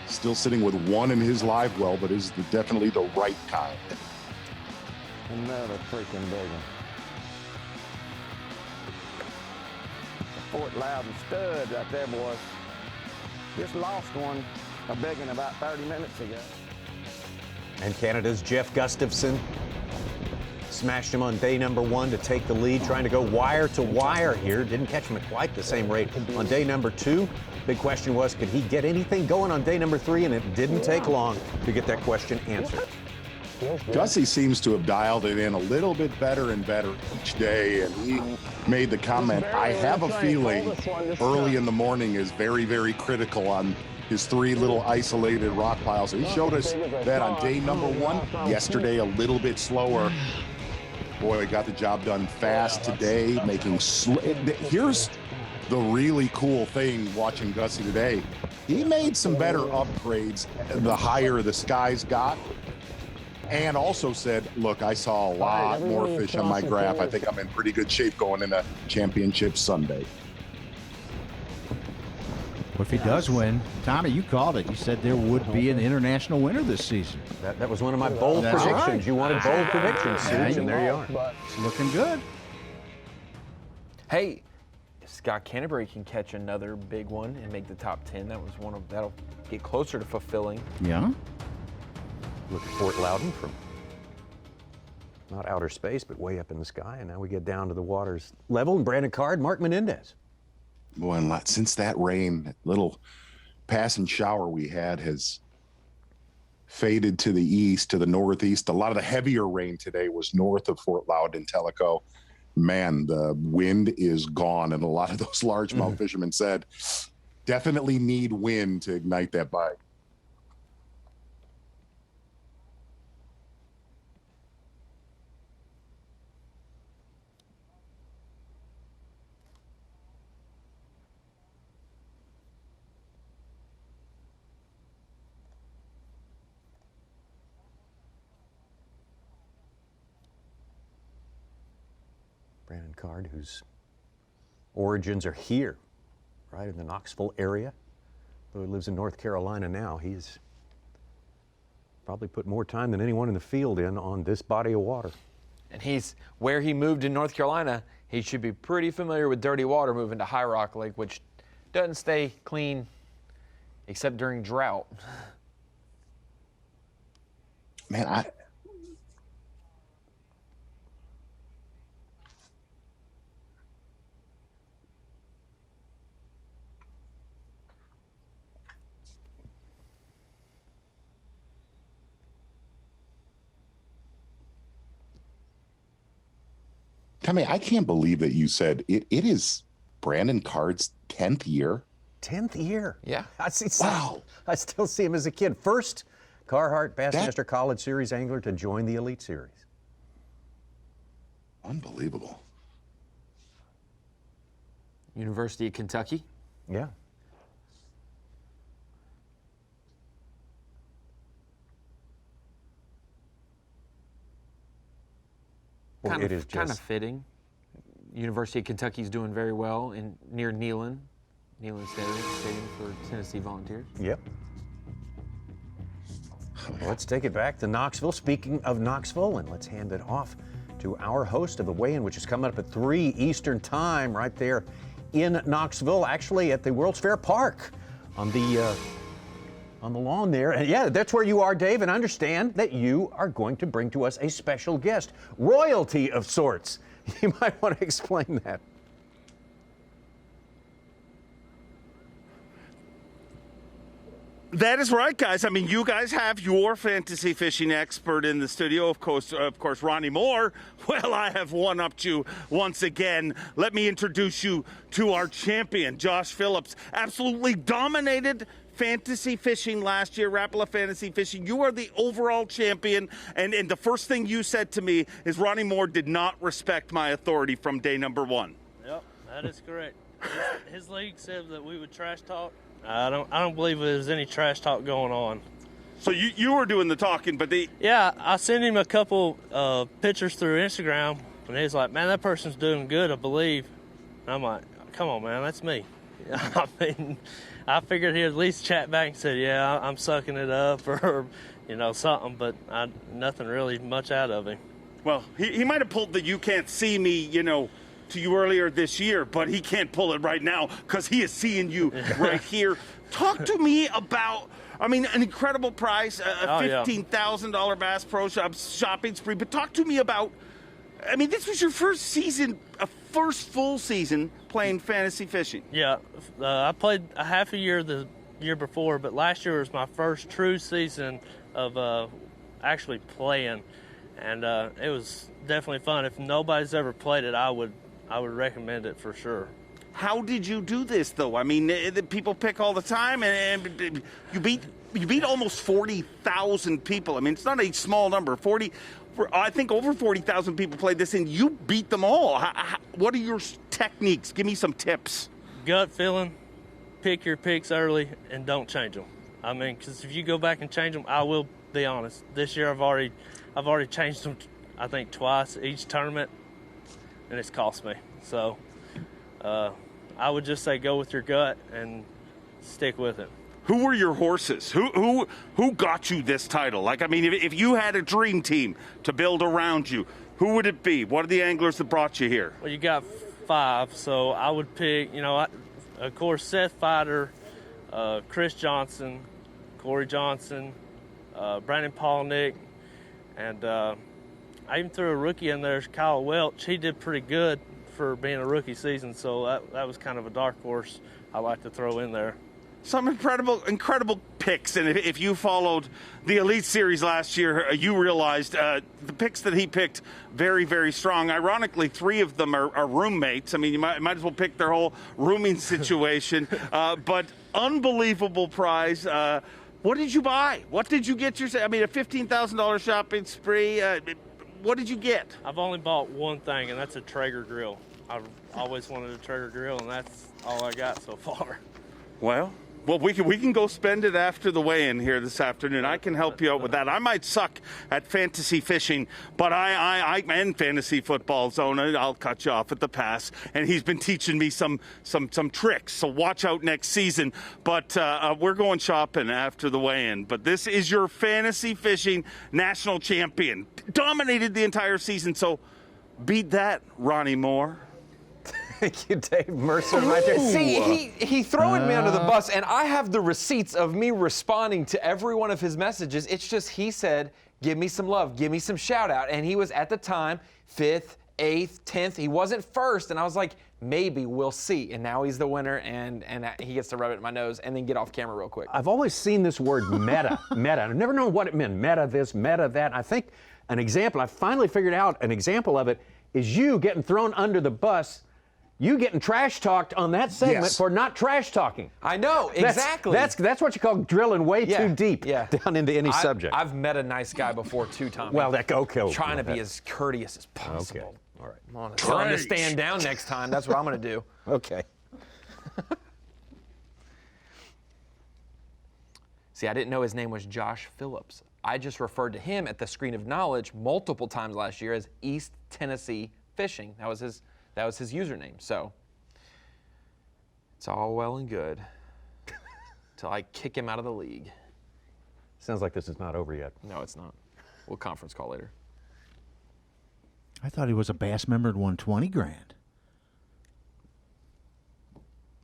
Still sitting with 1 in his live well, but is definitely the right kind. Another freaking big one. The Fort Loudoun stud right there, boys. Just lost one, a big one, about 30 minutes ago. And Canada's Jeff Gustafson smashed him on day number 1 to take the lead, trying to go wire to wire here. Didn't catch him at quite the same rate on day number 2. Big question was, could he get anything going on day number 3? And it didn't take long to get that question answered. Gussie seems to have dialed it in a little bit better and better each day, and he made the comment, I have a feeling early in the morning is very, very critical on his 3 little isolated rock piles. He showed us that on day number 1, yesterday a little bit slower. Boy, got the job done fast today, making here's the really cool thing watching Gussie today. He made some better upgrades the higher the skies got. And also said, look, I saw a lot more fish on my graph. I think I'm in pretty good shape going into Championship Sunday. Well, if he does win, Tommy, you called it. You said there would be an international winner this season. That was one of my bold predictions. Right. You wanted bold predictions, Suge, and there you are. It's looking good. Hey, if Scott Canterbury can catch another big one and make the top 10, that'll get closer to fulfilling. Yeah. Look at Fort Loudoun from not outer space, but way up in the sky. And now we get down to the water's level. And Brandon Card, Mark Menendez. Boy, and since that rain, that little pass and shower we had has faded to the east, to the northeast. A lot of the heavier rain today was north of Fort Loudoun, Tellico. Man, the wind is gone. And a lot of those largemouth fishermen said, definitely need wind to ignite that bite. Brandon Card, whose origins are here, right in the Knoxville area. Though he lives in North Carolina now, he's probably put more time than anyone in the field in on this body of water. And where he moved in North Carolina, he should be pretty familiar with dirty water moving to High Rock Lake, which doesn't stay clean except during drought. Man, Tommy, I can't believe that you said it is Brandon Card's 10th year. 10th year? Yeah. Wow. I still see him as a kid. First Carhartt Bassmaster College Series angler to join the Elite Series. Unbelievable. University of Kentucky. Yeah. Well, it is kind of fitting. University of Kentucky's doing very well near Neyland Stadium for Tennessee Volunteers. Yep. Let's take it back to Knoxville. Speaking of Knoxville, and let's hand it off to our host of the weigh-in, which is coming up at 3 Eastern Time, right there in Knoxville, actually at the World's Fair Park on the lawn there. And yeah, that's where you are, Dave, and understand that you are going to bring to us a special guest, royalty of sorts. You might want to explain that. That is right, guys. I mean, you guys have your fantasy fishing expert in the studio, of course, Ronnie Moore. Well, I have one-upped you once again. Let me introduce you to our champion, Josh Phillips. Absolutely dominated fantasy fishing last year, Rapala Fantasy Fishing. You are the overall champion, and the first thing you said to me is Ronnie Moore did not respect my authority from day number 1. Yep, that is correct. His league said that we would trash talk. I don't believe there's any trash talk going on. So you were doing the talking, but yeah, I sent him a couple pictures through Instagram, and he's like, "Man, that person's doing good, I believe." And I'm like, "Come on, man, that's me." I mean, I figured he'd at least chat back and say, "Yeah, I'm sucking it up," or something, but nothing really much out of him. Well, he might have pulled the "you can't see me," to you earlier this year, but he can't pull it right now because he is seeing you right here. Talk to me about, an incredible price, a $15,000 Bass Pro Shop shopping spree, but talk to me about, this was your first season, a first full season playing fantasy fishing. Yeah, I played a half a year the year before, but last year was my first true season of actually playing, and it was definitely fun. If nobody's ever played it, I would recommend it for sure. How did you do this, though? People pick all the time, and you beat almost 40,000 people. It's not a small number. I think over 40,000 people played this, and you beat them all. What are your techniques? Give me some tips. Gut feeling, pick your picks early, and don't change them. Because if you go back and change them, I will be honest. This year I've already changed them, I think, twice each tournament, and it's cost me. So I would just say go with your gut and stick with it. Who were your horses? Who got you this title? If you had a dream team to build around you, who would it be? What are the anglers that brought you here? Well, you got 5, so I would pick, of course, Seth Fighter, Chris Johnson, Corey Johnson, Brandon Polnick, and I even threw a rookie in there, Kyle Welch. He did pretty good for being a rookie season, so that was kind of a dark horse I like to throw in there. Some incredible picks, and if you followed the Elite Series last year, you realized the picks that he picked very, very strong. Ironically, 3 of them are roommates. You might as well pick their whole rooming situation. But unbelievable prize. What did you buy? What did you get yourself? A $15,000 shopping spree. What did you get? I've only bought one thing, and that's a Traeger grill. I've always wanted a Traeger grill, and that's all I got so far. Well, we can go spend it after the weigh-in here this afternoon. I can help you out with that. I might suck at fantasy fishing, but I and fantasy football zone. I'll cut you off at the pass. And he's been teaching me some tricks. So watch out next season. But we're going shopping after the weigh-in. But this is your fantasy fishing national champion. Dominated the entire season. So beat that, Ronnie Moore. Thank you, Dave Mercer, right there. See, he throwing me under the bus, and I have the receipts of me responding to every one of his messages. It's just he said, give me some love, give me some shout out. And he was at the time 5th, 8th, 10th. He wasn't first, and I was like, maybe we'll see. And now he's the winner, and he gets to rub it in my nose and then get off camera real quick. I've always seen this word meta. I've never known what it meant. Meta this, meta that. I think an example, I finally figured out an example of it. is you getting thrown under the bus, you getting trash talked on that segment for not trash talking. I know, exactly. That's what you call drilling way too deep down into any subject. I've met a nice guy before too, Tommy. Well, trying to be as courteous as possible. Okay. All right. I'm gonna tell him to stand down next time. That's what I'm going to do. Okay. See, I didn't know his name was Josh Phillips. I just referred to him at the Screen of Knowledge multiple times last year as East Tennessee Fishing. That was his username. So it's all well and good until I kick him out of the league. Sounds like this is not over yet. No, it's not. We'll conference call later. I thought he was a Bass member and won 20 grand.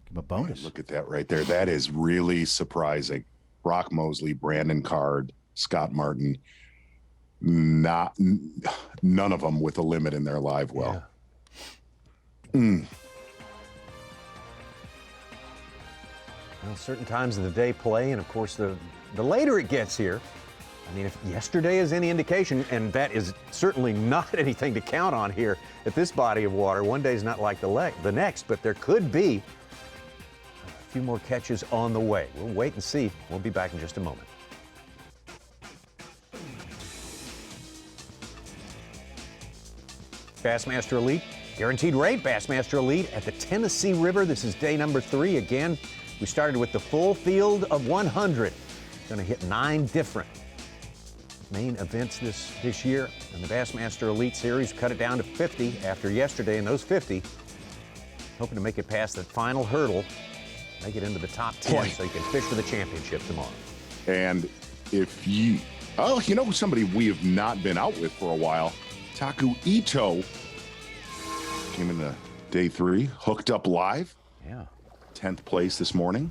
Give him a bonus. Look at that right there. That is really surprising. Brock Mosley, Brandon Card, Scott Martin, none of them with a limit in their live well. Well, certain times of the day play, and of course the later it gets here, I mean, if yesterday is any indication, and that is certainly not anything to count on here at this body of water, one day's not like the next, but there could be a few more catches on the way. We'll wait and see. We'll be back in just a moment. Bassmaster Elite, guaranteed rate, Bassmaster Elite at the Tennessee River. This is day number 3. Again, we started with the full field of 100. Going to hit 9 different main events this year. And the Bassmaster Elite Series cut it down to 50 after yesterday, and those 50 hoping to make it past that final hurdle, make it into the top 10 so you can fish for the championship tomorrow. And if you know somebody we have not been out with for a while, Taku Ito came into day 3, hooked up live. Yeah. 10th place this morning.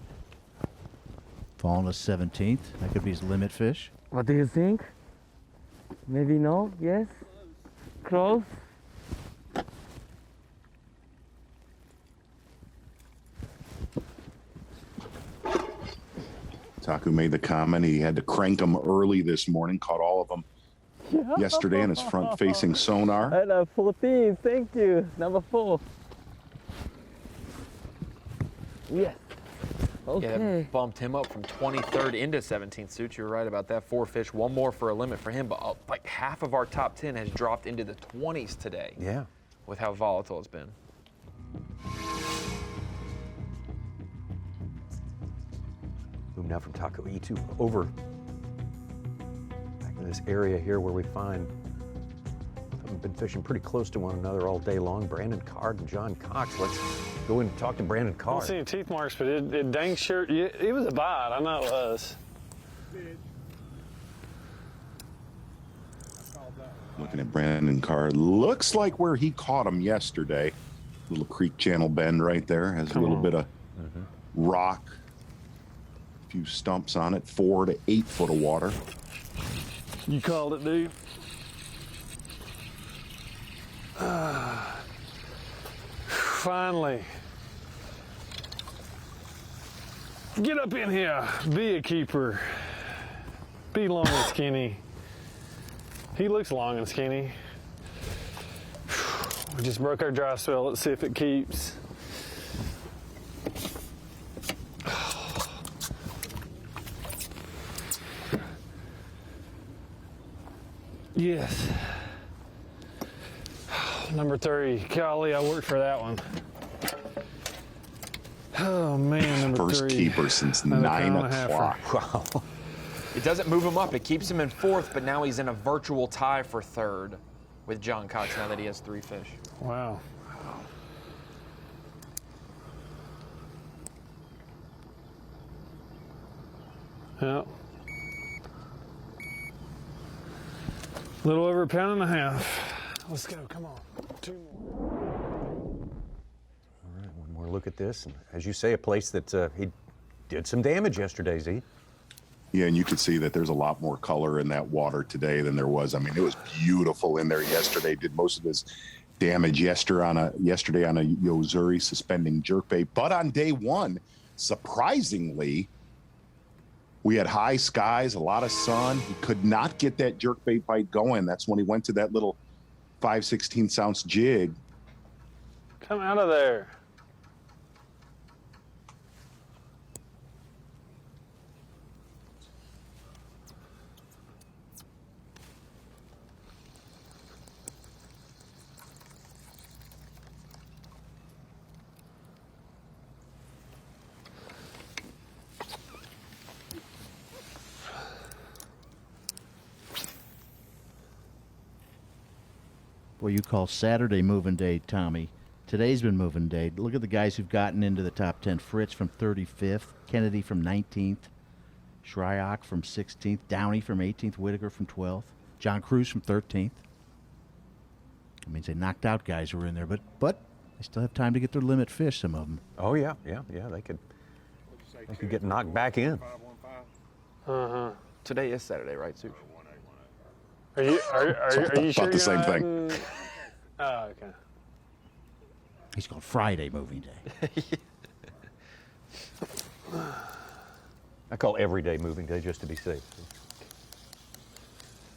Falling to 17th. That could be his limit fish. What do you think? Maybe no? Yes? Close? Taku made the comment he had to crank them early this morning, caught all of them yesterday in his front-facing sonar. And 14, thank you. Number 4. Yes. Okay. Yeah, that bumped him up from 23rd into 17th. Suit, you're right about that. 4 fish, 1 more for a limit for him. But like half of our top 10 has dropped into the 20s today. Yeah. With how volatile it's been. Move now from Taku Ito over back in this area here where we find we've been fishing pretty close to one another all day long. Brandon Card and John Cox. Let's go in and talk to Brandon I Card. don't see any teeth marks, but it dang sure, it was a bite. I know it was. Looking at Brandon Card, looks like where he caught him yesterday. Little creek channel bend right there. Has a little bit of rock, a few stumps on it, 4 to 8 foot of water. You called it, dude. Finally. Get up in here. Be a keeper. Be long and skinny. He looks long and skinny. We just broke our dry spell. Let's see if it keeps. Yes. Number 3. Golly, I worked for that one. Oh, man, number 3. First keeper since 9 o'clock. Wow. It doesn't move him up. It keeps him in 4th, but now he's in a virtual tie for 3rd with John Cox now that he has 3 fish. Wow. Yeah. A little over 1.5 pounds. Let's go, come on. 2 more. All right, one more look at this. And as you say, a place that he did some damage yesterday, Z. Yeah, and you can see that there's a lot more color in that water today than there was. I mean, it was beautiful in there yesterday. Did most of his damage yesterday on a Yozuri suspending jerkbait. But on day 1, surprisingly, we had high skies, a lot of sun. He could not get that jerkbait bite going. That's when he went to that little 5/16 ounce jig. Come out of there. What you call Saturday moving day, Tommy. Today's been moving day. Look at the guys who've gotten into the top 10. Fritz from 35th, Kennedy from 19th, Shryock from 16th, Downey from 18th, Whitaker from 12th, John Cruz from 13th. That means they knocked out guys who were in there, but they still have time to get their limit fish, some of them. Oh, yeah. They could get knocked back in. Uh-huh. Today is Saturday, right, Such? Are you sure the same thing. Oh, okay. He's called Friday moving day. I call every day moving day just to be safe.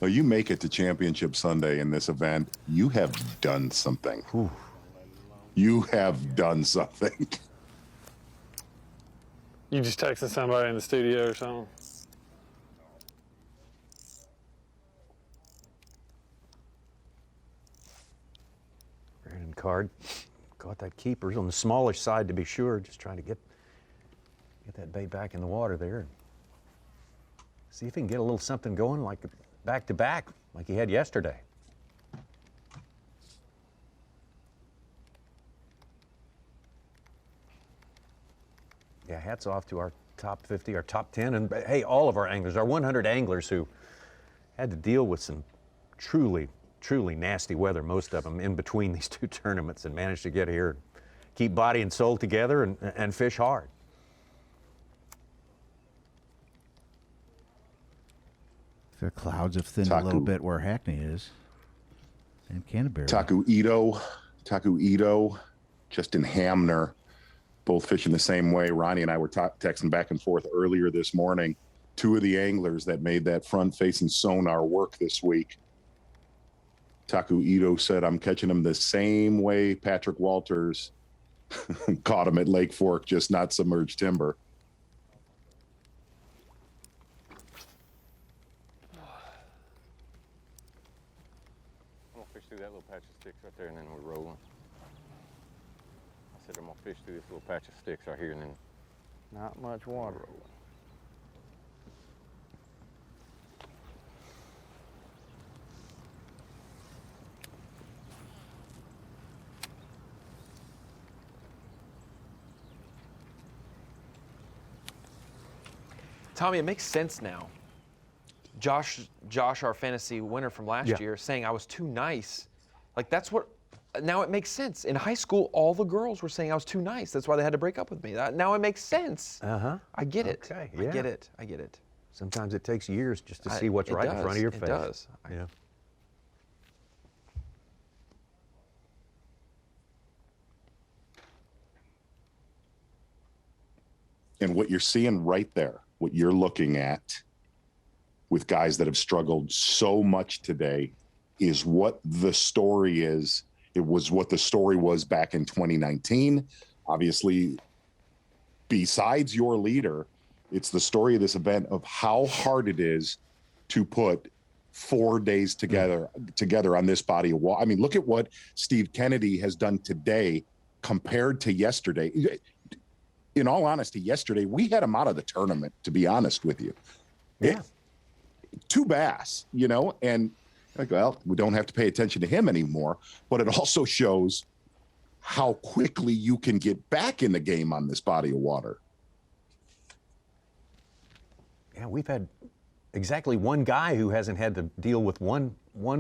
Well, you make it to Championship Sunday in this event, you have done something. Whew. You have done something. You just texted somebody in the studio or something? Brandon Card caught that keeper on the smallish side to be sure, just trying to get that bait back in the water there. See if he can get a little something going like back to back like he had yesterday. Yeah, hats off to our top 50, our top 10, and hey, all of our anglers, our 100 anglers who had to deal with some truly nasty weather, most of them, in between these two tournaments, and managed to get here, keep body and soul together, and fish hard. The clouds have thinned a little bit where Hackney is, and Canterbury. Taku Ito, Justin Hamner, both fishing the same way. Ronnie and I were texting back and forth earlier this morning. Two of the anglers that made that front-facing sonar work this week. Taku Ito said, I'm catching him the same way Patrick Walters caught him at Lake Fork, just not submerged timber. I'm going to fish through that little patch of sticks right there, and then we're rolling. I said I'm going to fish through this little patch of sticks right here, and then Not much water. Tommy, it makes sense now. Josh, our fantasy winner from last year, saying I was too nice. Like, that's what, now it makes sense. In high school, all the girls were saying I was too nice. That's why they had to break up with me. Now it makes sense. Uh-huh. I get it. Okay, I get it. I get it. Sometimes it takes years just to see what's right in front of your face. It does. Yeah. And what you're seeing right there, what you're looking at with guys that have struggled so much today is what the story is. It was what the story was back in 2019. Obviously, besides your leader, it's the story of this event of how hard it is to put 4 days together on this body of water. I mean, look at what Steve Kennedy has done today compared to yesterday. In all honesty, yesterday, we had him out of the tournament, to be honest with you. Yeah. Two bass, and like, well, we don't have to pay attention to him anymore, but it also shows how quickly you can get back in the game on this body of water. Yeah, we've had exactly one guy who hasn't had to deal with one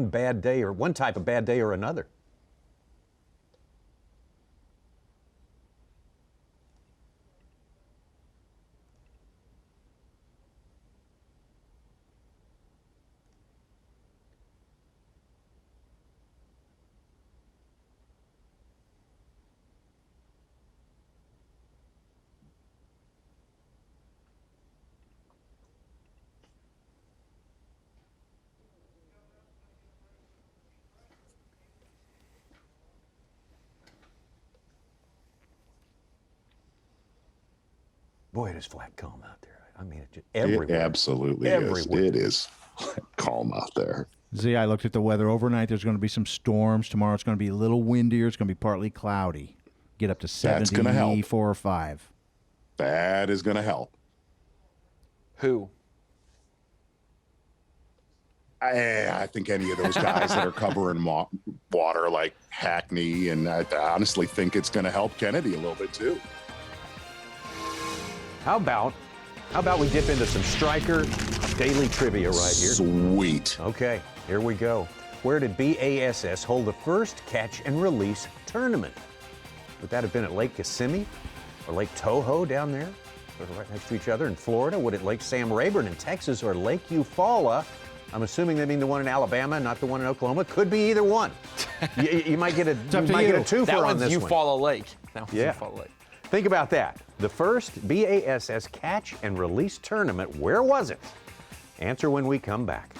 bad day or one type of bad day or another. Boy, it is flat calm out there. I mean, it just everywhere. It absolutely is. It is calm out there. Z, I looked at the weather overnight. There's going to be some storms. Tomorrow it's going to be a little windier. It's going to be partly cloudy. Get up to 74 or 5. That is going to help. Who? I think any of those guys that are covering water like Hackney, and I honestly think it's going to help Kennedy a little bit too. How about we dip into some Striker daily trivia right here? Sweet. Okay, here we go. Where did B.A.S.S hold the first catch and release tournament? Would that have been at Lake Kissimmee or Lake Toho down there, sort of right next to each other in Florida? Would it Lake Sam Rayburn in Texas or Lake Eufaula? I'm assuming they mean the one in Alabama, not the one in Oklahoma. Could be either one. You might get a twofer on this one. Eufaula Lake. That one's Eufaula Lake. Think about that. The first B.A.S.S catch and release tournament, where was it? Answer when we come back.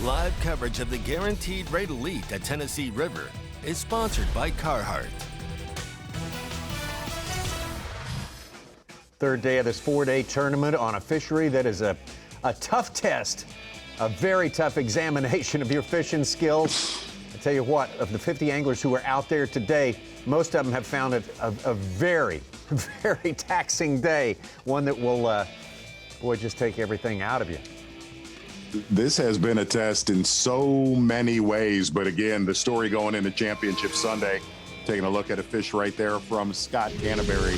Live coverage of the Guaranteed Rate Elite at Tennessee River is sponsored by Carhartt. Third day of this 4-day tournament on a fishery that is a tough test, a very tough examination of your fishing skills. I tell you what, of the 50 anglers who are out there today, most of them have found it a very, very taxing day, one that will, just take everything out of you. This has been a test in so many ways, but again, the story going into Championship Sunday, taking a look at a fish right there from Scott Canterbury.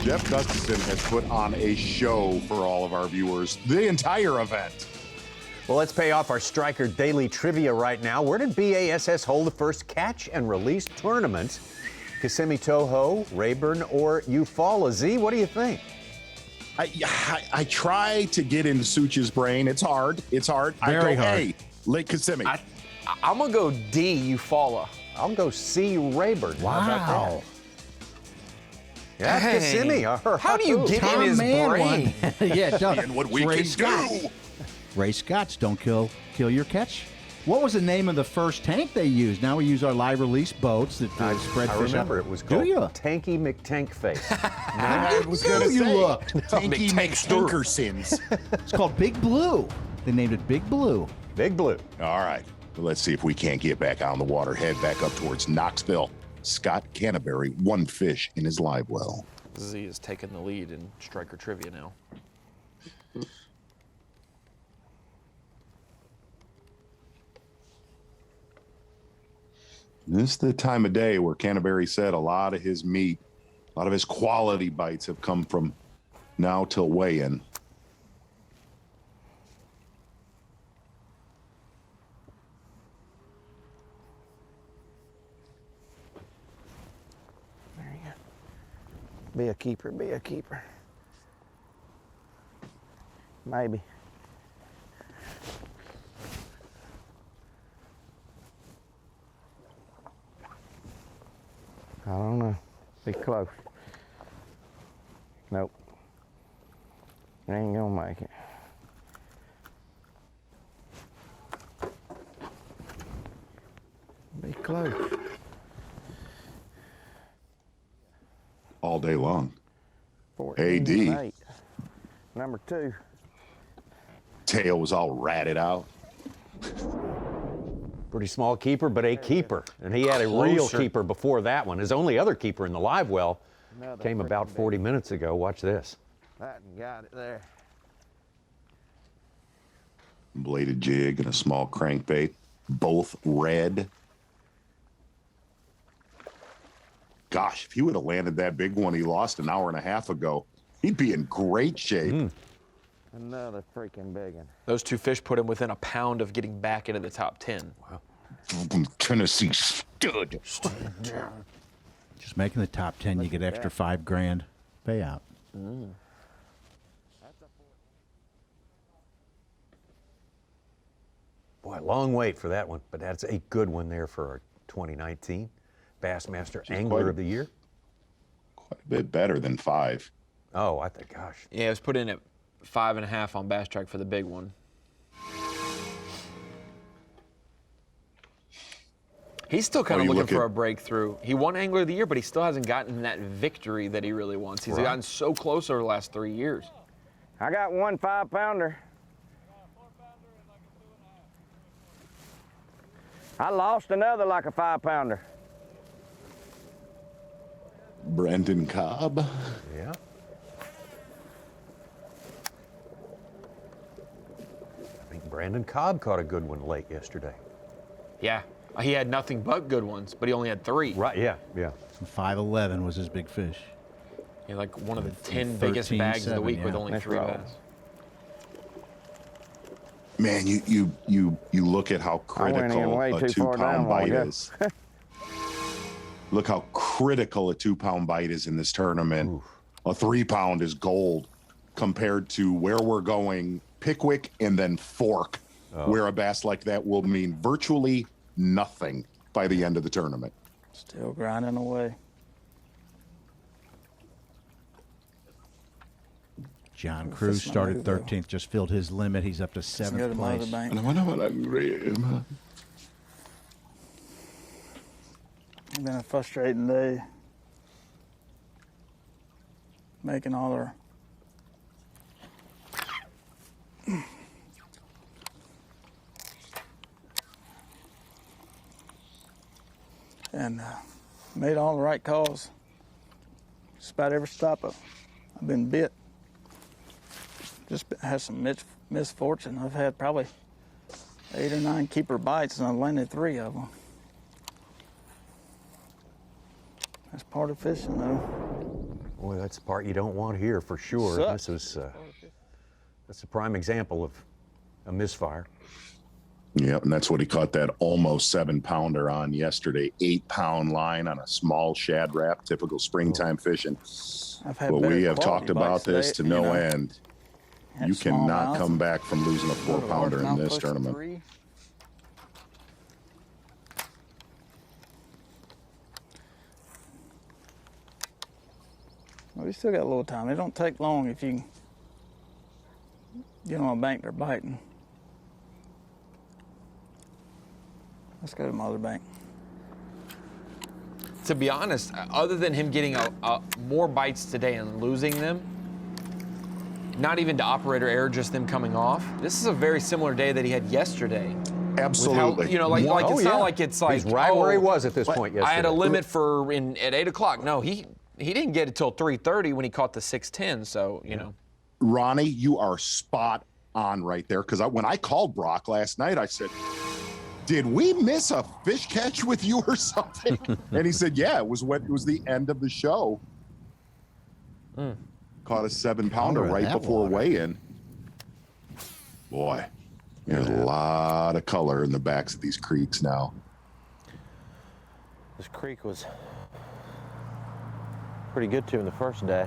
Jeff Gustafson has put on a show for all of our viewers, the entire event. Well, let's pay off our Striker daily trivia right now. Where did B.A.S.S hold the first catch and release tournament? Kissimmee, Toho, Rayburn, or Eufaula? Z, what do you think? I try to get into Such's brain. It's hard. Very hard. A, Lake Kissimmee. I'm going to go D, Eufaula. I'll go C, Rayburn. Wow. How about that? Yeah, Dang. Kissimmee. How do you get in his brain? Yeah, Doug. And what we can do. Ray Scott's don't kill your catch. What was the name of the first tank they used? Now we use our live release boats that spread fish. I remember out. it was called Do you? Tanky McTankface. I was going to You say, looked. Tanky McTankersons. It's called Big Blue. They named it Big Blue. Big Blue. All right. Well, let's see if we can't get back on the water. Head back up towards Knoxville. Scott Canterbury, one fish in his live well. Z is taking the lead in Striker trivia now. This is the time of day where Canterbury said a lot of his meat, a lot of his quality bites have come from now till weigh-in. There you go. Be a keeper, be a keeper. Maybe. I don't know. Be close. Nope. Ain't gonna make it. Be close. All day long. 14 AD. and 8. Number 2. Tail was all ratted out. Pretty small keeper, but a keeper. And he had a real keeper before that one. His only other keeper in the live well came about 40 minutes ago. Watch this. That got it there. Bladed jig and a small crankbait, both red. Gosh, if he would have landed that big one he lost an hour and a half ago, he'd be in great shape. Another freaking big one. Those two fish put him within a pound of getting back into the top 10. Wow. Tennessee stud. Just making the top 10, you get extra $5,000 payout. Boy, long wait for that one, but that's a good one there for our 2019 Bassmaster Angler of the Year. Quite a bit better than 5. Oh, I think, gosh. Yeah, it was put in at 5.5 on Bass Track for the big one. He's still kind of looking for a breakthrough. He won Angler of the Year, but he still hasn't gotten that victory that he really wants. He's gotten so close over the last 3 years. I got one 5-pounder. I lost another like a 5-pounder. Brandon Cobb. Yeah. I think Brandon Cobb caught a good one late yesterday. Yeah. He had nothing but good ones, but he only had 3. Right, yeah. 5'11" was his big fish. Yeah, like one of the 10 biggest bags of the week with only 3 bass. Man, you look at how critical a 2-pound bite is. Look how critical a 2-pound bite is in this tournament. Oof. A 3-pound is gold compared to where we're going, Pickwick and then Fork, where a bass like that will mean virtually nothing by the end of the tournament. Still grinding away. John Cruz started 13th, just filled his limit. He's up to 7th place. It's been a frustrating day. Making all our and made all the right calls. Just about every stop I've been bit. Just had some misfortune. I've had probably 8 or 9 keeper bites, and I've landed 3 of them. That's part of fishing, though. Well, that's the part you don't want here for sure. Sucks. This is that's a prime example of a misfire. Yep, and that's what he caught that almost 7-pounder on yesterday. 8-pound line on a small shad wrap, typical springtime fishing. But we have talked about this to no end. You cannot come back from losing a 4-pounder in this tournament. Well, we still got a little time. It don't take long if you can get on a bank they're biting. Let's go to the other bank. To be honest, other than him getting more bites today and losing them, not even to operator error, just them coming off, this is a very similar day that he had yesterday. Absolutely. How, it's not like it's like, he's right where he was at this point yesterday. I had a limit at 8 o'clock. No, he didn't get it till 3:30 when he caught the 610. So know, Ronnie, you are spot on right there. Because when I called Brock last night, I said, "Did we miss a fish catch with you or something?" And he said, "Yeah, it was the end of the show." Caught a 7-pounder right before weigh-in. Boy, there's a lot of color in the backs of these creeks now. This creek was pretty good to him the first day.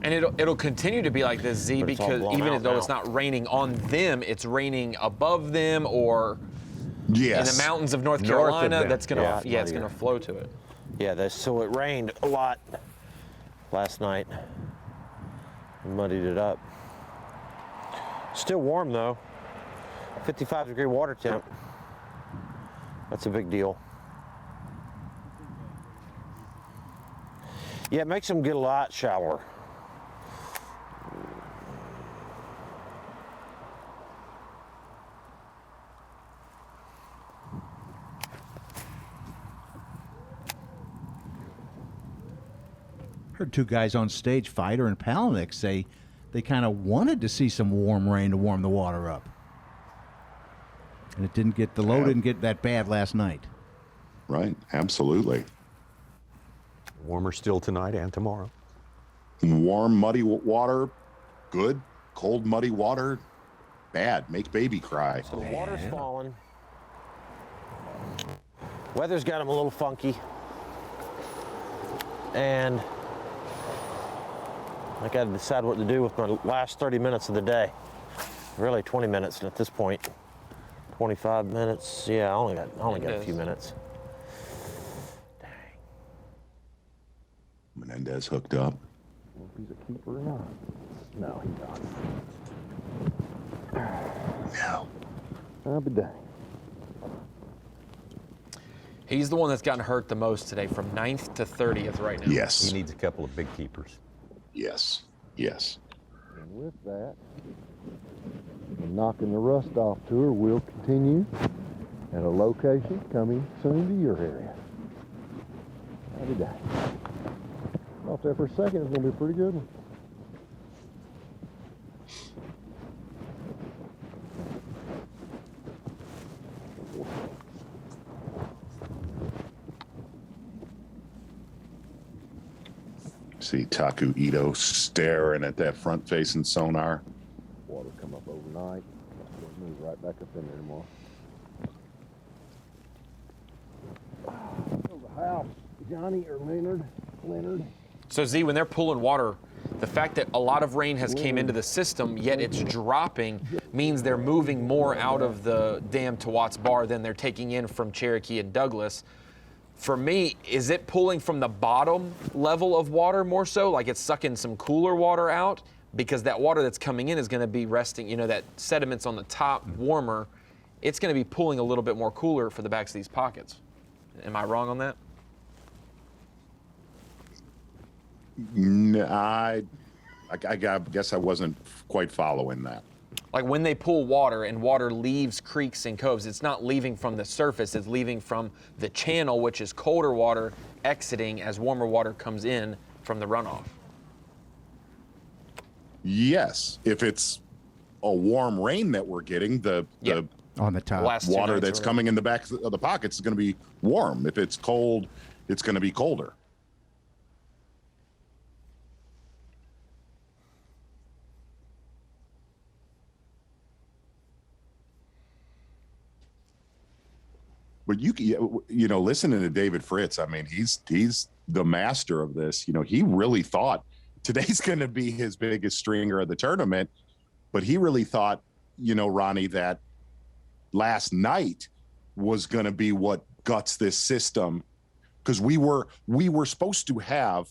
And it'll continue to be like this, Z, because even though it's not raining on them, it's raining above them or in the mountains of North Carolina. That's gonna it's gonna flow to it. Yeah, so it rained a lot last night. Muddied it up. Still warm though. 55-degree water temp. That's a big deal. Yeah, it makes them get a lot shallower. Heard 2 guys on stage, Fighter and Palaniuk, say they kind of wanted to see some warm rain to warm the water up. And it didn't get, the low didn't get that bad last night. Right, absolutely. Warmer still tonight and tomorrow. Warm, muddy water, good. Cold, muddy water, bad. Make baby cry. So the water's falling. Weather's got them a little funky. And I got to decide what to do with my last 30 minutes of the day. Really 20 minutes at this point. 25 minutes. Yeah, I only got a few minutes. Menendez hooked up. He's a keeper or not? No, he's not. No. I'll be dang. He's the one that's gotten hurt the most today, from 9th to 30th right now. Yes. He needs a couple of big keepers. Yes. Yes. And with that, the knocking the rust off tour will continue at a location coming soon to your area. I'll be dang. Off there for a second, it's going to be a pretty good one. See Taku Ito staring at that front-facing sonar. Water come up overnight. We'll move right back up in there tomorrow. The house, Johnny or Leonard. So Z, when they're pulling water, the fact that a lot of rain has came into the system, yet it's dropping, means they're moving more out of the dam to Watts Bar than they're taking in from Cherokee and Douglas. For me, is it pulling from the bottom level of water more so? Like it's sucking some cooler water out? Because that water that's coming in is going to be resting, you know, that sediment's on the top warmer. It's going to be pulling a little bit more cooler for the backs of these pockets. Am I wrong on that? No, I guess I wasn't quite following that. Like when they pull water and water leaves creeks and coves, it's not leaving from the surface, it's leaving from the channel, which is colder water exiting as warmer water comes in from the runoff. Yes, if it's a warm rain that we're getting, the on the top water that's coming in the back of the pockets is going to be warm. If it's cold, it's going to be colder. But you know, listening to David Fritz, I mean, he's the master of this. You know, he really thought today's going to be his biggest stringer of the tournament, but he really thought, you know, Ronnie, that last night was going to be what guts this system, because we were supposed to have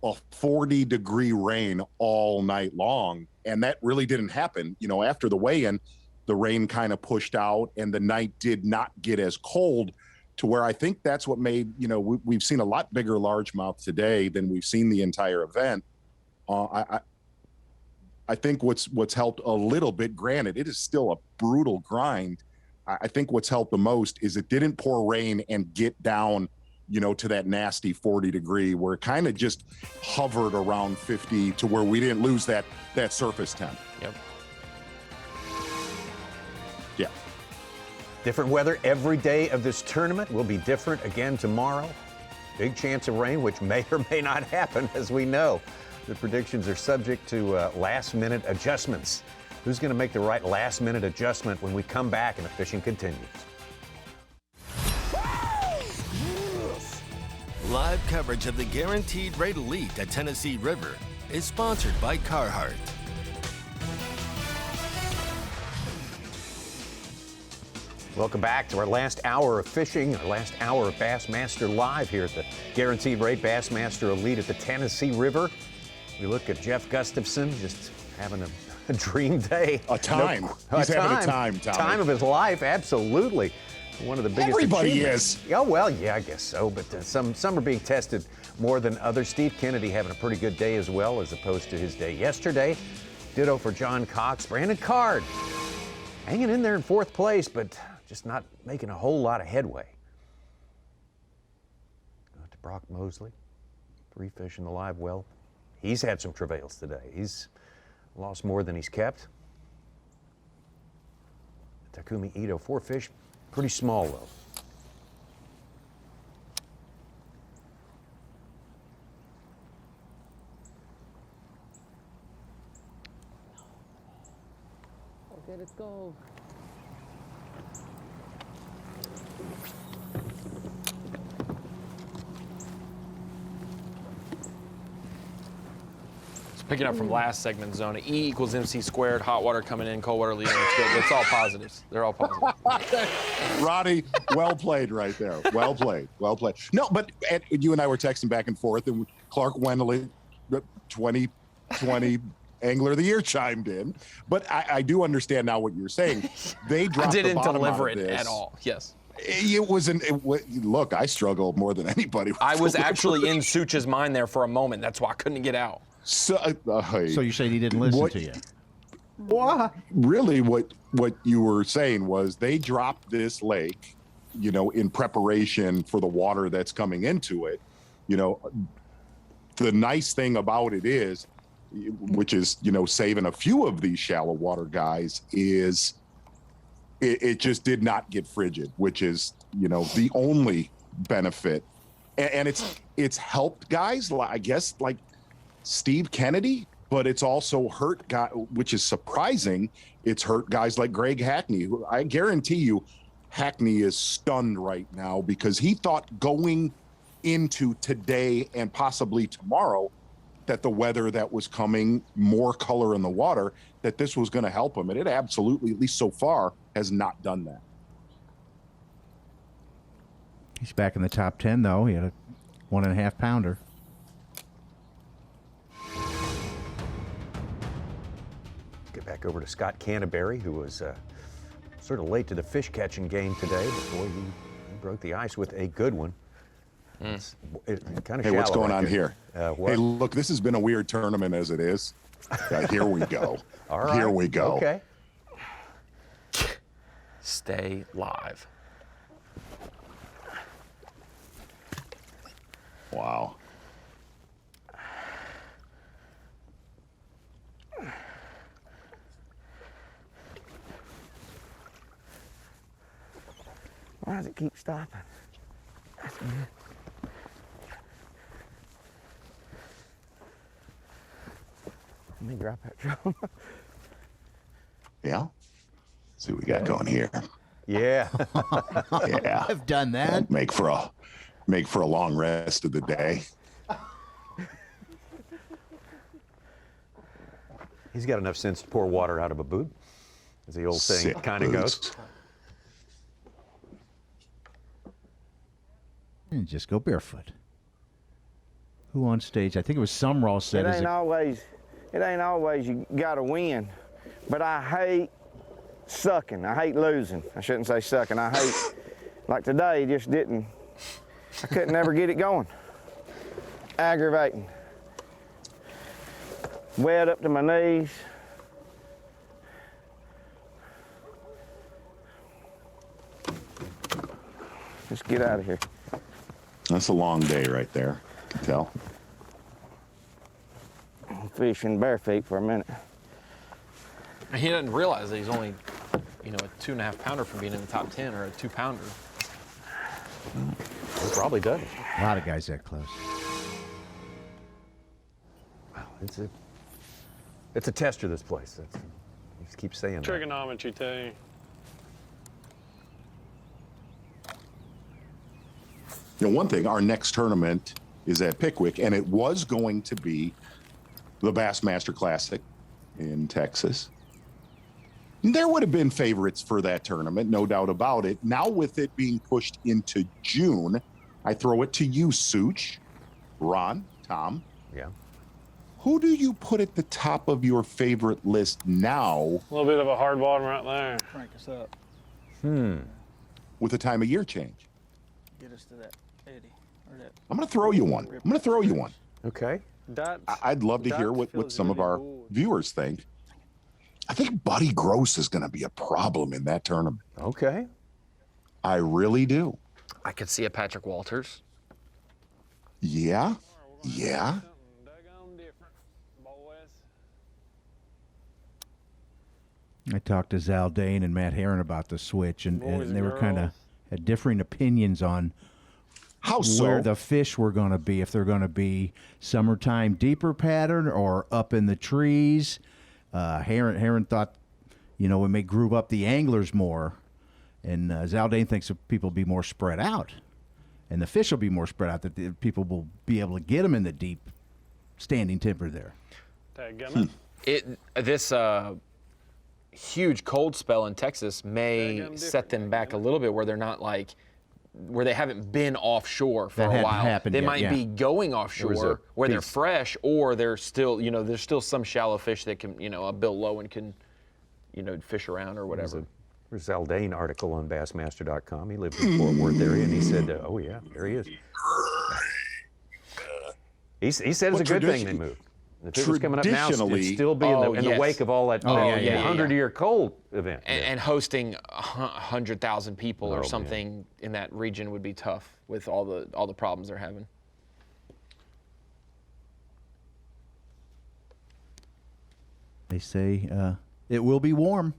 a 40-degree rain all night long, and that really didn't happen. You know, after the weigh-in, the rain kind of pushed out and the night did not get as cold, to where I think that's what made, you know, we've seen a lot bigger largemouth today than we've seen the entire event. I think what's helped a little bit, granted, it is still a brutal grind. I think what's helped the most is it didn't pour rain and get down, you know, to that nasty 40-degree, where it kind of just hovered around 50, to where we didn't lose that surface temp. Yep. Yeah. Different weather every day of this tournament. Will be different again tomorrow. Big chance of rain, which may or may not happen, as we know. The predictions are subject to last-minute adjustments. Who's going to make the right last-minute adjustment when we come back and the fishing continues? Live coverage of the Guaranteed Rate Elite at Tennessee River is sponsored by Carhartt. Welcome back to our last hour of fishing, our last hour of Bassmaster Live here at the Guaranteed Rate Bassmaster Elite at the Tennessee River. We look at Jeff Gustafson just having a dream day. He's having a time, Tommy. Time of his life, absolutely. One of the biggest Everybody achievements. is. Oh, well, yeah, I guess so. But some are being tested more than others. Steve Kennedy having a pretty good day as well, as opposed to his day yesterday. Ditto for John Cox. Brandon Card hanging in there in fourth place, but just not making a whole lot of headway. To Brock Mosley, 3 fish in the live well. He's had some travails today. He's lost more than he's kept. Takumi Ito, 4 fish, pretty small though. Okay, let's go. Picking up from last segment, Zona, E equals MC squared, hot water coming in, cold water leaving. It's good. It's all positives. They're all positive. Roddy, well played right there. Well played. Well played. No, but you and I were texting back and forth, and Clark Wendley, 20, Angler of the Year chimed in. But I do understand now what you're saying. They dropped the bottom deliver out of it this. at all. Yes. Look, I struggled more than anybody. I was actually in Such's mind there for a moment. That's why I couldn't get out. So you're saying he didn't listen to you? What? Really, what you were saying was they dropped this lake, in preparation for the water that's coming into it. The nice thing about it is, which is, saving a few of these shallow water guys, is it just did not get frigid, which is, the only benefit. And it's helped guys, I guess, like Steve Kennedy, but it's also hurt guy, which is surprising. It's hurt guys like Greg Hackney, who I guarantee you Hackney is stunned right now because he thought going into today and possibly tomorrow that the weather that was coming, more color in the water, that this was going to help him. And it absolutely, at least so far, has not done that. He's back in the top 10, though. He had a 1.5 pounder. Get back over to Scott Canterbury, who was sort of late to the fish catching game today, but boy, he broke the ice with a good one. It's kind of Hey, what's shallow going right on there. here? Hey, look, this has been a weird tournament as it is. Here we go. All right. Here we go. Okay. Stay live. Wow. Why does it keep stopping? That's weird. Let me drop that drum. Yeah. See what we got going here. Yeah. Yeah. I've done that. Make for a long rest of the day. He's got enough sense to pour water out of a boot, as the old saying Sick kind of boots. goes. And just go barefoot. Who on stage? I think it was Sumrall said. It ain't always you gotta win, but I hate sucking. I hate losing. I shouldn't say sucking. I hate, like today, just didn't. I couldn't never get it going. Aggravating. Wet up to my knees. Let's get out of here. That's a long day right there. You can tell. I'm fishing bare feet for a minute. He doesn't realize that he's only, a 2.5 pounder from being in the top 10 or a 2 pounder. He probably does. A lot of guys that close. Wow, it's a tester, this place. You just keep saying that. Trigonometry too. One thing, our next tournament is at Pickwick, and it was going to be the Bassmaster Classic in Texas. There would have been favorites for that tournament, no doubt about it. Now with it being pushed into June, I throw it to you, Such, Ron, Tom. Yeah. Who do you put at the top of your favorite list now? A little bit of a hard bottom right there. Crank us up. With the time of year change? Get us to that 80 or that. I'm going to throw you one. Okay. I'd love to hear what some of our viewers think. I think Buddy Gross is going to be a problem in that tournament. Okay. I really do. I could see a Patrick Walters. Yeah. Yeah. I talked to Zaldane and Matt Herron about the switch, and they were kind of had differing opinions on where the fish were going to be, if they're going to be summertime deeper pattern or up in the trees. Herron thought, we may groove up the anglers more, and Zaldane thinks that people will be more spread out, and the fish will be more spread out, that the people will be able to get them in the deep standing timber there. This huge cold spell in Texas may set them back a little bit, where they're not like where they haven't been offshore for a while. They might be going offshore where they're fresh, or they're still, there's still some shallow fish that can, Bill Lowen can, fish around or whatever. There's a Zaldane article on Bassmaster.com. He lived in Fort Worth area, and he said, oh yeah, there he is. He said it's a good thing they moved. If it was coming up now, it'd still be in the wake of all that 100-year cold event. And hosting 100,000 people or something in that region would be tough with all the problems they're having. They say it will be warm.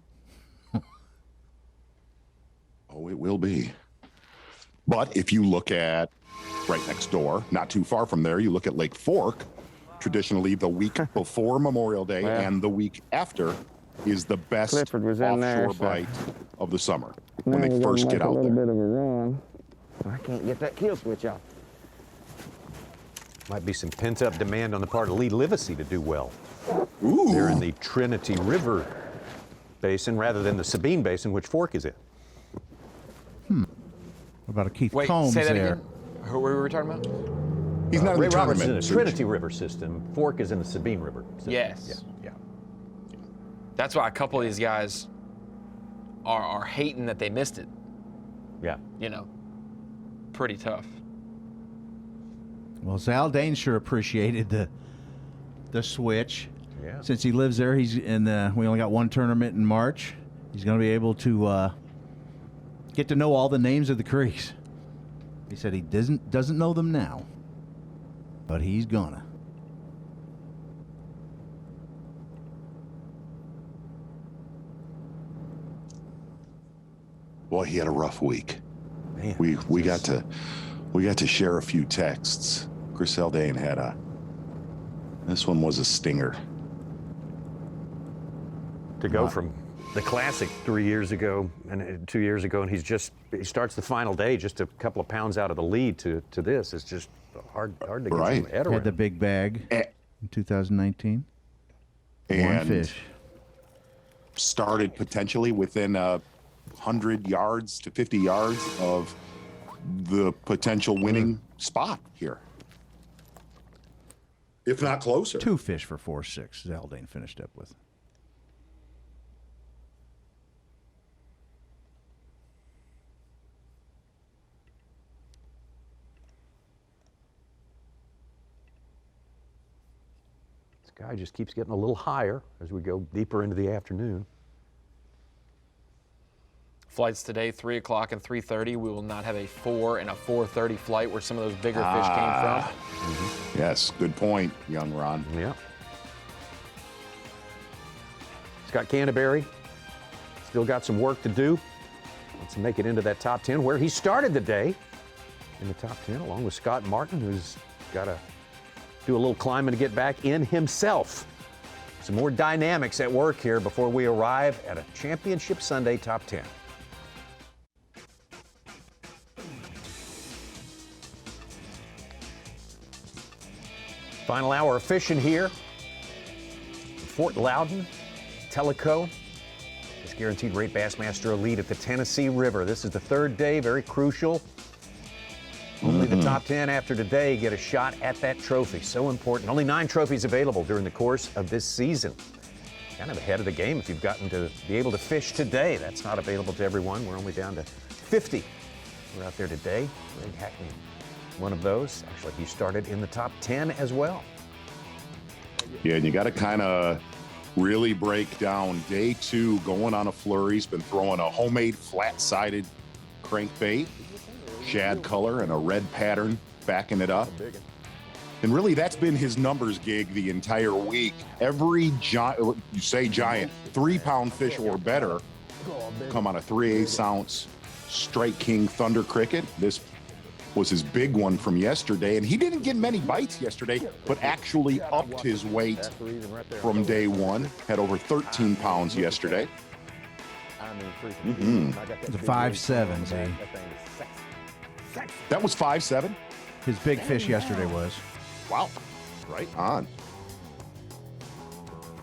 Oh, it will be. But if you look at right next door, not too far from there, you look at Lake Fork. Traditionally, the week before Memorial Day and the week after is the best offshore bite of the summer when they first get out there. A little bit of a run. I can't get that kill switch off. Might be some pent-up demand on the part of Lee Livesey to do well. Ooh. They're in the Trinity River Basin rather than the Sabine Basin, which Fork is in. What about a Keith Wait, Combs say that there? again? Who were we talking about? He's not Ray in the Roberts is in tournament. the Trinity River system. Fork is in the Sabine River system. Yes. Yeah. That's why a couple of these guys are hating that they missed it. Yeah. Pretty tough. Well, Zaldane sure appreciated the switch. Yeah. Since he lives there, we only got one tournament in March. He's going to be able to get to know all the names of the creeks. He said he doesn't know them now, but he's gonna. Boy, he had a rough week. Man, we got to share a few texts. Chris Zaldane had this one was a stinger. To go from the Classic 3 years ago and 2 years ago, and he starts the final day just a couple of pounds out of the lead to this. It's just hard to get some head around. Had the big bag in 2019. And one fish. Started potentially within 100 yards to 50 yards of the potential winning spot here, if not closer. 2 fish for 4.6. Zaldane finished up with. Sky just keeps getting a little higher as we go deeper into the afternoon. Flights today, 3 o'clock and 3:30. We will not have a 4 and a 4:30 flight where some of those bigger fish came from. Mm-hmm. Yes, good point, young Ron. Yeah. Scott Canterbury still got some work to do. Wants to make it into that top 10 where he started the day in the top 10 along with Scott Martin, who's got to do a little climbing to get back in himself. Some more dynamics at work here before we arrive at a Championship Sunday top 10. Final hour of fishing here. Fort Loudoun, Tellico. This guaranteed rate Bassmaster Elite at the Tennessee River. This is the third day, very crucial. Only the top 10 after today get a shot at that trophy. So important. Only 9 trophies available during the course of this season. Kind of ahead of the game if you've gotten to be able to fish today. That's not available to everyone. We're only down to 50. We're out there today. Greg Hackney, one of those. Actually, he started in the top 10 as well. Yeah, and you got to kind of really break down day 2 going on a flurry. He's been throwing a homemade flat-sided crankbait, shad color and a red pattern backing it up. And really, that's been his numbers gig the entire week. Every giant, you say giant, 3-pound fish or better come on a 3/8 ounce Strike King Thunder Cricket. This was his big one from yesterday, and he didn't get many bites yesterday, but actually upped his weight from day 1. Had over 13 pounds yesterday. The 5.7, Z. That was 5.7? His big fish yesterday was. Wow. Right on.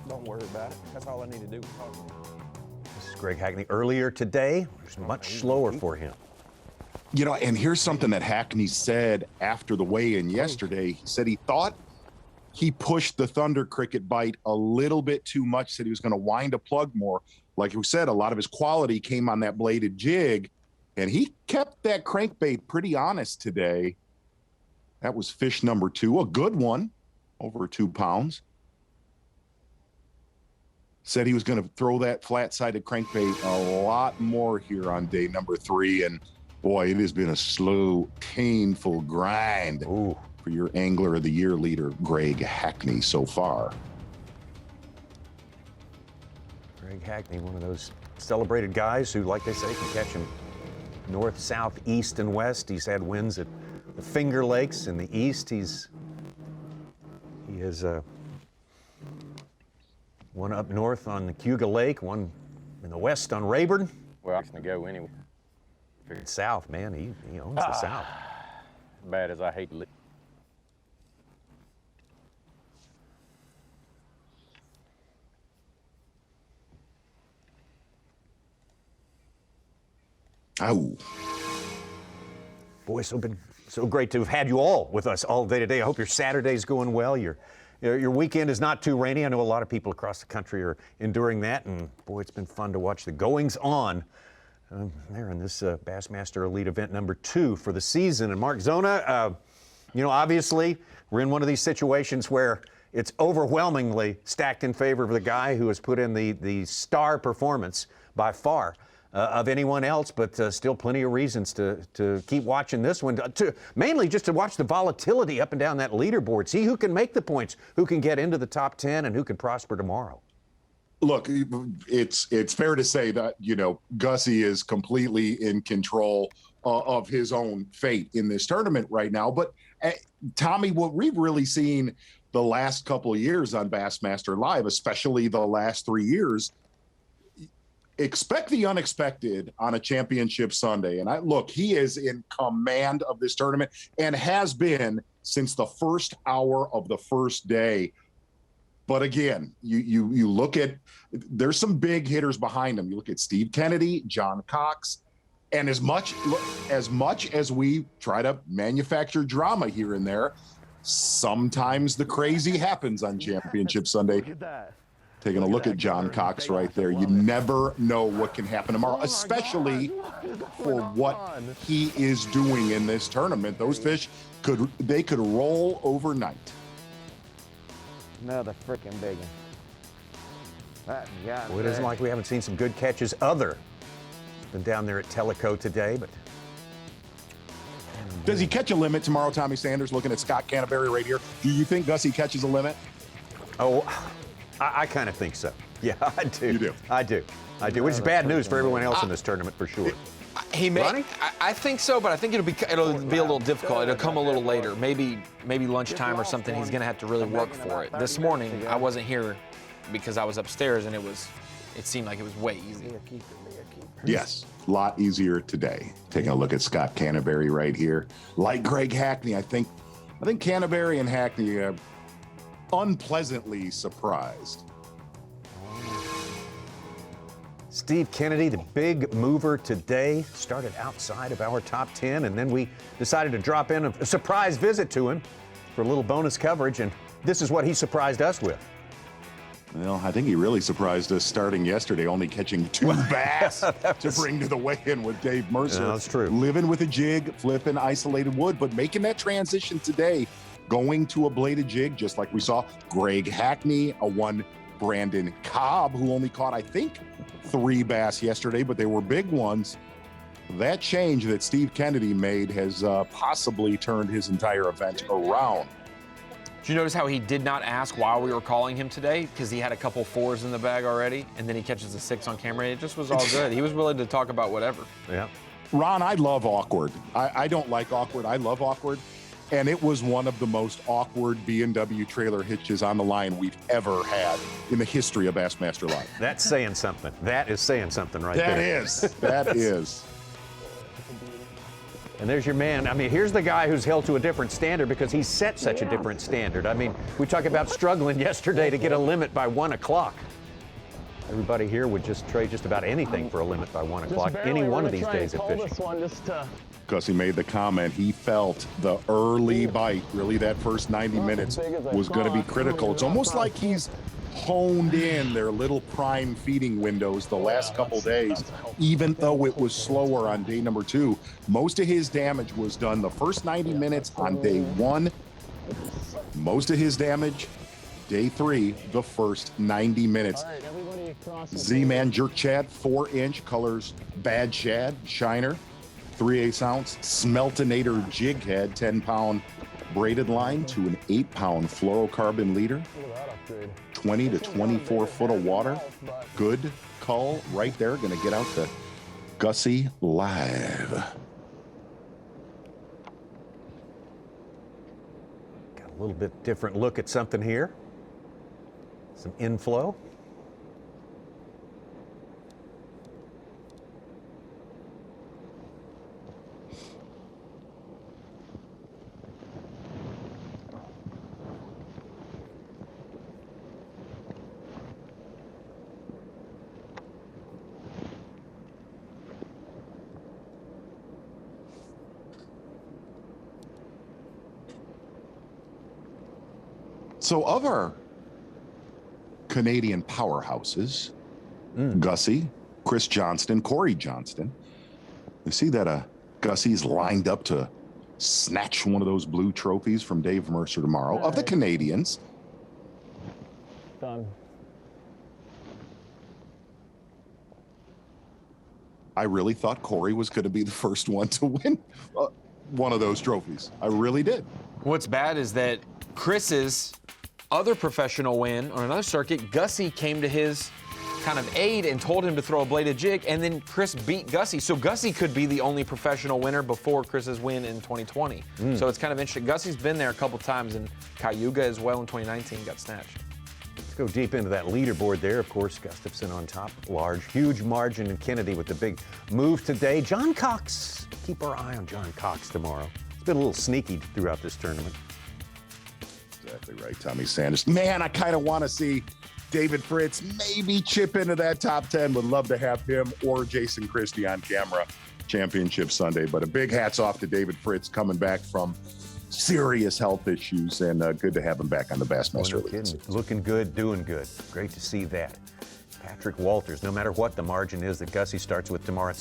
Don't worry about it. That's all I need to do. This is Greg Hackney. Earlier today, it was much slower for him. You know, and here's something that Hackney said after the weigh-in yesterday. He said he thought he pushed the Thunder cricket bite a little bit too much, said he was going to wind a plug more. Like we said, a lot of his quality came on that bladed jig, and he kept that crankbait pretty honest today. That was fish number 2, a good one, over 2 pounds. Said he was going to throw that flat-sided crankbait a lot more here on day number 3, and boy, it has been a slow, painful grind for your Angler of the Year leader, Greg Hackney, so far. Greg Hackney, one of those celebrated guys who, like they say, can catch him north, south, east, and west. He's had wins at the Finger Lakes in the east. He has one up north on the Cuga Lake, one in the west on Rayburn. Well, I'm going to go anyway. Figured south, man. He owns the south. Bad as I hate to live. Oh. Boy, so great to have had you all with us all day today. I hope your Saturday's going well. Your weekend is not too rainy. I know a lot of people across the country are enduring that, and boy, it's been fun to watch the goings on there in this Bassmaster Elite event number 2 for the season. And Mark Zona, you know, obviously we're in one of these situations where it's overwhelmingly stacked in favor of the guy who has put in the star performance by far of anyone else, but still plenty of reasons to keep watching this one, mainly just to watch the volatility up and down that leaderboard, see who can make the points, who can get into the top 10, and who can prosper tomorrow. Look, it's fair to say that, you know, Gussie is completely in control of his own fate in this tournament right now. But Tommy, what we've really seen the last couple of years on Bassmaster Live, especially the last 3 years, expect the unexpected on a championship Sunday. And look, he is in command of this tournament and has been since the first hour of the first day. But again, you look at, there's some big hitters behind him. You look at Steve Kennedy, John Cox, and as much as we try to manufacture drama here and there, sometimes the crazy happens on Championship Sunday. Taking a look at John Cox right there. You never know what can happen tomorrow, especially for what he is doing in this tournament. Those fish could roll overnight. Another freaking big one. Well, it isn't like we haven't seen some good catches other than down there at Tellico today, but. Does he catch a limit tomorrow, Tommy Sanders, looking at Scott Canterbury right here? Do you think Gussie catches a limit? Oh, I kind of think so. Yeah, I do. You do? I do, which is bad news for everyone else in this tournament for sure. He may. I think so, but I think it'll be a little difficult. It'll come a little later, maybe lunchtime or something. He's gonna have to really work for it. This morning I wasn't here because I was upstairs, and it seemed like it was way easy. Yes, a lot easier today. Taking a look at Scott Canterbury right here. Like Greg Hackney, I think Canterbury and Hackney are unpleasantly surprised. Steve Kennedy, the big mover today, started outside of our top 10, and then we decided to drop in a surprise visit to him for a little bonus coverage, and this is what he surprised us with. Well, I think he really surprised us starting yesterday, only catching 2 bass to bring to the weigh-in with Dave Mercer. Yeah, that's true. Living with a jig, flipping isolated wood, but making that transition today, going to a bladed jig, just like we saw Greg Hackney, Brandon Cobb, who only caught, I think, 3 bass yesterday, but they were big ones. That change that Steve Kennedy made has possibly turned his entire event around. Did you notice how he did not ask why we were calling him today? Because he had a couple 4s in the bag already, and then he catches a 6 on camera. It just was all good. He was willing to talk about whatever. Yeah. Ron, I love awkward. I don't like awkward. I love awkward. And it was one of the most awkward B&W trailer hitches on the line we've ever had in the history of Bassmaster Live. That's saying something. That is saying something right there. That is. And there's your man. I mean, here's the guy who's held to a different standard because he set such a different standard. I mean, we talked about struggling yesterday to get a limit by 1 o'clock. Everybody here would just trade just about anything for a limit by 1 o'clock. Any one of these days of fishing. Gussie made the comment he felt the early bite, really that first 90 minutes, was going to be critical. It's almost like he's honed in their little prime feeding windows the last couple days, even though it was slower on day number 2. Most of his damage was done the first 90 minutes on day 1. Most of his damage, day 3, the first 90 minutes. Z-Man Jerk Shad, 4-inch, colors Bad Shad, Shiner, 3/8 ounce, Smeltonator Jig Head, 10-pound braided line to an 8-pound fluorocarbon leader, 20 to 24 foot of water. Good call right there. Going to get out to Gussie live. Got a little bit different look at something here. Some inflow. So of our Canadian powerhouses, Gussie, Chris Johnston, Corey Johnston, you see that Gussie's lined up to snatch one of those blue trophies from Dave Mercer tomorrow. Of the Canadians, Done. I really thought Corey was going to be the first one to win one of those trophies. I really did. What's bad is that Chris's other professional win on another circuit, Gussie came to his kind of aid and told him to throw a bladed jig, and then Chris beat Gussie. So Gussie could be the only professional winner before Chris's win in 2020. So it's kind of interesting. Gussie's been there a couple times, and Cayuga as well in 2019 got snatched. Let's go deep into that leaderboard there. Of course, Gustafson on top, large, huge margin, and Kennedy with the big move today. John Cox, keep our eye on John Cox tomorrow. It's been a little sneaky throughout this tournament. Exactly right, Tommy Sanders. Man, I kind of want to see David Fritz maybe chip into that top 10. Would love to have him or Jason Christie on camera Championship Sunday. But a big hats off to David Fritz coming back from serious health issues, and good to have him back on the Bassmaster Elite. Looking good, doing good. Great to see that. Patrick Walters, no matter what the margin is that Gussie starts with tomorrow,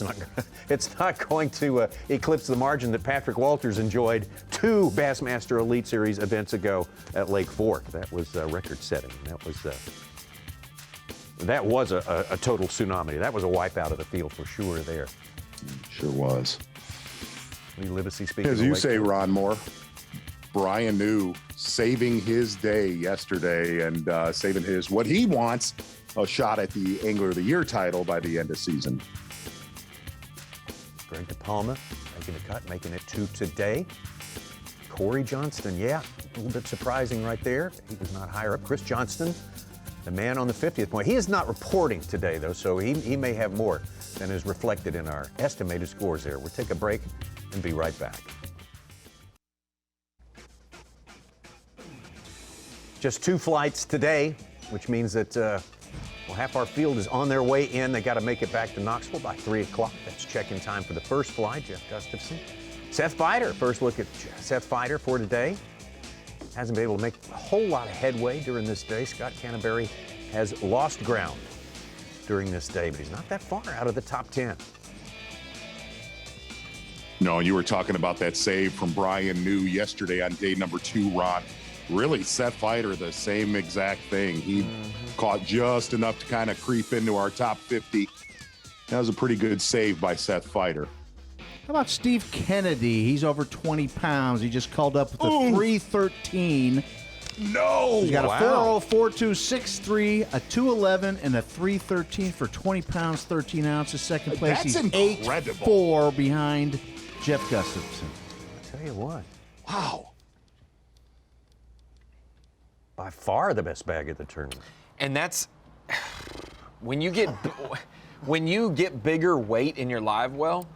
it's not going to eclipse the margin that Patrick Walters enjoyed 2 Bassmaster Elite Series events ago at Lake Fork. That was record-setting. That was a total tsunami. That was a wipeout of the field for sure there. Sure was. Lee Livesey speaking. As you say, Ron Moore, Brian New saving his day yesterday and saving what he wants, a shot at the Angler of the Year title by the end of season. Greg DePalma making a cut, making it 2 today. Corey Johnston, yeah, a little bit surprising right there. He was not higher up. Chris Johnston, the man on the 50th point. He is not reporting today, though, so he may have more than is reflected in our estimated scores there. We'll take a break and be right back. Just 2 flights today, which means that half our field is on their way in. They got to make it back to Knoxville by 3 o'clock. That's check-in time for the first flight. Jeff Gustafson. Seth Feider, first look at Seth Feider for today. Hasn't been able to make a whole lot of headway during this day. Scott Canterbury has lost ground during this day, but he's not that far out of the top 10. No, you were talking about that save from Brian New yesterday on day number 2, Ron. Really, Seth Feider, the same exact thing. He caught just enough to kind of creep into our top 50. That was a pretty good save by Seth Feider. How about Steve Kennedy? He's over 20 pounds. He just called up with a 313. No! He's got a 4.04263, a 211, and a 313 for 20 pounds, 13 ounces. Second place, That's he's incredible. 8-4 behind Jeff Gustafson. I'll tell you what. Wow. By far the best bag of the tournament. And that's when you get bigger weight in your live well,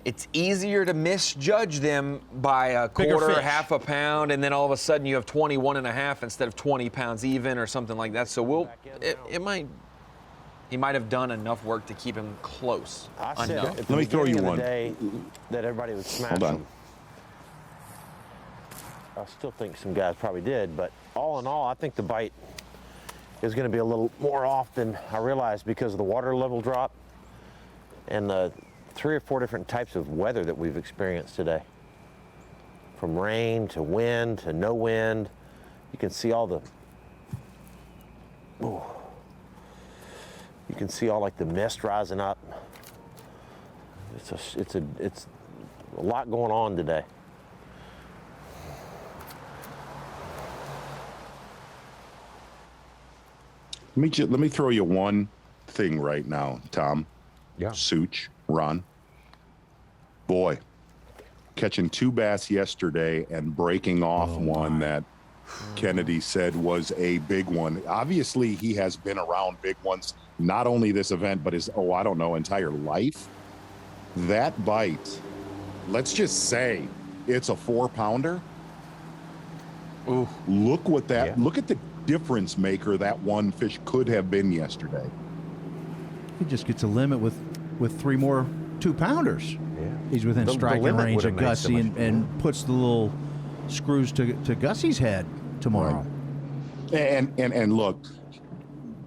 it's easier to misjudge them by a quarter, half a pound, and then all of a sudden you have 21.5 instead of 20 pounds even or something like that. So it might he might have done enough work to keep him close. I said enough. at the Let me throw you beginning of one. the day that everybody would smash Hold on. him. I still think some guys probably did, but all in all, I think the bite is going to be a little more off than I realized because of the water level drop and the 3 or 4 different types of weather that we've experienced today. From rain to wind to no wind. You can see all the, ooh, you can see all like the mist rising up. It's a lot going on today. Let me throw you one thing right now, Tom. Yeah. Such, Ron. Boy, catching 2 bass yesterday and breaking off one that Kennedy said was a big one. Obviously, he has been around big ones, not only this event, but his, entire life. That bite, let's just say it's a 4-pounder. Ooh. Look what that, look at the difference maker that one fish could have been yesterday. He just gets a limit with 3 more 2-pounders. Yeah. He's within The striking limit range would of have made so Gussie much and puts the little screws to Gussie's head tomorrow. Right. And look,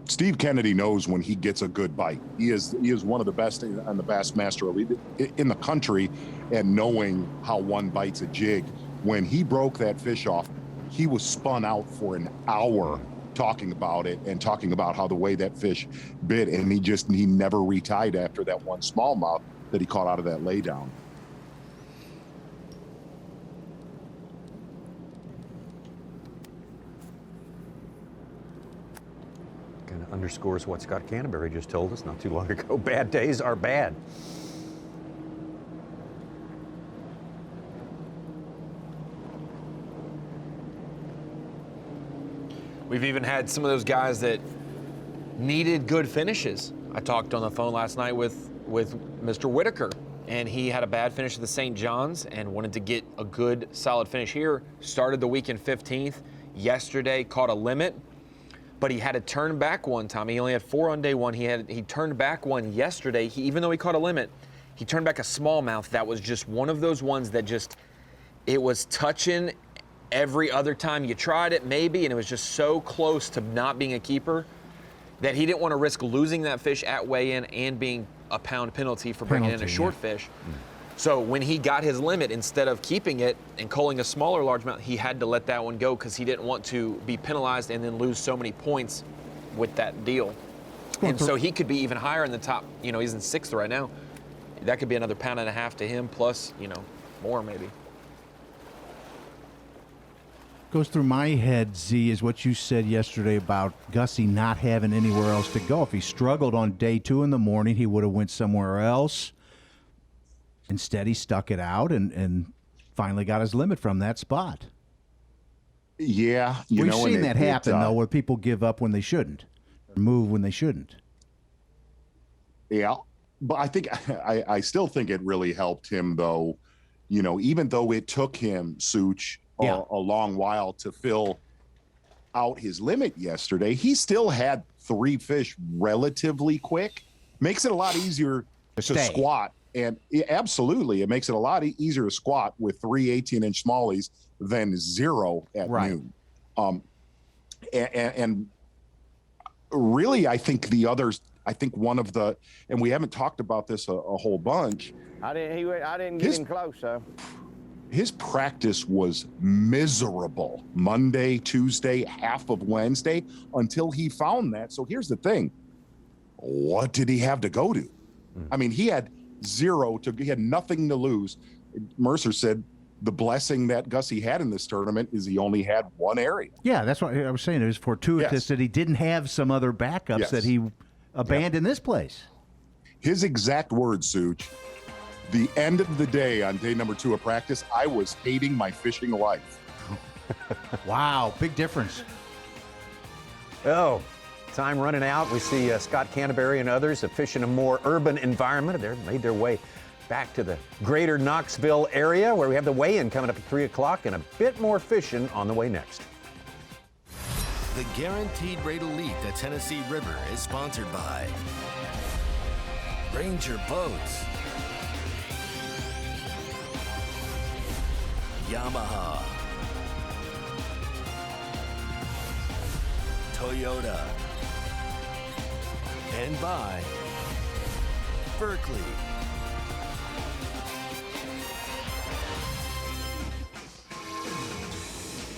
Steve Kennedy knows when he gets a good bite. He is one of the best on the Bassmaster Elite in the country at knowing how one bites a jig. When he broke that fish off, he was spun out for an hour talking about it and talking about how the way that fish bit, and he never retied after that one smallmouth that he caught out of that laydown. Kind of underscores what Scott Canterbury just told us not too long ago. Bad days are bad. We've even had some of those guys that needed good finishes. I talked on the phone last night with Mr. Whitaker, and he had a bad finish at the St. John's and wanted to get a good, solid finish here. Started the weekend 15th. Yesterday, caught a limit, but he had to turn back one time. He only had 4 on day 1. He turned back one yesterday. Even though he caught a limit, he turned back a smallmouth that was just one of those ones that it was touching every other time you tried it, maybe, and it was just so close to not being a keeper that he didn't want to risk losing that fish at weigh-in and being a pound penalty for bringing in a short fish. So when he got his limit, instead of keeping it and culling a smaller largemouth, he had to let that one go because he didn't want to be penalized and then lose so many points with that deal. And so he could be even higher in the top. He's in 6th right now. That could be another 1.5 pounds to him, plus, more maybe. Goes through my head, Z, is what you said yesterday about Gussie not having anywhere else to go. If he struggled on day 2 in the morning, he would have went somewhere else. Instead, he stuck it out and finally got his limit from that spot. Yeah. We've seen that happen, though, where people give up when they shouldn't, or move when they shouldn't. Yeah, but I still think it really helped him, though, even though it took him, Such, a long while to fill out his limit yesterday, he still had 3 fish relatively quick. Makes it a lot easier to squat. And absolutely, it makes it a lot easier to squat with 3 18-inch smallies than 0 at noon. And really, I think one of the, and we haven't talked about this a whole bunch. I didn't get him close, though. His practice was miserable Monday, Tuesday, half of Wednesday, until he found that. So here's the thing. What did he have to go to? I mean, he had he had nothing to lose. Mercer said the blessing that Gussie had in this tournament is he only had one area. Yeah, that's what I was saying. It was fortuitous that he didn't have some other backups that he abandoned this place. His exact words, Such, the end of the day on day number 2 of practice, I was hating my fishing life. Wow, big difference. Oh, time running out. We see Scott Canterbury and others that fish in a more urban environment. They've made their way back to the greater Knoxville area where we have the weigh-in coming up at 3 o'clock and a bit more fishing on the way next. The Guaranteed Rate Elite at Tennessee River is sponsored by Ranger Boats, Yamaha, Toyota, and by Berkeley.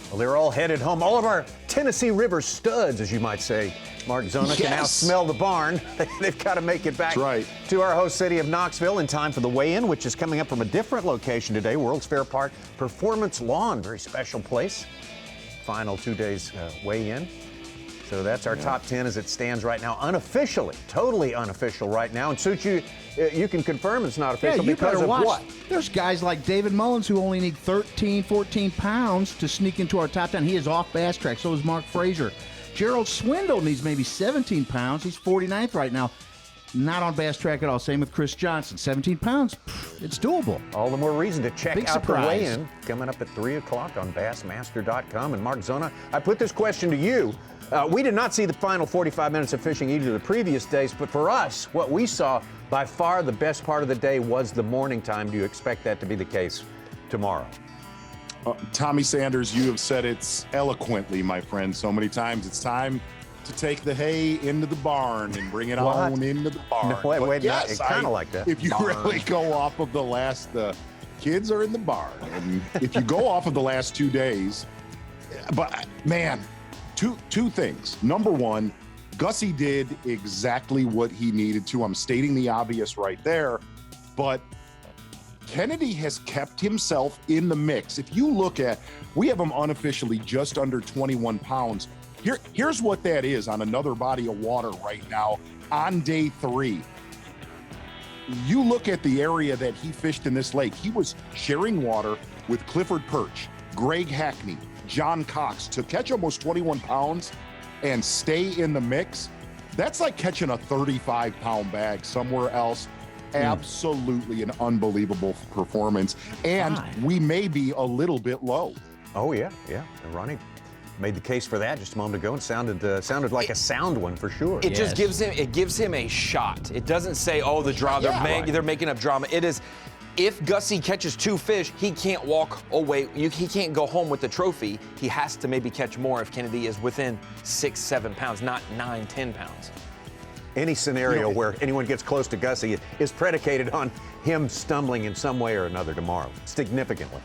Well, they're all headed home. All of our Tennessee River studs, as you might say. Mark Zona can now smell the barn. They've got to make it back to our host city of Knoxville in time for the weigh-in, which is coming up from a different location today, World's Fair Park Performance Lawn. Very special place. Final 2 days weigh-in. So that's our top 10 as it stands right now, unofficially, totally unofficial right now. And Suchi, you can confirm it's not official because of what? There's guys like David Mullins who only need 13, 14 pounds to sneak into our top 10. He is off Bass Track. So is Mark Frazier. Gerald Swindle needs maybe 17 pounds. He's 49th right now. Not on Bass Track at all. Same with Chris Johnson. 17 pounds, it's doable. All the more reason to check Big out surprise. the weigh-in coming up at 3 o'clock on Bassmaster.com. And Mark Zona, I put this question to you. We did not see the final 45 minutes of fishing either of the previous days, but for us, what we saw, by far the best part of the day was the morning time. Do you expect that to be the case tomorrow? Tommy Sanders, you have said it eloquently, my friend, so many times. It's time to take the hay into the barn and bring it on into the barn. No, wait, yes, kind of like that. If you really go off of the last, the kids are in the barn. And if you go off of the last 2 days, but man, two things. Number one, Gussie did exactly what he needed to. I'm stating the obvious right there, but Kennedy has kept himself in the mix. If you look at, we have him unofficially just under 21 pounds. Here's what that is on another body of water right now on day 3. You look at the area that he fished in this lake. He was sharing water with Clifford Perch, Greg Hackney, John Cox to catch almost 21 pounds and stay in the mix. That's like catching a 35-pound bag somewhere else. Absolutely an unbelievable performance. And we may be a little bit low. Oh, yeah. And Ronnie made the case for that just a moment ago and sounded like a sound one for sure. It just gives him a shot. It doesn't say, oh, the drama, they're making up drama. It is, if Gussie catches 2 fish, he can't walk away. He can't go home with the trophy. He has to maybe catch more if Kennedy is within 6, 7 pounds, not 9, 10 pounds. Any scenario where anyone gets close to Gussie is predicated on him stumbling in some way or another tomorrow, significantly.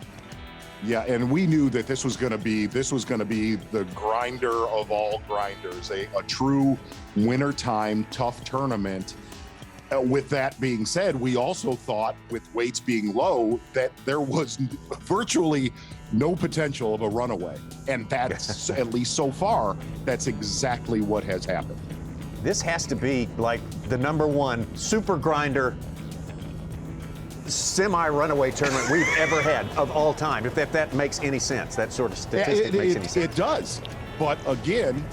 Yeah, and we knew that this was going to be the grinder of all grinders, a true wintertime tough tournament. With that being said, we also thought, with weights being low, that there was virtually no potential of a runaway. And that's, at least so far, that's exactly what has happened. This has to be like the #1 super grinder semi-runaway tournament we've ever had of all time, if that makes any sense. That sort of statistic makes any sense. It does. But again,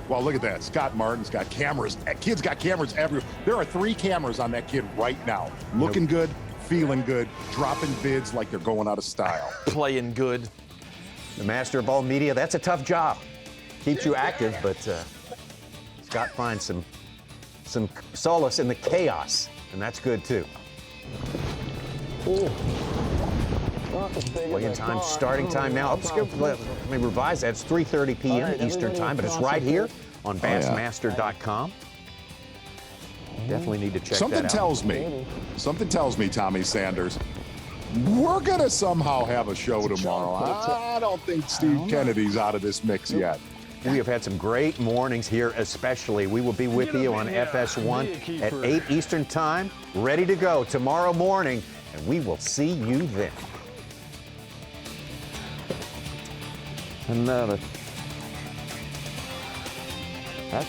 well, look at that. Scott Martin's got cameras. That kid's got cameras everywhere. There are 3 cameras on that kid right now. Looking good, feeling good, dropping vids like they're going out of style. Playing good. The master of all media, that's a tough job. Keeps you active, but Scott finds some solace in the chaos, and that's good too. Weigh-in time, starting time now. Let me revise that. It's 3:30 p.m. Eastern time, but it's right here on Bassmaster.com. Definitely need to check that out. Something tells me, Tommy Sanders, we're going to somehow have a show tomorrow. I don't think Steve Kennedy's out of this mix yet. We have had some great mornings here, especially. We will be with you on FS1 at 8 Eastern time, ready to go tomorrow morning, and we will see you then. Another. That's